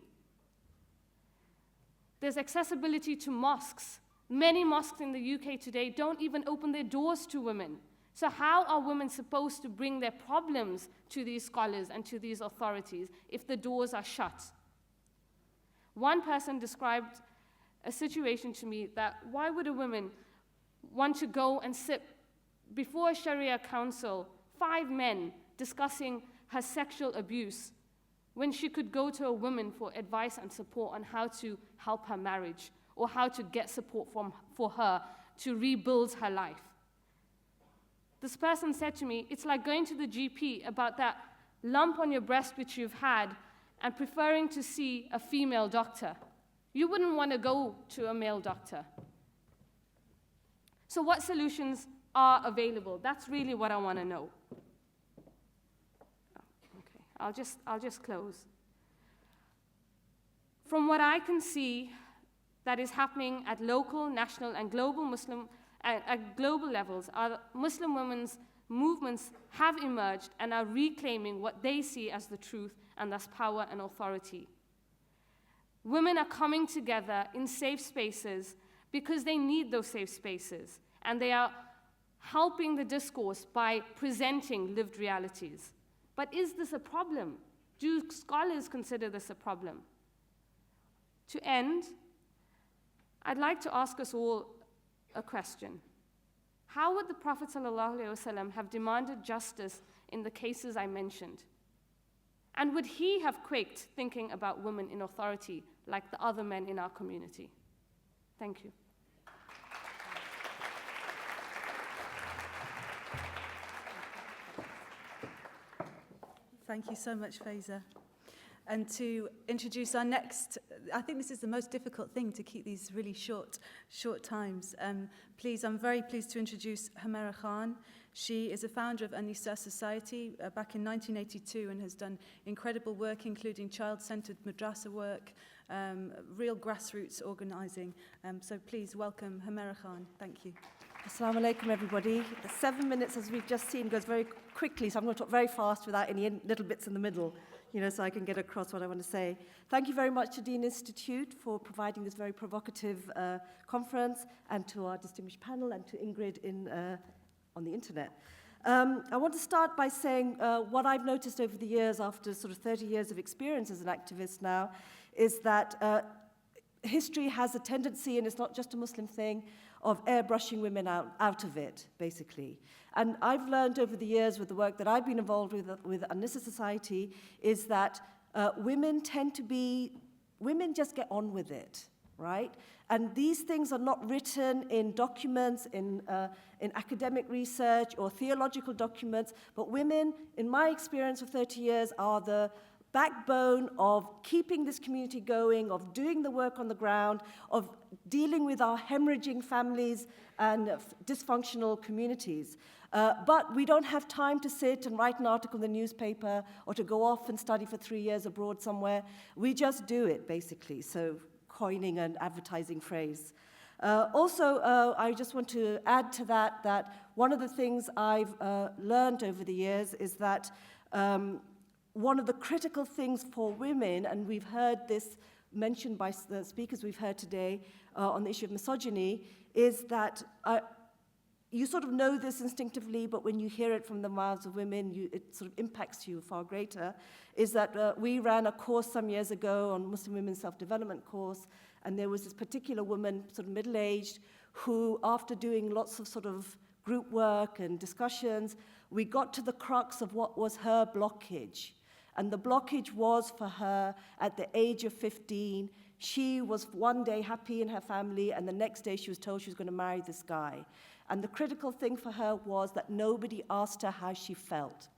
There's accessibility to mosques. Many mosques in the UK today don't even open their doors to women. So how are women supposed to bring their problems to these scholars and to these authorities if the doors are shut? One person described a situation to me that why would a woman want to go and sit before a Sharia council, 5 men discussing her sexual abuse, when she could go to a woman for advice and support on how to help her marriage or how to get support for her to rebuild her life? This person said to me, it's like going to the GP about that lump on your breast which you've had and preferring to see a female doctor. You wouldn't want to go to a male doctor. So what solutions are available? That's really what I want to know. Okay, I'll just close. From what I can see that is happening at local, national, and global at global levels, our Muslim women's movements have emerged and are reclaiming what they see as the truth and thus power and authority. Women are coming together in safe spaces because they need those safe spaces, and they are helping the discourse by presenting lived realities. But is this a problem? Do scholars consider this a problem? To end, I'd like to ask us all a question. How would the Prophet ﷺ have demanded justice in the cases I mentioned? And would he have quaked thinking about women in authority like the other men in our community? Thank you. Thank you so much, Faeeza. And to introduce our next, I think this is the most difficult thing, to keep these really short times. Please, I'm very pleased to introduce Humera Khan. She is a founder of An-Nisaa Society back in 1982 and has done incredible work, including child-centered madrasa work, real grassroots organizing. So please welcome Humera Khan. Thank you. Assalamu alaikum, everybody. The 7 minutes, as we've just seen, goes very quickly, so I'm going to talk very fast without any little bits in the middle, so I can get across what I want to say. Thank you very much to Deen Institute for providing this very provocative conference, and to our distinguished panel, and to Ingrid on the internet. I want to start by saying what I've noticed over the years, after sort of 30 years of experience as an activist now, is that history has a tendency, and it's not just a Muslim thing, of airbrushing women out of it, basically. And I've learned over the years with the work that I've been involved with An-Nisaa Society, is that women just get on with it, right? And these things are not written in documents, in academic research or theological documents, but women, in my experience of 30 years, are the backbone of keeping this community going, of doing the work on the ground, of dealing with our hemorrhaging families and dysfunctional communities. But we don't have time to sit and write an article in the newspaper or to go off and study for 3 years abroad somewhere. We just do it, basically, so coining an advertising phrase. Also, I just want to add to that one of the things I've learned over the years is that one of the critical things for women, and we've heard this mentioned by the speakers we've heard today on the issue of misogyny, is that you sort of know this instinctively, but when you hear it from the mouths of women, it sort of impacts you far greater, is that we ran a course some years ago on Muslim women's self-development course, and there was this particular woman, sort of middle-aged, who, after doing lots of sort of group work and discussions, we got to the crux of what was her blockage. And the blockage was for her, at the age of 15, she was one day happy in her family, and the next day she was told she was going to marry this guy. And the critical thing for her was that nobody asked her how she felt.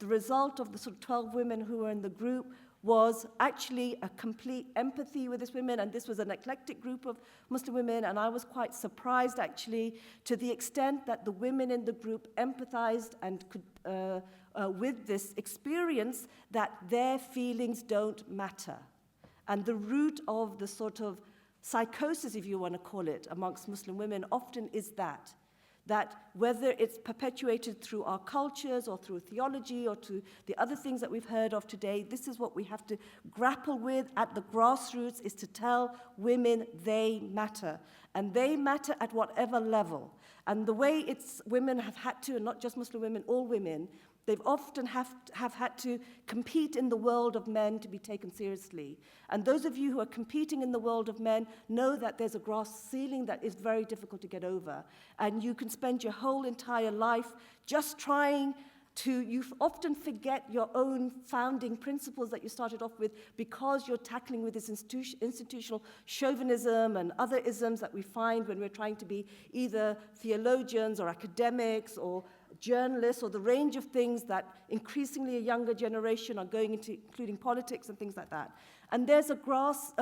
The result of the sort of 12 women who were in the group was actually a complete empathy with these women, and this was an eclectic group of Muslim women, and I was quite surprised, actually, to the extent that the women in the group empathized and could with this experience that their feelings don't matter. And the root of the sort of psychosis, if you want to call it, amongst Muslim women often is that whether it's perpetuated through our cultures or through theology or to the other things that we've heard of today, this is what we have to grapple with at the grassroots, is to tell women they matter. And they matter at whatever level. And the way women have had to, and not just Muslim women, all women, they've often have had to compete in the world of men to be taken seriously. And those of you who are competing in the world of men know that there's a glass ceiling that is very difficult to get over. And you can spend your whole entire life just trying to, you often forget your own founding principles that you started off with because you're tackling with this institutional chauvinism and other isms that we find when we're trying to be either theologians or academics or journalists, or the range of things that increasingly a younger generation are going into, including politics and things like that. And there's a glass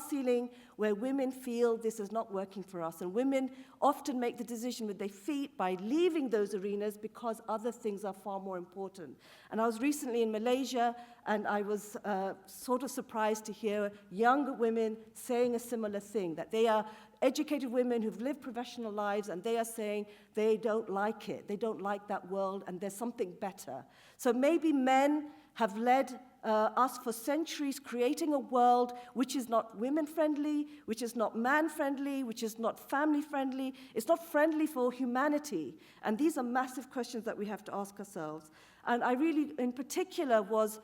ceiling where women feel this is not working for us. And women often make the decision with their feet by leaving those arenas because other things are far more important. And I was recently in Malaysia, and I was sort of surprised to hear younger women saying a similar thing, that they are educated women who've lived professional lives, and they are saying they don't like it. They don't like that world, and there's something better. So maybe men have led us for centuries creating a world which is not women-friendly, which is not man-friendly, which is not family-friendly. It's not friendly for humanity. And these are massive questions that we have to ask ourselves. And I really, in particular, was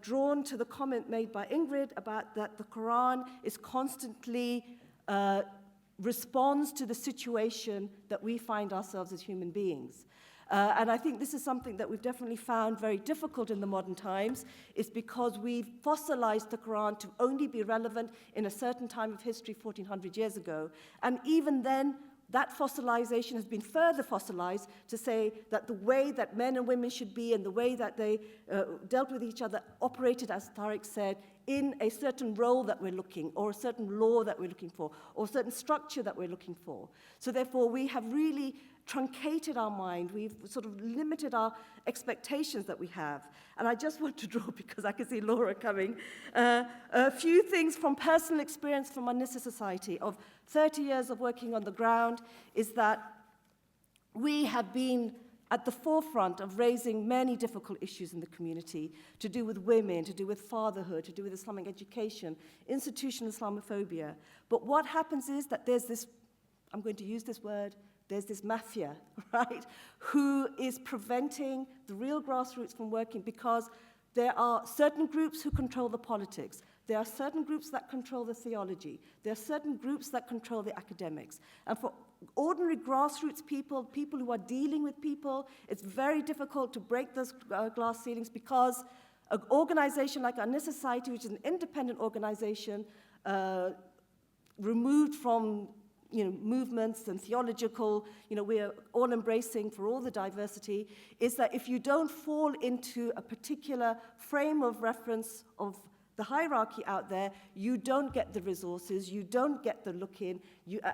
drawn to the comment made by Ingrid about that the Quran is constantly responds to the situation that we find ourselves as human beings. And I think this is something that we've definitely found very difficult in the modern times, is because we've fossilized the Quran to only be relevant in a certain time of history 1400 years ago. And even then, that fossilization has been further fossilized to say that the way that men and women should be and the way that they dealt with each other operated, as Tariq said, in a certain role that we're looking, or a certain law that we're looking for, or a certain structure that we're looking for. So therefore, we have really truncated our mind. We've sort of limited our expectations that we have. And I just want to draw, because I can see Laura coming, a few things from personal experience from An-Nisaa Society of 30 years of working on the ground, is that we have been at the forefront of raising many difficult issues in the community to do with women, to do with fatherhood, to do with Islamic education, institutional Islamophobia. But what happens is that there's this, I'm going to use this word, there's this mafia, right, who is preventing the real grassroots from working, because there are certain groups who control the politics. There are certain groups that control the theology. There are certain groups that control the academics. And for ordinary grassroots people, people who are dealing with people, it's very difficult to break those glass ceilings, because an organization like An-Nisaa Society, which is an independent organization, removed from movements and theological, we're all embracing for all the diversity, is that if you don't fall into a particular frame of reference of the hierarchy out there, you don't get the resources, you don't get the look in,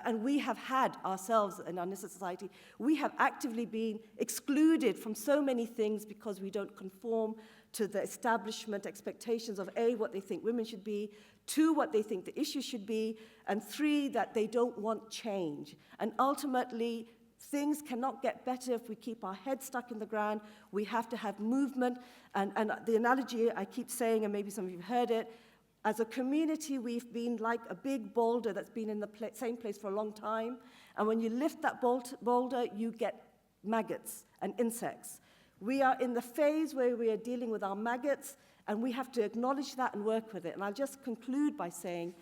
and we have had ourselves in An-Nisaa Society, we have actively been excluded from so many things because we don't conform to the establishment expectations of A, what they think women should be, 2, what they think the issue should be, and 3, that they don't want change. And ultimately, things cannot get better if we keep our heads stuck in the ground. We have to have movement. And the analogy I keep saying, and maybe some of you have heard it, as a community, we've been like a big boulder that's been in the same place for a long time. And when you lift that boulder, you get maggots and insects. We are in the phase where we are dealing with our maggots, and we have to acknowledge that and work with it. And I'll just conclude by saying,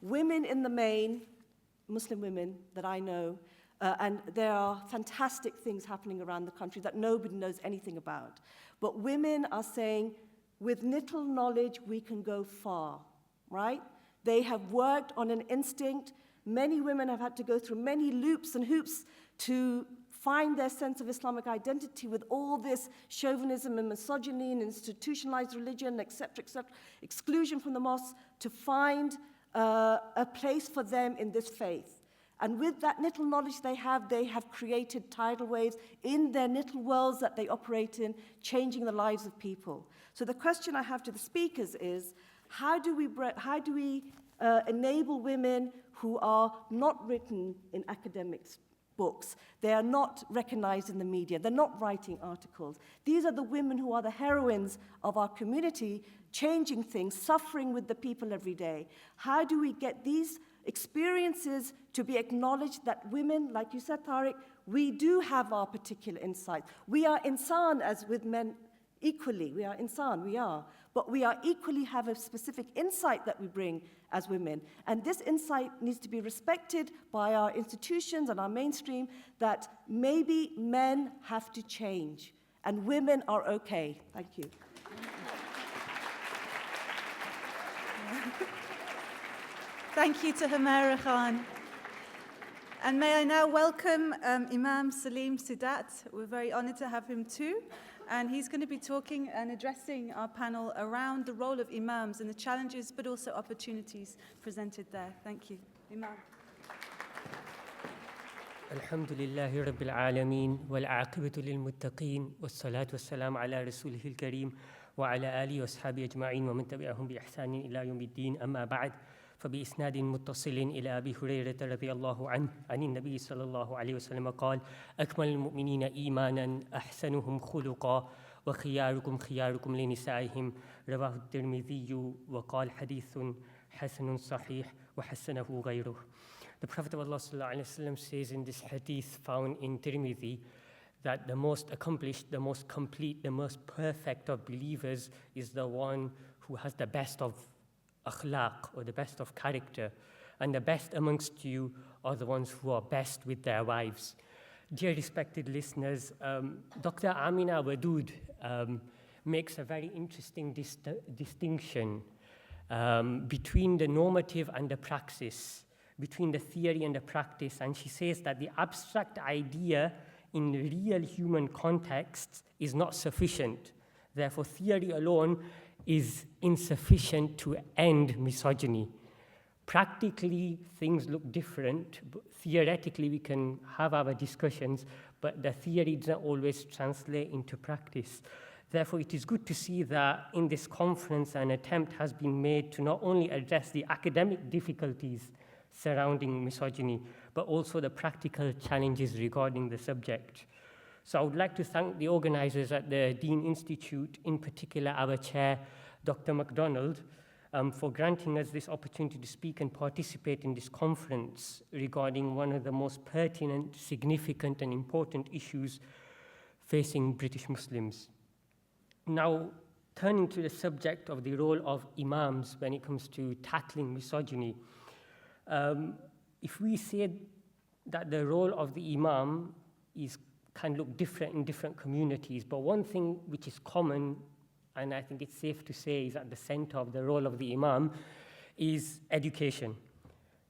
women in the main, Muslim women that I know, and there are fantastic things happening around the country that nobody knows anything about. But women are saying, with little knowledge, we can go far, right? They have worked on an instinct. Many women have had to go through many loops and hoops to find their sense of Islamic identity with all this chauvinism and misogyny and institutionalized religion, et cetera, exclusion from the mosque, to find a place for them in this faith. And with that little knowledge they have created tidal waves in their little worlds that they operate in, changing the lives of people. So the question I have to the speakers is, how do we enable women who are not written in academics books? They are not recognized in the media. They're not writing articles. These are the women who are the heroines of our community, changing things, suffering with the people every day. How do we get these experiences to be acknowledged, that women, like you said, Tariq, we do have our particular insight. We are insan as with men equally. We are insan, we are. But we are equally have a specific insight that we bring as women. And this insight needs to be respected by our institutions and our mainstream, that maybe men have to change and women are okay. Thank you. Thank you to Humera Khan. And may I now welcome Imam Saleem Seedat. We're very honored to have him too. And he's going to be talking and addressing our panel around the role of imams and the challenges, but also opportunities presented there. Thank you. Imam. الحمد لله رب العالمين والعاقبة للمتقين والصلاة والسلام على رسوله الكريم وعلى آله وأصحابه أجمعين ومن تبعهم بإحسان إلى يوم الدين. أما بعد، فبإسناد متصل إلى أبي هريرة رضي الله عنه عن النبي صلى الله عليه وسلم قال أكمل المؤمنين إيمانا أحسنهم خلقا وخياركم خياركم لنسائهم رواه الترمذي وقال حديث حسن صحيح وحسنه غيره. The Prophet of Allah sallallahu alaihi wasallam says in this hadith found in Tirmidhi that the most accomplished, the most complete, the most perfect of believers is the one who has the best of akhlaq, or the best of character, and the best amongst you are the ones who are best with their wives. Dear respected listeners, Dr. Amina Wadood makes a very interesting distinction between the normative and the praxis, between the theory and the practice, and she says that the abstract idea in real human contexts is not sufficient. Therefore, theory alone is insufficient to end misogyny. Practically, things look different. Theoretically, we can have our discussions, but the theory doesn't always translate into practice. Therefore, it is good to see that in this conference, an attempt has been made to not only address the academic difficulties surrounding misogyny, but also the practical challenges regarding the subject. So I would like to thank the organizers at the Deen Institute, in particular our chair, Dr. McDonald, for granting us this opportunity to speak and participate in this conference regarding one of the most pertinent, significant, and important issues facing British Muslims. Now, turning to the subject of the role of imams when it comes to tackling misogyny, if we say that the role of the imam can look different in different communities, but one thing which is common, and I think it's safe to say is at the center of the role of the imam, is education,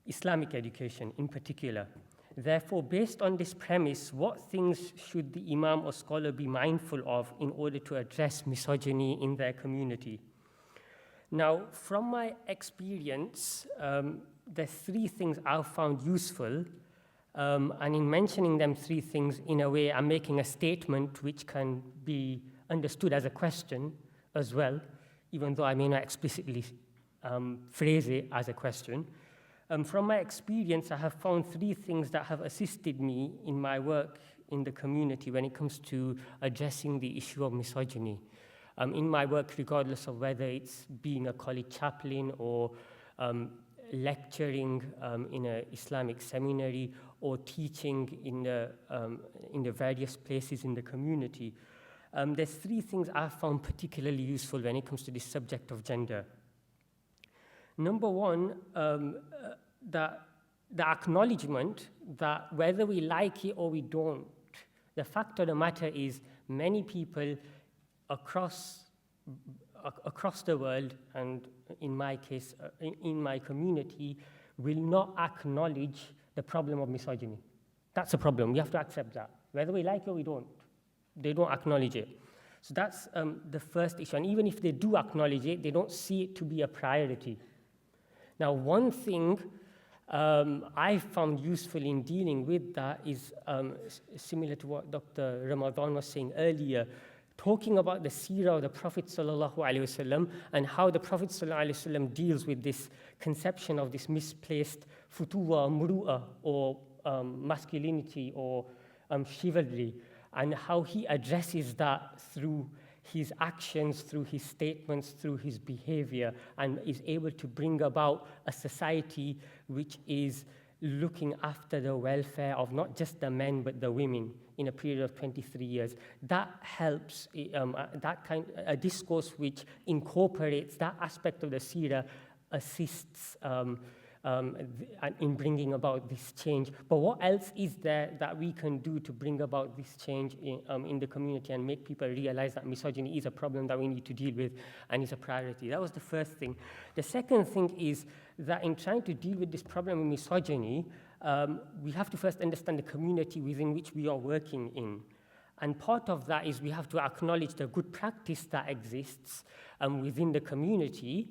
Islamic education in particular. Therefore, based on this premise, what things should the imam or scholar be mindful of in order to address misogyny in their community? Now, from my experience, the three things I've found useful, and in mentioning them three things, in a way, I'm making a statement which can be understood as a question as well, even though I may not explicitly phrase it as a question. From my experience, I have found three things that have assisted me in my work in the community when it comes to addressing the issue of misogyny. In my work, regardless of whether it's being a college chaplain or lecturing in an Islamic seminary or teaching in the various places in the community, there's three things I've found particularly useful when it comes to this subject of gender. Number one, that the acknowledgement that whether we like it or we don't, the fact of the matter is many people across the world, and in my case, in my community, will not acknowledge the problem of misogyny. That's a problem. We have to accept that. Whether we like it or we don't, they don't acknowledge it. So that's the first issue. And even if they do acknowledge it, they don't see it to be a priority. Now, one thing I found useful in dealing with that is similar to what Dr. Ramadan was saying earlier, talking about the seerah of the Prophet ﷺ and how the Prophet ﷺ deals with this conception of this misplaced futuwa, muru'ah, or masculinity or chivalry, and how he addresses that through his actions, through his statements, through his behavior, and is able to bring about a society which is looking after the welfare of not just the men but the women in a period of 23 years. That helps, a discourse which incorporates that aspect of the seerah assists in bringing about this change. But what else is there that we can do to bring about this change in the community and make people realize that misogyny is a problem that we need to deal with and is a priority? That was the first thing. The second thing is that in trying to deal with this problem of misogyny, we have to first understand the community within which we are working in. And part of that is we have to acknowledge the good practice that exists within the community,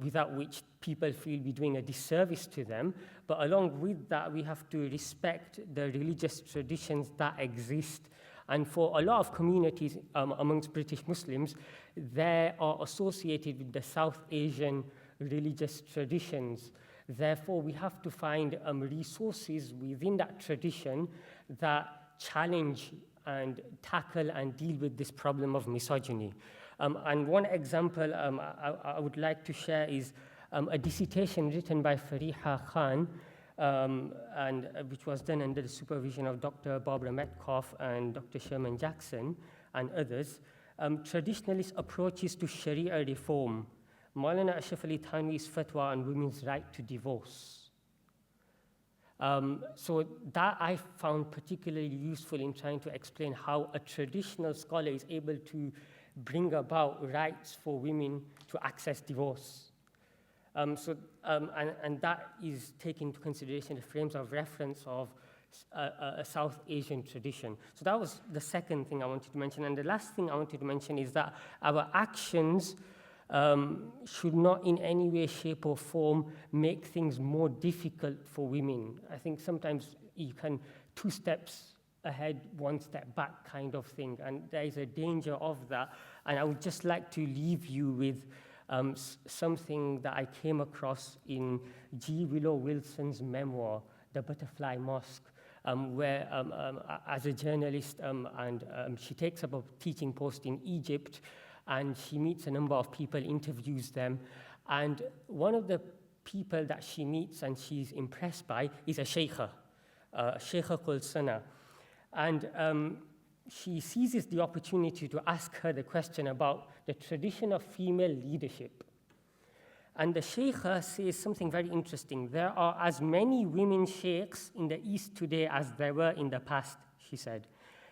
without which people feel we're doing a disservice to them. But along with that, we have to respect the religious traditions that exist. And for a lot of communities amongst British Muslims, they are associated with the South Asian religious traditions. Therefore, we have to find resources within that tradition that challenge and tackle and deal with this problem of misogyny. And one example I would like to share is a dissertation written by Fariha Khan, which was done under the supervision of Dr. Barbara Metcalf and Dr. Sherman Jackson and others. Traditionalist approaches to Sharia reform. Maulana Ashraf Ali Thanwi's fatwa on women's right to divorce. So that I found particularly useful in trying to explain how a traditional scholar is able to bring about rights for women to access divorce. And that is taking into consideration the frames of reference of a South Asian tradition. So that was the second thing I wanted to mention. And the last thing I wanted to mention is that our actions should not in any way, shape, or form make things more difficult for women. I think sometimes you can 2 steps ahead, 1 step back kind of thing, and there is a danger of that. And I would just like to leave you with something that I came across in G. Willow Wilson's memoir, The Butterfly Mosque, where as a journalist, she takes up a teaching post in Egypt, and she meets a number of people, interviews them, and one of the people that she meets and she's impressed by is a sheikha called Sana. And she seizes the opportunity to ask her the question about the tradition of female leadership. And the sheikha says something very interesting. There are as many women sheikhs in the East today as there were in the past, she said.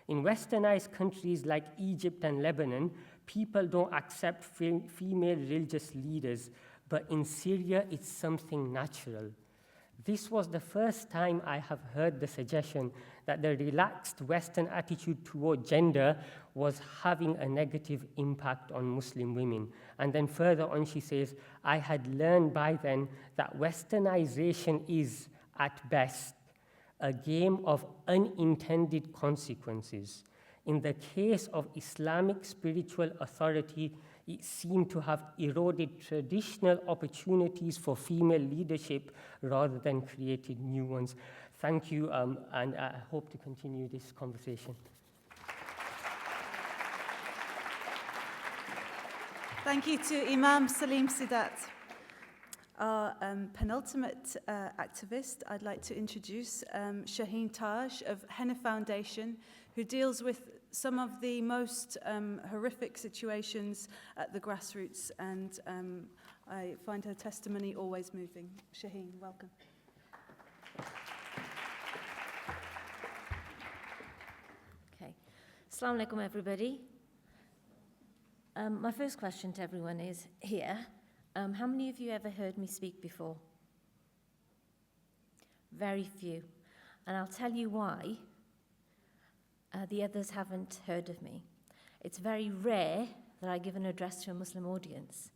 In westernized countries like Egypt and Lebanon, people don't accept female religious leaders, but in Syria, it's something natural. This was the first time I have heard the suggestion that the relaxed Western attitude toward gender was having a negative impact on Muslim women. And then further on, she says, I had learned by then that Westernization is, at best, a game of unintended consequences. In the case of Islamic spiritual authority, it seemed to have eroded traditional opportunities for female leadership rather than created new ones. Thank you, and I hope to continue this conversation. Thank you to Imam Saleem Seedat. Our penultimate activist, I'd like to introduce Shaheen Taj of Henna Foundation, who deals with some of the most horrific situations at the grassroots, and I find her testimony always moving. Shaheen, welcome. Okay. Assalamu alaikum, everybody. My first question to everyone is here. How many of you ever heard me speak before? Very few. And I'll tell you why the others haven't heard of me. It's very rare that I give an address to a Muslim audience.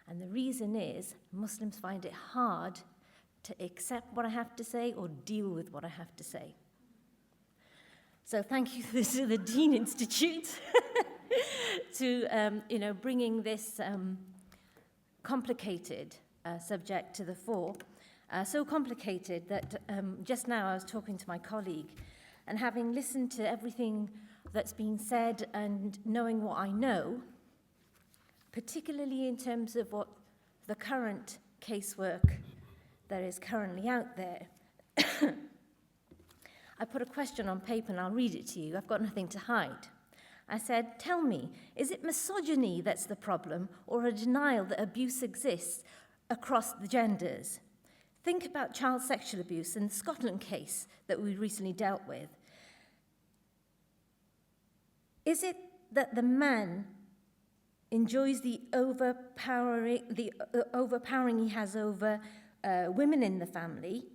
And the reason is Muslims find it hard to accept what I have to say or deal with what I have to say. So thank you to the Deen Institute to bringing this complicated subject to the fore. So complicated that just now I was talking to my colleague, and having listened to everything that's been said and knowing what I know, particularly in terms of what the current casework that is currently out there, I put a question on paper and I'll read it to you. I've got nothing to hide. I said, tell me, is it misogyny that's the problem or a denial that abuse exists across the genders? Think about child sexual abuse in the Scotland case that we recently dealt with. Is it that the man enjoys the overpowering he has over women in the family,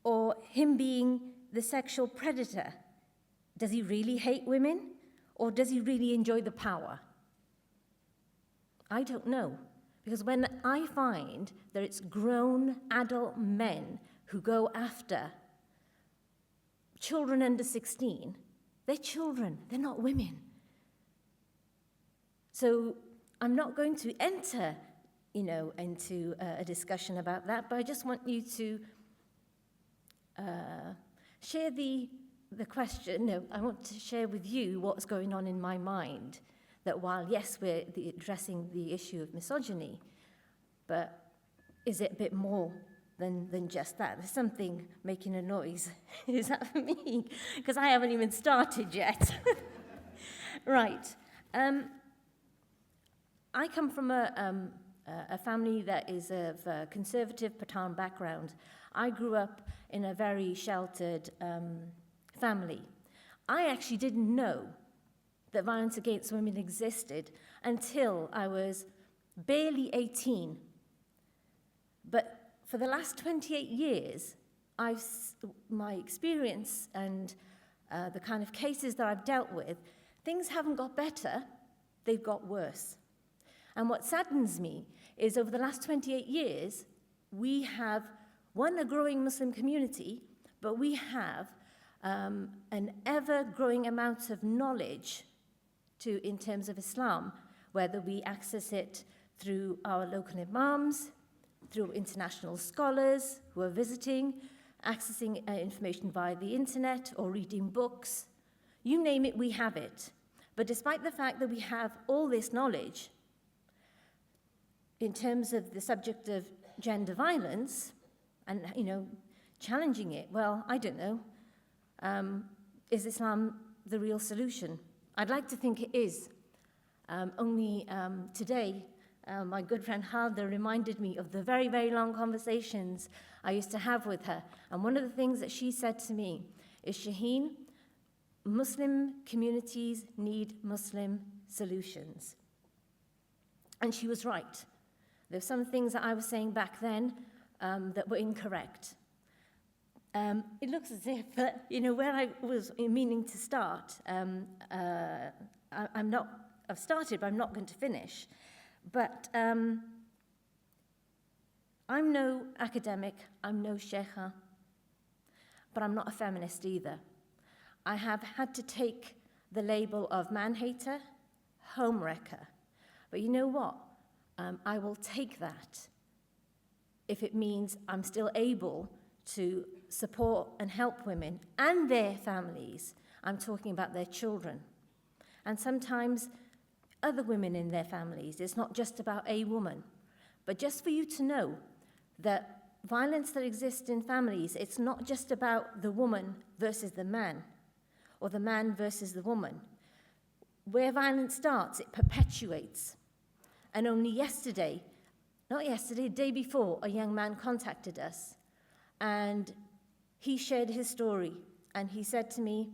or him being the sexual predator? Does he really hate women, or does he really enjoy the power? I don't know. Because when I find that it's grown adult men who go after children under 16, they're children, they're not women. So I'm not going to enter into a discussion about that, but I just want you to share the question. No, I want to share with you what's going on in my mind, that while, yes, we're addressing the issue of misogyny, but is it a bit more than just that? There's something making a noise. Is that for me? Because I haven't even started yet. Right. I come from a family that is of a conservative Pathan background. I grew up in a very sheltered family. I actually didn't know that violence against women existed until I was barely 18. But for the last 28 years, my experience and the kind of cases that I've dealt with, things haven't got better, they've got worse. And what saddens me is over the last 28 years, we have, one, a growing Muslim community, but we have an ever-growing amount of knowledge in terms of Islam, whether we access it through our local imams, through international scholars who are visiting, accessing information via the internet or reading books. You name it, we have it. But despite the fact that we have all this knowledge, in terms of the subject of gender violence and, challenging it, well, I don't know. Is Islam the real solution? I'd like to think it is. Only today, my good friend Halda reminded me of the very, very long conversations I used to have with her. And one of the things that she said to me is, Shaheen, Muslim communities need Muslim solutions. And she was right. There's some things that I was saying back then that were incorrect. It looks as if, where I was meaning to start, I've started, but I'm not going to finish. But I'm no academic, I'm no sheikha, but I'm not a feminist either. I have had to take the label of man-hater, home-wrecker. But you know what? I will take that if it means I'm still able to support and help women and their families. I'm talking about their children. And sometimes other women in their families. It's not just about a woman. But just for you to know that violence that exists in families, it's not just about the woman versus the man, or the man versus the woman. Where violence starts, it perpetuates. And only yesterday, the day before, a young man contacted us. And he shared his story. And he said to me,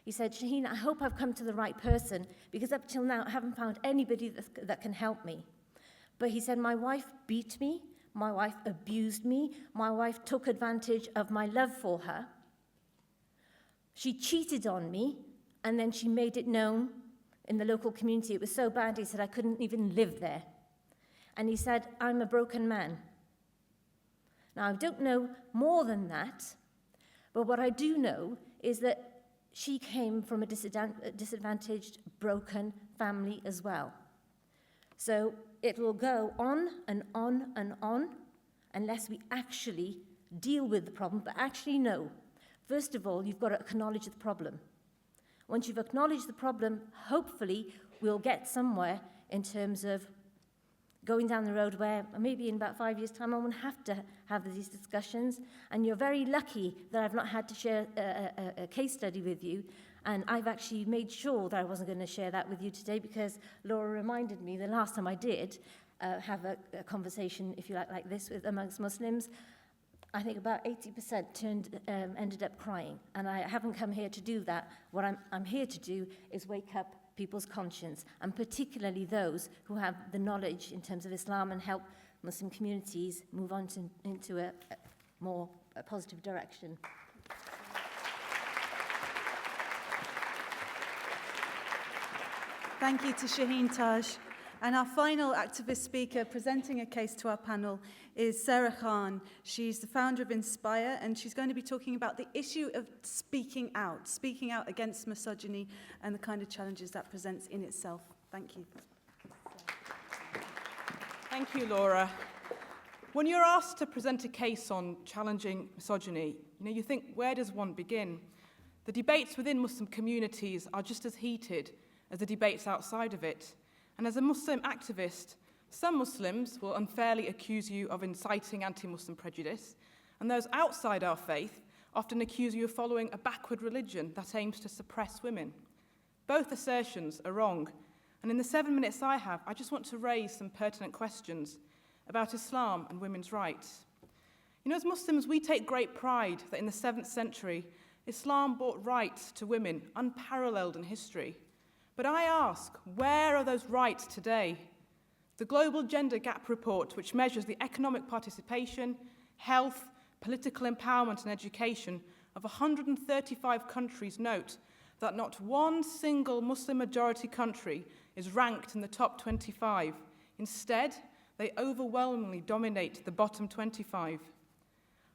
he said, Shaheen, I hope I've come to the right person, because up till now, I haven't found anybody that can help me. But he said, my wife beat me, my wife abused me, my wife took advantage of my love for her. She cheated on me, and then she made it known in the local community. It was so bad, he said, I couldn't even live there. And he said, I'm a broken man. Now, I don't know more than that, but what I do know is that she came from a disadvantaged, broken family as well. So it will go on and on and on unless we actually deal with the problem, but actually know. First of all, you've got to acknowledge the problem. Once you've acknowledged the problem, hopefully we'll get somewhere in terms of going down the road where maybe in about 5 years' time I won't have to have these discussions. And you're very lucky that I've not had to share a case study with you. And I've actually made sure that I wasn't going to share that with you today, because Laura reminded me the last time I did have a conversation, if you like this amongst Muslims, I think about 80% ended up crying. And I haven't come here to do that. What I'm here to do is wake up people's conscience, and particularly those who have the knowledge in terms of Islam, and help Muslim communities move on into a more positive direction. Thank you to Shaheen Taj. And our final activist speaker presenting a case to our panel is Sarah Khan. She's the founder of Inspire, and she's going to be talking about the issue of speaking out against misogyny and the kind of challenges that presents in itself. Thank you. Thank you, Laura. When you're asked to present a case on challenging misogyny, you think, where does one begin? The debates within Muslim communities are just as heated as the debates outside of it. And as a Muslim activist, some Muslims will unfairly accuse you of inciting anti-Muslim prejudice, and those outside our faith often accuse you of following a backward religion that aims to suppress women. Both assertions are wrong, and in the 7 minutes I have, I just want to raise some pertinent questions about Islam and women's rights. As Muslims, we take great pride that in the 7th century, Islam brought rights to women unparalleled in history. But I ask, where are those rights today? The Global Gender Gap Report, which measures the economic participation, health, political empowerment and education of 135 countries, note that not one single Muslim-majority country is ranked in the top 25. Instead, they overwhelmingly dominate the bottom 25.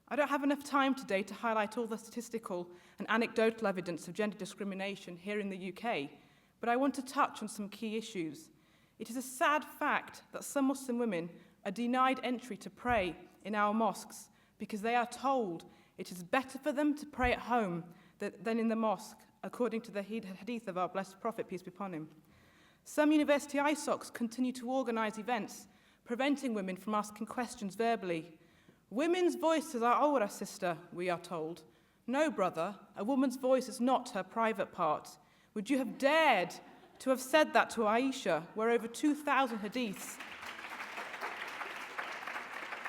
I don't have enough time today to highlight all the statistical and anecdotal evidence of gender discrimination here in the UK, but I want to touch on some key issues. It is a sad fact that some Muslim women are denied entry to pray in our mosques because they are told it is better for them to pray at home than in the mosque, according to the hadith of our blessed Prophet, peace be upon him. Some university ISOCs continue to organise events preventing women from asking questions verbally. Women's voices are awra, sister, we are told. No, brother, a woman's voice is not her private part. Would you have dared to have said that to Aisha, where over 2,000 hadiths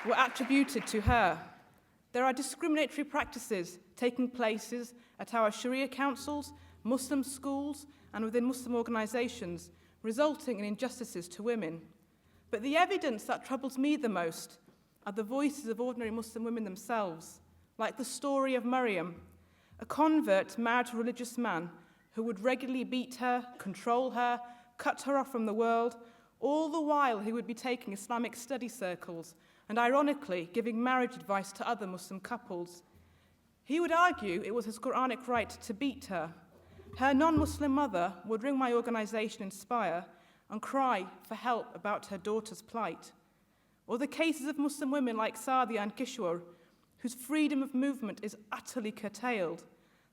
were attributed to her? There are discriminatory practices taking place at our Sharia councils, Muslim schools, and within Muslim organisations, resulting in injustices to women. But the evidence that troubles me the most are the voices of ordinary Muslim women themselves, like the story of Myriam, a convert married to a religious man who would regularly beat her, control her, cut her off from the world, all the while he would be taking Islamic study circles and, ironically, giving marriage advice to other Muslim couples. He would argue it was his Quranic right to beat her. Her non-Muslim mother would ring my organisation Inspire and cry for help about her daughter's plight. Or the cases of Muslim women like Safia and Kishore, whose freedom of movement is utterly curtailed.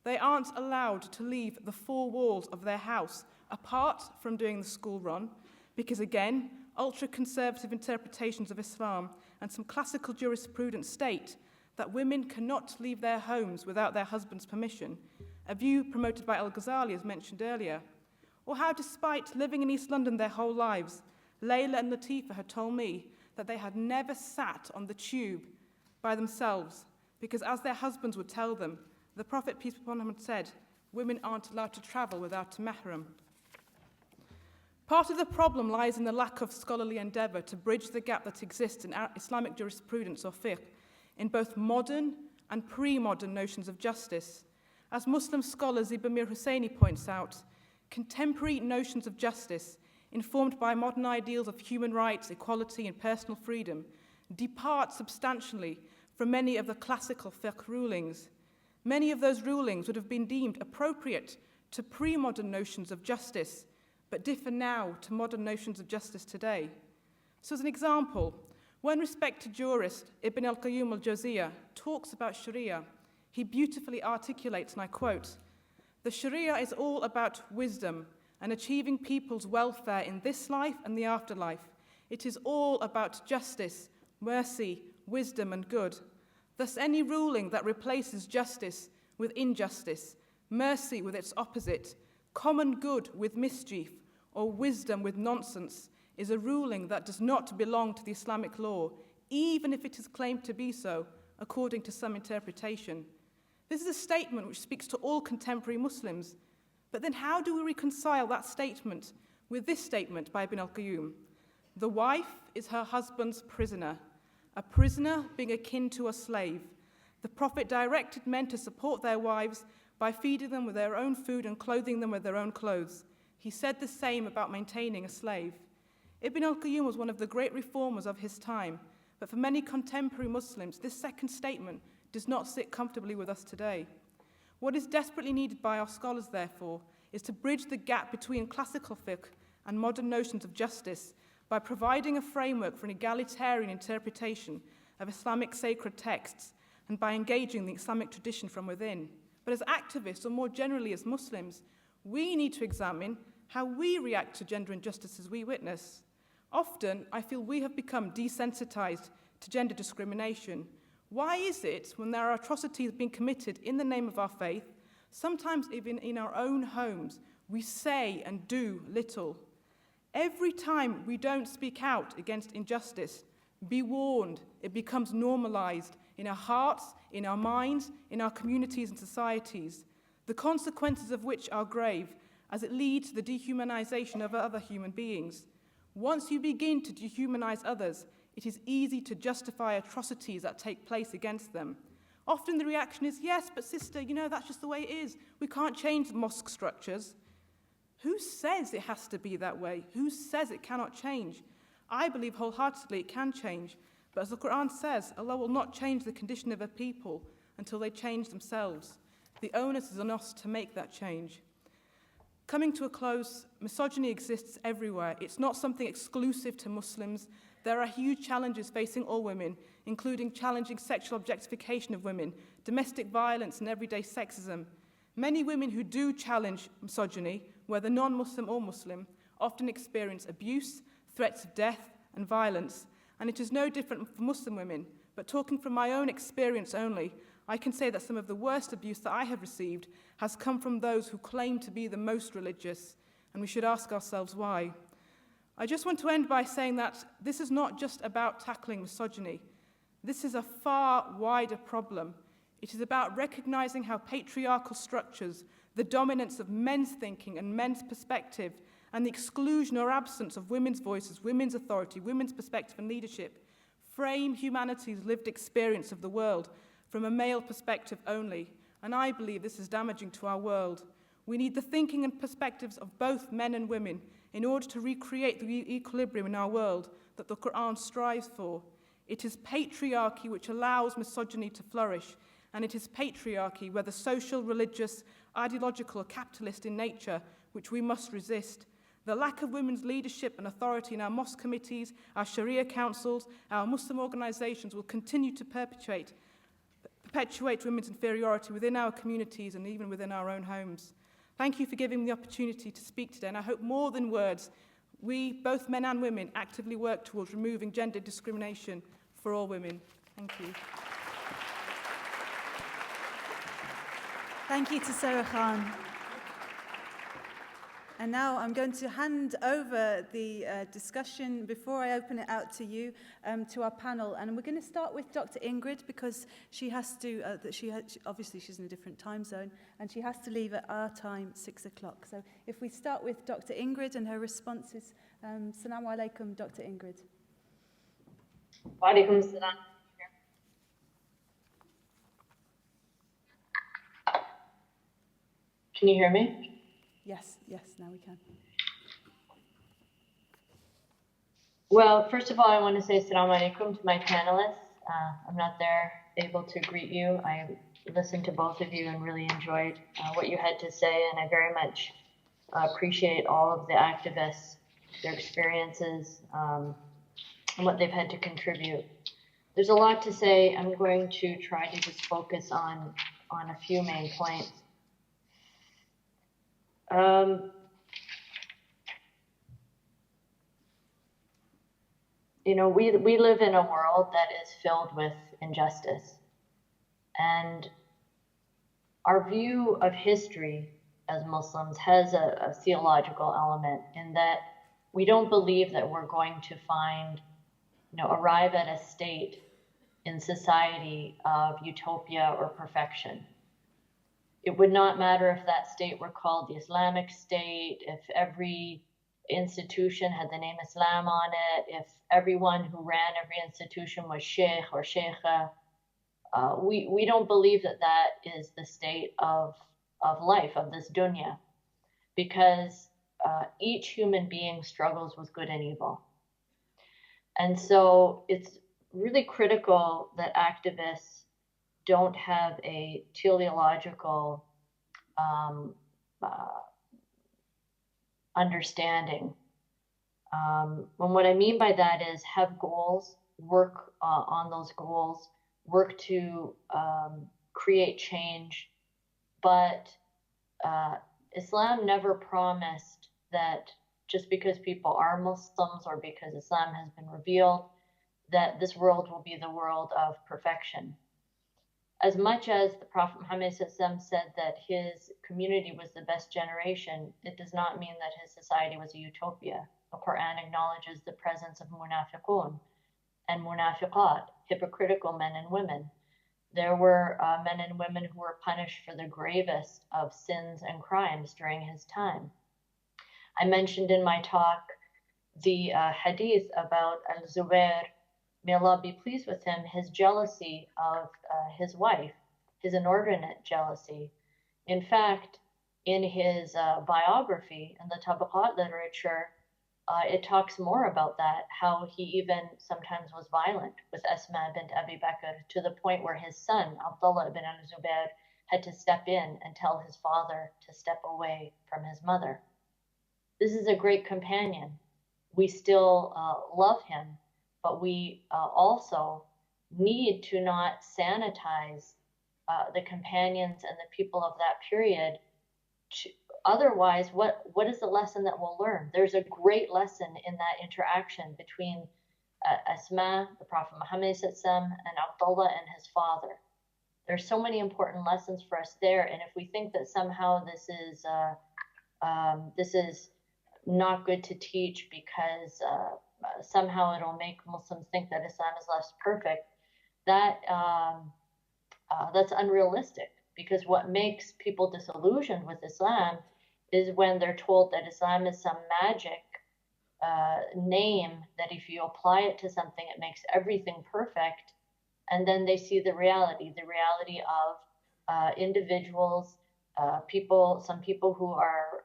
They aren't allowed to leave the four walls of their house, apart from doing the school run, because again, ultra-conservative interpretations of Islam and some classical jurisprudence state that women cannot leave their homes without their husband's permission, a view promoted by Al-Ghazali as mentioned earlier. Or how, despite living in East London their whole lives, Layla and Latifa had told me that they had never sat on the tube by themselves, because as their husbands would tell them, the Prophet, peace be upon him, had said, women aren't allowed to travel without a mahram. Part of the problem lies in the lack of scholarly endeavour to bridge the gap that exists in Islamic jurisprudence or fiqh, in both modern and pre-modern notions of justice. As Muslim scholar Ibn Husseini points out, contemporary notions of justice, informed by modern ideals of human rights, equality, and personal freedom, depart substantially from many of the classical fiqh rulings. Many of those rulings would have been deemed appropriate to pre-modern notions of justice, but differ now to modern notions of justice today. So as an example, when respected jurist Ibn al-Qayyum al-Jawziyah talks about Sharia, he beautifully articulates, and I quote, "The Sharia is all about wisdom and achieving people's welfare in this life and the afterlife. It is all about justice, mercy, wisdom, and good. Thus, any ruling that replaces justice with injustice, mercy with its opposite, common good with mischief, or wisdom with nonsense, is a ruling that does not belong to the Islamic law, even if it is claimed to be so, according to some interpretation." This is a statement which speaks to all contemporary Muslims. But then how do we reconcile that statement with this statement by Ibn al-Qayyum? The wife is her husband's prisoner, a prisoner being akin to a slave. The Prophet directed men to support their wives by feeding them with their own food and clothing them with their own clothes. He said the same about maintaining a slave. Ibn al-Qayyum was one of the great reformers of his time, but for many contemporary Muslims, this second statement does not sit comfortably with us today. What is desperately needed by our scholars, therefore, is to bridge the gap between classical fiqh and modern notions of justice by providing a framework for an egalitarian interpretation of Islamic sacred texts and by engaging the Islamic tradition from within. But as activists, or more generally as Muslims, we need to examine how we react to gender injustices we witness. Often, I feel we have become desensitized to gender discrimination. Why is it, when there are atrocities being committed in the name of our faith, sometimes even in our own homes, we say and do little? Every time we don't speak out against injustice, be warned, it becomes normalized in our hearts, in our minds, in our communities and societies, the consequences of which are grave, as it leads to the dehumanization of other human beings. Once you begin to dehumanize others, it is easy to justify atrocities that take place against them. Often the reaction is, yes, but sister, you know, that's just the way it is. We can't change the mosque structures. Who says it has to be that way? Who says it cannot change? I believe wholeheartedly it can change, but as the Quran says, Allah will not change the condition of a people until they change themselves. The onus is on us to make that change. Coming to a close, misogyny exists everywhere. It's not something exclusive to Muslims. There are huge challenges facing all women, including challenging sexual objectification of women, domestic violence and everyday sexism. Many women who do challenge misogyny, whether non-Muslim or Muslim, often experience abuse, threats of death and violence, and it is no different for Muslim women. But talking from my own experience only, I can say that some of the worst abuse that I have received has come from those who claim to be the most religious, and we should ask ourselves why. I just want to end by saying that this is not just about tackling misogyny. This is a far wider problem. It is about recognizing how patriarchal structures, the dominance of men's thinking and men's perspective, and the exclusion or absence of women's voices, women's authority, women's perspective and leadership frame humanity's lived experience of the world from a male perspective only, and I believe this is damaging to our world. We need the thinking and perspectives of both men and women in order to recreate the equilibrium in our world that the Quran strives for. It is patriarchy which allows misogyny to flourish, and it is patriarchy, whether social, religious, ideological or capitalist in nature, which we must resist. The lack of women's leadership and authority in our mosque committees, our Sharia councils, our Muslim organizations will continue to perpetuate women's inferiority within our communities and even within our own homes. Thank you for giving me the opportunity to speak today, and I hope more than words, we, both men and women, actively work towards removing gender discrimination for all women. Thank you. Thank you to Sarah Khan. And now I'm going to hand over the discussion, before I open it out to you, to our panel. And we're going to start with Dr. Ingrid, because she has to, obviously she's in a different time zone, and she has to leave at our time, 6 o'clock. So if we start with Dr. Ingrid and her responses. Assalamu alaikum, Dr. Ingrid. Wa alaikum salam. Can you hear me? Yes, now we can. Well, first of all, I want to say assalamu alaikum to my panelists. I'm not there able to greet you. I listened to both of you and really enjoyed what you had to say, and I very much appreciate all of the activists, their experiences, and what they've had to contribute. There's a lot to say. I'm going to try to just focus on a few main points. You know, we live in a world that is filled with injustice. And our view of history as Muslims has a theological element in that we don't believe that we're going to arrive at a state in society of utopia or perfection. It would not matter if that state were called the Islamic State, if every institution had the name Islam on it, if everyone who ran every institution was sheikh or sheikha. We don't believe that is the state of life, of this dunya, because each human being struggles with good and evil. And so it's really critical that activists don't have a teleological understanding And what I mean by that is have goals, work on those goals, work to create change. But Islam never promised that just because people are Muslims or because Islam has been revealed, that this world will be the world of perfection. As much as the Prophet Muhammad said that his community was the best generation, it does not mean that his society was a utopia. The Quran acknowledges the presence of munafiqun and munafiqat, hypocritical men and women. There were men and women who were punished for the gravest of sins and crimes during his time. I mentioned in my talk the hadith about Al-Zubair, may Allah be pleased with him, his jealousy of his wife, his inordinate jealousy. In fact, in his biography, in the Tabaqat literature, it talks more about that, how he even sometimes was violent with Asma bint Abi Bakr, to the point where his son, Abdullah ibn al-Zubair, had to step in and tell his father to step away from his mother. This is a great companion. We still love him, but we also need to not sanitize the companions and the people of that period. Otherwise, what is the lesson that we'll learn? There's a great lesson in that interaction between Asma, the Prophet Muhammad, and Abdullah and his father. There's so many important lessons for us there, and if we think that somehow this is not good to teach because somehow it'll make Muslims think that Islam is less perfect, that's unrealistic. Because what makes people disillusioned with Islam is when they're told that Islam is some magic name that if you apply it to something, it makes everything perfect. And then they see the reality of individuals, some people who are,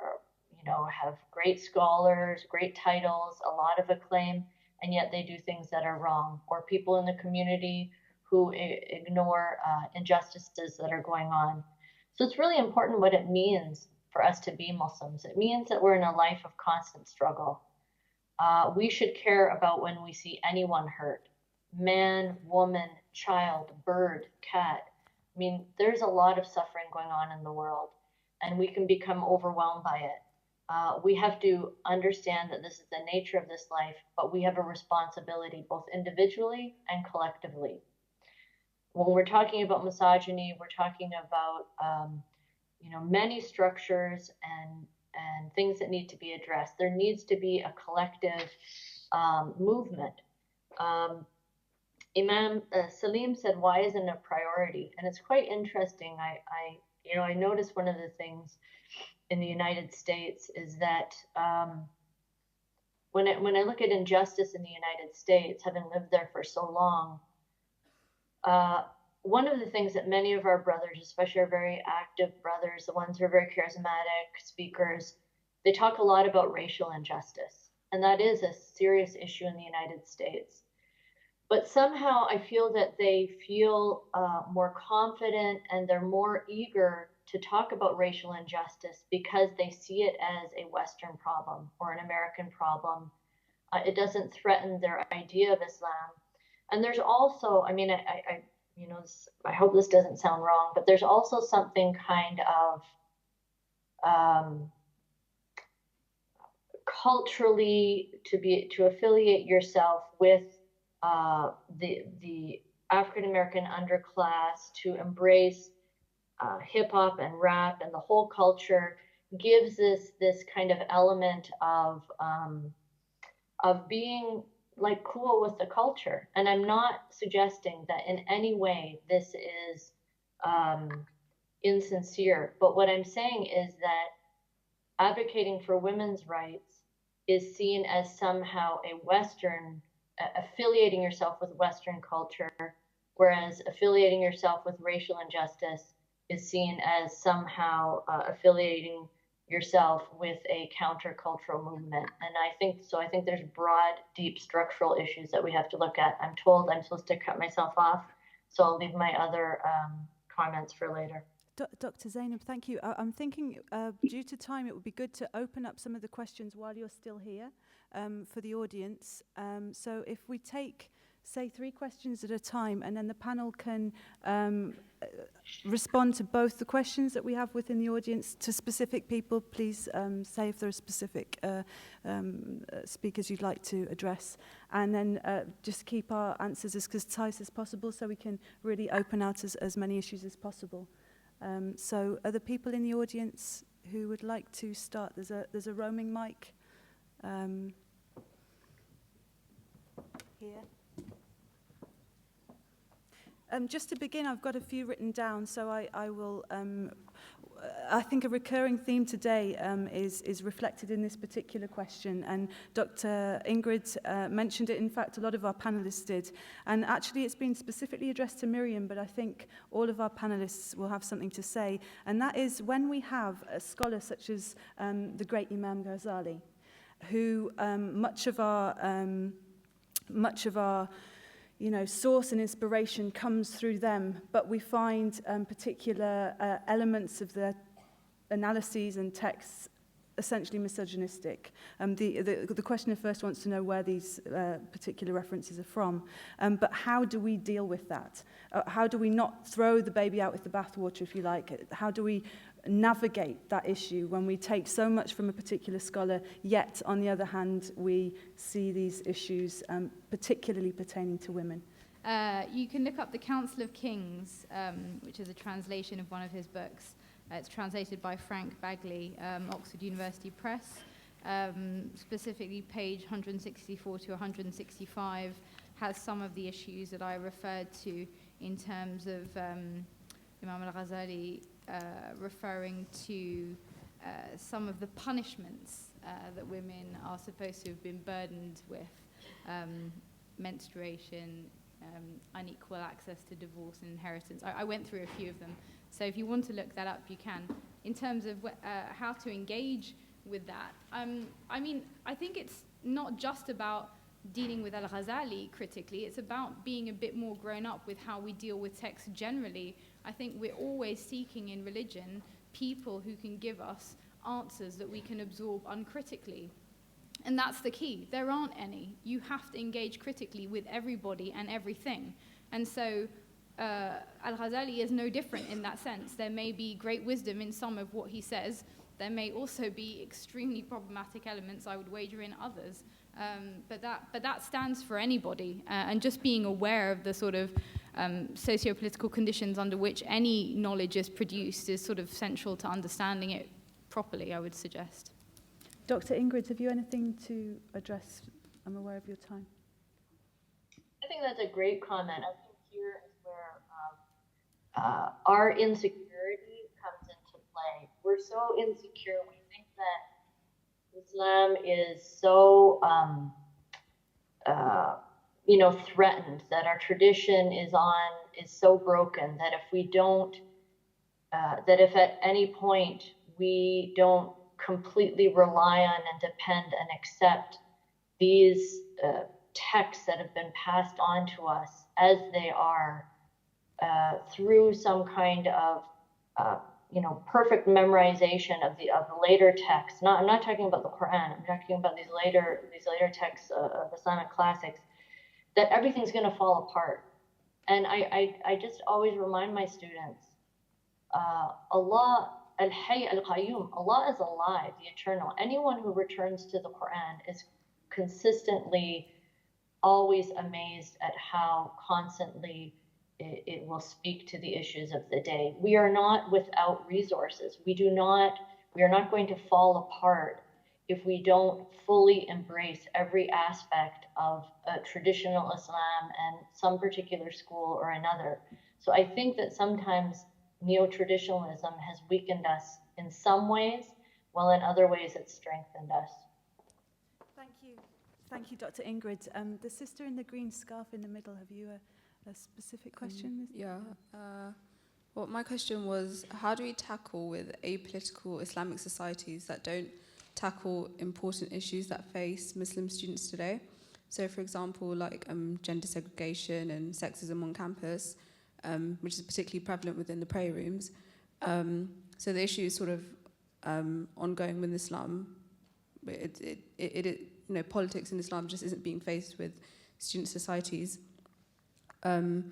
have great scholars, great titles, a lot of acclaim, and yet they do things that are wrong. Or people in the community who ignore injustices that are going on. So it's really important what it means for us to be Muslims. It means that we're in a life of constant struggle. We should care about when we see anyone hurt. Man, woman, child, bird, cat. I mean, there's a lot of suffering going on in the world, and we can become overwhelmed by it. We have to understand that this is the nature of this life, but we have a responsibility both individually and collectively. When we're talking about misogyny, we're talking about many structures and things that need to be addressed. There needs to be a collective movement. Imam Saleem said, "Why isn't it a priority?" And it's quite interesting. I noticed one of the things in the United States is that when I look at injustice in the United States, having lived there for so long. One of the things that many of our brothers, especially our very active brothers, the ones who are very charismatic speakers, they talk a lot about racial injustice. And that is a serious issue in the United States. But somehow I feel that they feel more confident and they're more eager to talk about racial injustice because they see it as a Western problem or an American problem. It doesn't threaten their idea of Islam. And there's also, I hope this doesn't sound wrong, but there's also something kind of culturally to affiliate yourself with the African American underclass, to embrace hip hop and rap and the whole culture gives this kind of element of being like cool with the culture. And I'm not suggesting that in any way this is insincere, but what I'm saying is that advocating for women's rights is seen as somehow a Western, affiliating yourself with Western culture, whereas affiliating yourself with racial injustice is seen as somehow affiliating yourself with a countercultural movement. And I think there's broad, deep structural issues that we have to look at. I'm told I'm supposed to cut myself off, so I'll leave my other comments for later. Dr. Zainab, thank you. I'm thinking due to time, it would be good to open up some of the questions while you're still here. for the audience. So if we take, say, 3 questions at a time, and then the panel can respond to both the questions that we have within the audience. To specific people, please say if there are specific speakers you'd like to address. And then just keep our answers as concise as possible so we can really open out as many issues as possible. So are there people in the audience who would like to start? There's a roaming mic here. Just to begin, I've got a few written down, so I will. I think a recurring theme today is reflected in this particular question, and Dr. Ingrid mentioned it. In fact, a lot of our panelists did, and actually, it's been specifically addressed to Myriam. But I think all of our panelists will have something to say, and that is when we have a scholar such as the great Imam Ghazali, who much of our source and inspiration comes through them, but we find particular elements of their analyses and texts essentially misogynistic. The questioner first wants to know where these particular references are from, but how do we deal with that? How do we not throw the baby out with the bathwater, if you like? How do we navigate that issue when we take so much from a particular scholar, yet on the other hand we see these issues particularly pertaining to women? You can look up The Council of Kings, which is a translation of one of his books. It's translated by Frank Bagley, Oxford University Press. Specifically page 164 to 165 has some of the issues that I referred to in terms of Imam al-Ghazali referring to some of the punishments that women are supposed to have been burdened with, menstruation, unequal access to divorce and inheritance. I went through a few of them, so if you want to look that up, you can. In terms of how to engage with that, I mean, I think it's not just about dealing with al-Ghazali critically, it's about being a bit more grown up with how we deal with text generally. I think we're always seeking in religion people who can give us answers that we can absorb uncritically. And that's the key. There aren't any. You have to engage critically with everybody and everything. And so al-Ghazali is no different in that sense. There may be great wisdom in some of what he says. There may also be extremely problematic elements, I would wager, in others. But that stands for anybody. And just being aware of the sort of socio-political conditions under which any knowledge is produced is sort of central to understanding it properly, I would suggest. Dr. Ingrid, have you anything to address? I'm aware of your time. I think that's a great comment. I think here is where our insecurity comes into play. We're so insecure. We think that Islam is so, threatened, that our tradition is so broken, that if we don't, that if at any point we don't completely rely on and depend and accept these texts that have been passed on to us as they are through some kind of perfect memorization of the later texts. I'm not talking about the Quran. I'm talking about these later texts of Islamic classics. That everything's going to fall apart. And I just always remind my students, Allah al-Hayy al-Qayyum, Allah is alive, the eternal. Anyone who returns to the Quran is consistently always amazed at how constantly it will speak to the issues of the day. We are not without resources. We are not going to fall apart if we don't fully embrace every aspect of traditional Islam and some particular school or another. So I think that sometimes neo-traditionalism has weakened us in some ways, while in other ways it's strengthened us. Thank you. Thank you, Dr. Ingrid. The sister in the green scarf in the middle, have you a specific question? Well, my question was, how do we tackle with apolitical Islamic societies that don't tackle important issues that face Muslim students today? So, for example, like gender segregation and sexism on campus, which is particularly prevalent within the prayer rooms. So the issue is sort of ongoing with Islam. It politics in Islam just isn't being faced with student societies. Every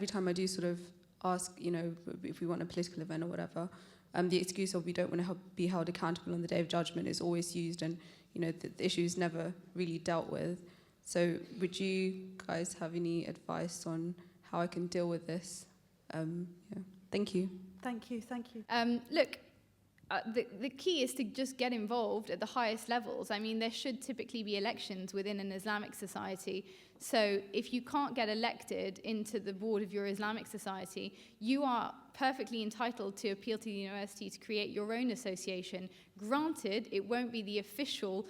time I do sort of ask, if we want a political event or whatever, the excuse of we don't want to be held accountable on the Day of Judgment is always used, and the issue is never really dealt with. So would you guys have any advice on how I can deal with this? Thank you. Thank you. Look, the key is to just get involved at the highest levels. I mean, there should typically be elections within an Islamic society. So if you can't get elected into the board of your Islamic society, you are perfectly entitled to appeal to the university to create your own association. Granted, it won't be the official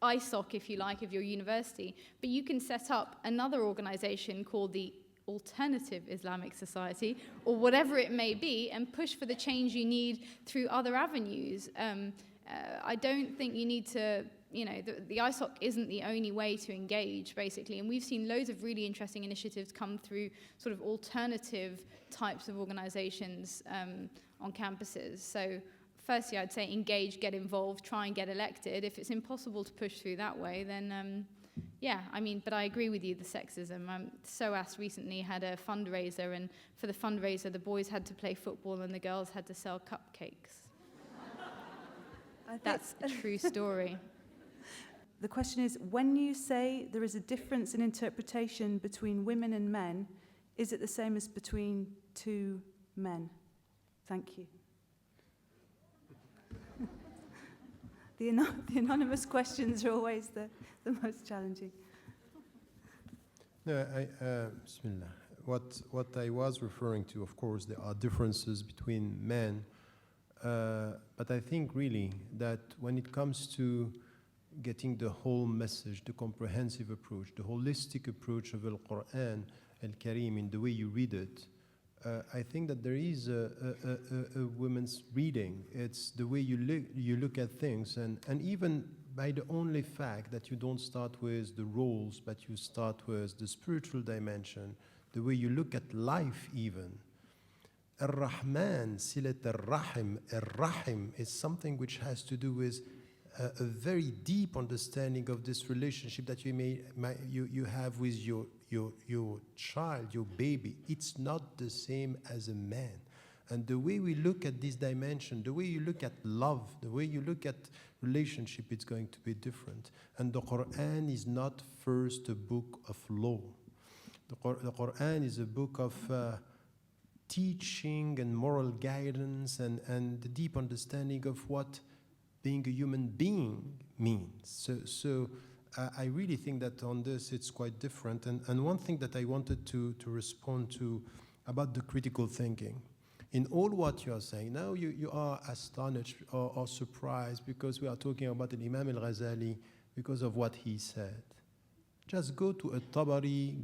ISOC, if you like, of your university, but you can set up another organization called the Alternative Islamic Society, or whatever it may be, and push for the change you need through other avenues. I don't think you need to, the ISOC isn't the only way to engage, basically, and we've seen loads of really interesting initiatives come through sort of alternative types of organizations on campuses. So firstly, I'd say engage, get involved, try and get elected. If it's impossible to push through that way, then but I agree with you, the sexism. SOAS recently had a fundraiser, and for the fundraiser, the boys had to play football and the girls had to sell cupcakes. That's a true story. The question is, when you say there is a difference in interpretation between women and men, is it the same as between two men? Thank you. The anonymous questions are always the most challenging. No, Bismillah. What I was referring to, of course, there are differences between men, but I think really that when it comes to getting the whole message, the comprehensive approach, the holistic approach of Al-Quran Al-Karim in the way you read it, I think that there is a women's reading. It's the way you look at things, and even by the only fact that you don't start with the roles, but you start with the spiritual dimension, the way you look at life even. Ar-Rahman, Silat ar-Rahim. Ar-Rahim is something which has to do with a very deep understanding of this relationship that you have with your child, your baby. It's not the same as a man. And the way we look at this dimension, the way you look at love, the way you look at relationship, it's going to be different. And the Quran is not first a book of law. The Quran is a book of teaching and moral guidance and the deep understanding of what being a human being means. So I really think that on this it's quite different. And one thing that I wanted to respond to about the critical thinking. In all what you are saying, now you are astonished or surprised because we are talking about Imam al-Ghazali because of what he said. Just go to a Tabari,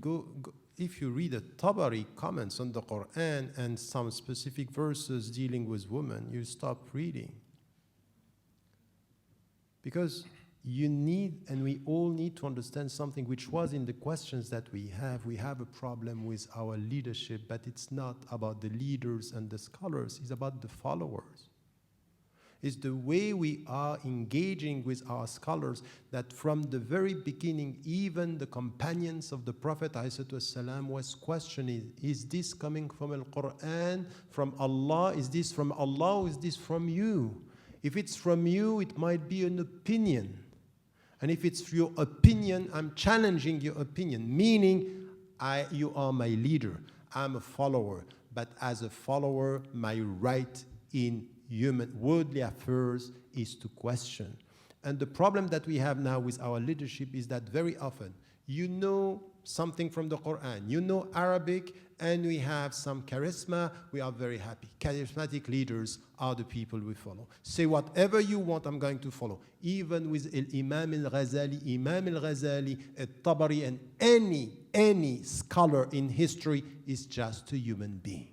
if you read a Tabari comments on the Quran and some specific verses dealing with women, you stop reading. Because you need, and we all need to understand something which was in the questions that we have. We have a problem with our leadership, but it's not about the leaders and the scholars, it's about the followers. It's the way we are engaging with our scholars that from the very beginning, even the companions of the Prophet ﷺ was questioning, is this coming from Al-Quran, from Allah? Is this from Allah or is this from you? If it's from you, it might be an opinion. And if it's your opinion, I'm challenging your opinion, meaning you are my leader. I'm a follower. But as a follower, my right in human worldly affairs is to question. And the problem that we have now with our leadership is that very often you know something from the Quran, you know Arabic, and we have some charisma, we are very happy. Charismatic leaders are the people we follow. Say whatever you want, I'm going to follow. Even with Imam al-Ghazali, al-Tabari, and any scholar in history is just a human being.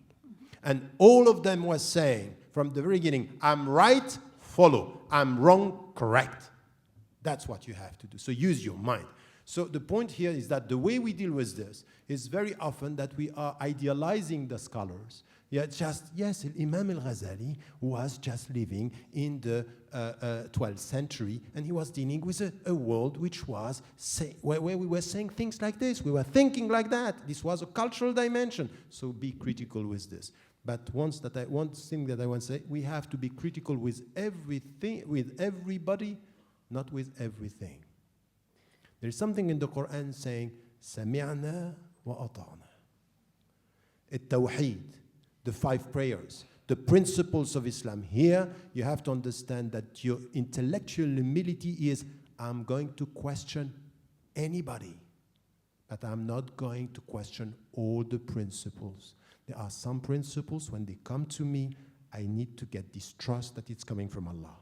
And all of them were saying from the very beginning, I'm right, follow. I'm wrong, correct. That's what you have to do. So use your mind. So the point here is that the way we deal with this is very often that we are idealizing the scholars. Yeah, yes, Imam al-Ghazali was just living in the 12th century, and he was dealing with a world which was, where we were saying things like this. We were thinking like that. This was a cultural dimension. So be critical with this. But one thing that I want to say, we have to be critical with everything, with everybody, not with everything. There's something in the Quran saying, سَمِعْنَا وَأَطَعْنَا. التوحيد, the 5 prayers, the principles of Islam. Here, you have to understand that your intellectual humility is, I'm going to question anybody, but I'm not going to question all the principles. There are some principles, when they come to me, I need to get this trust that it's coming from Allah.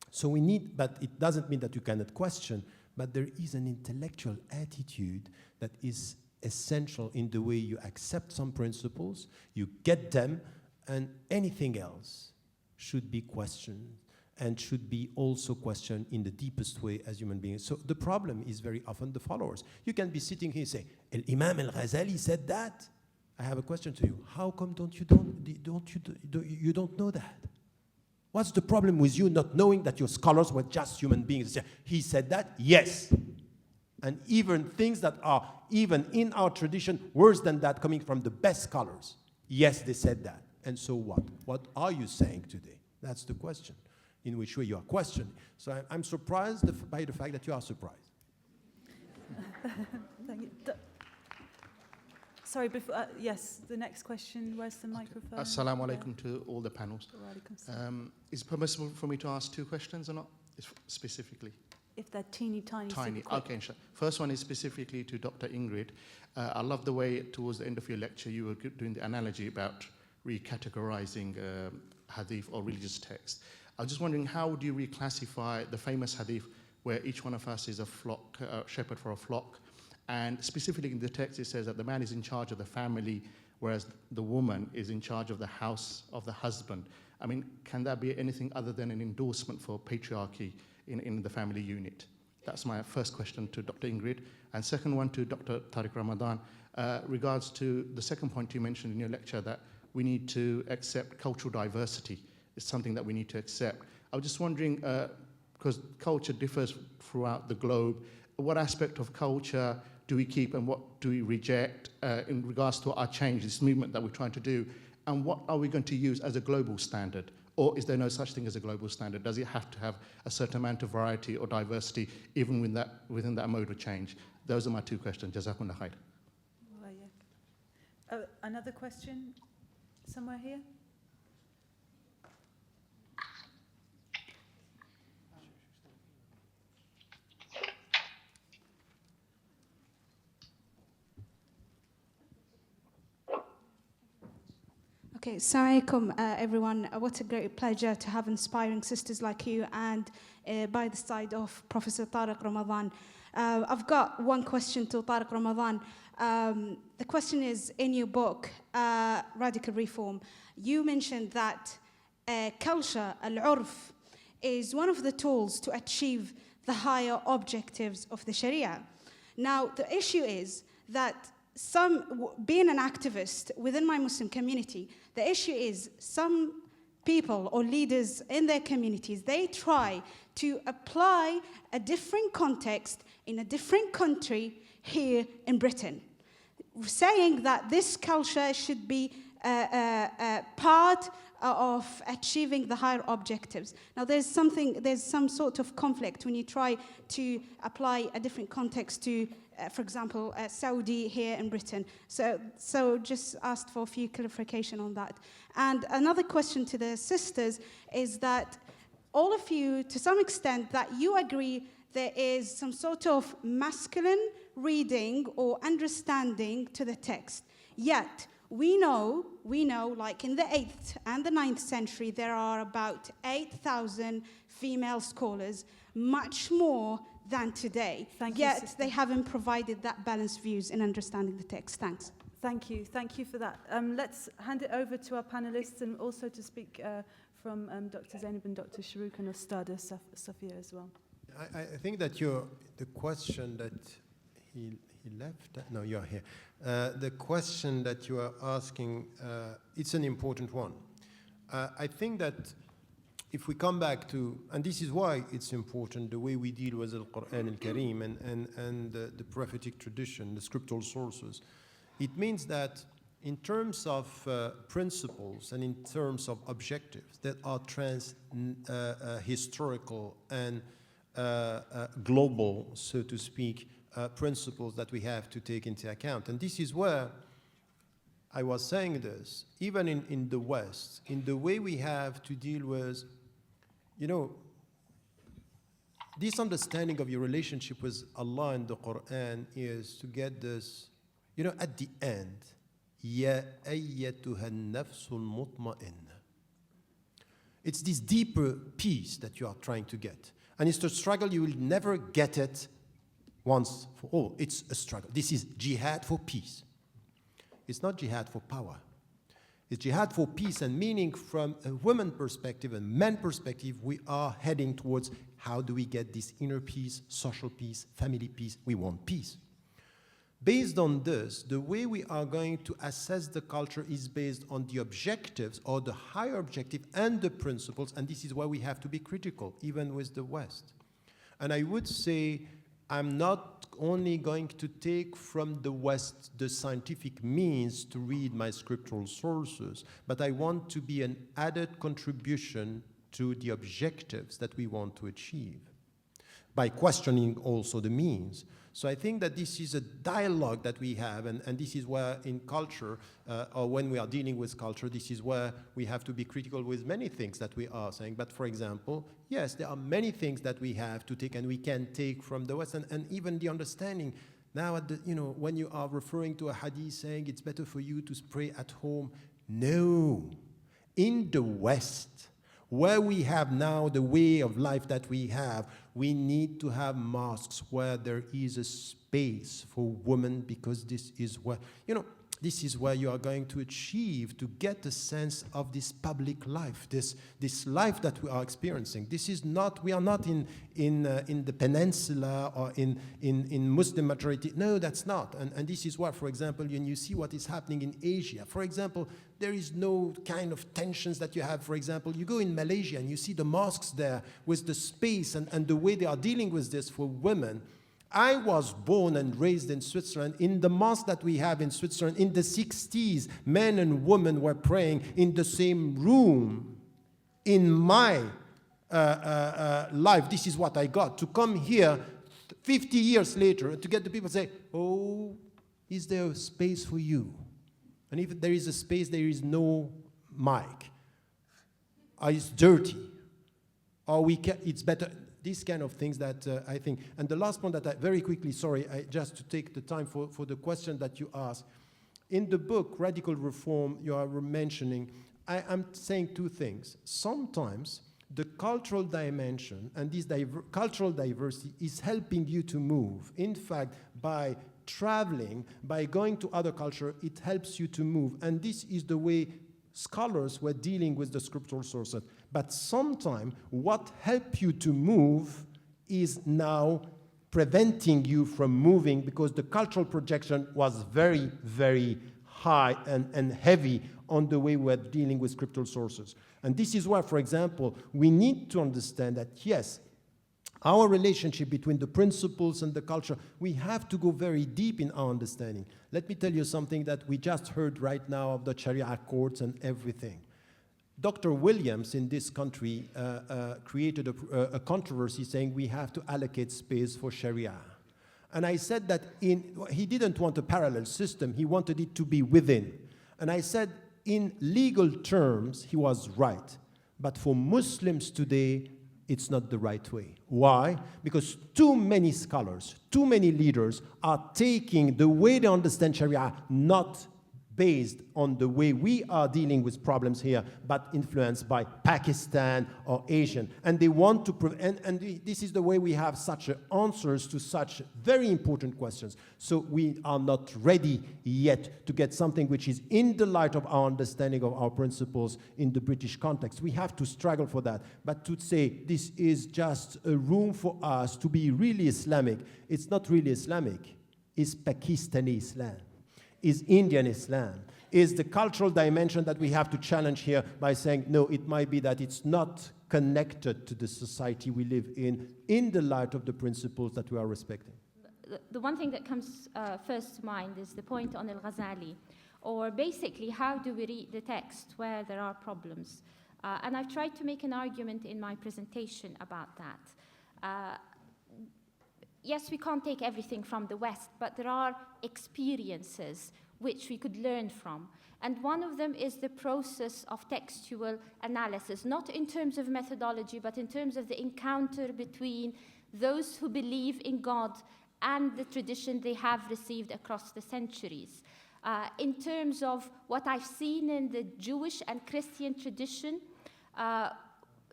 So we need, but it doesn't mean that you cannot question, but there is an intellectual attitude that is essential in the way you accept some principles, you get them, and anything else should be questioned and should be also questioned in the deepest way as human beings. So the problem is very often the followers. You can be sitting here and say, Imam al-Ghazali said that. I have a question to you. How come you don't know that? What's the problem with you not knowing that your scholars were just human beings? He said that? Yes. And even things that are even in our tradition worse than that, coming from the best scholars. Yes, they said that. And so what? What are you saying today? That's the question. In which way you are questioning. So I'm surprised by the fact that you are surprised. Thank you. Sorry, before, yes, the next question. Where's the microphone? Assalamu alaikum to all the panels. Is it permissible for me to ask 2 questions or not, specifically? If they're teeny tiny. Okay, sure. First one is specifically to Dr. Ingrid. I love the way towards the end of your lecture you were doing the analogy about recategorizing hadith or religious text. I was just wondering, how would you reclassify the famous hadith where each one of us is a flock, shepherd for a flock? And specifically in the text it says that the man is in charge of the family, whereas the woman is in charge of the house of the husband. I mean, can that be anything other than an endorsement for patriarchy in the family unit? That's my first question to Dr. Ingrid. And second one to Dr. Tariq Ramadan, regards to the second point you mentioned in your lecture, that we need to accept cultural diversity. It's something that we need to accept. I was just wondering, because culture differs throughout the globe, what aspect of culture do we keep and what do we reject in regards to our change, this movement that we're trying to do, and what are we going to use as a global standard? Or is there no such thing as a global standard? Does it have to have a certain amount of variety or diversity even within that mode of change? Those are my 2 questions. Jazakumullah khair. Another question somewhere here? Okay, assalamu alaikum, everyone. What a great pleasure to have inspiring sisters like you and by the side of Professor Tariq Ramadan. I've got one question to Tariq Ramadan. The question is, in your book, Radical Reform, you mentioned that culture, al-urf, is one of the tools to achieve the higher objectives of the Sharia. Now, the issue is that being an activist within my Muslim community, the issue is some people or leaders in their communities, they try to apply a different context in a different country here in Britain, saying that this culture should be part of achieving the higher objectives. Now, there's some sort of conflict when you try to apply a different context to, for example, Saudi here in Britain. So just asked for a few clarification on that. And another question to the sisters is that all of you, to some extent, that you agree there is some sort of masculine reading or understanding to the text. Yet, we know, like in the 8th and the 9th century, there are about 8,000 female scholars, much more than today. Yet they haven't provided that balanced views in understanding the text. Thanks. Thank you for that. Let's hand it over to our panelists and also to speak from Dr. Zainab and Dr. Shuruq and Ustadha Safia as well. I think that the question that he left? No, you're here. The question that you are asking, it's an important one. I think that if we come back to, and this is why it's important, the way we deal with Al-Quran Al-Kareem and the prophetic tradition, the scriptural sources, it means that in terms of principles and in terms of objectives that are historical and global, so to speak, principles that we have to take into account. And this is where I was saying this, even in the West, in the way we have to deal with, you know, this understanding of your relationship with Allah and the Quran is to get this, you know, at the end, Ya ayyatuha nafsul mutma'inna. It's this deeper peace that you are trying to get. And it's a struggle, you will never get it once for all. It's a struggle. This is jihad for peace. It's not jihad for power. It's jihad for peace and meaning. From a woman perspective and man perspective, we are heading towards how do we get this inner peace, social peace, family peace. We want peace. Based on this, the way we are going to assess the culture is based on the objectives or the higher objective and the principles, and this is why we have to be critical, even with the West. And I would say I'm not only going to take from the West the scientific means to read my scriptural sources, but I want to be an added contribution to the objectives that we want to achieve by questioning also the means. So I think that this is a dialogue that we have, and this is where in culture, or when we are dealing with culture, this is where we have to be critical with many things that we are saying. But for example, yes, there are many things that we have to take and we can take from the West, and even the understanding. Now, when you are referring to a hadith saying it's better for you to pray at home, no. In the West, where we have now the way of life that we have, we need to have mosques where there is a space for women, because this is where, this is where you are going to achieve, to get a sense of this public life, this life that we are experiencing. This is not, we are not in the peninsula or in Muslim majority. No, that's not. And this is why, for example, when you see what is happening in Asia, for example, there is no kind of tensions that you have. For example, you go in Malaysia and you see the mosques there with the space and the way they are dealing with this for women. I was born and raised in Switzerland. In the mosque that we have in Switzerland, in the 60s, men and women were praying in the same room. In my life, this is what I got. To come here 50 years later, to get the people to say, oh, is there a space for you? And if there is a space, there is no mic. Or it's dirty. Or it's better. These kind of things that I think. And the last one that I, very quickly, sorry, just to take the time for the question that you asked. In the book, Radical Reform, you are mentioning, I'm saying two things. Sometimes the cultural dimension and this cultural diversity is helping you to move. In fact, by traveling, by going to other culture, it helps you to move. And this is the way scholars were dealing with the scriptural sources. But sometimes what helps you to move is now preventing you from moving, because the cultural projection was very, very high and heavy on the way we're dealing with scriptural sources. And this is why, for example, we need to understand that, yes, our relationship between the principles and the culture, we have to go very deep in our understanding. Let me tell you something that we just heard right now of the Sharia courts and everything. Dr. Williams in this country created a controversy saying we have to allocate space for Sharia. And I said that he didn't want a parallel system, he wanted it to be within. And I said in legal terms, he was right. But for Muslims today, it's not the right way. Why? Because too many scholars, too many leaders are taking the way they understand Sharia, not based on the way we are dealing with problems here, but influenced by Pakistan or Asian. And they want to, and this is the way we have such answers to such very important questions. So we are not ready yet to get something which is in the light of our understanding of our principles in the British context. We have to struggle for that. But to say this is just a room for us to be really Islamic, it's not really Islamic. is Pakistani Islam, is Indian Islam, is the cultural dimension that we have to challenge here by saying, no, it might be that it's not connected to the society we live in the light of the principles that we are respecting. The one thing that comes first to mind is the point on Al-Ghazali, or basically how do we read the text where there are problems. And I've tried to make an argument in my presentation about that. Yes, we can't take everything from the West, but there are experiences which we could learn from. And one of them is the process of textual analysis, not in terms of methodology, but in terms of the encounter between those who believe in God and the tradition they have received across the centuries. In terms of what I've seen in the Jewish and Christian tradition,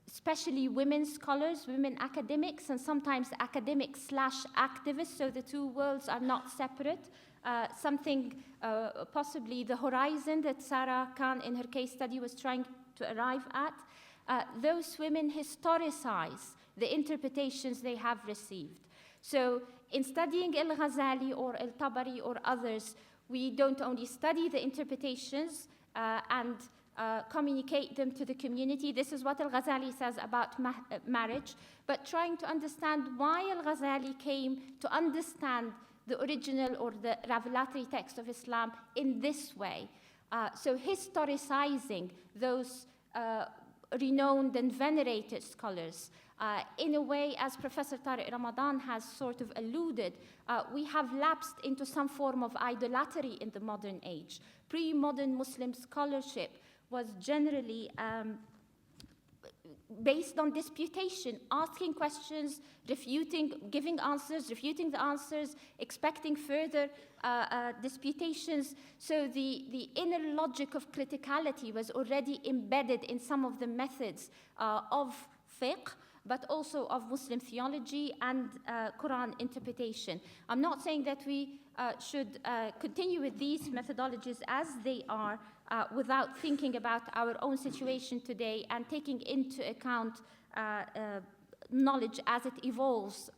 especially women scholars, women academics, and sometimes academics/activists, so the two worlds are not separate. Possibly the horizon that Sarah Khan in her case study was trying to arrive at. Those women historicize the interpretations they have received. So in studying Al-Ghazali or Al-Tabari or others, we don't only study the interpretations and communicate them to the community. This is what Al-Ghazali says about marriage, but trying to understand why Al-Ghazali came to understand the original or the revelatory text of Islam in this way. So historicizing those renowned and venerated scholars. In a way, as Professor Tariq Ramadan has sort of alluded, we have lapsed into some form of idolatry in the modern age. Pre-modern Muslim scholarship was generally based on disputation, asking questions, giving answers, refuting the answers, expecting further disputations. So the inner logic of criticality was already embedded in some of the methods of fiqh, but also of Muslim theology and Quran interpretation. I'm not saying that we should continue with these methodologies as they are without thinking about our own situation today and taking into account knowledge as it evolves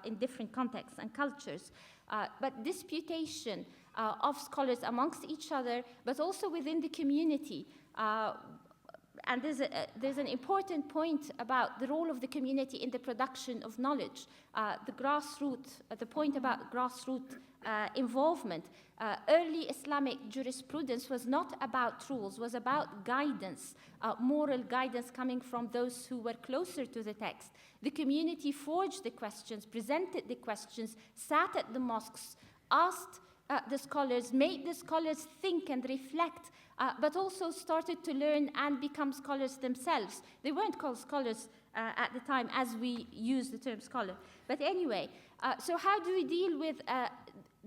in different contexts and cultures. But disputation of scholars amongst each other, but also within the community. And there's an important point about the role of the community in the production of knowledge. The point about grassroots involvement. Early Islamic jurisprudence was not about rules, was about guidance, moral guidance coming from those who were closer to the text. The community forged the questions, presented the questions, sat at the mosques, asked the scholars, made the scholars think and reflect, but also started to learn and become scholars themselves. They weren't called scholars at the time as we use the term scholar. But anyway, so how do we deal with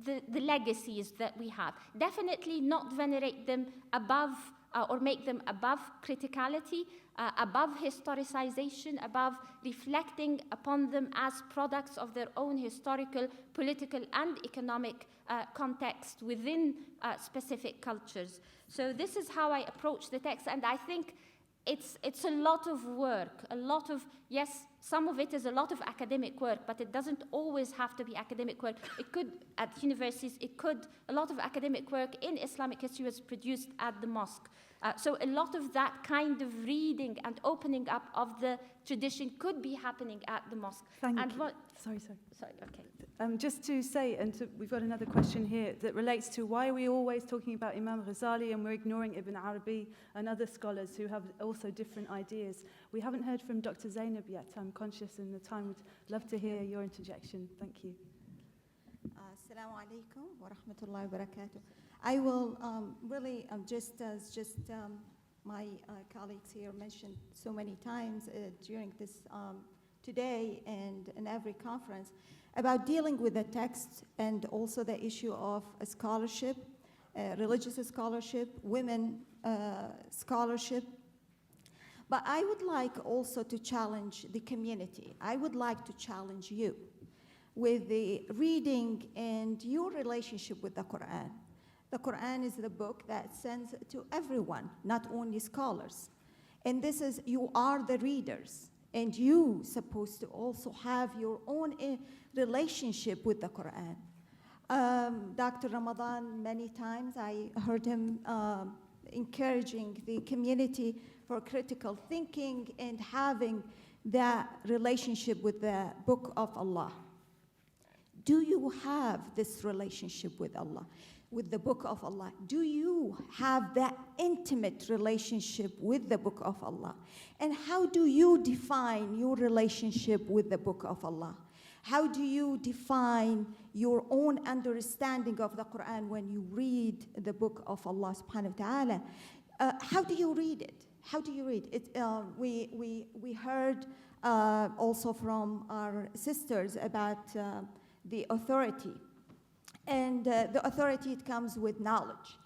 the legacies that we have? Definitely not venerate them above or make them above criticality, above historicization, above reflecting upon them as products of their own historical, political, and economic context within specific cultures. So this is how I approach the text, and I think it's a lot of work, yes, some of it is a lot of academic work, but it doesn't always have to be academic work. It could, at universities, a lot of academic work in Islamic history was produced at the mosque. So a lot of that kind of reading and opening up of the tradition could be happening at the mosque. Thank you. Sorry, okay. Just to say, we've got another question here that relates to why are we always talking about Imam Ghazali and we're ignoring Ibn Arabi and other scholars who have also different ideas. We haven't heard from Dr. Zainab yet. I'm conscious in the time. Would love to hear your interjection. Thank you. Assalamu alaikum wa rahmatullahi wa barakatuh. I will really, just as my colleagues here mentioned so many times during this today and in every conference, about dealing with the text and also the issue of scholarship, religious scholarship, women scholarship. But I would like also to challenge the community. I would like to challenge you with the reading and your relationship with the Quran. The Quran is the book that sends to everyone, not only scholars. And this is, you are the readers, and you supposed to also have your own relationship with the Quran. Dr. Ramadan, many times I heard him encouraging the community for critical thinking and having that relationship with the Book of Allah. Do you have this relationship with Allah, with the Book of Allah? Do you have that intimate relationship with the Book of Allah? And how do you define your relationship with the Book of Allah? How do you define your own understanding of the Quran when you read the Book of Allah subhanahu wa ta'ala? How do you read it? How do you read it? We heard also from our sisters about the authority. And the authority, it comes with knowledge.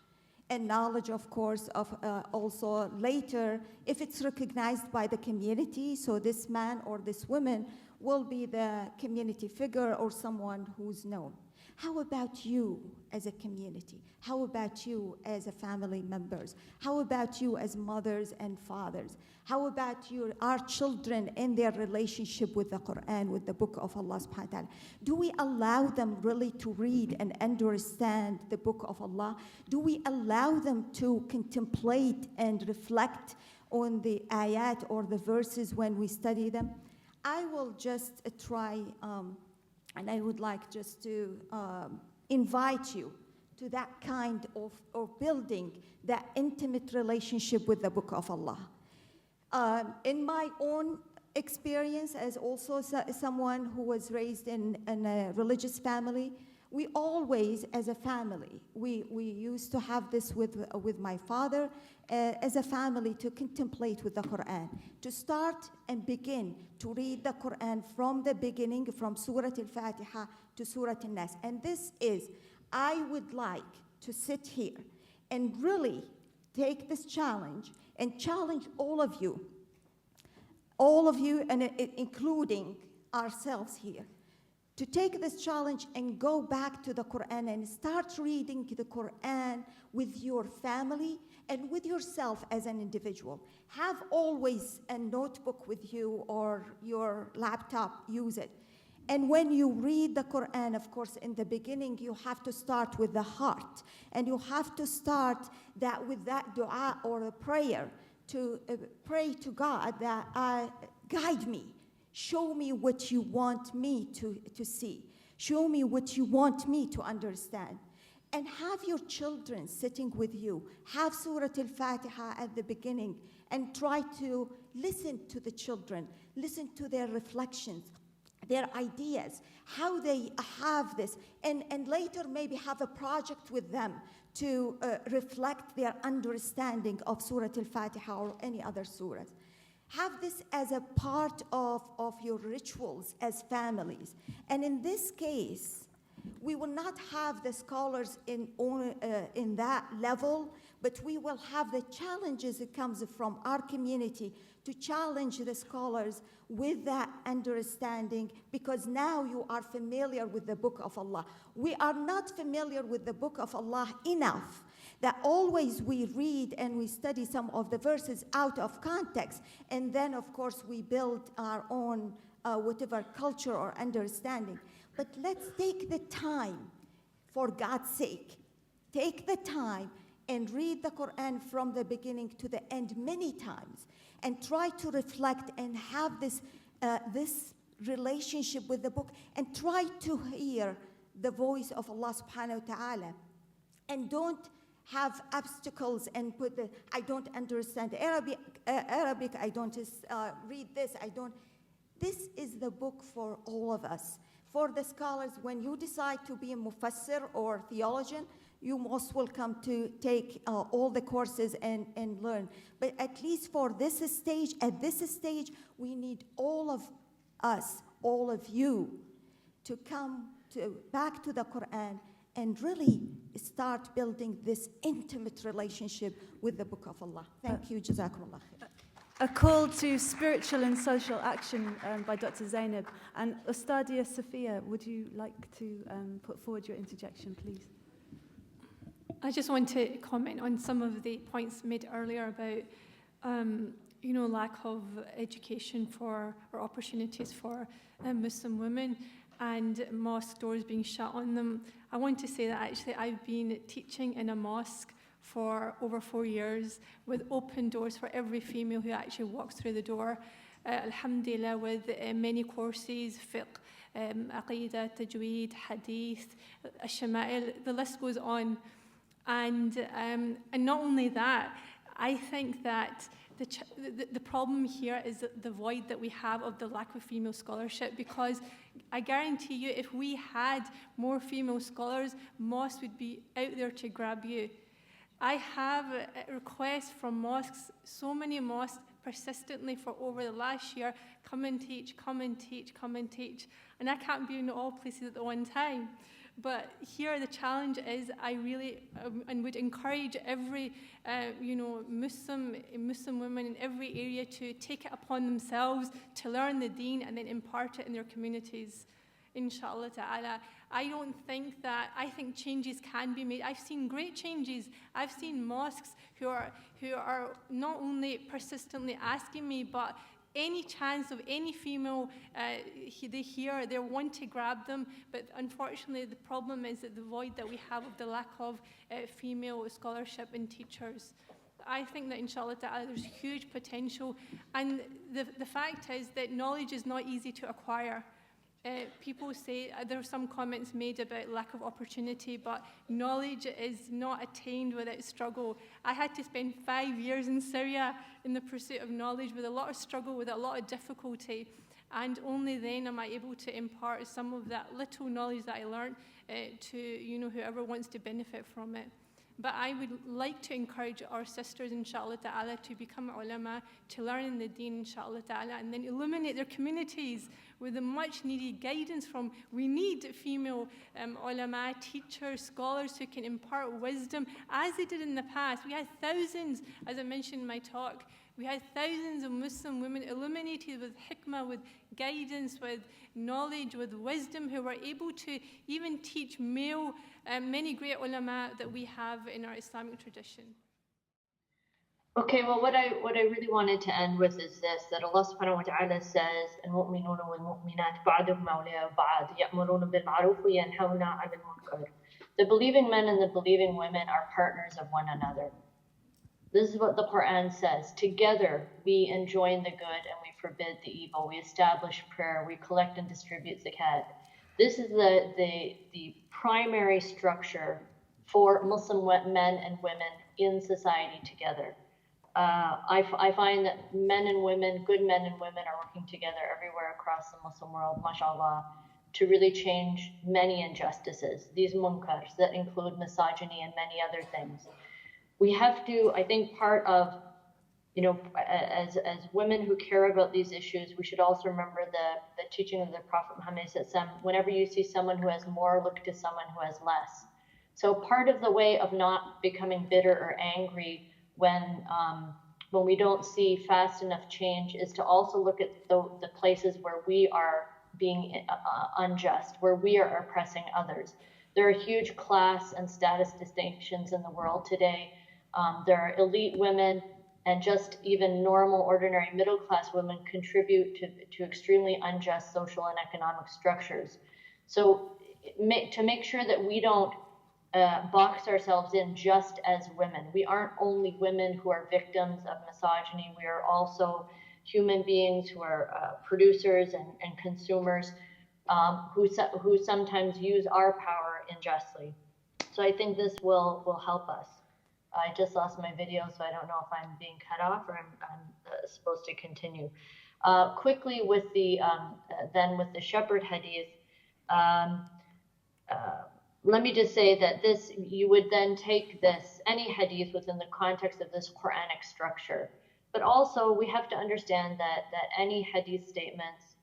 And knowledge, of course, of also later, if it's recognized by the community, so this man or this woman will be the community figure or someone who's known. How about you as a community? How about you as a family members? How about you as mothers and fathers? How about our children in their relationship with the Quran, with the Book of Allah subhanahu wa ta'ala? Do we allow them really to read and understand the Book of Allah? Do we allow them to contemplate and reflect on the ayat or the verses when we study them? I will just try, and I would like just to invite you to that kind of building that intimate relationship with the Book of Allah. In my own experience, as also someone who was raised in a religious family, we always, as a family, we used to have this with my father, as a family, to contemplate with the Quran, to start and begin to read the Quran from the beginning, from Surah Al-Fatiha to Surah An-Nas. And this is, I would like to sit here and really take this challenge and challenge all of you, and including ourselves here, to take this challenge and go back to the Quran and start reading the Quran with your family and with yourself as an individual. Have always a notebook with you or your laptop, use it. And when you read the Quran, of course, in the beginning, you have to start with the heart. And you have to start that with that dua or a prayer to pray to God that guide me. Show me what you want me to see. Show me what you want me to understand. And have your children sitting with you. Have Surah Al-Fatiha at the beginning and try to listen to the children. Listen to their reflections, their ideas, how they have this. And later maybe have a project with them to reflect their understanding of Surah Al-Fatiha or any other surahs. Have this as a part of your rituals as families. And in this case, we will not have the scholars in that level, but we will have the challenges that comes from our community to challenge the scholars with that understanding, because now you are familiar with the Book of Allah. We are not familiar with the Book of Allah enough, that always we read and we study some of the verses out of context, and then of course we build our own whatever culture or understanding. But let's take the time, for God's sake, take the time and read the Quran from the beginning to the end many times, and try to reflect and have this relationship with the book, and try to hear the voice of Allah subhanahu wa ta'ala. And don't have obstacles and put I don't understand Arabic, I don't read this, This is the book for all of us. For the scholars, when you decide to be a mufassir or theologian, you most welcome to take all the courses and learn. But at least for this stage, at this stage, we need all of us, all of you, to come back to the Quran and really start building this intimate relationship with the Book of Allah. Thank you, Jazakumullah khair. A call to spiritual and social action by Dr. Zainab. And Ustadha Safia, would you like to put forward your interjection, please? I just want to comment on some of the points made earlier about, lack of education or opportunities for Muslim women. and mosque doors being shut on them. I want to say that actually I've been teaching in a mosque for over 4 years with open doors for every female who actually walks through the door. Alhamdulillah, with many courses, fiqh, aqidah, tajweed, hadith, shama'il, the list goes on. And not only that, I think that the problem here is the void that we have of the lack of female scholarship, because I guarantee you if we had more female scholars, mosques would be out there to grab you. I have requests from mosques, so many mosques persistently for over the last year, come and teach, come and teach, come and teach. And I can't be in all places at the one time. But here the challenge is I really and would encourage every Muslim women in every area to take it upon themselves to learn the Deen and then impart it in their communities, inshallah ta'ala. I think changes can be made. I've seen great changes. I've seen mosques who are not only persistently asking me, but any chance of any female they want to grab them. But unfortunately, the problem is that the void that we have of the lack of female scholarship and teachers. I think that inshallah ta'ala there's huge potential, and the fact is that knowledge is not easy to acquire. People say there are some comments made about lack of opportunity, but knowledge is not attained without struggle. I had to spend 5 years in Syria in the pursuit of knowledge with a lot of struggle, with a lot of difficulty, and only then am I able to impart some of that little knowledge that I learned to whoever wants to benefit from it. But I would like to encourage our sisters, inshallah ta'ala, to become ulama, to learn in the Deen, inshallah ta'ala, and then illuminate their communities with the much needed guidance from, we need female ulama, teachers, scholars who can impart wisdom, as they did in the past. We had thousands, as I mentioned in my talk, we had thousands of Muslim women illuminated with hikmah, with guidance, with knowledge, with wisdom, who were able to even teach many great ulama that we have in our Islamic tradition. Okay, well, what I really wanted to end with is this, that Allah subhanahu wa ta'ala says, الْمُؤْمِنُونَ وَالْمُؤْمِنَاتُ بَعْضُهُمْ أَوْلِيَاءُ بَعْضٍ يَأْمُرُونَ بِالْمَعْرُوفِ وَيَنْهَوْنَ عَنِ الْمُنكَرِ. The believing men and the believing women are partners of one another. This is what the Quran says. Together we enjoin the good and we forbid the evil. We establish prayer. We collect and distribute zakat. This is the primary structure for Muslim men and women in society together. I find that men and women, good men and women, are working together everywhere across the Muslim world, mashallah, to really change many injustices, these munkars that include misogyny and many other things. We have to, I think, part of, as women who care about these issues, we should also remember the teaching of the Prophet Muhammad. Whenever you see someone who has more, look to someone who has less. So part of the way of not becoming bitter or angry when we don't see fast enough change is to also look at the places where we are being unjust, where we are oppressing others. There are huge class and status distinctions in the world today. There are elite women, and just even normal, ordinary middle-class women contribute to extremely unjust social and economic structures. So to make sure that we don't box ourselves in just as women. We aren't only women who are victims of misogyny. We are also human beings who are producers and consumers who sometimes use our power unjustly. So I think this will help us. I just lost my video, so I don't know if I'm being cut off or I'm supposed to continue. Quickly with the shepherd hadith, let me just say that you would then take any hadith within the context of this Quranic structure. But also we have to understand that any hadith statements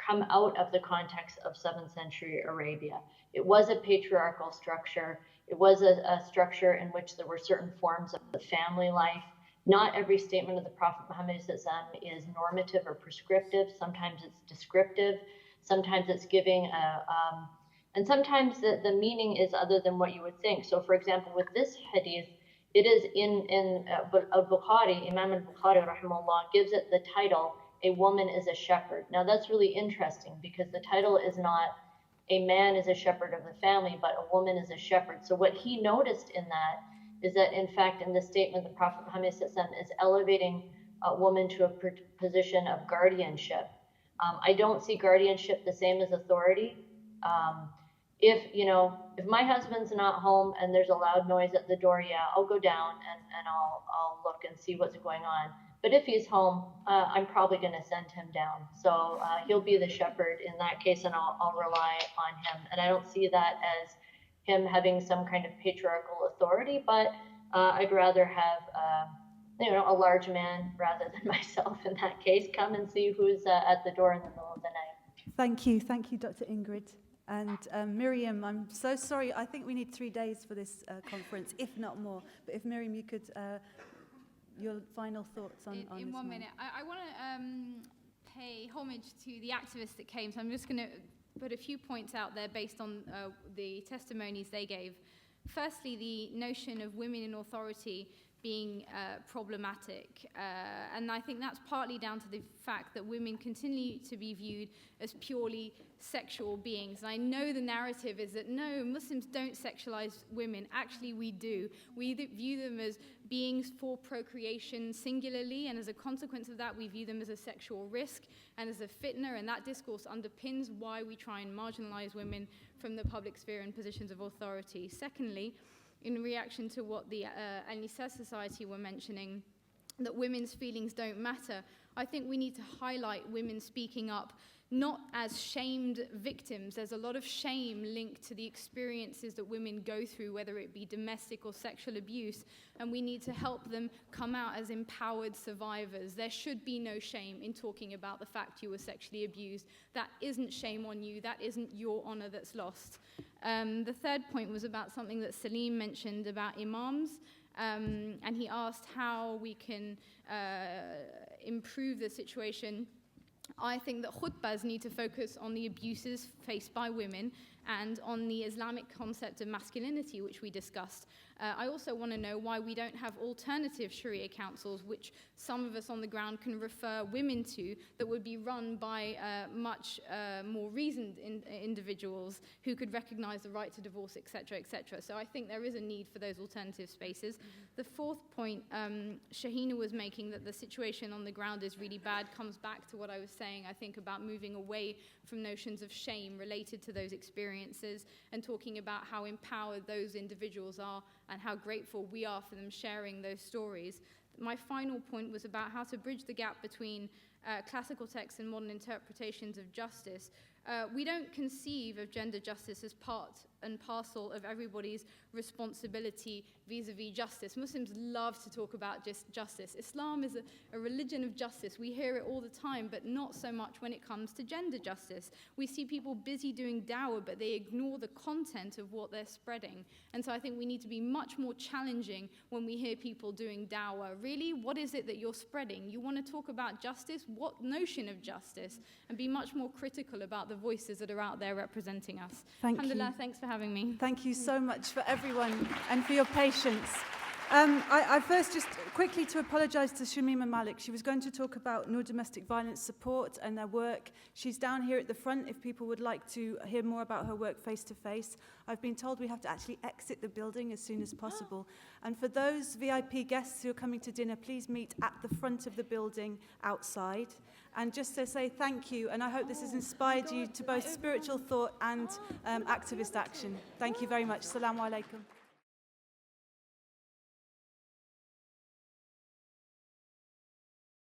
come out of the context of 7th century Arabia. It was a patriarchal structure. It was a structure in which there were certain forms of the family life. Not every statement of the Prophet Muhammad is normative or prescriptive. Sometimes it's descriptive. Sometimes it's giving and sometimes the meaning is other than what you would think. So for example, with this hadith, it is in Al-Bukhari, Imam Al-Bukhari rahimahullah gives it the title, "A Woman is a Shepherd." Now that's really interesting because the title is not a man is a shepherd of the family, but a woman is a shepherd. So what he noticed in that is that, in fact, in the statement, the Prophet Muhammad is elevating a woman to a position of guardianship. I don't see guardianship the same as authority. If my husband's not home and there's a loud noise at the door, yeah, I'll go down and I'll look and see what's going on. But if he's home, I'm probably going to send him down. So he'll be the shepherd in that case, and I'll rely on him. And I don't see that as him having some kind of patriarchal authority, but I'd rather have a large man rather than myself in that case. Come and see who's at the door in the middle of the night. Thank you, Dr. Ingrid. And Myriam, I'm so sorry. I think we need 3 days for this conference, if not more. But if Myriam, you could, your final thoughts on this. In 1 minute, I want to pay homage to the activists that came. So I'm just going to put a few points out there based on the testimonies they gave. Firstly, the notion of women in authority being problematic. And I think that's partly down to the fact that women continue to be viewed as purely sexual beings. And I know the narrative is that no, Muslims don't sexualize women. Actually, we do. We view them as beings for procreation singularly, and as a consequence of that, we view them as a sexual risk and as a fitna, and that discourse underpins why we try and marginalize women from the public sphere and positions of authority. Secondly, in reaction to what the An-Nisaa Society were mentioning, that women's feelings don't matter, I think we need to highlight women speaking up not as shamed victims. There's a lot of shame linked to the experiences that women go through, whether it be domestic or sexual abuse, and we need to help them come out as empowered survivors. There should be no shame in talking about the fact you were sexually abused. That isn't shame on you. That isn't your honor that's lost. The third point was about something that Saleem mentioned about imams. And he asked how we can improve the situation. I think that khutbahs need to focus on the abuses faced by women and on the Islamic concept of masculinity, which we discussed. I also want to know why we don't have alternative Sharia councils, which some of us on the ground can refer women to, that would be run by much more reasoned individuals who could recognize the right to divorce, etc., etc. So I think there is a need for those alternative spaces. The fourth point Shahina was making, that the situation on the ground is really bad, comes back to what I was saying, I think, about moving away from notions of shame related to those experiences and talking about how empowered those individuals are and how grateful we are for them sharing those stories. My final point was about how to bridge the gap between classical texts and modern interpretations of justice. We don't conceive of gender justice as part and parcel of everybody's responsibility vis-a-vis justice. Muslims love to talk about just justice. Islam is a religion of justice. We hear it all the time, but not so much when it comes to gender justice. We see people busy doing dawah, but they ignore the content of what they're spreading. And so I think we need to be much more challenging when we hear people doing dawah. Really, what is it that you're spreading? You want to talk about justice? What notion of justice? And be much more critical about the voices that are out there representing us. Thank you. Alhamdulillah, thanks for having me. Thank you so much for everyone and for your patience. I first just quickly to apologise to Shamima Malik. She was going to talk about Noor Domestic Violence Support and their work. She's down here at the front if people would like to hear more about her work face to face. I've been told we have to actually exit the building as soon as possible. And for those VIP guests who are coming to dinner, please meet at the front of the building outside. And just to say thank you, and I hope this has inspired you to both spiritual thought and activist action. Thank you very much. Assalamu alaikum.